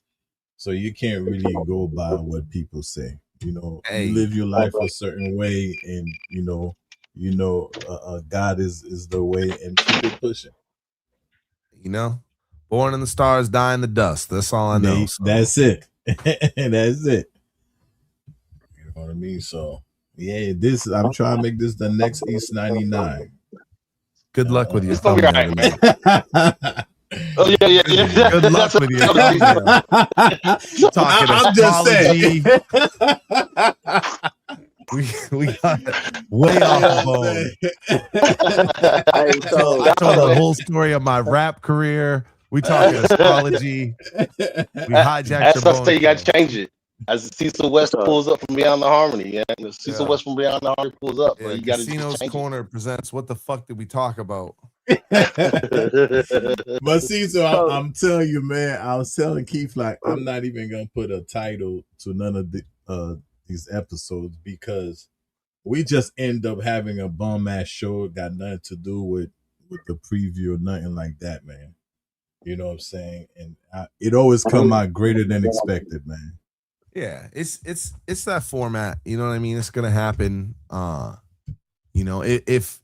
So you can't really go by what people say. You know, Hey. you live your life a certain way, and God is the way, and keep it pushing. You know, born in the stars, die in the dust. That's all I know. So. That's it. That's it. You know what I mean? So yeah, I'm trying to make this the next East 99. Good luck with your It's gonna be thumbnail all tonight. Oh yeah. Good luck with your thumbnail. Talking I'm just saying. we got way off the bone. I told the whole story of my rap career. We talking astrology. We hijacked That's your why I say you got to change it. As Cecil West pulls up from Beyond the Harmony, yeah. Cecil West from Beyond the Harmony pulls up, bro. You got to Casino's Corner presents What the Fuck Did We Talk About? But see, so I'm telling you, man, I was telling Keith, like, I'm not even gonna put a title to none of these episodes because we just end up having a bum ass show. It got nothing to do with the preview or nothing like that, man. You know what I'm saying? And it always come out greater than expected, man. Yeah, it's that format. You know what I mean? It's gonna happen. You know, if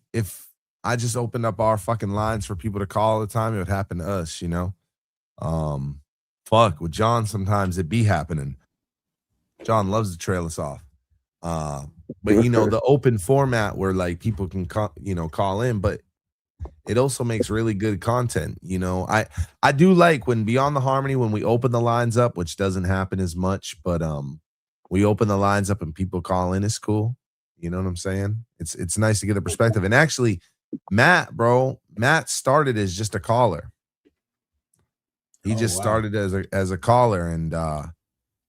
I just opened up our fucking lines for people to call all the time, it would happen to us, you know? Fuck, with John, sometimes it be happening. John loves to trail us off. But, you know, the open format where, like, people can, call in, but it also makes really good content, you know? I do like when Beyond the Harmony, when we open the lines up, which doesn't happen as much, but we open the lines up and people call in, it's cool. You know what I'm saying? It's nice to get a perspective. And actually, Matt started as just a caller. He started as a caller, and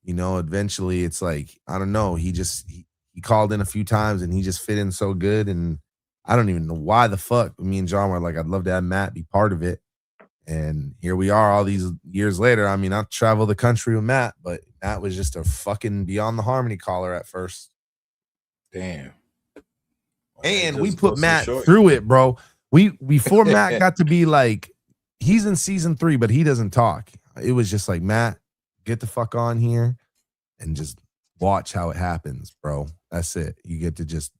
you know, eventually it's like, I don't know, he called in a few times and he just fit in so good, and I don't even know why the fuck me and John were like, I'd love to have Matt be part of it. And here we are all these years later. I mean, I travel the country with Matt, but Matt was just a fucking Beyond the Harmony caller at first. Damn. And we put Matt through it, bro. Before Matt got to be like, he's in season 3, but he doesn't talk. It was just like, Matt, get the fuck on here and just watch how it happens, bro. That's it. You get to just,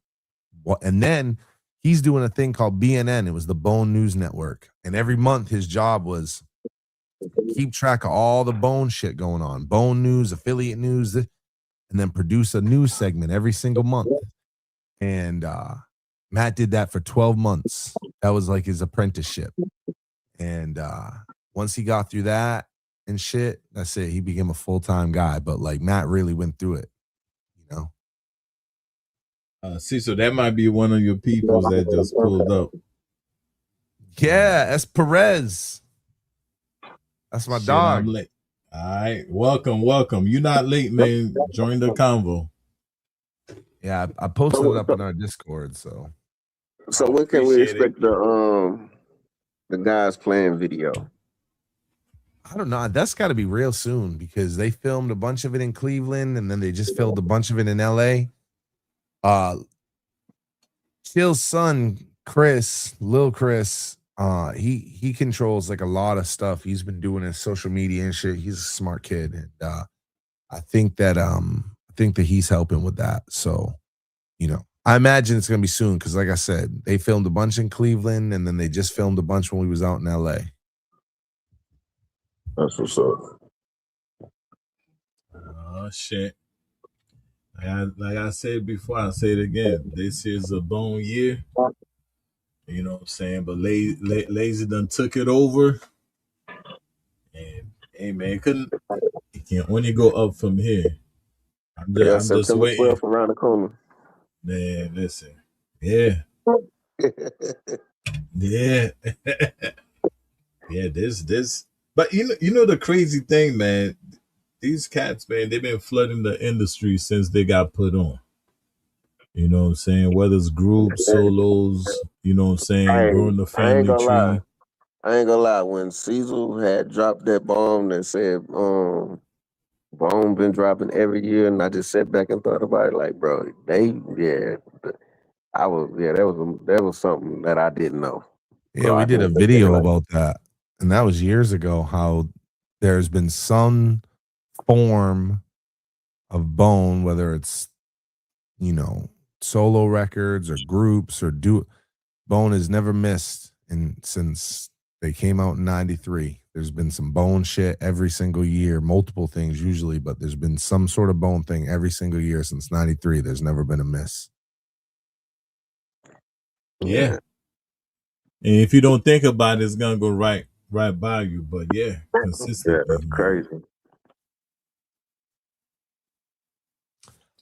and then he's doing a thing called BNN. It was the Bone News Network. And every month his job was keep track of all the Bone shit going on. Bone News, affiliate news, and then produce a news segment every single month. And Matt did that for 12 months. That was like his apprenticeship. And once he got through that and shit, that's it. He became a full-time guy. But like Matt really went through it, you know. So that might be one of your people that just pulled up. Yeah, that's Perez. That's my dog. I'm late. All right, welcome. You're not late, man. Join the convo. Yeah, I posted it up in our Discord. So when can we expect the guys playing video? I don't know. That's got to be real soon because they filmed a bunch of it in Cleveland and then they just filmed a bunch of it in LA. Chill's son, Lil Chris, he controls like a lot of stuff. He's been doing his social media and shit. He's a smart kid, and I think that he's helping with that. So, you know, I imagine it's gonna be soon because, like I said, they filmed a bunch in Cleveland and then they just filmed a bunch when we was out in LA. That's what's up. Oh shit. Like I said before, I'll say it again. This is a bone year. You know what I'm saying? But Lazy done took it over. And hey man, it can't only go up from here. I'm just September waiting. 12th around the corner. Man, listen. Yeah. Yeah. Yeah, this but you know the crazy thing, man, these cats, man, they've been flooding the industry since they got put on. You know what I'm saying? Whether it's groups, solos, you know what I'm saying, Hey, growing the I ain't family gonna lie. tree. I ain't gonna lie. When Cecil had dropped that bomb that said, Bone been dropping every year, and I just sat back and thought about it, like, bro, that was something that I didn't know. Yeah, So we I did a can look at it video like, about that, and that was years ago. How there's been some form of Bone, whether it's solo records or groups or Bone has never missed, and since they came out in '93, there's been some Bone shit every single year, multiple things usually, but there's been some sort of Bone thing every single year since '93. There's never been a miss. Yeah. yeah, And if you don't think about it, it's gonna go right by you. But yeah, yeah, consistently, that's man. crazy.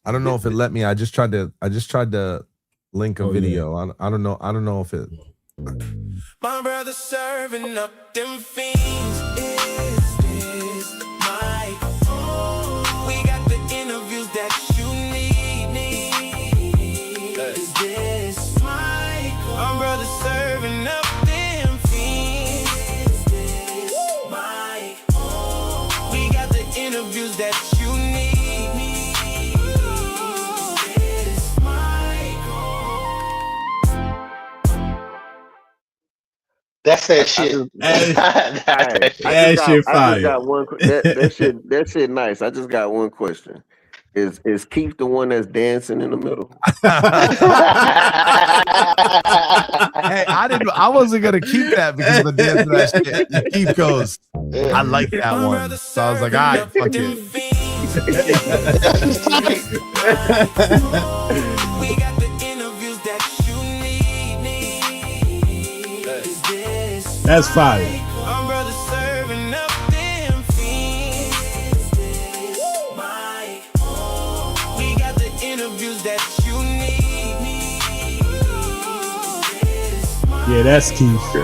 I don't know if it let me. I just tried to link a Oh yeah. video. I don't know. I don't know if it. My brother serving up them fiends. Is this my own? We got the interviews that you need. Is this my own? My brother serving up them fiends. Is this my own? We got the interviews that you need. Is this my own? That's that I shit. just, Hey, That's that shit. that shit I just fire. got one. That shit nice. I just got one question. Is Keith the one that's dancing in the middle? Hey, I wasn't gonna keep that because of the dance of that shit. And Keith goes, I like that one. So I was like, all right, fuck it. That's tight. We got the interviews that you need. Is this That's fire. my brother serving up them fiends? Is this my own? We got the interviews that you need. Is this Yeah, that's Keith.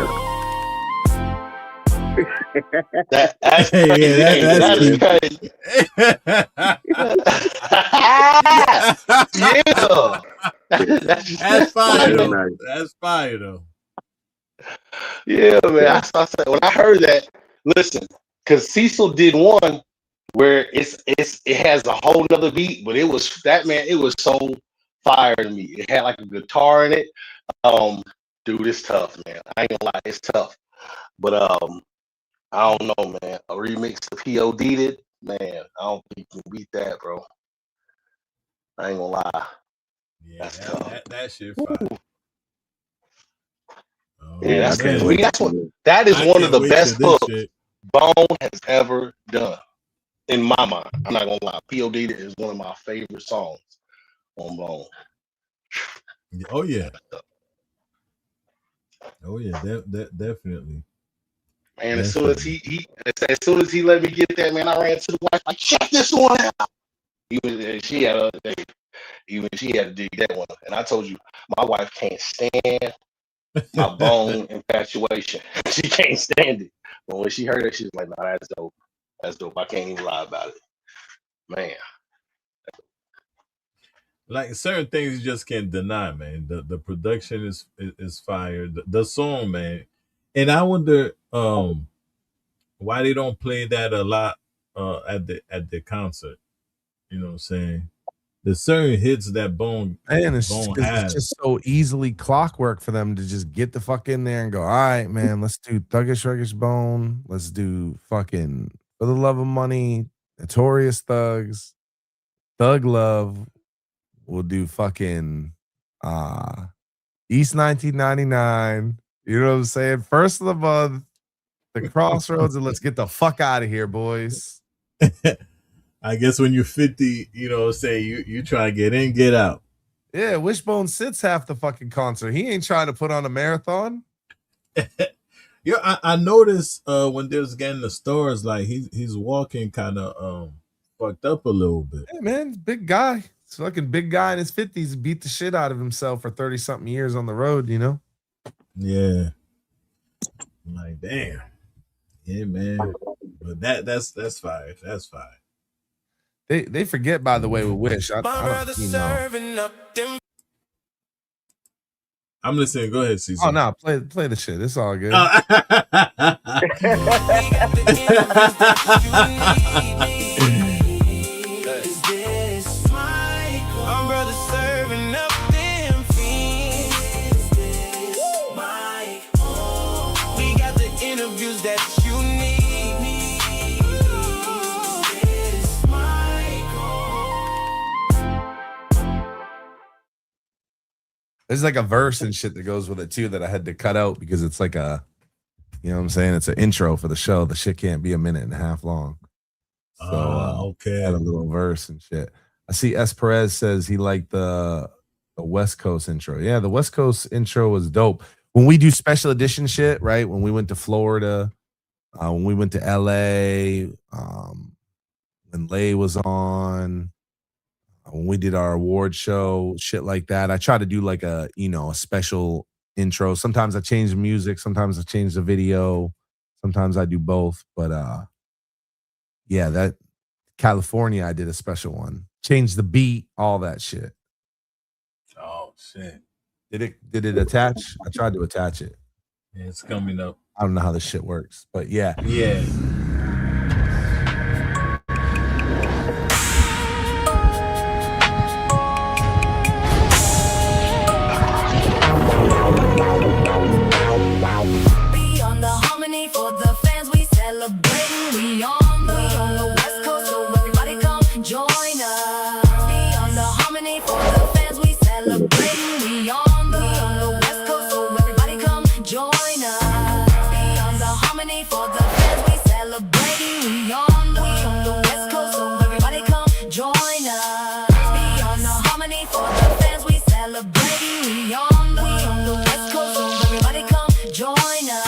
That's Hey, crazy. yeah, Ain't it? that's That is Keith. crazy. Yeah. That's That's fire Very tight. though. nice. That's fire though. Yeah, man. Yeah. I said when I heard that, listen, because Cecil did one where it has a whole nother beat, but it was that man, it was so fire to me. It had like a guitar in it. Um, dude, it's tough, man. I ain't gonna lie, it's tough. But I don't know, man. A remix to POD it, man. I don't think you can beat that, bro. I ain't gonna lie. Yeah, That's tough. that shit fire. Yeah, Yeah, I Oh that's can't to man, me. wait to That's see what it. that is I one of can't the wait till best this hooks shit. Bone has ever done. In my mind, I'm not gonna lie. POD is one of my favorite songs on Bone. Oh yeah. Oh yeah, that definitely. Man, Definitely. as soon as he let me get that, man, I ran to the wife like, check this one out. Even she had even she had to dig that one. And I told you, my wife can't stand my Bone infatuation. She can't stand it. But when she heard it, she was like, "No, that's dope. That's dope. I can't even lie about it, man." Like certain things you just can't deny, man. The production is fire. The song, man. And I wonder why they don't play that a lot at the concert. You know what I'm saying? There's certain hits that Man, it's just Bone because it's has. just so easily clockwork for them to just get the fuck in there and go, all right, man, let's do Thuggish Ruggish Bone. Let's do fucking For the Love of Money, Notorious Thugs, Thug Love. We'll do fucking East 1999. You know what I'm saying? First of the month, the Crossroads, and let's get the fuck out of here, boys. I guess when you're 50, you know, say you try to get in, get out. Yeah, Wishbone sits half the fucking concert. He ain't trying to put on a marathon. Yeah, I noticed when there's getting the stores, like he's walking kind of fucked up a little bit. Hey, man, big guy. It's fucking big guy in his 50s. Beat the shit out of himself for 30-something years on the road, you know? Yeah. I'm like, damn. Yeah, man. But that's fine. That's fine. They forget, by the way, with Wish. I don't, you know. I'm listening. Go ahead, Cecil. Oh no, play the shit. It's all good. There's like a verse and shit that goes with it too that I had to cut out because it's like a, you know what I'm saying? It's an intro for the show. The shit can't be a minute and a half long. So okay. I had a little verse and shit. I see S. Perez says he liked the West Coast intro. Yeah, the West Coast intro was dope. When we do special edition shit, right? When we went to Florida, when we went to LA, when Lay was on, when we did our award show, shit like that. I try to do like a, you know, a special intro. Sometimes I change the music, sometimes I change the video, sometimes I do both. But yeah, that California, I did a special one. Changed the beat, all that shit. Oh shit. Did it attach? I tried to attach it. Yeah, it's coming up. I don't know how this shit works, but yeah. Yeah. Beyond the harmony for the fans, we celebrating. We on the West Coast, so everybody come join us. Beyond the harmony for the fans, we celebrating. We on the West Coast, so everybody come join us. Beyond the harmony for the fans, we celebrating. We on the West Coast, so everybody come join us. Beyond the harmony for the fans, we celebrating. We on the West Coast, so everybody come join us.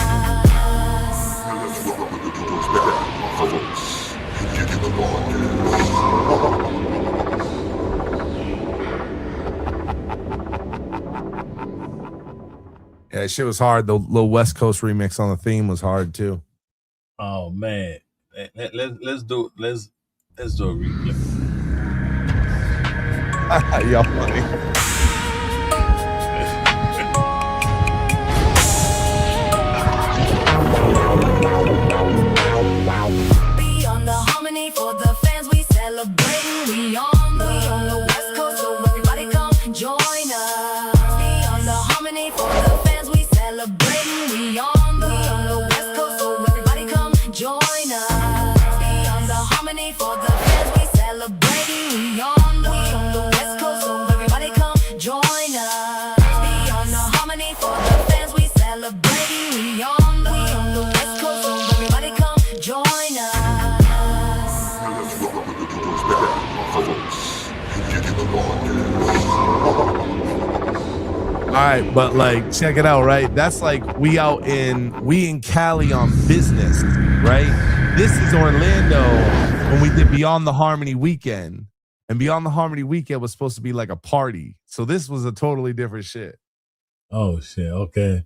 Yeah, shit was hard. The little West Coast remix on the theme was hard too. Oh man. Let's do a replay. Y'all funny. Beyond the harmony for the fans, we celebrating. We on the West Coast, so everybody come join us. Beyond the harmony for the fans, we celebrating. We on the West Coast, so everybody come join us. Beyond the harmony for the fans, we celebrating. We on the West Coast, so everybody come join us. Beyond the harmony for the fans, we celebrating. We on the West Coast, so everybody come join us. All right, but like, check it out, right? That's like we in Cali on business, right? This is Orlando when we did Beyond the Harmony weekend, and Beyond the Harmony weekend was supposed to be like a party. So this was a totally different shit. Oh shit. Okay.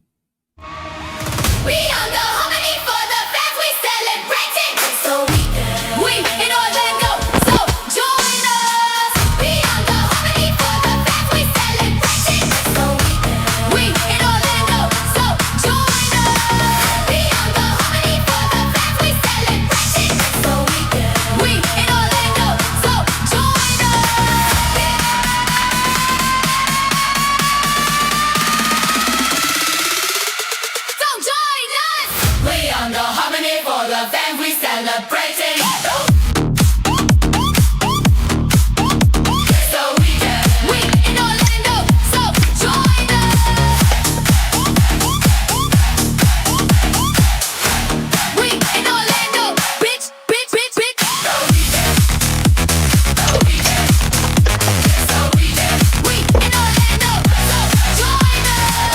We on the harmony for the fans, we celebrating. So we in Orlando, so join us. We on the harmony for the fans, we celebrating. So we in Orlando, so join us. We on the harmony for the fans, we celebrating. So we in Orlando, so join us. So join us. We on the harmony for the fans, we celebrating. So we in Orlando, so join us. We in Orlando, bitch. So we in Orlando, so join us.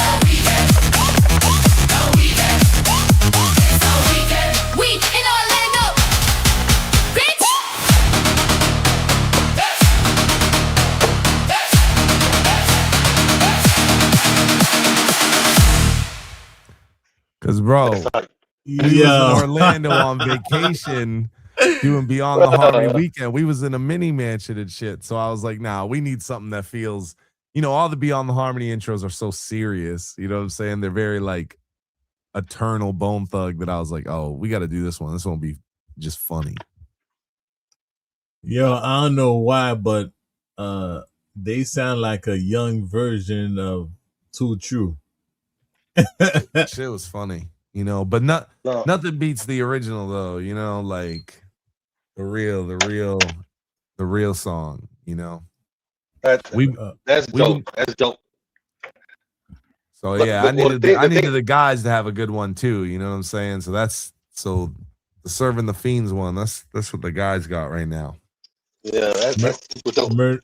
We in Orlando, Cause bro, That's like, we was in Yo. Orlando on vacation doing Beyond the Harmony weekend. We was in a mini mansion and shit. So I was like, nah, we need something that feels, all the Beyond the Harmony intros are so serious. You know what I'm saying? They're very like eternal Bone Thug that I was like, oh, we got to do this one. This one will be just funny. Yo, I don't know why, but they sound like a young version of Too True. Shit was funny, but nothing beats the original though, like the real song, that's dope. That's dope. So yeah, I needed the guys to have a good one too, you know what I'm saying? So the Serving the Fiends one, that's what the guys got right now. Yeah, that's dope. Murder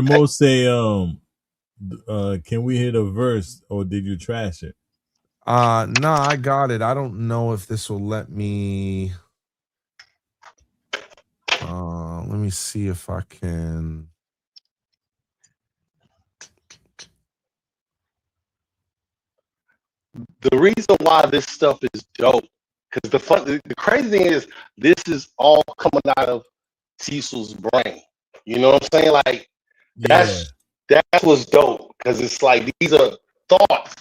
Mo say, can we hit a verse or did you trash it? No, I got it. I don't know if this will let me. Let me see if I can. The reason why this stuff is dope, because the crazy thing is, this is all coming out of Cecil's brain. You know what I'm saying? Like, that's what's dope, because it's like these are thoughts.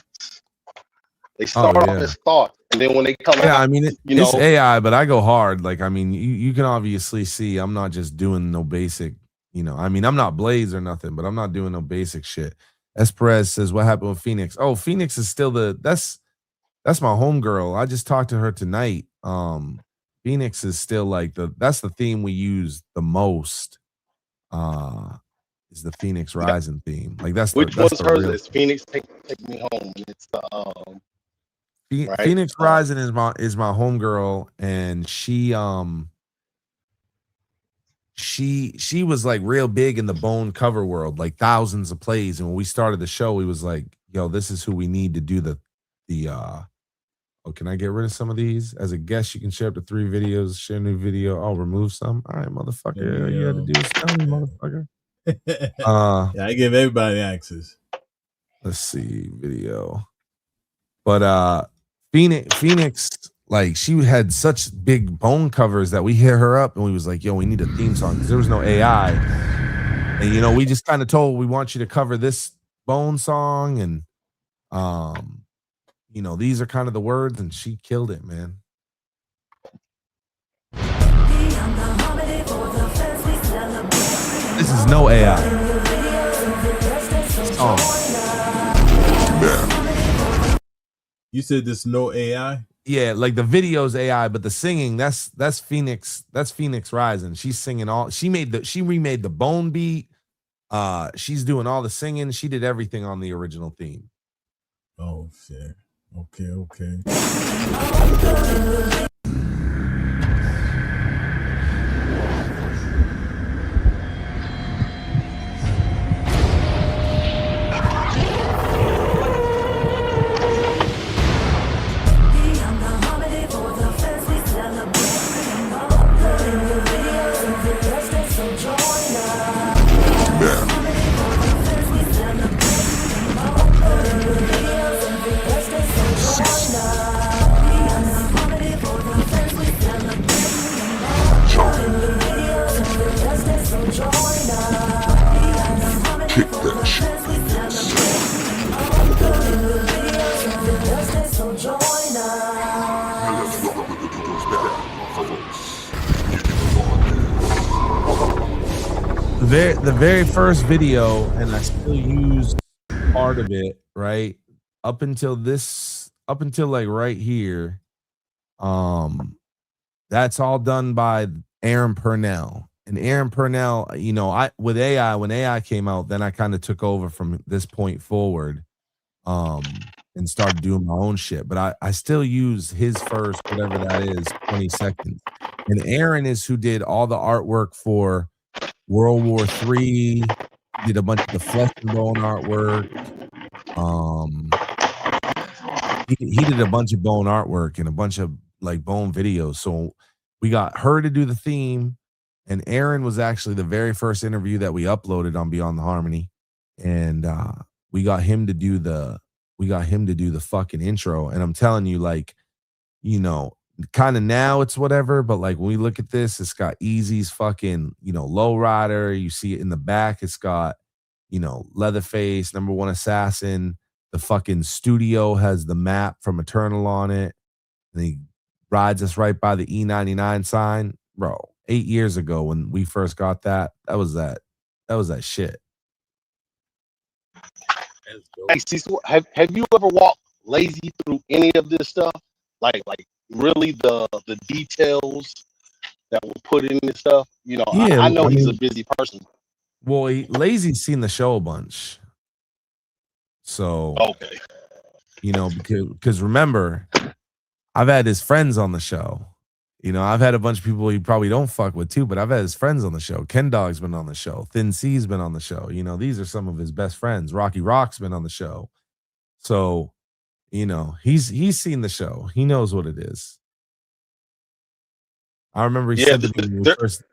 They start off as thoughts, and then when they come out, I mean, it's AI, but I go hard. Like, I mean, you can obviously see I'm not just doing no basic, I mean, I'm not Blaze or nothing, but I'm not doing no basic shit. S. Perez says, what happened with Phoenix? Oh, Phoenix is still that's my homegirl. I just talked to her tonight. Phoenix is still like that's the theme we use the most. Is the Phoenix Rising theme. Like that's which one's hers? Is Phoenix Take Me Home? It's the right? Phoenix Rising is my homegirl, and she was like real big in the Bone cover world, like thousands of plays. And when we started the show, we was like, yo, this is who we need to do the can I get rid of some of these? As a guest, you can share up to 3 videos, share a new video. I'll remove some. All right, motherfucker. All you had to do is tell me, motherfucker. Yeah, I give everybody access. Let's see, video. But Phoenix, like she had such big Bone covers that we hit her up and we was like, yo, we need a theme song because there was no AI. And we just kind of told we want you to cover this Bone song, and these are kind of the words, and she killed it, man. This is no AI. You said there's no AI? Yeah, like the video's AI, but the singing, that's Phoenix. That's Phoenix Rising. She's singing she remade the Bone beat. She's doing all the singing. She did everything on the original theme. Oh shit. Okay. Kick that shit. The very first video, and I still use part of it, right? Up until like right here. That's all done by Aaron Purnell. And Aaron Purnell, with AI, when AI came out, then I kind of took over from this point forward, and started doing my own shit. But I still use his first, whatever that is, 20 seconds. And Aaron is who did all the artwork for World War III, did a bunch of the Flesh and Bone artwork. He did a bunch of Bone artwork and a bunch of like Bone videos. So we got her to do the theme. And Aaron was actually the very first interview that we uploaded on Beyond the Harmony. And we got him to do the we got him to do the fucking intro. And I'm telling you, like, you know, kind of now it's whatever, but like when we look at this, it's got Eazy's fucking, you know, Lowrider. You see it in the back. It's got, you know, Leatherface, Number One Assassin. The fucking studio has the map from Eternal on it. And he rides us right by the E99 sign. Bro, 8 years ago when we first got that, that was that shit. Hey, Cecil, have you ever walked lazy through any of this stuff? Like really the details that were put in this stuff? You know, Yeah, I know I he's a mean, busy person. well, Lazy's seen the show a bunch. So, Okay. you know, because remember, I've had his friends on the show. You know, I've had a bunch of people he probably don't fuck with too, but I've had his friends on the show. Ken Dog's been on the show. Thin C's been on the show. You know, these are some of his best friends. Rocky Rock's been on the show. So, you know, he's seen the show. He knows what it is. I remember he Yeah, said to me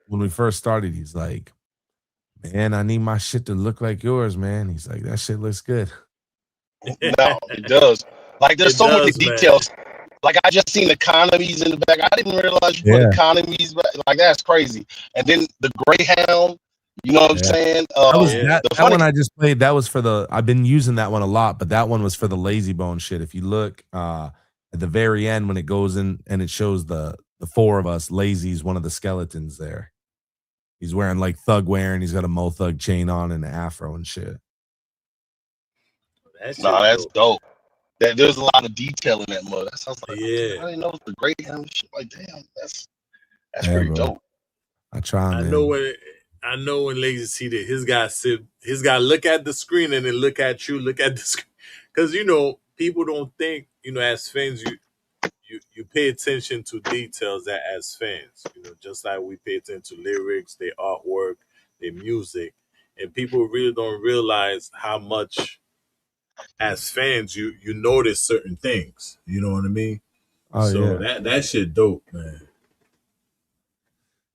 when we first started, he's like, "Man, I need my shit to look like yours, man." He's like, "That shit looks good." no, it does. Like there's It so many does, man. details. Like I just seen economies in the back. I didn't realize you put Yeah. economies back. Like that's crazy. And then the Greyhound, you know what I'm Yeah. saying? That was Yeah. that, The that funny one I just played. That was for the I've been using that one a lot, but that one was for the lazy bone shit. If you look at the very end when it goes in and it shows the four of us, Lazy's one of the skeletons there. He's wearing like thug wear and he's got a Mo Thug chain on and an afro and shit. That shit No, that's dope. dope. There's a lot of detail in that mud. That sounds like Yeah. I didn't know it was the Greyhound and shit. Like damn, that's Yeah, pretty bro. dope. I try, I man. know when Lazy see that his guy look at the screen and then look at you, look at the screen. Because you know, people don't think, you know, as fans you pay attention to details that as fans, you know, just like we pay attention to lyrics, their artwork, their music. And people really don't realize how much as fans you notice certain things. You know what I mean? Oh So yeah. that shit dope, man.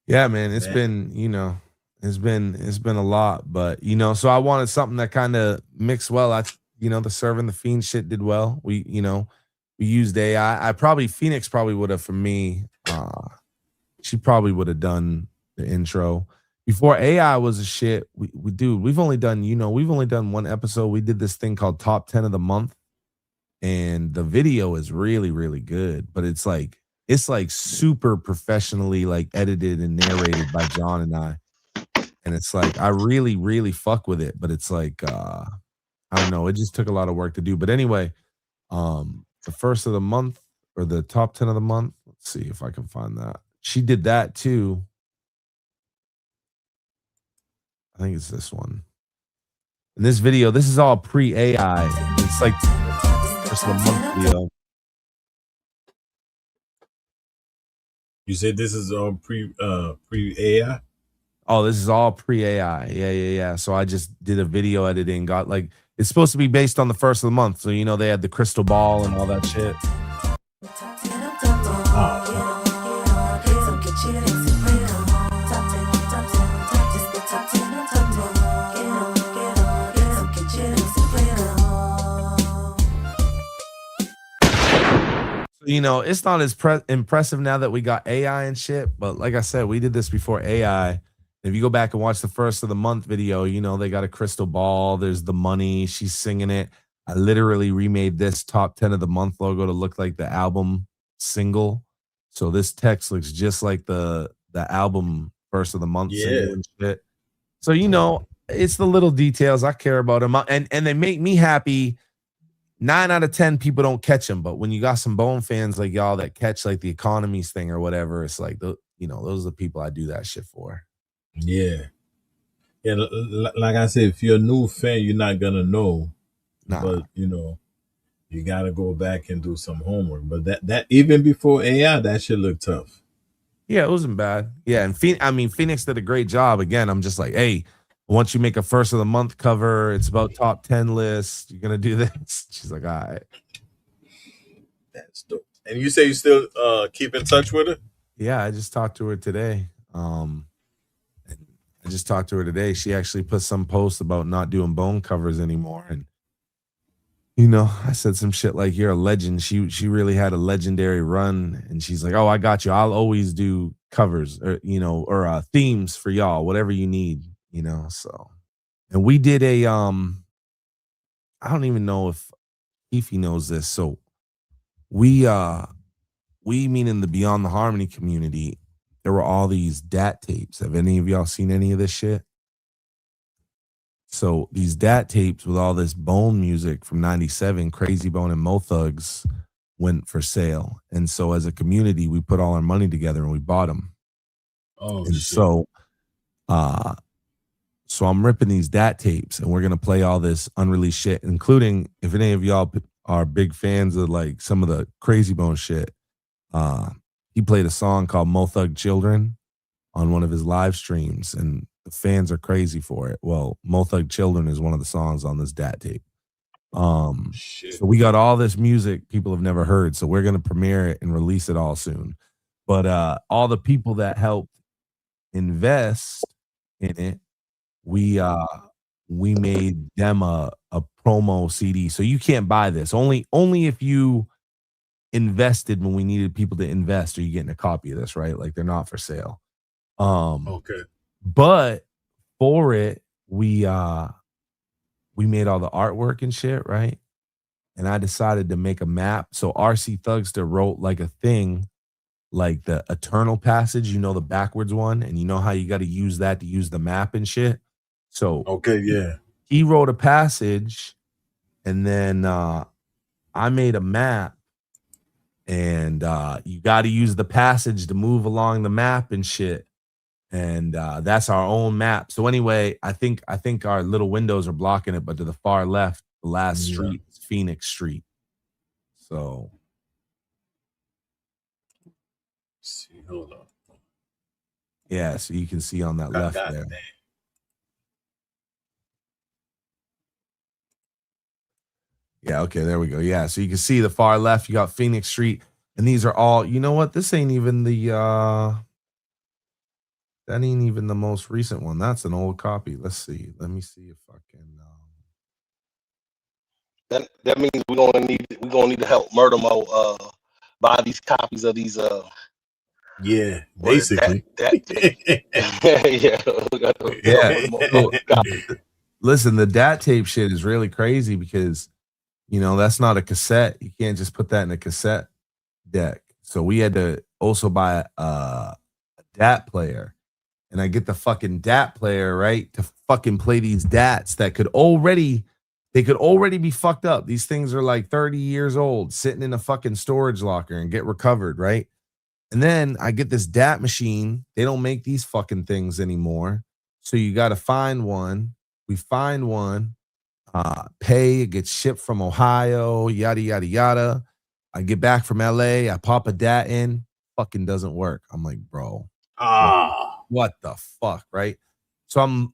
Yeah, man. It's That- been, you know, it's been a lot, but you know, so I wanted something that kind of mixed well. You know, the Serving the Fiend shit did well. We, you know, we used AI. Phoenix probably would have for me, she probably would have done the intro. Before AI was a shit, we've only done, you know, we've only done one episode. We did this thing called Top 10 of the Month, and the video is really, really good, but it's like super professionally like edited and narrated by John and I. And it's like I really, really fuck with it, but it's like I don't know, it just took a lot of work to do. But anyway, the first of the month or the top 10 of the month, let's see if I can find that. She did that too. I think it's this one. In this video, this is all pre-AI. It's like first of the month video. You said this is all pre AI? Oh, this is all pre-AI. Yeah. So I just did a video editing, got like it's supposed to be based on the first of the month. So you know they had the crystal ball and all that shit. You know, it's not as impressive now that we got AI and shit. But like I said, we did this before AI. If you go back and watch the first of the month video, you know, they got a crystal ball. There's the money. She's singing it. I literally remade this top 10 of the month logo to look like the album single. So this text looks just like the album first of the month single and shit. So, you know, it's the little details. I care about them. And they make me happy. 9 out of 10 people don't catch them, but when you got some Bone fans like y'all that catch like the economies thing or whatever, it's like you know, those are the people I do that shit for. Yeah. Like I said, if you're a new fan, you're not gonna know. Nah. But you know, you gotta go back and do some homework. But that even before AI, that shit looked tough. Yeah, it wasn't bad. Yeah, and Phoenix did a great job. Again, I'm just like, hey, once you make a first of the month cover, it's about top 10 lists. You're gonna do this. She's like, all right. That's dope. And you say you still keep in touch with her? Yeah, I just talked to her today. She actually put some post about not doing Bone covers anymore, and You know, I said some shit like you're a legend. She really had a legendary run, and she's like, "Oh, I got you. I'll always do covers or themes for y'all, whatever you need." So and we did a I don't even know if Fifi knows this. So we meaning the Beyond the Harmony community, there were all these DAT tapes. Have any of y'all seen any of this shit? So these DAT tapes with all this Bone music from '97, Crazy Bone and Mo Thugs went for sale. And so as a community, we put all our money together and we bought them. Oh, and shit. So I'm ripping these DAT tapes and we're going to play all this unreleased shit, including if any of y'all are big fans of like some of the Crazy Bone shit. He played a song called Mo Thug Children on one of his live streams, and the fans are crazy for it. Well, Mo Thug Children is one of the songs on this DAT tape. So we got all this music people have never heard. So we're gonna premiere it and release it all soon. But all the people that helped invest in it, we made them a promo CD. So you can't buy this. Only if you invested when we needed people to invest, are you getting a copy of this, right? Like they're not for sale. Okay. But for it, we made all the artwork and shit, right? And I decided to make a map. So RC Thugster wrote like a thing, like the Eternal Passage, the backwards one, and you know how you got to use that to use the map and shit. So okay, yeah. He wrote a passage, and then I made a map. And you got to use the passage to move along the map and shit. And that's our own map. So anyway, I think our little windows are blocking it, but to the far left, the last street is Phoenix Street. So see, hold on. Yeah, so you can see on that left there. That. Yeah, okay, there we go. Yeah, so you can see the far left, you got Phoenix Street, and these are all, you know what? This ain't even the that ain't even the most recent one. That's an old copy. Let's see. Let me see if I can that means we're gonna need to help Murder Mo buy these copies of these yeah, basically. Listen, the DAT tape shit is really crazy because that's not a cassette. You can't just put that in a cassette deck. So we had to also buy a DAT player. And I get the fucking DAT player, right, to fucking play these DATs that could already be fucked up. These things are like 30 years old, sitting in a fucking storage locker and get recovered, right? And then I get this DAT machine. They don't make these fucking things anymore. So you got to find one. We find one, pay, it gets shipped from Ohio, yada, yada, yada. I get back from LA. I pop a DAT in, fucking doesn't work. I'm like, bro. What the fuck, right? So I'm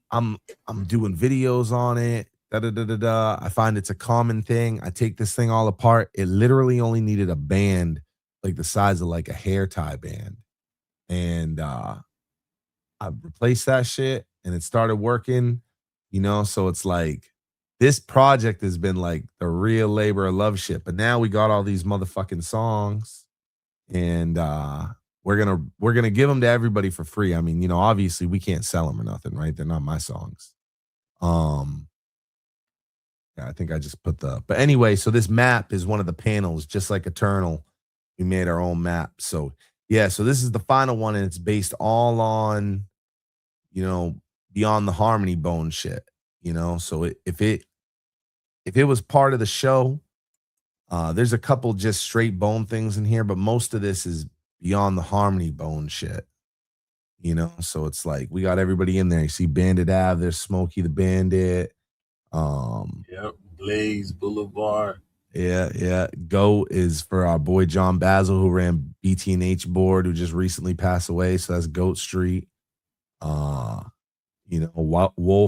doing videos on it. I find it's a common thing. I take this thing all apart. It literally only needed a band like the size of like a hair tie band. And I replaced that shit and it started working, so it's like this project has been like the real labor of love shit. But now we got all these motherfucking songs and we're gonna give them to everybody for free. I mean, obviously we can't sell them or nothing, right? They're not my songs. Yeah, I think I just put but anyway, so this map is one of the panels, just like Eternal. We made our own map. So yeah, so this is the final one, and it's based all on, Beyond the Harmony Bone shit. So if it was part of the show, there's a couple just straight Bone things in here, but most of this is Beyond the Harmony Bone shit. So it's like we got everybody in there. You see Bandit Ave, there's Smokey the Bandit. Yep, Blaze Boulevard. Yeah. Go is for our boy John Basil, who ran BT&H board, who just recently passed away. So that's Goat Street. Wolf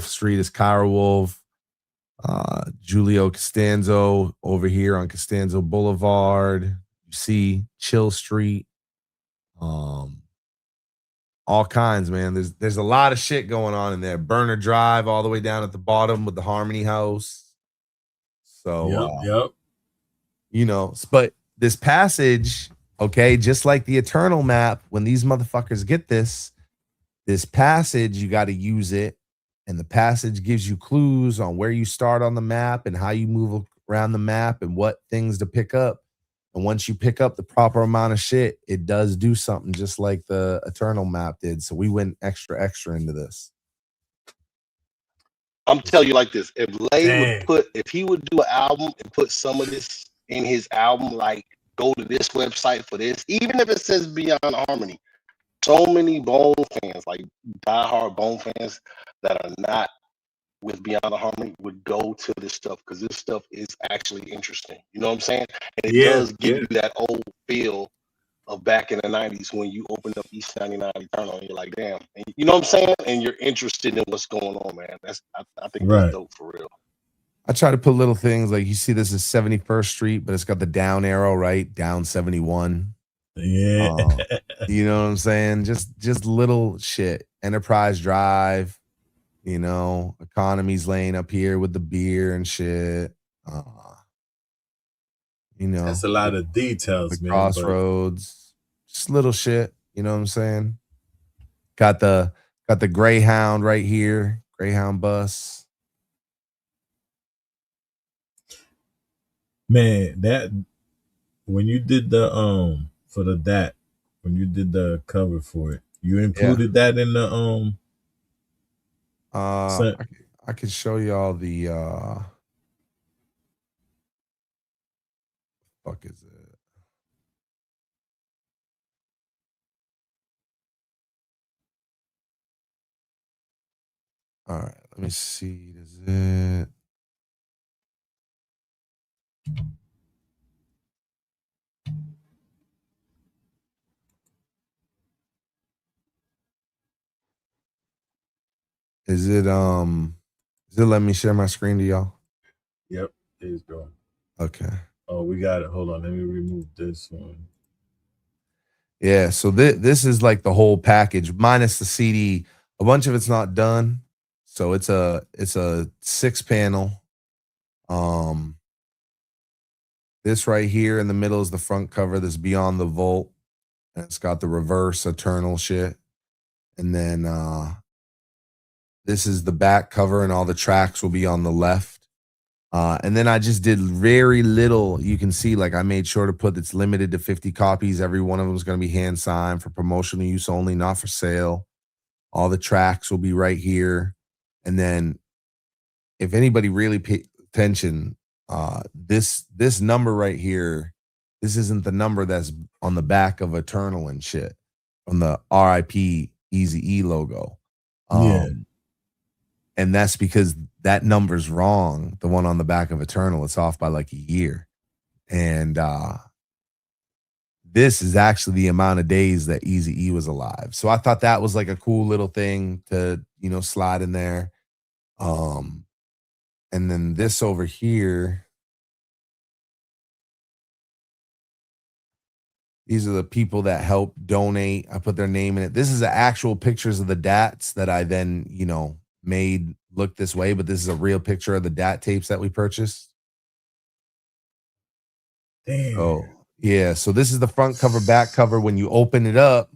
Street is Kyra Wolf. Julio Costanzo over here on Costanzo Boulevard. You see Chill Street. All kinds, man. There's a lot of shit going on in there. Burner Drive all the way down at the bottom with the Harmony House. So yep. You know, but this passage, okay, just like the Eternal map, when these motherfuckers get this passage, you got to use it. And the passage gives you clues on where you start on the map and how you move around the map and what things to pick up. And once you pick up the proper amount of shit, it does do something just like the Eternal map did. So we went extra into this. I'm telling you like this: if Lay Damn. if he would do an album and put some of this in his album, like go to this website for this, even if it says Beyond Harmony, so many Bone fans, like diehard Bone fans that are not with Beyond Harmony, would go to this stuff because this stuff is actually interesting. You know what I'm saying? And it does give you that old feel of back in the 90s when you opened up East 99 Eternal and you're like, damn. And you know what I'm saying? And you're interested in what's going on, man. I think that's dope for real. I try to put little things like you see this is 71st Street, but it's got the down arrow, right? Down 71. Yeah. You know what I'm saying? Just little shit. Enterprise Drive, you know, Economy's Lane up here with the beer and shit. You know, that's a lot of details, the man. Crossroads, just little shit. You know what I'm saying? Got the Greyhound right here, Greyhound bus. Man, that when you did the for the when you did the cover for it, you included that in the I could show y'all the fuck is it? All right, let me see. Is it? Is it let me share my screen to y'all? Yep, please go. Okay. Oh, we got it. Hold on, let me remove this one. Yeah, so this is like the whole package minus the CD. A bunch of it's not done. So it's a 6-panel. This right here in the middle is the front cover. This Beyond the Vault. And it's got the reverse Eternal shit. And then this is the back cover, and all the tracks will be on the left. And then I just did very little. You can see, like, I made sure to put it's limited to 50 copies. Every one of them is going to be hand signed for promotional use only, not for sale. All the tracks will be right here. And then if anybody really pay attention, this number right here, this isn't the number that's on the back of Eternal and shit on the RIP EAZY-E logo. And that's because that number's wrong. The one on the back of Eternal, it's off by like a year. And this is actually the amount of days that EAZY-E was alive. So I thought that was like a cool little thing to, you know, slide in there. And then this over here, these are the people that help donate. I put their name in it. This is the actual pictures of the DATs that I then, you know, made look this way, but this is a real picture of the DAT tapes that we purchased. Damn. Oh, yeah. So this is the front cover, back cover. When you open it up,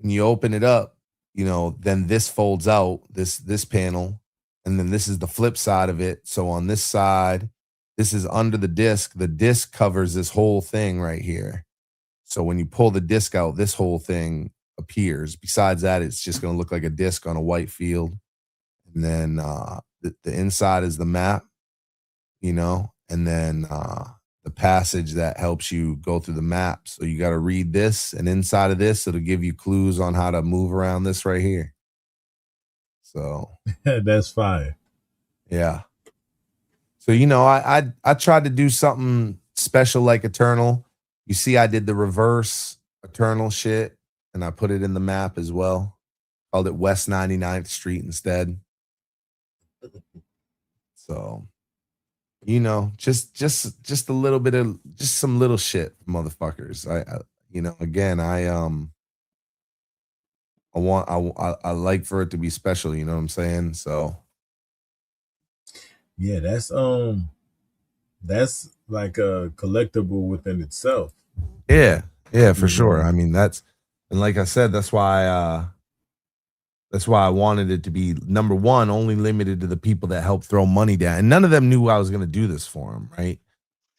you know, then this folds out, this panel, and then this is the flip side of it. So on this side, this is under the disc. The disc covers this whole thing right here. So when you pull the disc out, this whole thing appears. Besides that, it's just going to look like a disc on a white field. And then the inside is the map, you know, and then the passage that helps you go through the map. So you got to read this, and inside of this, it'll give you clues on how to move around this right here. So that's fire. Yeah. So, you know, I tried to do something special like Eternal. You see, I did the reverse Eternal shit, and I put it in the map as well. Called it West 99th Street instead. So, you know, just a little bit of just some little shit, motherfuckers. I you know, again, I like for it to be special. You know what I'm saying? So, yeah, that's that's like a collectible within itself. Yeah, for You sure. know? I mean, and like I said, that's why I wanted it to be number one, only limited to the people that helped throw money down. And none of them knew I was gonna do this for them, right?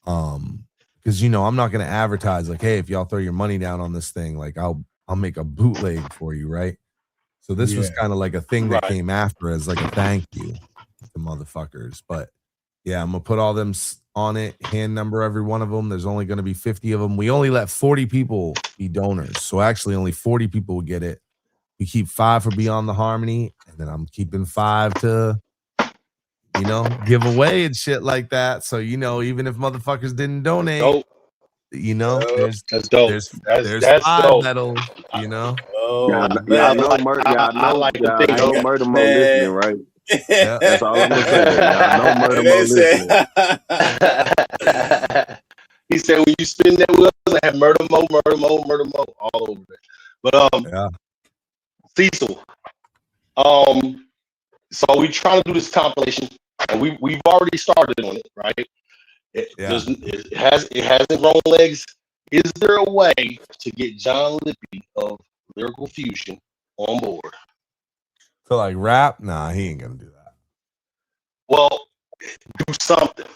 Because I'm not gonna advertise like, hey, if y'all throw your money down on this thing, like I'll make a bootleg for you, right? So this was Yeah. kind of like a thing that Right. came after as like a thank you to motherfuckers. But yeah, I'm gonna put all them on it, hand number every one of them. There's only gonna be 50 of them. We only let 40 people be donors, so actually only 40 people will get it. We keep 5 for Beyond the Harmony, and then I'm keeping 5 to give away and shit like that. So even if motherfuckers didn't donate, Dope. there's That's dope. there's That's 5 dope. that'll Oh Y'all man, know murder. I like the thing I though. got Murder Mo listening, man. right? yeah. That's all I'm gonna say. That y'all know Murder Mo They say, listening. He said when you spin that wheel, I have murder mo all over it. But Yeah. Cecil, so we trying to do this compilation, and we've already started on it, right? It hasn't grown legs. Is there a way to get John Lippy of Lyrical Fusion on board? So like rap, nah, he ain't gonna do that. Well, do something.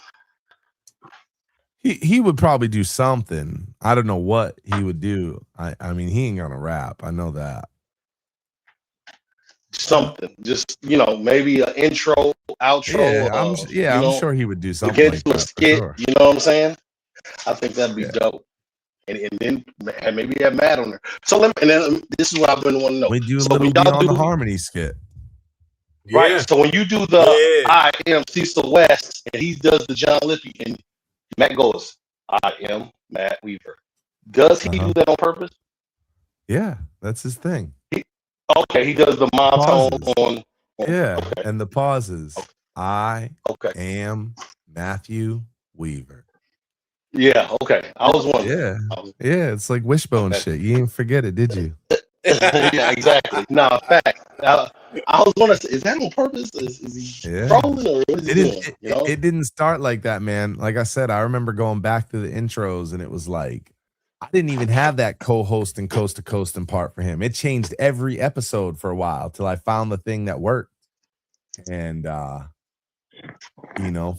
He would probably do something. I don't know what he would do. I mean, he ain't gonna rap. I know that. Something. Just maybe an intro, outro. I'm sure he would do something Get like into a that for skit. sure. You know what I'm saying? I think that'd be Yeah. dope. And then maybe have Matt on there. So this is what I've been wanting to know. We do a So little when y'all Beyond the do Harmony skit. right. yeah, So when you do the I am Cecil West and he does the John Lippy and Matt goes, I am Matt Weaver. Does he do that on purpose? Yeah, that's his thing. Okay, he does the monotone Pauses. on. Yeah, Okay. and the pauses. I Okay. am Matthew Weaver. Yeah. Okay. I was wondering. Yeah, it's like wishbone Okay. shit. You didn't forget it, did you? Yeah, exactly. No, fact. I was wondering, is that on purpose? Is he trolling or what is he doing? It didn't start like that, man. Like I said, I remember going back to the intros and it was like, I didn't even have that co-host and coast to coast and part for him. It changed every episode for a while till I found the thing that worked. And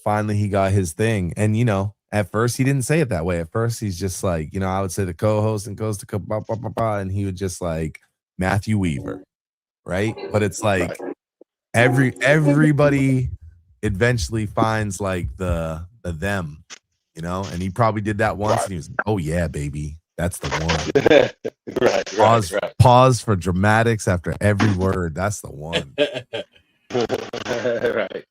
finally he got his thing. And at first he didn't say it that way. At first he's just like, I would say the co-host and coast to coast, and he would just like Matthew Weaver, right? But it's like everybody eventually finds like the them, and he probably did that once and he was like, oh yeah, baby, that's the one. right. Pause for dramatics after every word. That's the one. right.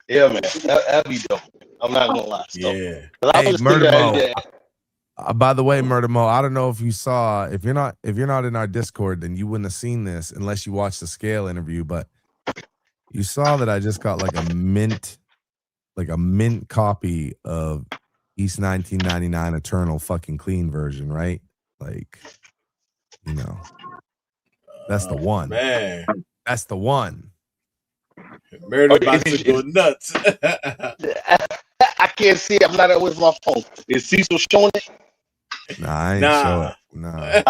Yeah, man, that'd be dope. I'm not gonna lie. So, yeah. Hey, Murder Mo. By the way, Murder Mo, I don't know if you saw. If you're not in our Discord, then you wouldn't have seen this unless you watched the Scale interview. But you saw that I just got like a mint copy of East 1999 Eternal fucking clean version, right? Like, that's the one. Man, that's the one. Murder about to go nuts. I can't see it. I'm not with my phone. Is Cecil showing it? Nah, I ain't show it. Nah.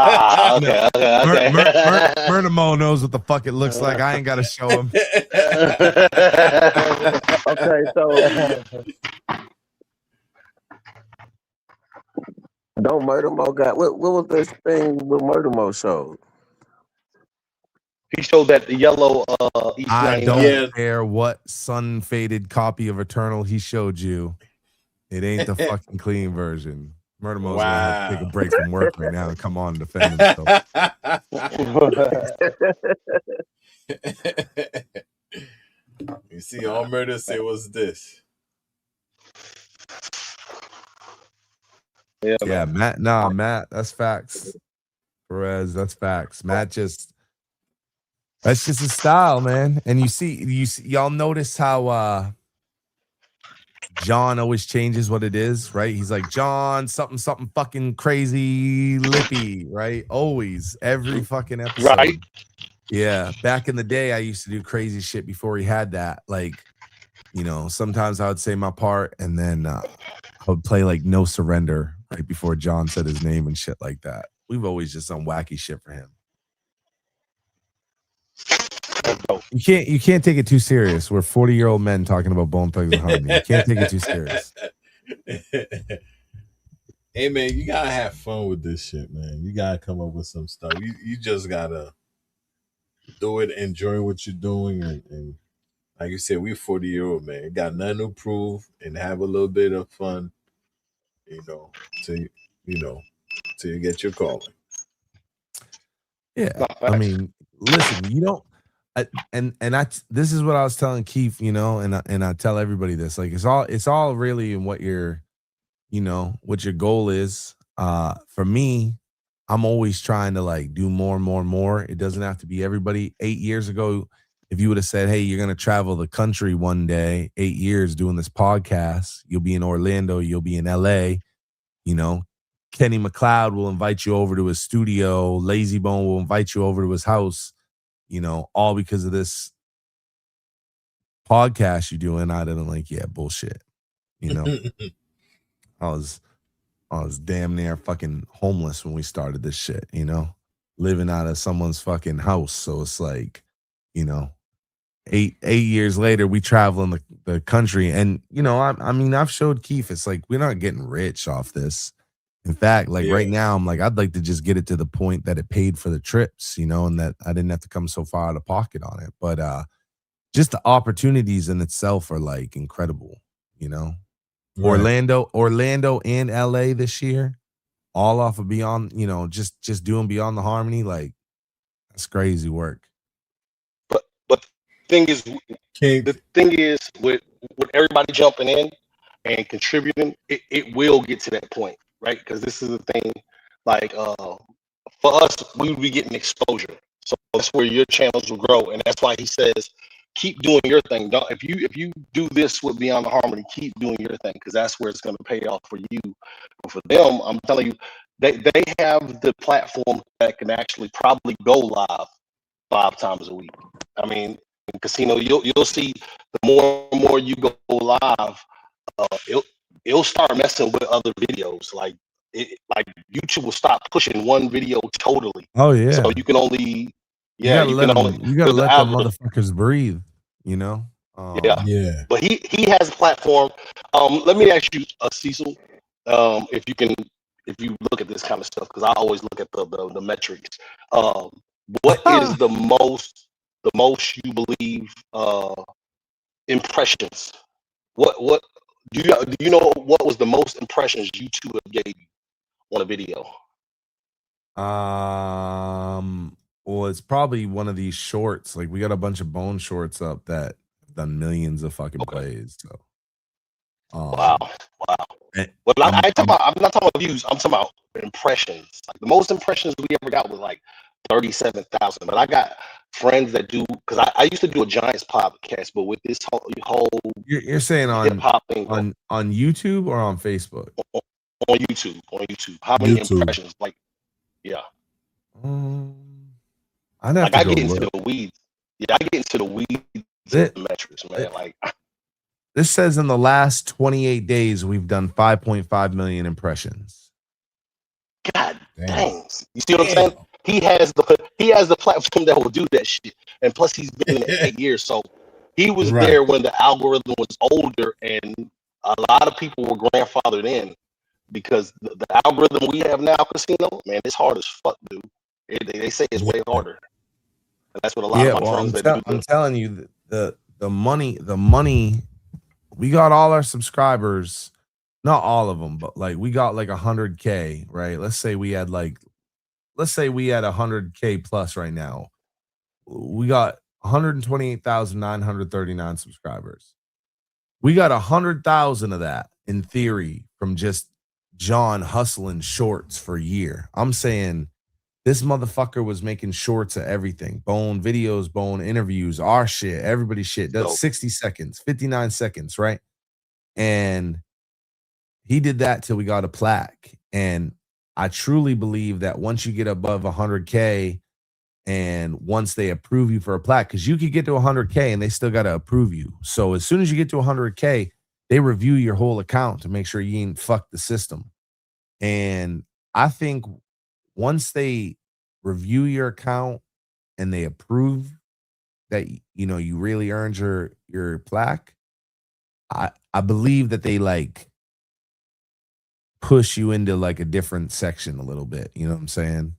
Okay. Murder Mo knows what the fuck it looks like. I ain't got to show him. Okay, so don't Murder Mo got what was this thing with Murder Mo showed? He showed that the yellow East I 99. don't care what sun faded copy of Eternal he showed you. It ain't the fucking clean version. Murder Mo's gonna have to take a break from work right now and come on and defend himself. You see, all Murder say was this. Yeah, Matt. Matt, that's facts. Perez, that's facts. Matt that's just his style, man. And you see, y'all notice how John always changes what it is, right? He's like John something fucking crazy Lippy, right? Always, every fucking episode. Right. Yeah. Back in the day, I used to do crazy shit before he had that. Like, You know, sometimes I would say my part, and then I would play like No Surrender right before John said his name and shit like that. We've always just done wacky shit for him. You can't take it too serious. We're 40-year-old men talking about Bone Thugs and Harmony. You can't take it too serious. Hey man, you gotta have fun with this shit, man. You gotta come up with some stuff. You just gotta do it, enjoy what you're doing, and like you said, we're 40-year-old man. You got nothing to prove, and have a little bit of fun, till till you get your calling. Yeah, I mean, listen, you don't. This is what I was telling Keith, and I tell everybody this. Like, it's all really in what your goal is. For me, I'm always trying to like do more and more and more. It doesn't have to be everybody. 8 years ago, if you would have said, hey, you're going to travel the country one day, 8 years doing this podcast, you'll be in Orlando, you'll be in LA, Kenny McLeod will invite you over to his studio. Lazy Bone will invite you over to his house, all because of this podcast you're doing. I didn't like, yeah, bullshit. I was damn near fucking homeless when we started this shit, living out of someone's fucking house. So it's like, 8 years later, we travel in the country. And, I mean, I've showed Keith, it's like, we're not getting rich off this. In fact, like right now, I'm like, I'd like to just get it to the point that it paid for the trips, and that I didn't have to come so far out of pocket on it. But just the opportunities in itself are like incredible, Right. Orlando and LA this year, all off of Beyond, just doing Beyond the Harmony, like that's crazy work. But the thing is with everybody jumping in and contributing, it will get to that point, right? Because this is the thing, like for us, we would be getting exposure. So that's where your channels will grow. And that's why he says, keep doing your thing. Don't, if you do this with Beyond the Harmony, keep doing your thing, because that's where it's going to pay off for you. But for them, I'm telling you, they have the platform that can actually probably go live 5 times a week. I mean, in casino, you'll see the more and more you go live, it'll start messing with other videos. Like YouTube will stop pushing one video totally. Oh yeah. So you can only you gotta let them motherfuckers breathe. Yeah. But he has a platform. Let me ask you, Cecil, if you look at this kind of stuff, because I always look at the metrics. What is the most you believe impressions? What do you know what was the most impressions YouTube gave you on a video? Well, it's probably one of these shorts. Like we got a bunch of Bone shorts up that have done millions of fucking plays. So wow. Well, I'm not talking about views. I'm talking about impressions. Like the most impressions we ever got was like 37,000. But I got friends that do, because I used to do a Giants podcast, but with this whole you're saying on hip-hop thing, on YouTube or on Facebook? On YouTube. How many impressions? Like, yeah. I'd have to I go get look. into the weeds. Yeah, I get into the weeds of the metrics, man. Like this says in the last 28 days we've done 5.5 million impressions. God dang. You see what I'm saying? He has the platform that will do that shit. And plus he's been in it 8 years. So he was there when the algorithm was older, and a lot of people were grandfathered in, because the algorithm we have now, casino, man, it's hard as fuck, dude. They say it's way harder. And that's what a lot of my friends that do. I'm telling you, the money, we got all our subscribers, not all of them, but like we got like 100K, right? Let's say we had 100K plus right now. We got 128,939 subscribers. We got 100,000 of that in theory from just John hustling shorts for a year. I'm saying this motherfucker was making shorts of everything. Bone videos, Bone interviews, our shit, everybody's shit. That's 60 seconds, 59 seconds, right? And he did that till we got a plaque. And I truly believe that once you get above 100K And once they approve you for a plaque, because you could get to 100K and they still got to approve you. So as soon as you get to 100K, they review your whole account to make sure you ain't fucked the system. And I think once they review your account and they approve that, you know, you really earned your plaque, I believe that they like push you into like a different section a little bit. You know what I'm saying?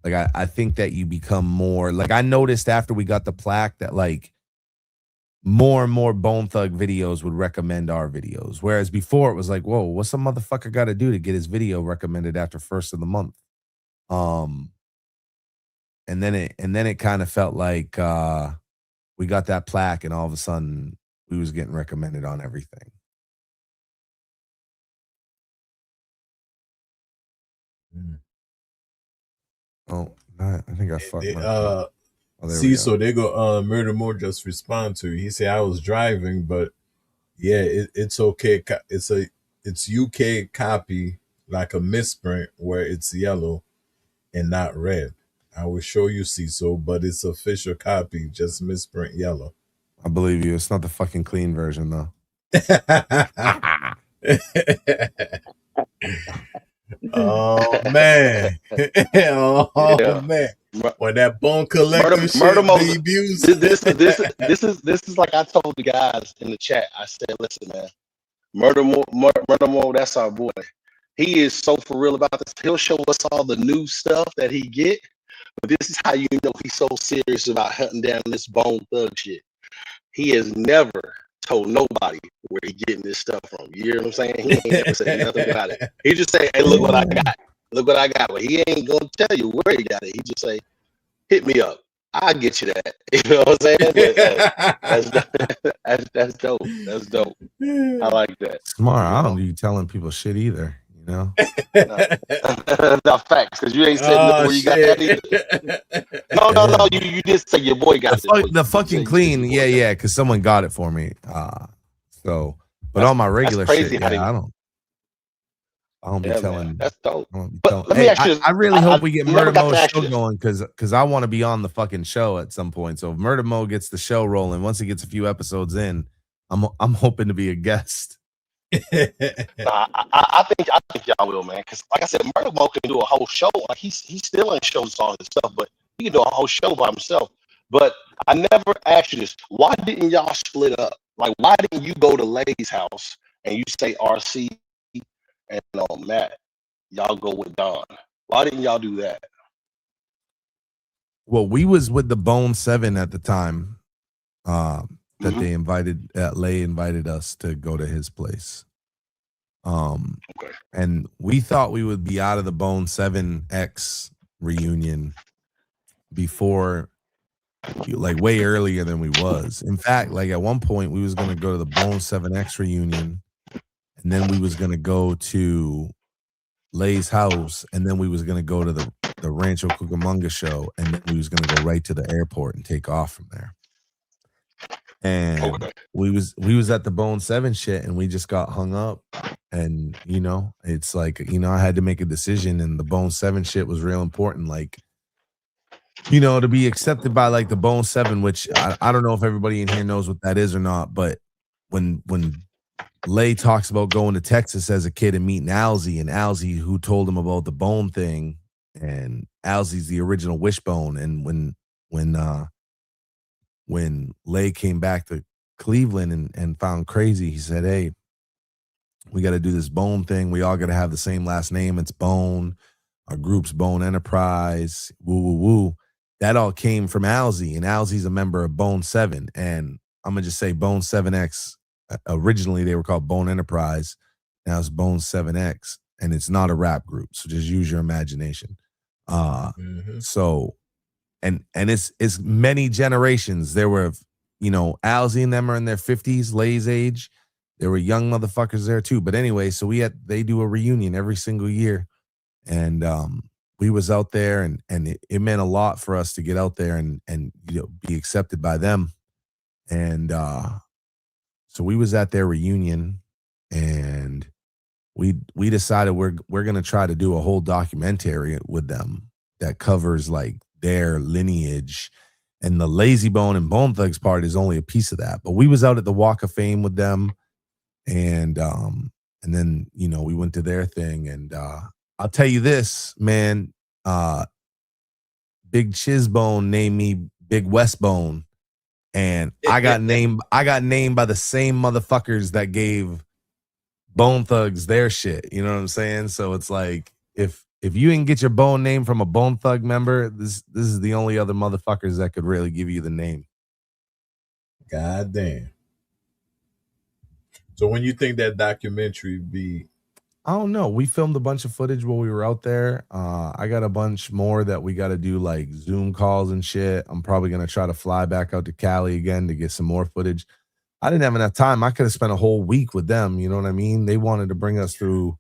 Like I think that you become more like, I noticed after we got the plaque that like more and more Bone Thug videos would recommend our videos. Whereas before it was like, whoa, what's some motherfucker got to do to get his video recommended after first of the month? And then it kind of felt like we got that plaque and all of a sudden we was getting recommended on everything. Oh, I think I fucked my see, so they go Murder More just respond to you. He said I was driving, but yeah, it's okay. It's UK copy, like a misprint where it's yellow and not red. I will show you, Cecil, but it's official copy, just misprint yellow. I believe you. It's not the fucking clean version though. Oh man. Oh Yeah. man. When that Bone Collector debuts. This is like I told the guys in the chat. I said, listen, man, Murder More, that's our boy. He is so for real about this. He'll show us all the new stuff that he get, but this is how you know he's so serious about hunting down this Bone Thug shit. He has never told nobody where he getting this stuff from. You hear what I'm saying? He ain't never said nothing about it. He just say, hey, look what I got. Look what I got. But he ain't gonna tell you where he got it. He just say, hit me up. I'll get you that. You know what I'm saying? That's dope. That's dope. I like that. Smart. I don't be telling people shit either. You know? No facts, because you ain't said nothing where you got that either. No. You did say your boy got it. The fucking clean, yeah, because someone got it for me. So, but on my regular shit, yeah, I don't be telling. Man, that's dope. But let me ask you, I really hope we get Murder Mo show going because I want to be on the fucking show at some point. So if Murder Mo gets the show rolling, once he gets a few episodes in, I'm hoping to be a guest. I think y'all will, man. Because like I said, Murder Mo can do a whole show. Like he's still in shows all this stuff, but he can do a whole show by himself. But I never asked you this. Why didn't y'all split up? Like, why didn't you go to Lay's house and you say RC and Matt, y'all go with Don? Why didn't y'all do that? Well, we was with the Bone 7 at the time. That they invited, Lay invited us to go to his place. And we thought we would be out of the Bone 7X reunion before, like way earlier than we was. In fact, like at one point we was going to go to the Bone 7X reunion, and then we was going to go to Lay's house, and then we was going to go to the Rancho Cucamonga show, and then we was going to go right to the airport and take off from there. And we was at the Bone 7 shit, and we just got hung up. And you know, it's like, you know, I had to make a decision, and the Bone 7 shit was real important. Like, you know, to be accepted by like the Bone 7, which I don't know if everybody in here knows what that is or not, but when Lay talks about going to Texas as a kid and meeting Alzy, and Alzy who told him about the Bone thing, and Alzy's the original Wishbone, and when Lay came back to Cleveland and found Crazy, he said, hey, we got to do this Bone thing. We all got to have the same last name. It's Bone. Our group's Bone Enterprise. Woo, woo, woo. That all came from Alzy, and Alzy's a member of Bone 7. And I'm going to just say Bone 7X, originally they were called Bone Enterprise. Now it's Bone 7X, and it's not a rap group. So just use your imagination. So, and it's many generations. There were, you know, Alzy and them are in their 50s, Lay's age. There were young motherfuckers there too. But anyway, so they do a reunion every single year. And we was out there, and it meant a lot for us to get out there and you know, be accepted by them. And so we was at their reunion, and we decided we're gonna try to do a whole documentary with them that covers like their lineage. And the Lazy Bone and Bone Thugs part is only a piece of that. But we was out at the Walk of Fame with them, and then we went to their thing, and I'll tell you this, man. Big Chizbone named me Big Westbone, and I got named by the same motherfuckers that gave Bone Thugs their shit. You know what I'm saying? So it's like if you didn't get your Bone name from a Bone Thug member, this is the only other motherfuckers that could really give you the name. God damn. So when you think that documentary be? I don't know. We filmed a bunch of footage while we were out there. I got a bunch more that we got to do, like Zoom calls and shit. I'm probably going to try to fly back out to Cali again to get some more footage. I didn't have enough time. I could have spent a whole week with them. You know what I mean? They wanted to bring us through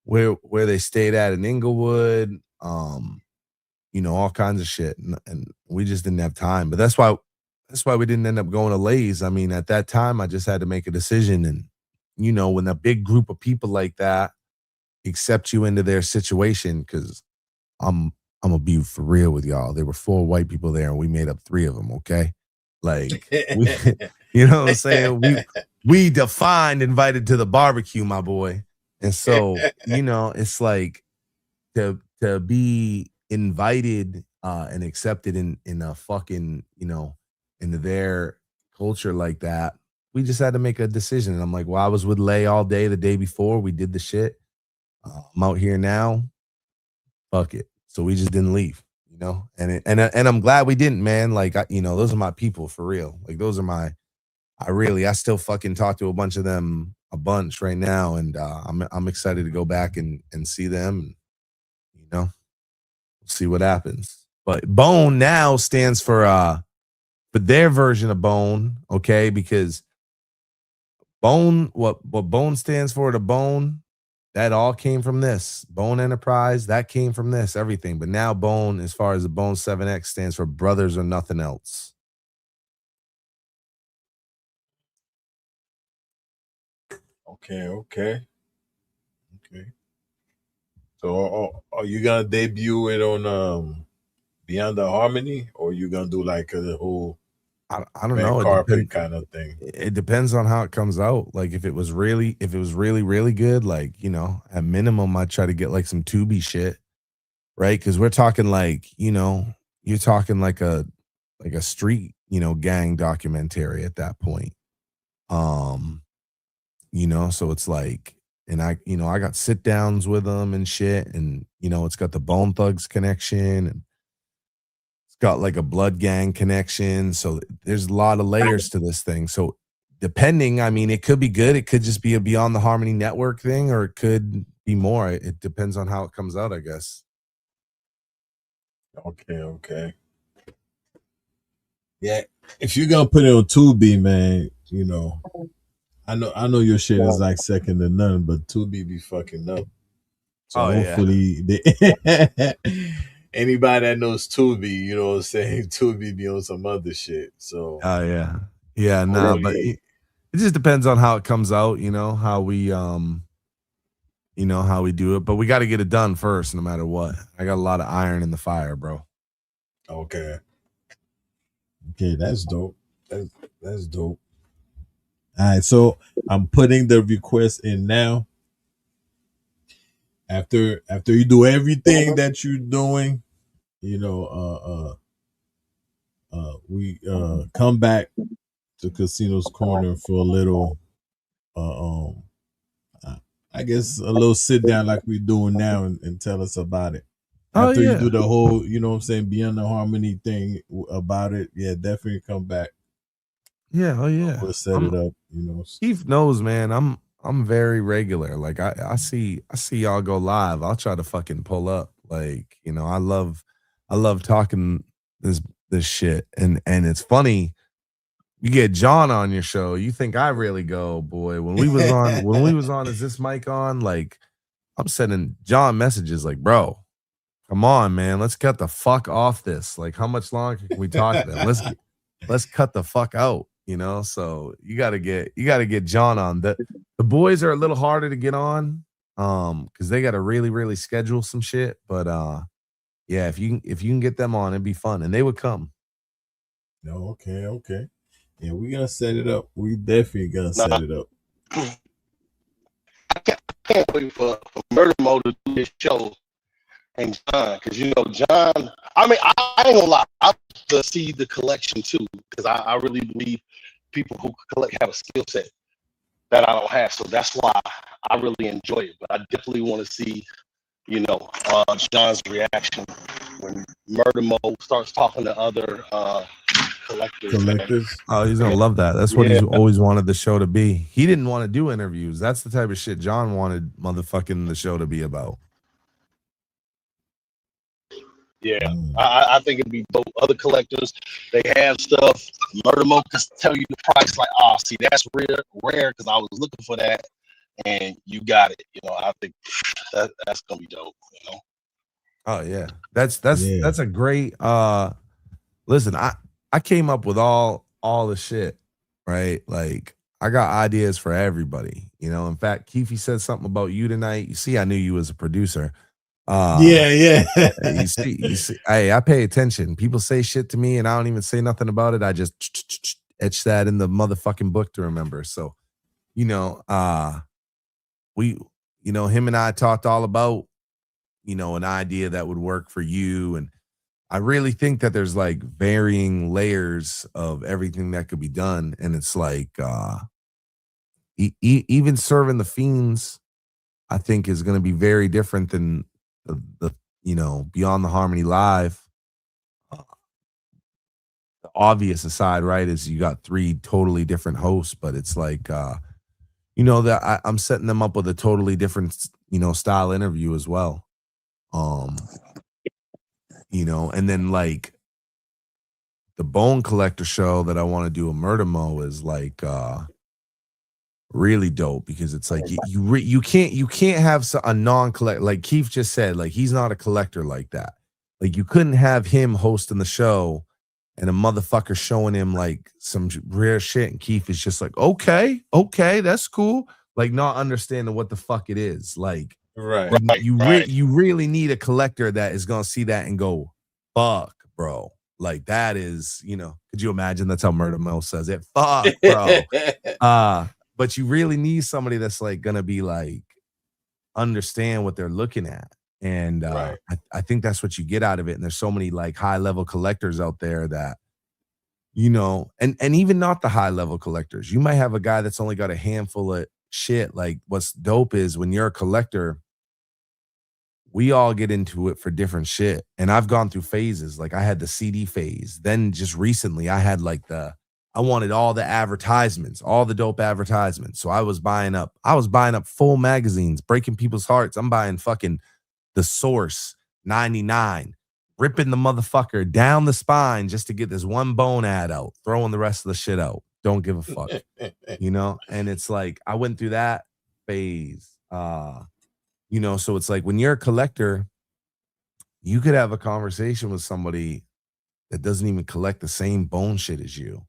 where they stayed at in Inglewood, all kinds of shit. And we just didn't have time. But that's why we didn't end up going to Lay's. I mean, at that time, I just had to make a decision. And, when a big group of people like that accept you into their situation, because I'm going to be for real with y'all. There were 4 white people there, and we made up 3 of them, okay? Like, you know what I'm saying? We defined invited to the barbecue, my boy. And so, it's like to be invited and accepted in a fucking, into their culture like that. We just had to make a decision. And I'm like, well, I was with Lay all day the day before. We did the shit. I'm out here now. Fuck it. So we just didn't leave, and I'm glad we didn't, man. Like, those are my people for real. Like, those are I still fucking talk to a bunch of them right now. And I'm excited to go back and see them, and, we'll see what happens. But Bone now stands for their version of Bone. Okay. Because Bone, what Bone stands for, the Bone, that all came from this. Bone Enterprise, that came from this, everything. But now Bone, as far as the Bone 7X, stands for Brothers or Nothing Else. Okay. So are you gonna debut it on Beyond the Harmony, or you gonna do like a whole I don't know. carpet kind of thing? It depends on how it comes out. Like, if it was really, really good, like, at minimum, I'd try to get like some Tubi shit, right? Because we're talking like, you're talking like a street, gang documentary at that point. So it's like, and I got sit downs with them and shit, and it's got the Bone Thugs connection, and got like a blood gang connection. So there's a lot of layers to this thing. So depending, I mean, it could be good. It could just be a Beyond the Harmony Network thing, or it could be more. It depends on how it comes out, I guess. Okay. Yeah. If you're going to put it on Tubi, man, I know your shit is like second to none, but Tubi be fucking up. So hopefully anybody that knows Tubi, you know what I'm saying, Tubi be on some other shit. So but it just depends on how it comes out, how we how we do it. But we got to get it done first, no matter what. I got a lot of iron in the fire, bro. Okay, that's dope. That's dope. All right, so I'm putting the request in now. After you do everything that you're doing, we come back to Casino's Corner for a little, I guess a little sit down like we're doing now, and tell us about it. After you do the whole, Beyond the Harmony thing about it, yeah, definitely come back. Yeah, we'll set it up. Steve knows, man. I'm very regular. Like, I see y'all go live. I'll try to fucking pull up. Like, I love talking this shit. And it's funny, you get John on your show, you think I really go, boy. When we was on, is this mic on? Like, I'm sending John messages like, bro, come on, man. Let's cut the fuck off this. Like, how much longer can we talk then? Let's cut the fuck out. So you gotta get John on. The boys are a little harder to get on, because they gotta really, really schedule some shit. But Yeah, if you can get them on, it'd be fun, and they would come. No, okay. Yeah, we're gonna set it up. We definitely gonna Nah, set it up. I can't wait for Murder Mo to do this show and John, because you know John. I mean, I ain't gonna lie. I like to see the collection too, because I really believe people who collect have a skill set that I don't have. So that's why I really enjoy it. But I definitely want to see, you know, John's reaction when Murder Mo starts talking to other collectors. Oh, he's gonna love that. That's what Yeah. he's always wanted the show to be. He didn't want to do interviews. That's the type of shit John wanted motherfucking the show to be about. Yeah, I think it'd be dope. Other collectors, they have stuff. Murder Mo can tell you the price. Like, oh, see, that's rare because I was looking for that, and you got it. You know, I think that's gonna be dope. You know. Oh yeah, that's a great. Listen, I came up with all the shit, right? Like I got ideas for everybody. You know, in fact, Keefe said something about you tonight. You see, I knew you was a producer. Yeah. You see, I pay attention. People say shit to me and I don't even say nothing about it. I just etch that in the motherfucking book to remember. So, you know, him and I talked all about, you know, an idea that would work for you. And I really think that there's like varying layers of everything that could be done. And it's like, even serving the fiends, I think is going to be very different than the you know, Beyond the Harmony Live. The obvious aside, right, is you got 3 totally different hosts, but it's like, you know, that I'm setting them up with a totally different, you know, style interview as well. You know, and then like the Bone Collector show that I want to do a Murder Mo is like, really dope because it's like you can't have a non-collector, like Keith just said, like he's not a collector like that. Like you couldn't have him hosting the show and a motherfucker showing him like some rare shit and Keith is just like, okay, that's cool, like not understanding what the fuck it is. Like you really need a collector that is gonna see that and go, fuck, bro. Like that is, you know, could you imagine that's how Murder Mo says it? Fuck, bro. But you really need somebody that's like gonna be like understand what they're looking at. And I think that's what you get out of it. And there's so many like high level collectors out there that, you know, and even not the high level collectors. You might have a guy that's only got a handful of shit. Like what's dope is when you're a collector, we all get into it for different shit. And I've gone through phases. Like I had the CD phase. Then just recently I had like I wanted all the advertisements, all the dope advertisements. So I was buying up full magazines, breaking people's hearts. I'm buying fucking The Source 99, ripping the motherfucker down the spine just to get this one bone ad out, throwing the rest of the shit out. Don't give a fuck. You know? And it's like I went through that phase. You know, so it's like when you're a collector, you could have a conversation with somebody that doesn't even collect the same bone shit as you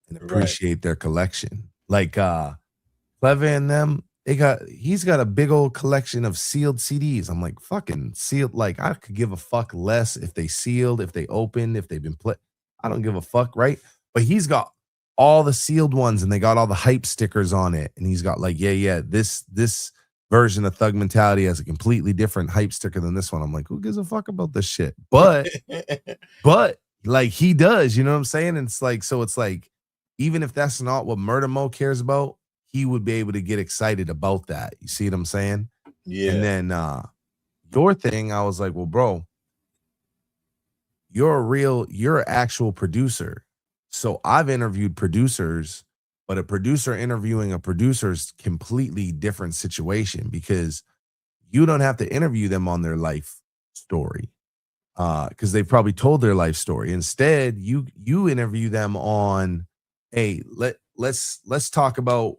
and appreciate their collection. Like Clever and them, he's got a big old collection of sealed CDs. I'm like, fucking sealed. Like I could give a fuck less if they sealed, if they opened, if they've been played. I don't give a fuck, right? But he's got all the sealed ones and they got all the hype stickers on it. And he's got like, this version of Thug Mentality has a completely different hype sticker than this one. I'm like, who gives a fuck about this shit? But like he does, you know what I'm saying? And it's like, so it's like, even if that's not what Murder Mo cares about, he would be able to get excited about that. You see what I'm saying? Yeah. And then your thing, I was like, well, bro, you're an actual producer. So I've interviewed producers, but a producer interviewing a producer's completely different situation because you don't have to interview them on their life story. Because they've probably told their life story. Instead, you interview them on, hey, let's talk about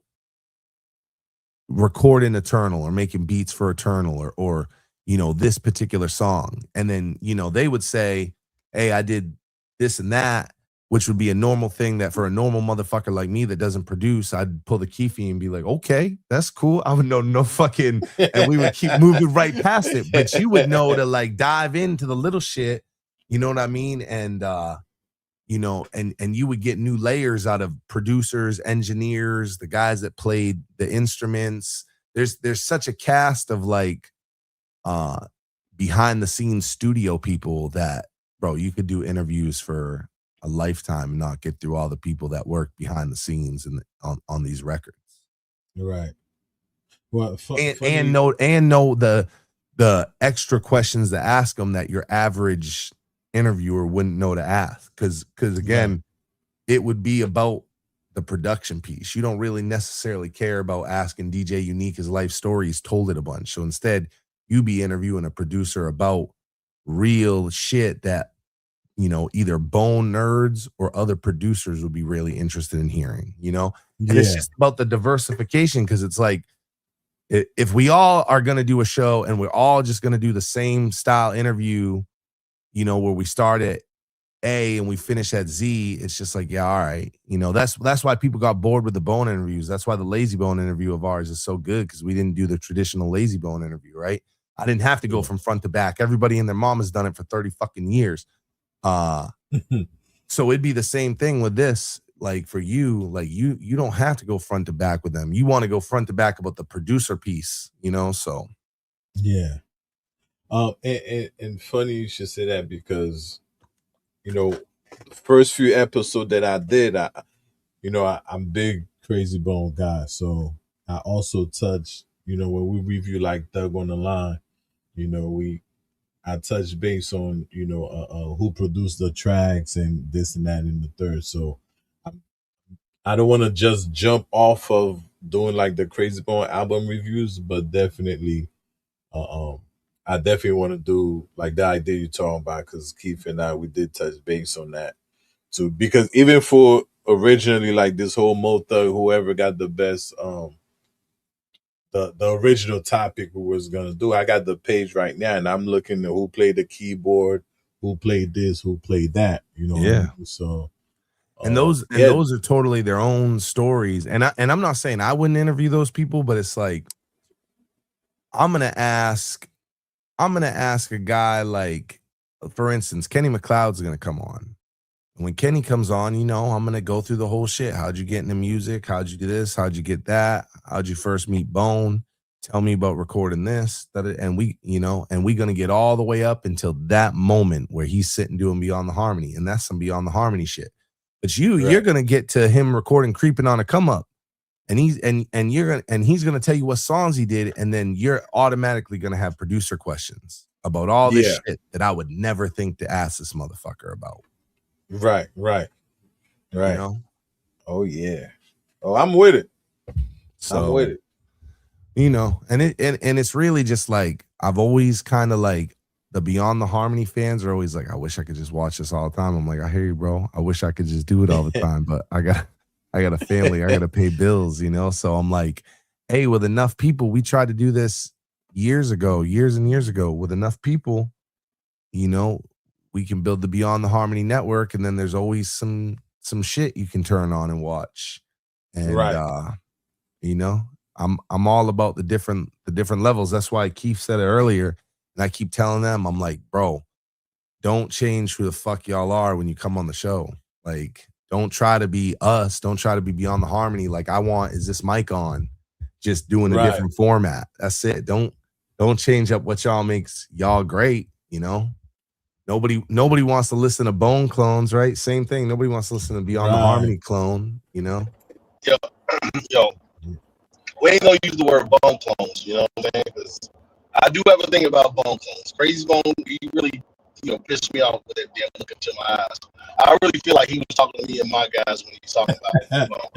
recording Eternal or making beats for Eternal or you know, this particular song. And then, you know, they would say, hey, I did this and that. which would be a normal thing that for a normal motherfucker like me that doesn't produce, I'd pull the key and be like, okay, that's cool. I would know no fucking, and we would keep moving right past it. But you would know to like dive into the little shit, you know what I mean? And you know, and you would get new layers out of producers, engineers, the guys that played the instruments. There's such a cast of like behind the scenes studio people that, bro, you could do interviews for a lifetime and not get through all the people that work behind the scenes and on these records. Right. Well, and know the extra questions to ask them that your average interviewer wouldn't know to ask, because again, it would be about the production piece. You don't really necessarily care about asking DJ Unique his life story. He's told it a bunch. So instead, you be interviewing a producer about real shit that, you know, either bone nerds or other producers would be really interested in hearing, you know? And it's just about the diversification, because it's like, if we all are going to do a show and we're all just going to do the same style interview, you know, where we start at A and we finish at Z, it's just like, yeah, all right. You know, that's why people got bored with the Bone interviews. That's why the Lazy Bone interview of ours is so good, because we didn't do the traditional Lazy Bone interview, right? I didn't have to go from front to back. Everybody and their mom has done it for 30 fucking years. So it'd be the same thing with this. Like for you, like you don't have to go front to back with them. You want to go front to back about the producer piece, you know? So yeah. And funny you should say that, because, you know, the first few episodes that I did, I'm big Crazy Bone guy. So I also touch, you know, when we review like Thug on the Line, you know, I touch base on, you know, who produced the tracks and this and that and the third. So I don't want to just jump off of doing like the Crazy Bone album reviews, but definitely, I definitely want to do like the idea you're talking about, because Keith and I, we did touch base on that too. Because even for originally like this whole Mo Thug, whoever got the best, the original topic we was gonna do, I got the page right now, and I'm looking at who played the keyboard, who played this, who played that. You know, yeah. what I mean? So. And those are totally their own stories. And I'm not saying I wouldn't interview those people, but it's like I'm gonna ask a guy like, for instance, Kenny McLeod's gonna come on. And when Kenny comes on, you know, I'm gonna go through the whole shit. How'd you get into music? How'd you do this? How'd you get that? How'd you first meet Bone? Tell me about recording this. And we, you know, and we're gonna get all the way up until that moment where he's sitting doing Beyond the Harmony, and that's some Beyond the Harmony shit. But you're gonna get to him recording Creeping on a Come Up, and he's gonna tell you what songs he did, and then you're automatically gonna have producer questions about all this shit that I would never think to ask this motherfucker about. Right. You know? Oh yeah. Oh, I'm with it. So, I'm with it. You know, and it's really just like, I've always kind of like, the Beyond the Harmony fans are always like, I wish I could just watch this all the time. I'm like, I hear you, bro. I wish I could just do it all the time, but I got a family. I got to pay bills, you know? So I'm like, hey, with enough people, we tried to do this years and years ago. With enough people, you know, we can build the Beyond the Harmony network, and then there's always some shit you can turn on and watch. And you know, I'm all about the different levels. That's why Keith said it earlier. And I keep telling them, I'm like, bro, don't change who the fuck y'all are when you come on the show. Like, don't try to be us. Don't try to be Beyond the Harmony. Like, I want, is this mic on? Just doing a different format. That's it. Don't change up what y'all makes y'all great, you know? Nobody wants to listen to Bone clones, right? Same thing. Nobody wants to listen to Beyond the Harmony clone, you know? Yo, we ain't gonna use the word bone clones, you know what I'm saying? Because I do have a thing about Bone clones. Crazy Bone, he really, you know, pissed me off with that damn look into my eyes. I really feel like he was talking to me and my guys when he was talking about it.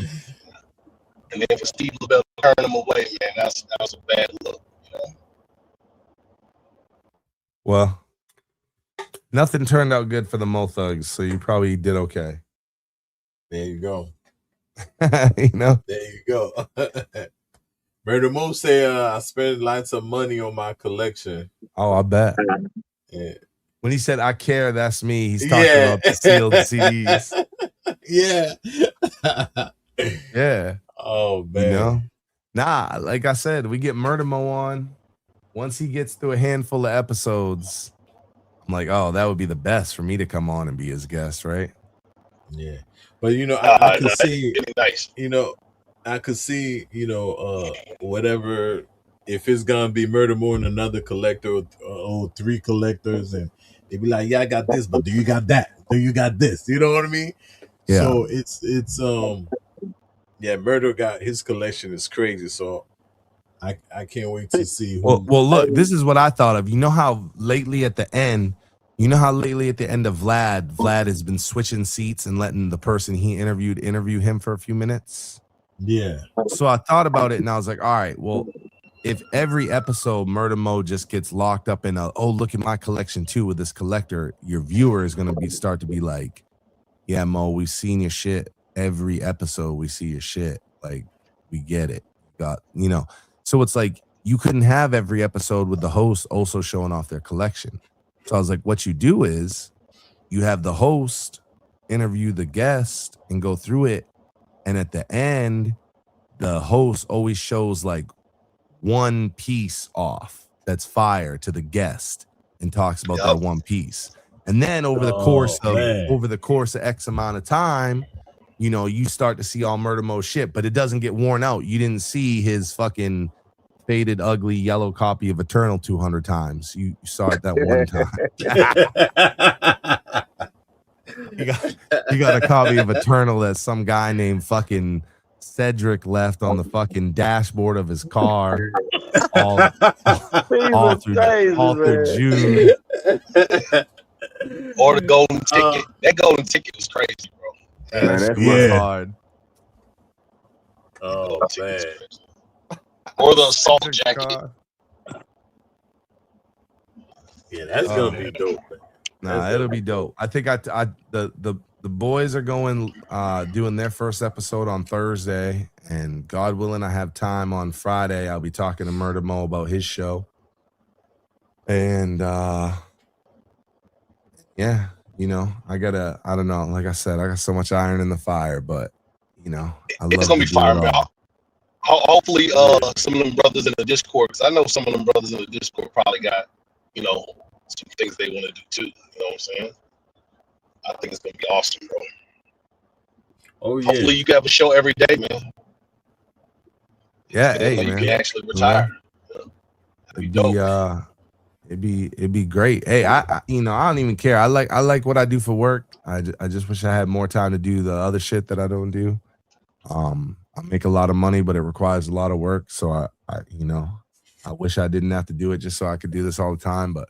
And then for Steve LaBelle to turn him away, man, that was a bad look, you know? Well, nothing turned out good for the Mo Thugs, so you probably did okay. There you go. You know? There you go. Murder Mo say I spent lots of money on my collection. Oh, I bet. Yeah. When he said I care, that's me. He's talking about the sealed CDs. Yeah. Yeah. Oh man. You know? Nah, like I said, we get Murder Mo on. Once he gets through a handful of episodes, I'm like, oh, that would be the best for me to come on and be his guest, right? Yeah. But I could see, It'd be nice. I could see, whatever, if it's gonna be Murder More than another collector or three collectors, and they be like, yeah, I got this, but do you got that? Do you got this? You know what I mean? Yeah. So it's yeah, Murder got his collection is crazy. So I can't wait to see who. Well, look, this is what I thought of. You know how lately at the end of Vlad has been switching seats and letting the person he interviewed interview him for a few minutes. Yeah. So I thought about it and I was like, all right, well, if every episode Murder Mo just gets locked up in look at my collection too with this collector, your viewer is gonna start to be like, yeah, Mo, we've seen your shit. Every episode we see your shit. Like, we get it. So it's like you couldn't have every episode with the host also showing off their collection. So I was like, what you do is you have the host interview the guest and go through it. And at the end, the host always shows like one piece off that's fire to the guest and talks about that one piece. And then over the course of X amount of time, you start to see all Murder Mo shit, but it doesn't get worn out. You didn't see his fucking faded, ugly yellow copy of Eternal 200 times. You saw it that one time. you got a copy of Eternal that some guy named fucking Cedric left on the fucking dashboard of his car all through June. Or the golden ticket. That golden ticket was crazy, bro. Man, that was hard. Oh man. Or the assault jacket. Yeah, that's gonna be dope. Nah, it'll be dope. I think the boys are going doing their first episode on Thursday, and God willing, I have time on Friday. I'll be talking to Murder Mo about his show. And yeah, I don't know, like I said, I got so much iron in the fire, but it's gonna be fire, man. Hopefully some of them brothers in the Discord, because I know some of them brothers in the Discord probably got some things they want to do too. You know what I'm saying? I think it's gonna be awesome, bro. Oh yeah. Hopefully you can have a show every day, man. Yeah, hey, man. You can actually retire. It'd be great. Hey, I don't even care. I like what I do for work. I just wish I had more time to do the other shit that I don't do. I make a lot of money, but it requires a lot of work. So I wish I didn't have to do it just so I could do this all the time. But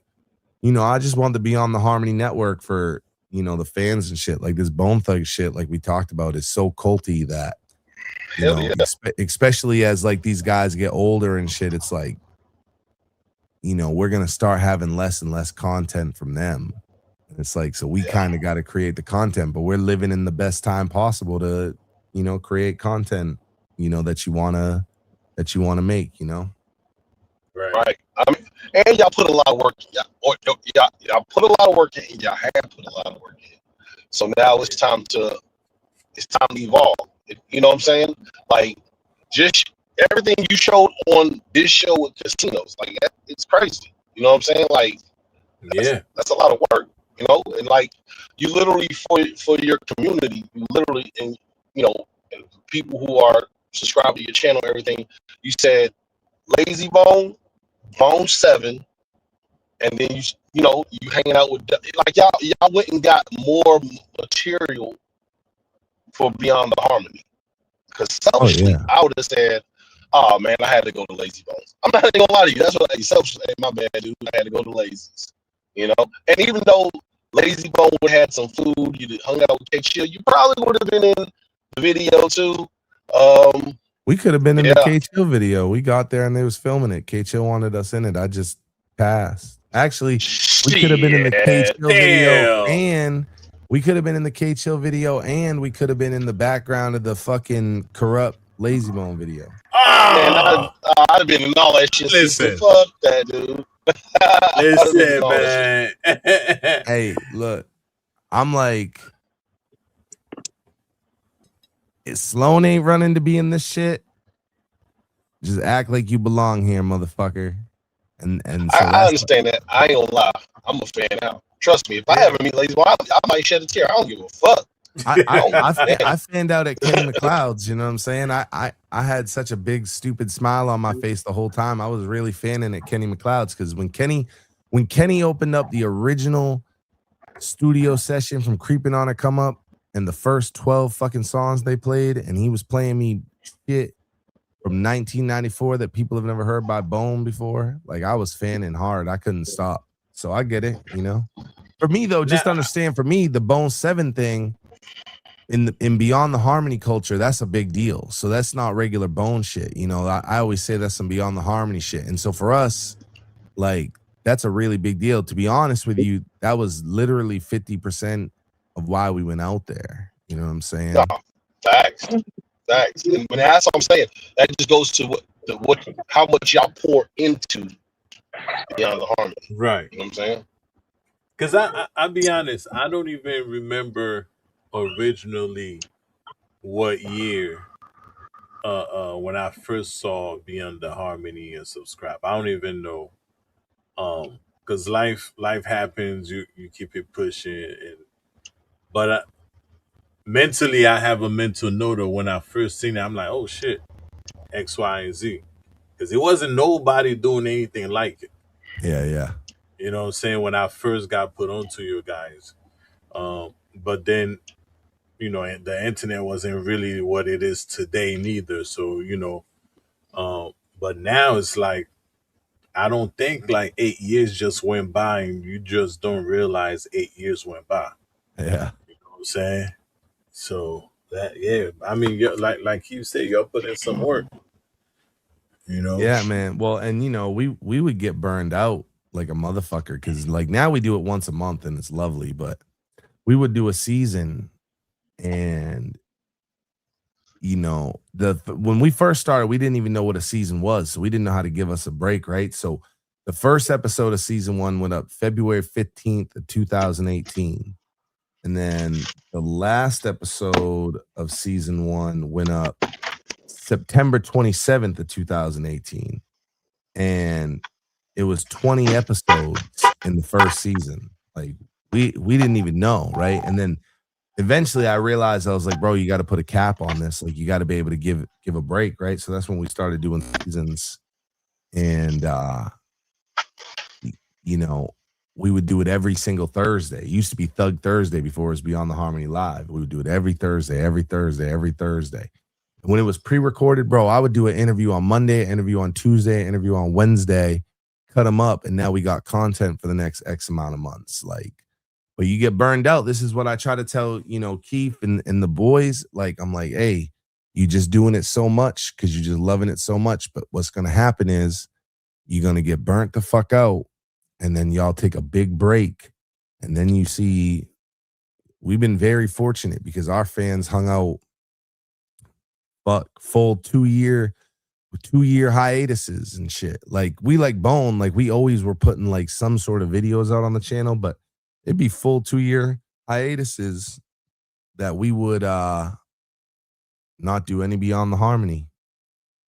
I just wanted to be on the Harmony Network for the fans and shit. Like this Bone Thug shit, like we talked about, is so culty that especially as like these guys get older and shit, it's like we're gonna start having less and less content from them. And it's like, so we kind of got to create the content, but we're living in the best time possible to create content that you want to make. Right. I mean, and y'all put a lot of work. Y'all put a lot of work in. Y'all have put a lot of work in. So now it's time to evolve. You know what I'm saying? Like, just everything you showed on this show with casinos, like it's crazy. You know what I'm saying? Like, that's a lot of work. And like you literally for your community, you literally and people who are subscribed to your channel, everything. You said Lazy Bone, Bone 7, and then you hanging out with like y'all went and got more material for Beyond the Harmony. Because selfishly, I would have said, "Oh man, I had to go to Lazy Bones." I'm not even gonna lie to you. That's what selfishly. Hey, my bad, dude. I had to go to Lazy's. And even though Lazy Bone would have had some food, you hung out with K-Chill, you probably would have been in the video too. We could have been in the K-Chill video. We got there and they was filming it. K-Chill wanted us in it. I just passed. Actually, we could have been in the K-Chill video, and we could have been in the K-Chill video, and we could have been in the background of the fucking corrupt Lazy Bone video. Man, I'd have been in all that shit. Listen, fuck that, dude. Listen, man. Hey, look, I'm like, Sloan ain't running to be in this shit. Just act like you belong here, motherfucker. And so I that's understand that. I ain't gonna lie. I'm a fan now. Trust me. If I ever meet Lazy Boy, I might shed a tear. I don't give a fuck. I fanned out at Kenny McLeod's, you know what I'm saying? I had such a big stupid smile on my face the whole time. I was really fanning at Kenny McLeod's because when Kenny opened up the original studio session from Creeping on a Come Up and the first 12 fucking songs they played, and he was playing me shit from 1994 that people have never heard by Bone before, like I was fanning hard. I couldn't stop. So I get it, you know. For me though, just understand, for me, the Bone 7 thing in Beyond the Harmony culture, that's a big deal. So that's not regular Bone shit. You know, I always say that's some Beyond the Harmony shit. And so for us, like, that's a really big deal. To be honest with you, that was literally 50% of why we went out there. You know what I'm saying? No, facts. And when that's what I'm saying, that just goes to how much y'all pour into Beyond the Harmony. Right. You know what I'm saying? Because I'll be honest, I don't even remember originally what year when I first saw Beyond the Harmony and Subscribe. I don't even know. Because life happens, you keep it pushing, but mentally I have a mental note of when I first seen it, I'm like, oh shit, X, Y, and Z. Because it wasn't nobody doing anything like it. Yeah. You know what I'm saying? When I first got put onto you guys. But then, you know, the internet wasn't really what it is today neither. So, you know, but now it's like, I don't think like 8 years just went by and you just don't realize 8 years went by. Yeah. You know what I'm saying? So that, yeah, I mean, like you said, y'all put in some work. You know? Yeah, man. Well, and you know, we would get burned out like a motherfucker because like now we do it once a month and it's lovely, but we would do a season and you know, when we first started, we didn't even know what a season was, so we didn't know how to give us a break, right? So the first episode of season 1 went up February 15th of 2018. And then the last episode of season 1 went up September 27th of 2018. And it was 20 episodes in the first season. Like we didn't even know, right? And then eventually I realized, I was like, bro, you got to put a cap on this. Like you got to be able to give a break, right? So that's when we started doing seasons. And you know, we would do it every single Thursday. It used to be Thug Thursday before it was Beyond the Harmony Live. We would do it every Thursday. And when it was pre-recorded, bro, I would do an interview on Monday, interview on Tuesday, interview on Wednesday, cut them up, and now we got content for the next X amount of months. Like, but you get burned out. This is what I try to tell, you know, Keith and the boys. Like, I'm like, hey, you just doing it so much because you're just loving it so much. But what's going to happen is you're going to get burnt the fuck out. And then y'all take a big break. And then you see, we've been very fortunate because our fans hung out full 2 year hiatuses and shit. Like we like Bone, like we always were putting like some sort of videos out on the channel, but it'd be full 2 year hiatuses that we would not do any Beyond the Harmony,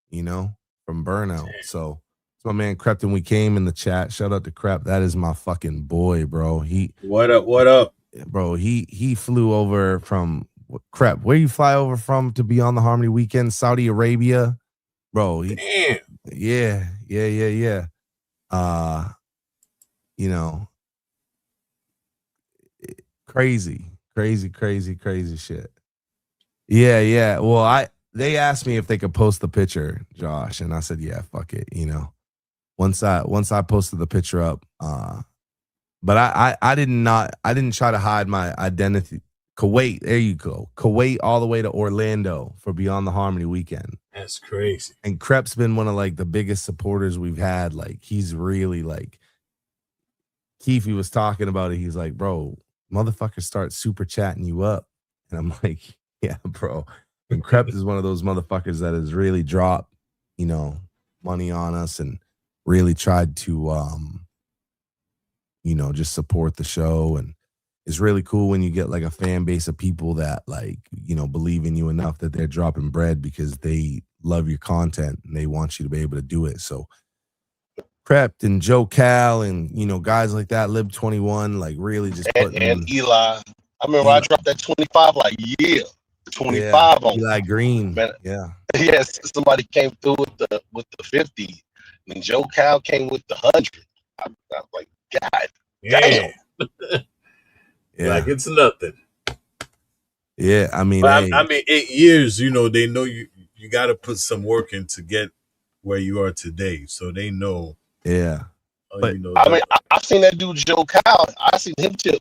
you know, from burnout. So my man Crepton, we came in the chat. Shout out to Crep. That is my fucking boy, bro. What up? Bro, he flew over from Crep. Where you fly over from to be on the Harmony weekend? Saudi Arabia. Bro, Damn. Yeah. You know, crazy shit. Yeah. Well, they asked me if they could post the picture, Josh, and I said, yeah, fuck it, you know. Once I posted the picture up, but I didn't try to hide my identity. Kuwait, there you go. Kuwait all the way to Orlando for Beyond the Harmony weekend. That's crazy. And Crep's been one of like the biggest supporters we've had. Like he's really like, Keefe was talking about it. He's like, bro, motherfuckers start super chatting you up. And I'm like, yeah, bro. And Crep is one of those motherfuckers that has really dropped, you know, money on us and really tried to, you know, just support the show. And it's really cool when you get like a fan base of people that like, you know, believe in you enough that they're dropping bread because they love your content and they want you to be able to do it. So Prepped and Joe Cal and, you know, guys like that, Lib 21, like really just putting and Eli. I remember I dropped that 25 like 25 on Eli Green. man. Yeah. Yes, somebody came through with the 50, and Joe Cal came with the 100. I was like, God damn. Yeah. Like it's nothing. Yeah, I mean, But hey, I mean, 8 years, you know, they know you got to put some work in to get where you are today. So they know. Yeah. But you know, I mean, I seen that dude Joe Cal. I seen him tip.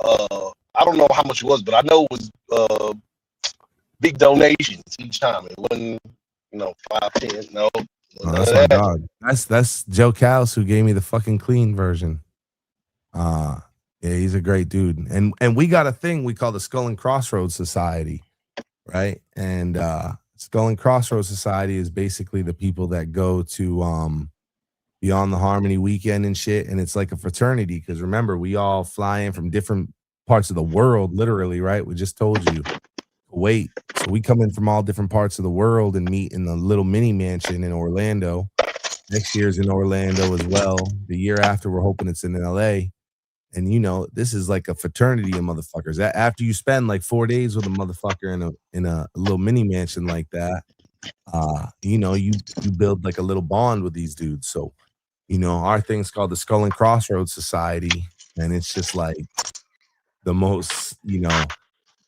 I don't know how much it was, but I know it was big donations each time. It wasn't, you know, 5, 10. No, that's my dog. That's Joe Callis who gave me the fucking clean version. Yeah, he's a great dude. And we got a thing we call the Skull and Crossroads Society, right? And Skull and Crossroads Society is basically the people that go to Beyond the Harmony weekend and shit. And it's like a fraternity because remember, we all fly in from different parts of the world, literally, right? We just told you. Wait, so we come in from all different parts of the world and meet in the little mini mansion in Orlando. Next year's in Orlando as well. The year after, we're hoping it's in LA. And you know, this is like a fraternity of motherfuckers. After you spend like 4 days with a motherfucker in a little mini mansion like that, you know, you build like a little bond with these dudes. So, you know, our thing's called the Skull and Crossroads Society, and it's just like the most, you know,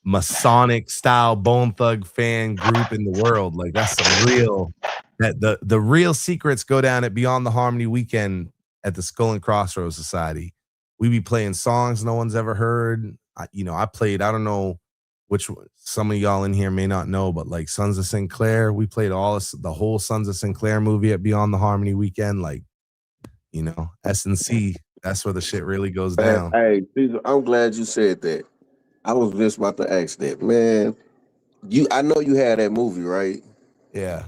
Masonic style Bone Thug fan group in the world. Like that's some real the real secrets go down at Beyond the Harmony weekend at the Skull and Crossroads Society. We be playing songs no one's ever heard. I played, I don't know which some of y'all in here may not know, but like Sons of Sinclair, we played the whole Sons of Sinclair movie at Beyond the Harmony weekend. Like, you know, S&C, that's where the shit really goes down. Hey, I'm glad you said that. I was just about to ask that, man. I know you had that movie, right? Yeah.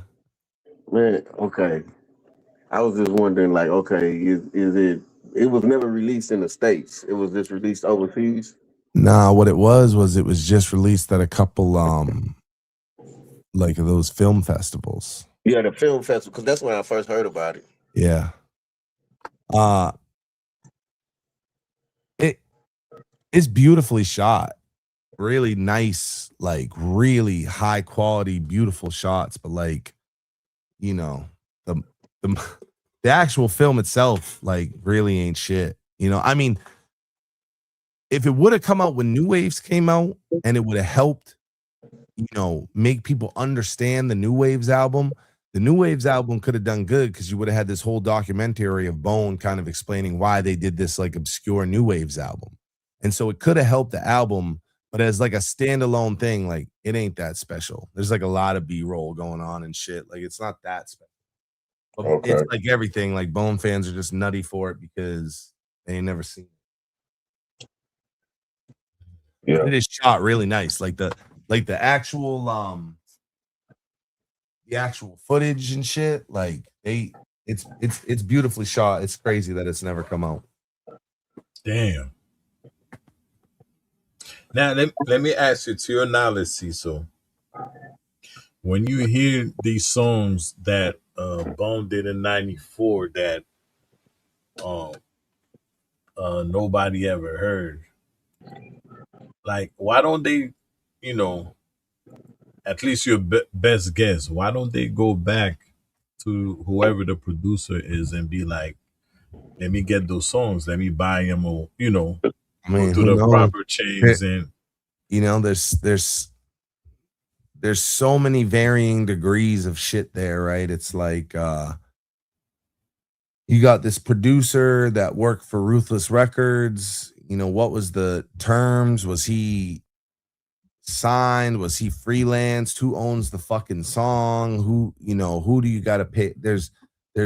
Man, okay. I was just wondering, like, okay, is it? It was never released in the States. It was just released overseas. Nah, what it was just released at a couple like those film festivals. Yeah, the film festival, because that's when I first heard about it. Yeah. It's beautifully shot. Really nice, like really high quality, beautiful shots, but like, you know, the actual film itself, like, really ain't shit. You know, I mean, if it would have come out when New Waves came out and it would have helped, you know, make people understand the New Waves album, the New Waves album could have done good because you would have had this whole documentary of Bone kind of explaining why they did this like obscure New Waves album. And so it could have helped the album, but as like a standalone thing, like it ain't that special. There's like a lot of B-roll going on and shit. Like it's not that special. But it's like everything, like Bone fans are just nutty for it because they ain't never seen it. Yeah. It is shot really nice. Like the actual footage and shit, like it's beautifully shot. It's crazy that it's never come out. Damn. Now let me ask you, to your knowledge, Cecil, when you hear these songs that Bone did in '94 that nobody ever heard, like, why don't they, you know, at least your best guess, why don't they go back to whoever the producer is and be like, let me get those songs, let me buy them, or, you know, I mean, go through the proper chains and, you know, there's so many varying degrees of shit there, right? It's like you got this producer that worked for Ruthless Records. You know, what was the terms? Was he signed? Was he freelanced? Who owns the fucking song? Who do you got to pay? There's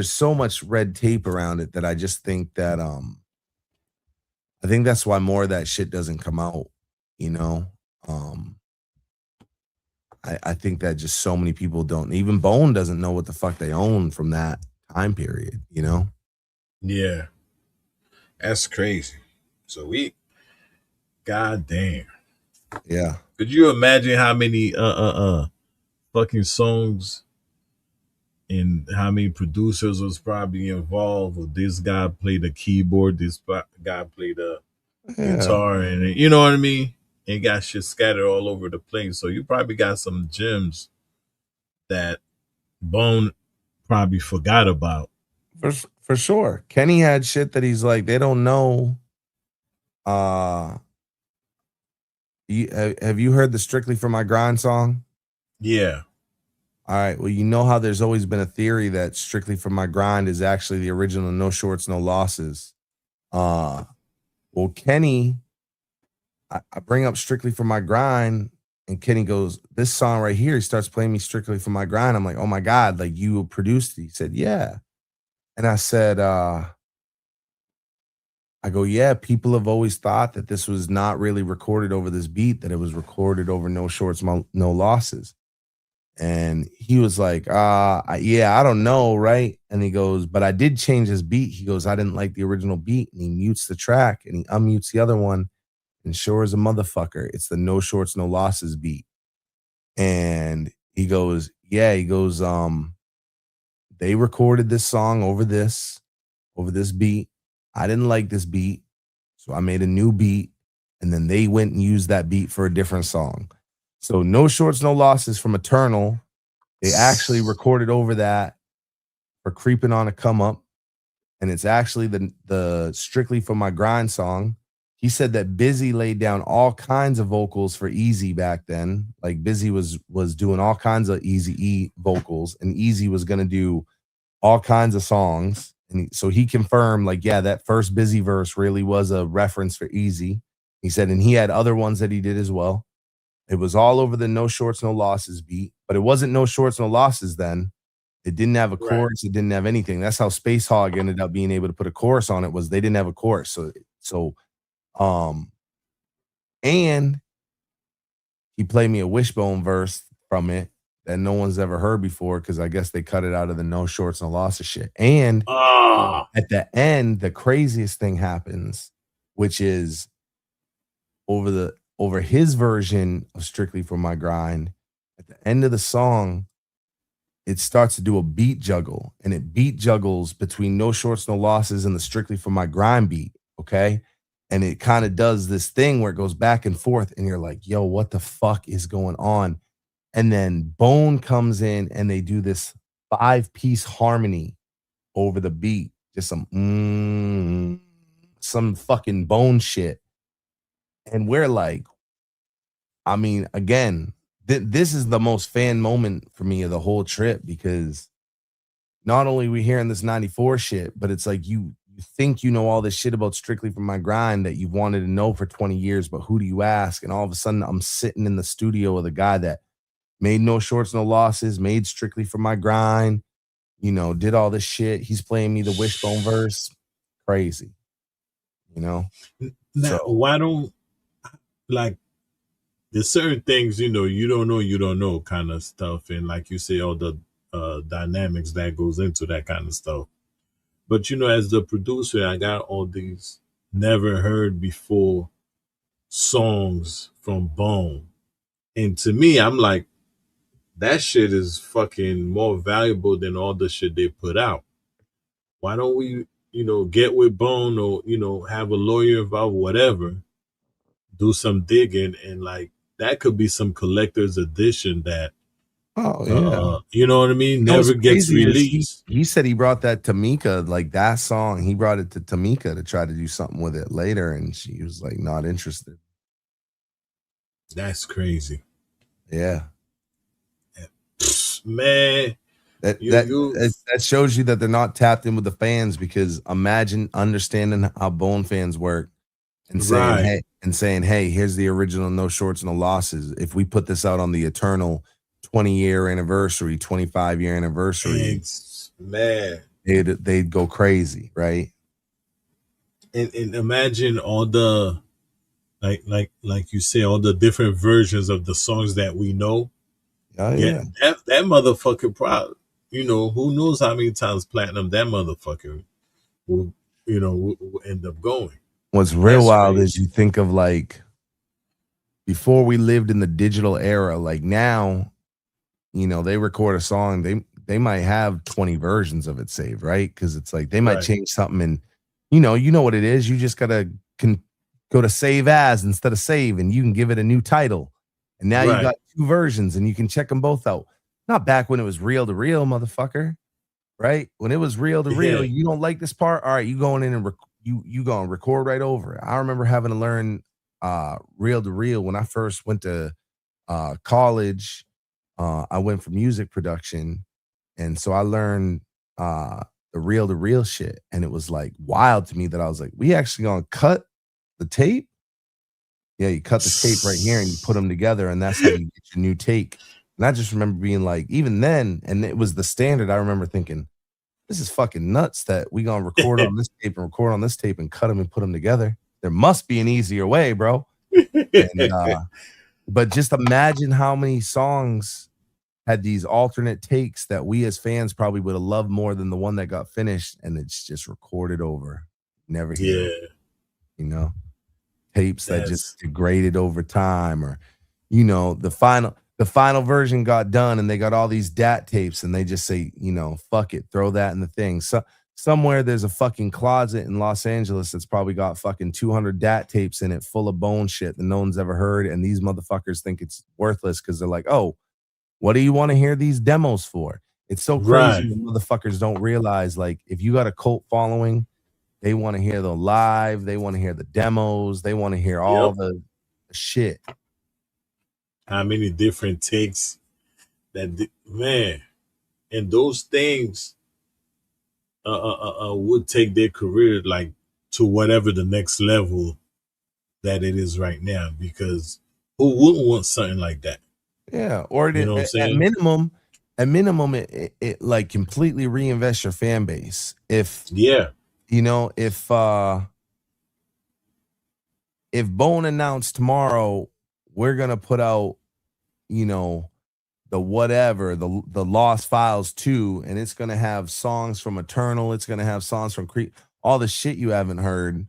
so much red tape around it that I just think that I think that's why more of that shit doesn't come out, you know. I think that just so many people don't, even Bone doesn't know what the fuck they own from that time period, you know? Yeah. That's crazy. So God damn. Yeah. Could you imagine how many fucking songs and how many producers was probably involved? With this guy played the keyboard, this guy played the Yeah. guitar, and you know what I mean? And got shit scattered all over the place. So you probably got some gems that Bone probably forgot about. For sure. Kenny had shit that he's like, they don't know. Have you heard the Strictly for My Grind song? Yeah. All right. Well, you know how there's always been a theory that Strictly for My Grind is actually the original No Shorts, No Losses. Well, Kenny, I bring up Strictly for My Grind, and Kenny goes, this song right here, he starts playing me Strictly for My Grind. I'm like, oh my God, like you produced it. He said, yeah. And I said, I go, yeah, people have always thought that this was not really recorded over this beat, that it was recorded over No Shorts, No Losses. And he was like, yeah, I don't know, right? And he goes, but I did change his beat. He goes, I didn't like the original beat. And he mutes the track and he unmutes the other one. And sure as a motherfucker, it's the No Shorts, No Losses beat. And he goes, yeah, he goes, they recorded this song over this beat. I didn't like this beat, so I made a new beat, and then they went and used that beat for a different song. So No Shorts, No Losses from Eternal, they actually recorded over that for Creeping on a Come Up, and it's actually the Strictly for My Grind song. He said that Busy laid down all kinds of vocals for EAZY back then. Like Busy was doing all kinds of EAZY-E vocals, and EAZY was going to do all kinds of songs. And so he confirmed, like, yeah, that first Busy verse really was a reference for EAZY. He said, and he had other ones that he did as well. It was all over the No Shorts, No Losses beat, but it wasn't No Shorts, No Losses then. It didn't have a chorus. It didn't have anything. That's how Space Hog ended up being able to put a chorus on it, was they didn't have a chorus. And he played me a Wishbone verse from it that no one's ever heard before, because I guess they cut it out of the No Shorts, No Losses shit. And at the end, the craziest thing happens, which is over his version of Strictly for My Grind, at the end of the song, it starts to do a beat juggle, and it beat juggles between No Shorts, No Losses and the Strictly for My Grind beat. Okay. And it kind of does this thing where it goes back and forth, and you're like, yo, what the fuck is going on? And then Bone comes in and they do this 5-piece harmony over the beat. Just some fucking Bone shit. And we're like, I mean, again, this is the most fan moment for me of the whole trip, because not only are we hearing this 94 shit, but it's like you think you know all this shit about Strictly for My Grind that you've wanted to know for 20 years, but who do you ask? And all of a sudden I'm sitting in the studio with a guy that made No Shorts, No Losses, made Strictly for My Grind, you know, did all this shit. He's playing me the Wishbone verse. Crazy, you know? Now, So, why don't, like, there's certain things, you don't know kind of stuff. And like you say, all the dynamics that goes into that kind of stuff. But, as the producer, I got all these never heard before songs from Bone. And to me, I'm like, that shit is fucking more valuable than all the shit they put out. Why don't we, get with Bone, or, have a lawyer involved, whatever, do some digging, and like that could be some collector's edition that, oh yeah. you know what I mean, That was never gets crazy. released. He said he brought that Tamika, like that song. He brought it to Tamika to try to do something with it later, and she was like not interested. That's crazy. Yeah, man. That shows you that they're not tapped in with the fans, because imagine understanding how Bone fans work and saying, hey, here's the original No Shorts, No Losses. If we put this out on the eternal 20-year anniversary, 25-year anniversary, man, they'd go crazy, right? And imagine all the like you say, all the different versions of the songs that we know. Oh yeah. That motherfucker probably, who knows how many times platinum that motherfucker will end up going. What's real wild is you think of like before we lived in the digital era, like now, you know, they record a song, they might have 20 versions of it saved, right? Because it's like they might change something, and you know what it is. You just gotta go to save as instead of save, and you can give it a new title. And now you got 2 versions, and you can check them both out. Not back when it was reel to reel, motherfucker. Right? When it was reel to reel, you don't like this part. All right, you going in and you going to record right over it. I remember having to learn reel to reel when I first went to college. I went for music production, and so I learned the reel to reel shit, and it was like wild to me that I was like, we actually gonna cut the tape? Yeah, you cut the tape right here and you put them together, and that's how you get your new take. And I just remember being like, even then, and it was the standard. I remember thinking, this is fucking nuts that we gonna record on this tape and record on this tape and cut them and put them together. There must be an easier way, bro. And, but just imagine how many songs had these alternate takes that we as fans probably would have loved more than the one that got finished, and it's just recorded over. Never hear it, you know? Tapes that just degraded over time, or you know, the final version got done and they got all these DAT tapes and they just say, you know, fuck it, throw that in the thing. So somewhere there's a fucking closet in Los Angeles that's probably got fucking 200 DAT tapes in it full of bone shit that no one's ever heard, and these motherfuckers think it's worthless because they're like, oh, what do you want to hear these demos for? It's so crazy when motherfuckers don't realize, like, if you got a cult following, they want to hear the live, they want to hear the demos, they want to hear all the shit. How many different takes that man, and those things would take their career like to whatever the next level that it is right now, because who wouldn't want something like that? Yeah, or you know what I'm saying? At minimum, it like completely reinvest your fan base. If you know, if Bone announced tomorrow we're gonna put out, you know, the whatever, the Lost Files 2, and it's gonna have songs from Eternal, it's gonna have songs from Creep, all the shit you haven't heard.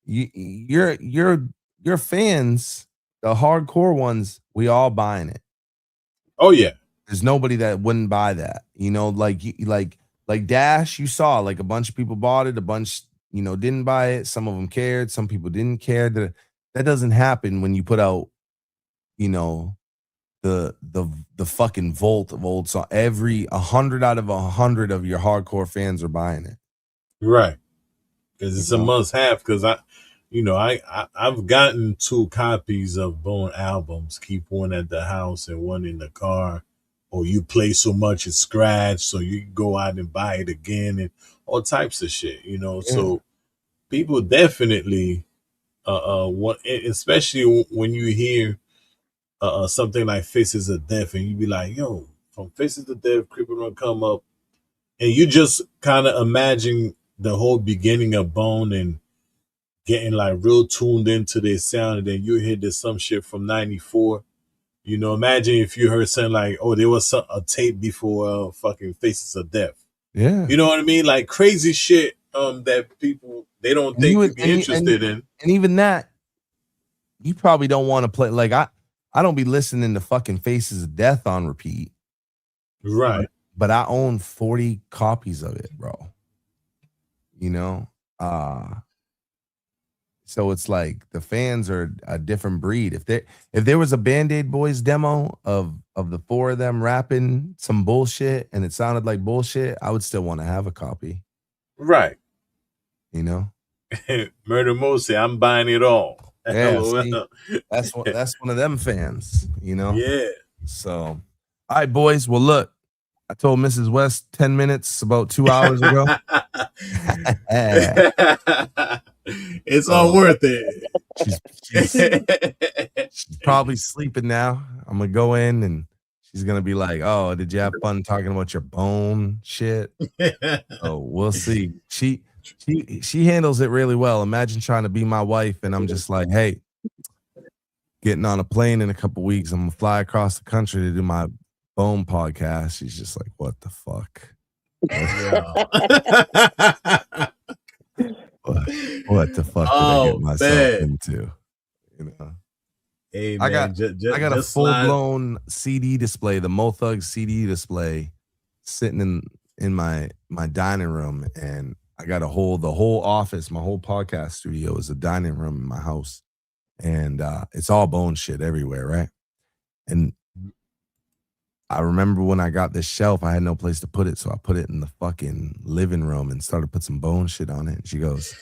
Your fans, the hardcore ones, we all buying it. Oh yeah. There's nobody that wouldn't buy that. You know, like Dash, you saw like a bunch of people bought it, a bunch, you know, didn't buy it. Some of them cared, some people didn't care. That doesn't happen when you put out, you know, the fucking vault of old song. 100 out of 100 of your hardcore fans are buying it. Right. Because it's a must have. Because I've gotten 2 copies of Bone albums, keep one at the house and one in the car. Or you play so much it's scratched, so you go out and buy it again, and all types of shit, you know. Yeah. So people definitely want, especially when you hear something like Faces of Death, and you be like, yo, from Faces of Death, Creeping will come up, and you just kind of imagine the whole beginning of Bone and getting like real tuned into their sound, and then you hear there's some shit from 94. You know, imagine if you heard something like, oh, there was a tape before fucking Faces of Death. Yeah. You know what I mean? Like crazy shit that people, they don't think you'd be interested in. And even that, you probably don't want to play. Like, I don't be listening to fucking Faces of Death on repeat. Right. But I own 40 copies of it, bro. You know? So it's like the fans are a different breed. If there was a Band-Aid Boys demo of the 4 of them rapping some bullshit and it sounded like bullshit, I would still want to have a copy. Right. You know? Murder Mo say, I'm buying it all. Yeah, see, that's one of them fans, you know? Yeah. So, all right, boys. Well, look, I told Mrs. West 10 minutes about 2 hours ago. It's all worth it. She's probably sleeping now. I'm gonna go in and she's gonna be like, "Oh, did you have fun talking about your bone shit?" Oh, we'll see. She handles it really well. Imagine trying to be my wife and I'm just like, "Hey, getting on a plane in a couple weeks. I'm gonna fly across the country to do my bone podcast." She's just like, "What the fuck?" What the fuck did I get myself into? You know? Hey I man, got a just full slide. blown CD display, the Mo Thug CD display, sitting in my dining room, and I got the whole office, my whole podcast studio is a dining room in my house, and it's all bone shit everywhere, right? And I remember when I got this shelf, I had no place to put it, so I put it in the fucking living room and started to put some bone shit on it. And she goes,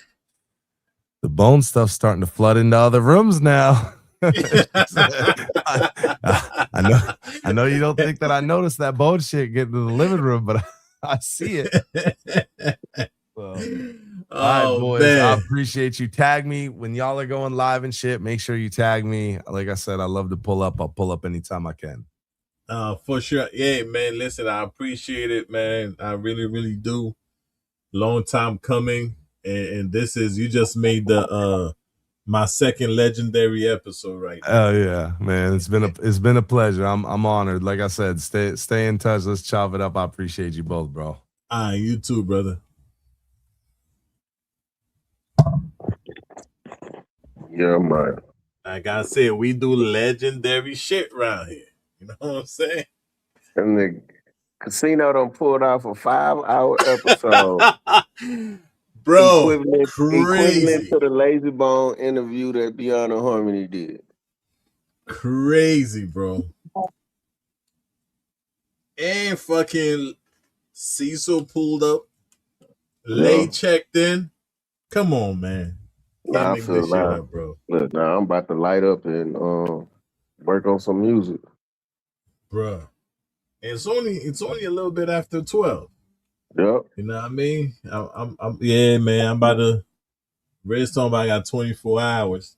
"The bone stuff's starting to flood into other rooms now." I know you don't think that I noticed that bone shit getting to the living room, but I see it. Well, all right, boys. I Man. appreciate you. Tag me when y'all are going live and shit. Make sure you tag me. Like I said, I love to pull up. I'll pull up anytime I can. For sure. Yeah, man. Listen, I appreciate it, man. I really, really do. Long time coming. And this is, you just made the my second legendary episode right now. Oh yeah, man. It's been a pleasure. I'm honored. Like I said, stay in touch. Let's chop it up. I appreciate you both, bro. You too, brother. Yeah, man. Like I said, we do legendary shit around here. You know what I'm saying? And the casino done pulled off a 5-hour episode. Bro, equivalent crazy. to the Lazy Bone interview that Beyond Harmony did. Crazy, bro. And fucking Cecil pulled up. Lay checked in. Come on, man. Can't make this shit up, bro. Look, now I'm about to light up and work on some music. Bro. It's only a little bit after 12. Yep. You know what I mean? I'm yeah, man. I'm about to rest on, but I got 24 hours.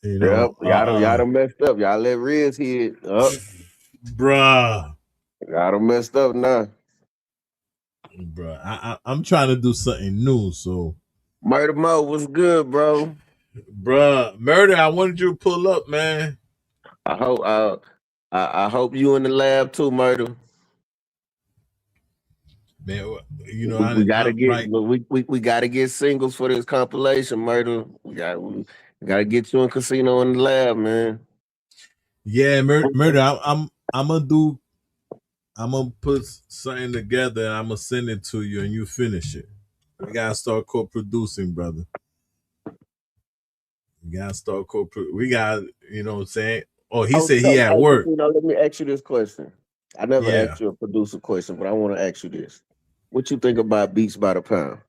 You know, y'all done messed up. Y'all let Riz hit up. Bruh. Y'all done messed up now. Bruh, I'm trying to do something new, so. Murder Mo, what's good, bro? Bruh, Murder, I wanted you to pull up, man. I hope you in the lab too, Murder. Man, you know, we gotta get singles for this compilation, Murder. We gotta get you in Casino in the lab, man. Yeah, Murder. I'm gonna put something together and I'm gonna send it to you and you finish it. I gotta start co-producing, brother. We gotta start we got, you know what I'm saying? Oh, he said he at work. Let me ask you this question. I never asked you a producer question, but I want to ask you this. What you think about Beats by the Pound?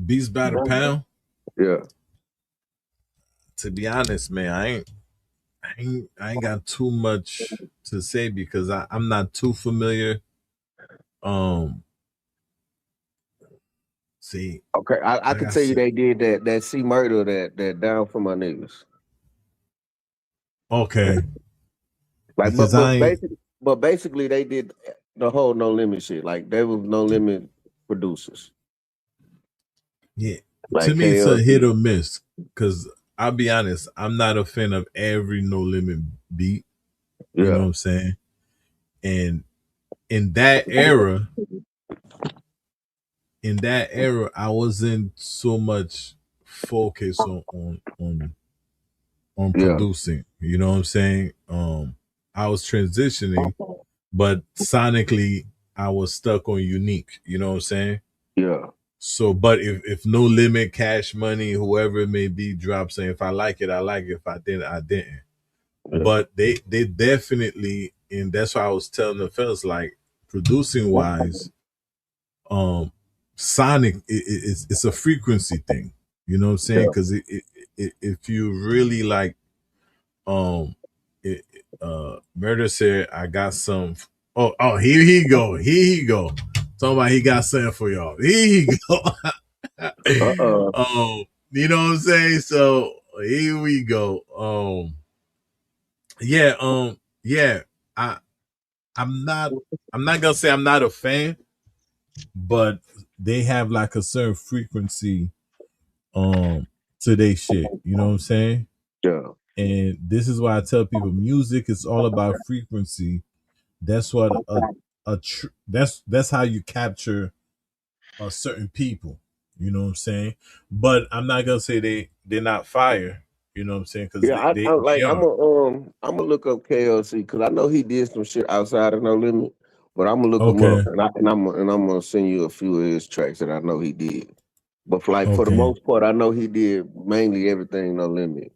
Beats by the Pound? Yeah. To be honest, man, I ain't got too much to say because I'm not too familiar. See. Okay, I can tell you they did that C Murder that Down for My Niggas. Okay. Like, but basically they did the whole No Limit shit. Like, there was No Limit producers. Yeah. Like, to me, it's a hit or miss. Because I'll be honest, I'm not a fan of every No Limit beat. You know what I'm saying? And in that era, I wasn't so much focused on producing. You know what I'm saying? I was transitioning, but sonically I was stuck on Unique. You know what I'm saying? Yeah. So, but if No Limit, Cash Money, whoever it may be, drops saying if I like it, I like it. If I didn't, I didn't. Yeah. But they definitely, and that's why I was telling the fellas, like, producing wise, sonic it's a frequency thing. You know what I'm saying? Because if you really like, Murder said I got some. Oh, here he go. Talking about he got something for y'all. Here he go. You know what I'm saying? So here we go. Yeah. I'm not gonna say I'm not a fan, but they have like a certain frequency to their shit. You know what I'm saying? Yeah. And this is why I tell people music is all about frequency. That's what that's how you capture certain people. You know what I'm saying? But I'm not gonna say they're not fire. You know what I'm saying? Because Yeah, I they like are. I'm gonna look up KLC because I know he did some shit outside of No Limit, but I'm gonna look him up Okay. and I'm gonna send you a few of his tracks that I know he did. But for the Okay. most part, I know he did mainly everything No Limit.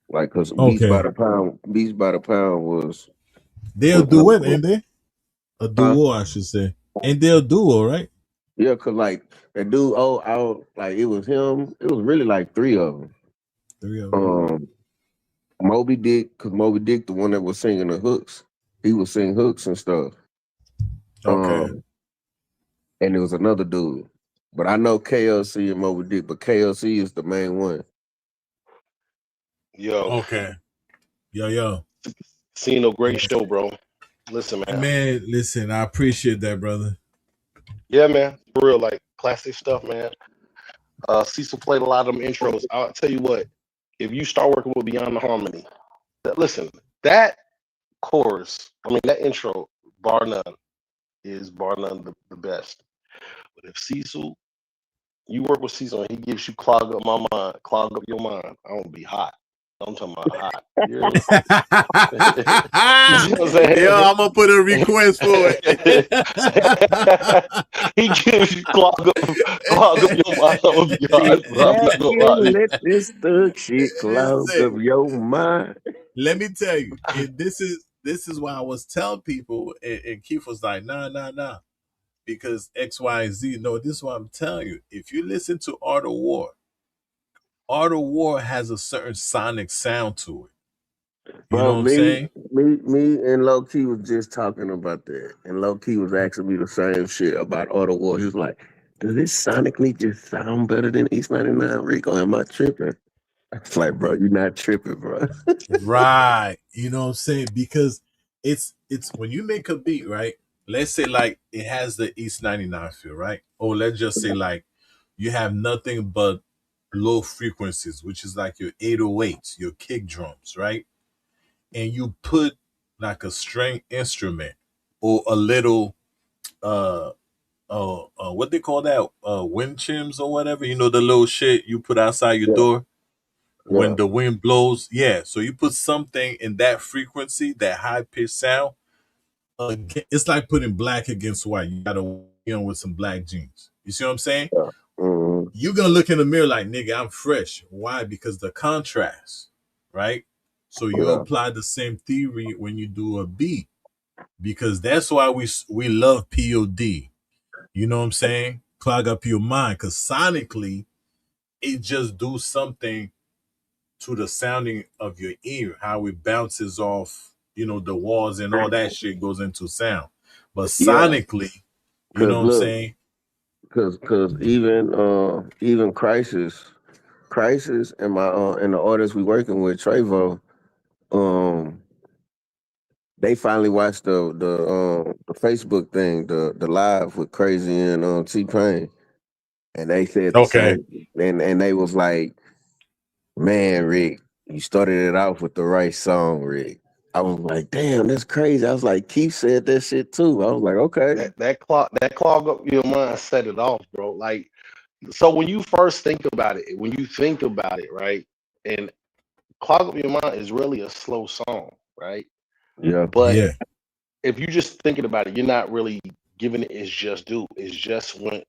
Like, cause Okay. Beats by the Pound They'll was do number it, one. ain't they? A Huh? duo, I should say. And they'll duo, right? Yeah, cause like that dude, like it was him. It was really like three of them. Three of them. Um, Moby Dick, cause Moby Dick, the one that was singing the hooks, he was singing hooks and stuff. Okay. Um, and there was another dude, but I know KLC and Moby Dick, but KLC is the main one. Yo, Okay. Yo. seen a great show, bro. Listen, man. Man, listen, I appreciate that, brother. Yeah, man. For real, like classic stuff, man. Cecil played a lot of them intros. I'll tell you what, if you start working with Beyond the Harmony, listen, that chorus, I mean that intro, bar none, is bar none the best. But if Cecil, you work with Cecil and he gives you clog up my mind, clog up your mind, I'm gonna be hot. I'm talking about hot. You hear me? You see what I'm Yo, saying? I'm gonna put a request for it. See, He gives you clog up your mind. I'm gonna be hot, bro. I'm not have gonna lie you to you. let this thug shit cloud Listen, up your mind? let me tell you, and this is why I was telling people, and Keith was like, nah, because X, Y, and Z. No, this is what I'm telling you. If you listen to Art of War has a certain sonic sound to it. You know Bro, what I'm me, saying? me, and Low Key was just talking about that, and Low Key was asking me the same shit about Auto War. He was like, "Does it sonically just sound better than East 99 Rico? Am I tripping?" It's like, bro, you're not tripping, bro. Right. You know what I'm saying? Because it's when you make a beat, right? Let's say like it has the East 99 feel, right? Or let's just say like you have nothing but low frequencies, which is like your 808s, your kick drums, right? And you put like a string instrument or a little what they call that, wind chimes or whatever, the little shit you put outside your Yeah, door when yeah, the wind blows. Yeah, so you put something in that frequency, that high pitched sound. It's like putting black against white. You gotta with some black jeans. You see what I'm saying? yeah. Mm-hmm. You're gonna look in the mirror like, nigga, I'm fresh. Why? Because the contrast, right? So you Yeah, apply the same theory when you do a beat, because that's why we love POD. You know what I'm saying? Clog up your mind, because sonically it just do something to the sounding of your ear, how it bounces off, the walls and all that shit goes into sound. But yeah. sonically, you know Cause what I'm look, saying? cause even Crisis, and my and the artist we working with, Trevo, um, they finally watched the Facebook thing, the live with Crazy and T Pain, and they said the Okay. same, and they was like, "Man, Rick, you started it off with the right song, Rick." I was like, "Damn, that's crazy." I was like, "Keith said that shit too." I was like, "Okay, That clog up your mind, set it off, bro. Like, so when you first think about it, right, and clog up your mind is really a slow song, right? yeah, But Yeah. if you just thinking about it, you're not really giving it its just due. It's just when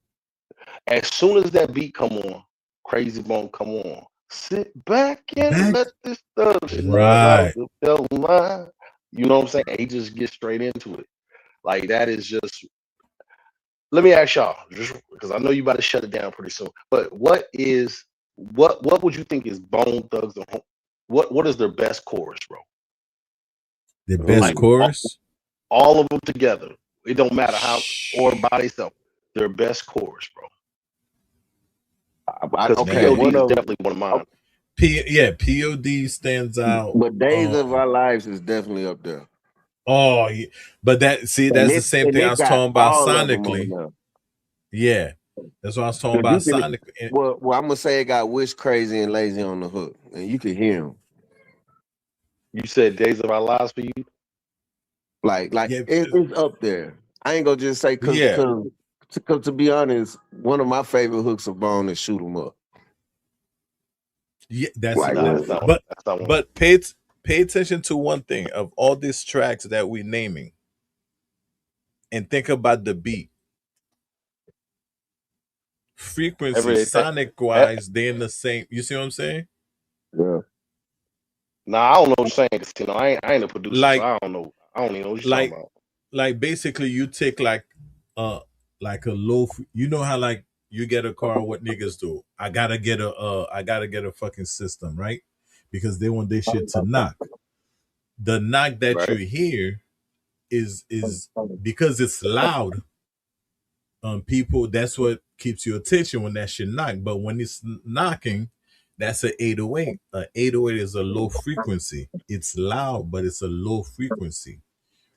as soon as that beat come on, Crazy Bone come on. Sit back and Back. let this stuff shit cloud Right. up your mind. You know what I'm saying? He just gets straight into it. Like that is just. Let me ask y'all, just because I know you about to shut it down pretty soon. But what would you think is Bone Thugs and what is their best chorus, bro? The best Like Ooh. chorus. all of them together. It don't matter how or Shh. by themselves. Their best chorus, bro. Because Okay, Man. POD one is of definitely one of mine. Yeah, POD stands out. but Days of Our Lives is definitely up there, Oh, yeah. But and that's the same and thing I it was got talking about all of them on sonically. there. Yeah. That's what I was talking Cause about you can, sonically. well, I'm gonna say it got Wish, Crazy, and Lazy on the hook, and you can hear them. You said Days of Our Lives for you? Like Yeah. it's up there. I ain't gonna just say Yeah. cause to be honest, one of my favorite hooks of Bone is Shoot 'Em Up. Yeah, that's Like, Nah, that. that's not. But That's not one. but pay attention to one thing of all these tracks that we naming, and think about the beat, frequency, Every. sonic wise, they in the same. You see what I'm saying? yeah. Nah, I don't know what you're saying. 'Cause, I ain't a producer, so Like I don't know. I don't even know what you're talking like about. like basically you take uh like a low. You know how like you get a car, what niggas do? I gotta get a fucking system, right? Because they want their shit to knock. The knock that you Right. hear is because it's loud. People, that's what keeps your attention when that shit knock. But when it's knocking, that's an 808. A 808 is a low frequency. It's loud, but it's a low frequency.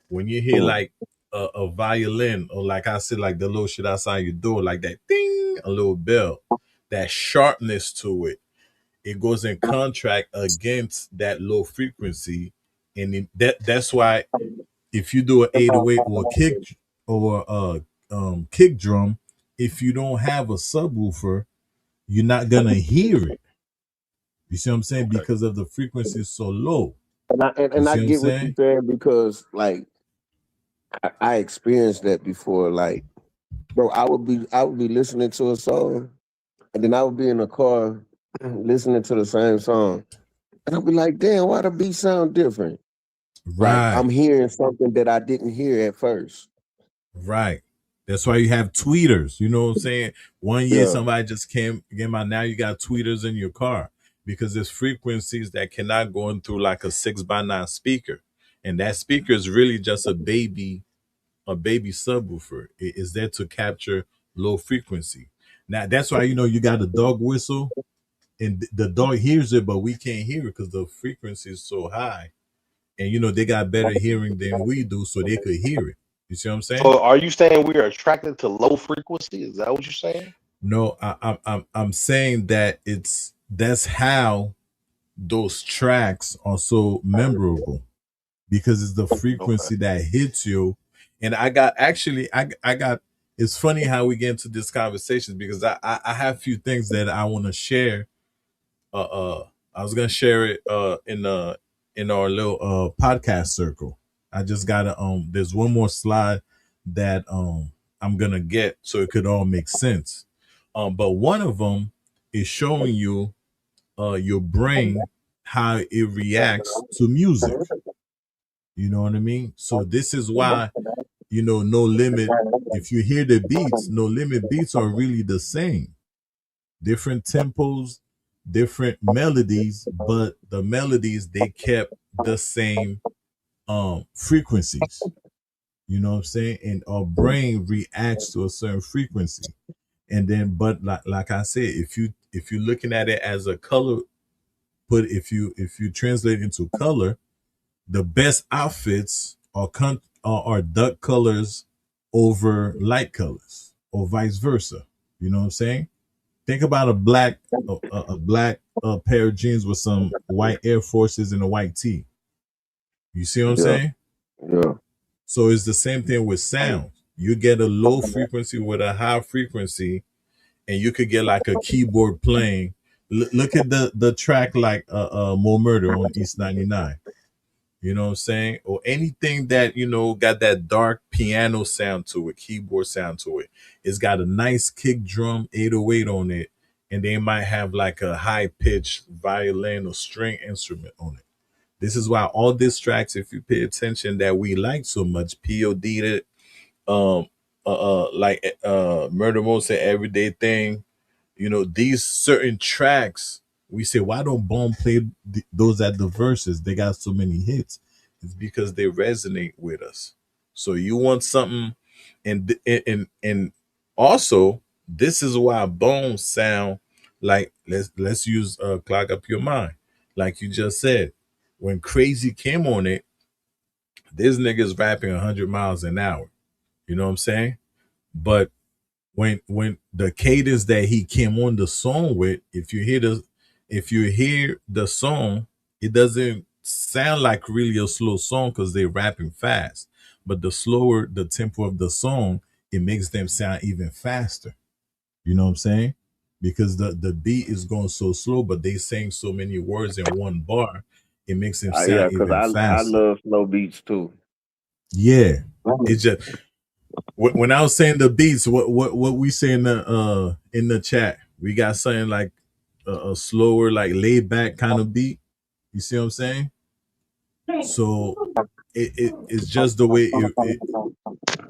When you hear Mm. like a violin, or like I said, like the little shit outside your door, like that ding, a little bell, that sharpness to it, it goes in contract against that low frequency, and that's why if you do an 808 or a kick or kick drum, if you don't have a subwoofer, you're not gonna hear it. You see what I'm saying? Okay. Because of the frequency is so low. You And I see what I'm get what you're saying? saying because like I experienced that before. Like, bro, I would be listening to a song, and then I would be in the car listening to the same song, and I'd be like, damn, why the beat sound different? Like Right. I'm hearing something that I didn't hear at first. Right. That's why you have tweeters. You know what I'm saying? One year Yeah. somebody just came out. Now you got tweeters in your car because there's frequencies that cannot go in through like a 6x9 speaker, and that speaker is really just a baby subwoofer. It is there to capture low frequency. Now that's why you got a dog whistle, and the dog hears it, but we can't hear it because the frequency is so high. And they got better hearing than we do, so they could hear it. You see what I'm saying? So, are you saying we are attracted to low frequency? Is that what you're saying? No, I'm saying that that's how those tracks are so memorable because it's the Okay. frequency that hits you. And I got actually I got it's funny how we get into this conversation because I have a few things that I want to share. I was gonna share it in our little podcast circle. I just gotta there's one more slide that I'm gonna get so it could all make sense. But one of them is showing you your brain how it reacts to music. You know what I mean? So this is why No Limit. If you hear the beats, No Limit beats are really the same, different tempos, different melodies, but the melodies they kept the same frequencies. You know what I'm saying? And our brain reacts to a certain frequency. And then but like I said, if you're looking at it as a color, if you translate into color, the best outfits are dark colors over light colors or vice versa. You know what I'm saying? Think about a black pair of jeans with some white Air Forces and a white tee. You see what I'm Yeah. saying? Yeah. So it's the same thing with sound. You get a low frequency with a high frequency, and you could get like a keyboard playing. Look at the track like More Murder on East 99. You know what I'm saying? Or anything that, got that dark piano sound to it, keyboard sound to it. It's got a nice kick drum 808 on it. And they might have like a high pitched violin or string instrument on it. This is why all these tracks, if you pay attention, that we like so much, POD it, like Murder Most Everyday Thing, these certain tracks, we say, why don't Bone play those at the verses? They got so many hits. It's because they resonate with us. So you want something, and also this is why Bone sound like let's use Clog Up Your Mind, like you just said. When Crazy came on it, this niggas rapping 100 miles an hour. You know what I'm saying? But when the cadence that he came on the song with, if you hear the song, it doesn't sound like really a slow song because they're rapping fast. But the slower the tempo of the song, it makes them sound even faster. You know what I'm saying? because the beat is going so slow, but they saying so many words in one bar, it makes them Yeah, sound because even I faster. love slow beats too. Yeah, it's just when I was saying the beats, what we say in the chat, we got something like a slower, like laid back kind of beat. You see what I'm saying? So it's just the way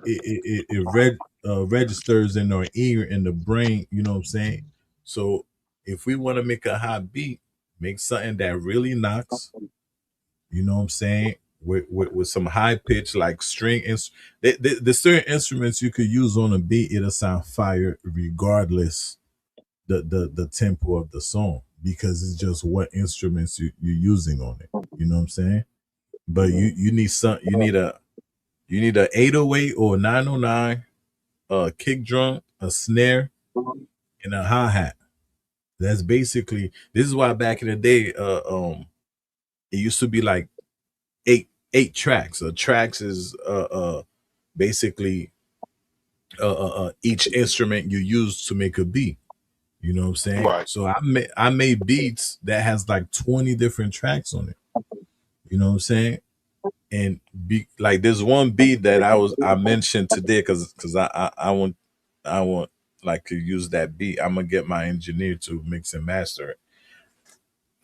it registers in our ear and the brain. You know what I'm saying? So if we want to make a hot beat, make something that really knocks. You know what I'm saying? With some high pitch like string the certain instruments you could use on a beat, it'll sound fire regardless the tempo of the song, because it's just what instruments you're using on it. You know what I'm saying? But you need you need a 808 or a 909, a kick drum, a snare, and a hi-hat. That's basically, this is why back in the day, it used to be like eight tracks. Tracks is basically each instrument you use to make a beat. You know what I'm saying? Right. So I made beats that has like 20 different tracks on it. You know what I'm saying? And be like, there's one beat that I mentioned today because I want like to use that beat. I'm gonna get my engineer to mix and master it.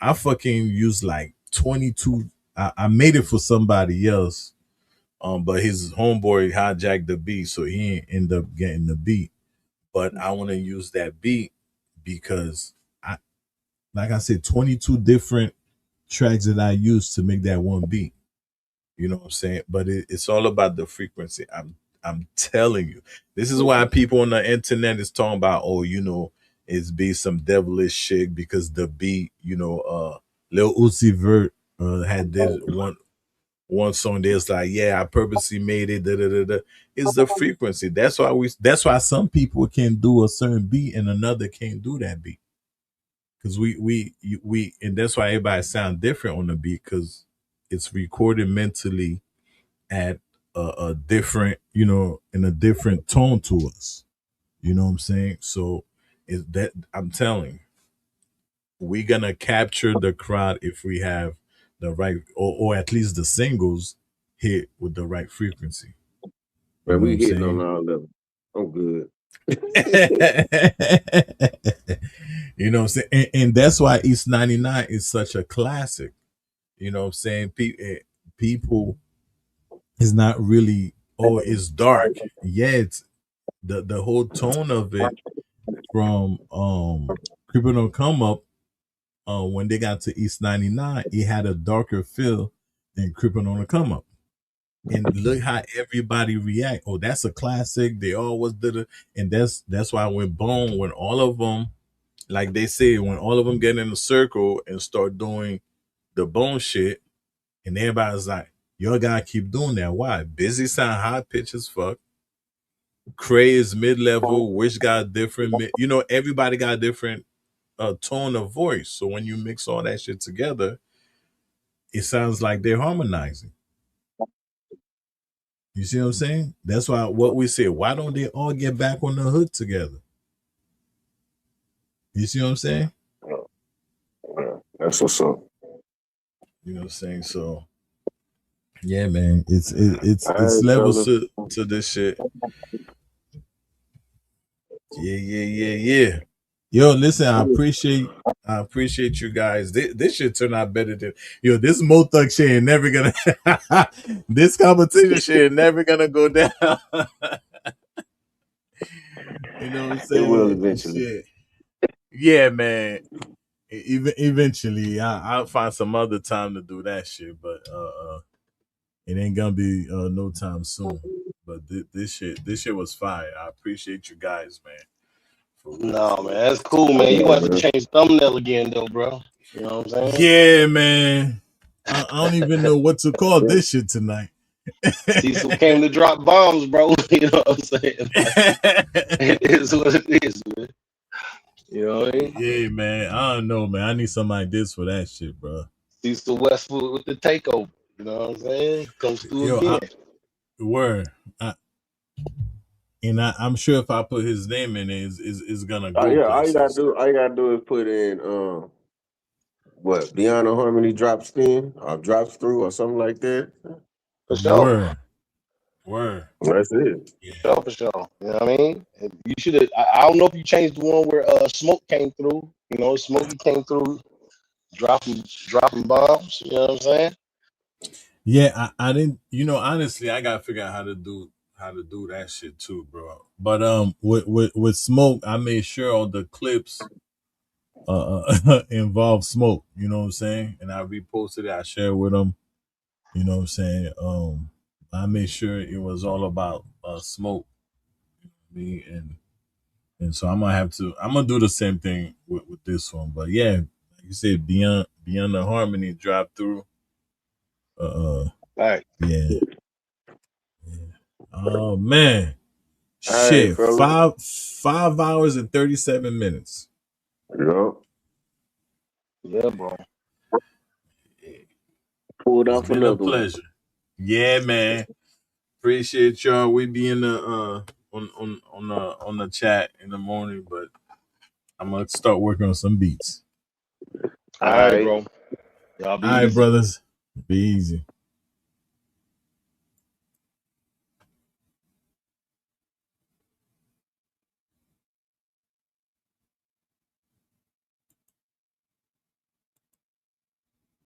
I fucking used like 22. I made it for somebody else, but his homeboy hijacked the beat, so he ain't end up getting the beat. But I want to use that beat because I, like I said, 22 different tracks that I used to make that one beat. You know what I'm saying? But it's all about the frequency. I'm telling you, this is why people on the internet is talking about, oh, you know, it's be some devilish shit because the beat, you know, Lil Uzi Vert had did one song that's like, yeah, I purposely made it. Da, da, da, da. It's the frequency. That's why some people can do a certain beat and another can't do that beat. Because and that's why everybody sound different on the beat, because it's recorded mentally at a different, you know, in a different tone to us. You know what I'm saying? So is that, I'm telling you, we're gonna capture the crowd if we have the right, or at least the singles hit with the right frequency. You But know what we I'm hitting on saying? all levels. I'm good. You know what I'm saying? And that's why East 99 is such a classic. You know what I'm saying? People is not really, oh, it's dark. Yeah, it's the whole tone of it from Creeping on Come Up, when they got to East 99, it had a darker feel than Creeping on the Come Up. And look how everybody react. Oh, that's a classic. They always did it. And that's why when Bone, when all of them, like they say, when all of them get in a circle and start doing the Bone shit, and everybody's like, y'all gotta keep doing that. Why? Busy sound high pitch as fuck. Cray is mid level. Wish got different. You know, everybody got a different tone of voice. So when you mix all that shit together, it sounds like they're harmonizing. You see what I'm saying? That's why what we say. Why don't they all get back on the hood together? You see what I'm saying? Yeah, that's what's up. You know what I'm saying? So yeah, man, All it's right, levels fellas. to this shit. Yeah. Yo, listen, I appreciate you guys. This shit turned out better than, yo. This Mo Thug shit ain't never gonna. This competition shit ain't never gonna go down. You know what I'm It will saying? eventually. Shit. Yeah, man. Even eventually, I'll find some other time to do that shit, but it ain't gonna be no time soon. But this shit was fire. I appreciate you guys, man. For real, No, for man, real. that's cool, man. You Yeah, want to man. change thumbnail again, though, bro. You know what I'm saying? Yeah, man. I don't even know what to call this shit tonight. Cecil came to drop bombs, bro. You know what I'm saying? Like, it is what it is, man. You know what I mean? Yeah, man. I don't know, man. I need somebody like this for that shit, bro. Cecil Westwood with the takeover. You know what I'm saying? Comes through Yo, again. word. I, And I'm sure if I put his name in, it's gonna go Yeah, places. all you gotta do is put in what Beyond the Harmony drops in or drops through or something like that. For sure. Word, word. That's it. Yeah, For sure. You know what I mean? You should have. I don't know if you changed the one where Smoke came through. You know, Smokey came through, dropping bombs. You know what I'm saying? yeah. I didn't. You know, honestly, I gotta figure out how to do that shit too, bro. But with Smoke, I made sure all the clips involve Smoke. You know what I'm saying? And I reposted it. I shared with him. You know what I'm saying? I made sure it was all about Smoke. Me and so I'm gonna do the same thing with this one. But yeah, like you said, Beyond the Harmony dropped through. Uh, All right. yeah. Oh man, All right, shit, fellas. 5 hours and 37 minutes. Yup. Yeah, bro. Pulled It's off been a another one. pleasure. Yeah, man. Appreciate y'all. We be in the on the chat in the morning, but I'm gonna start working on some beats. All All right, right. bro. Y'all be All right, easy. brothers. Be easy.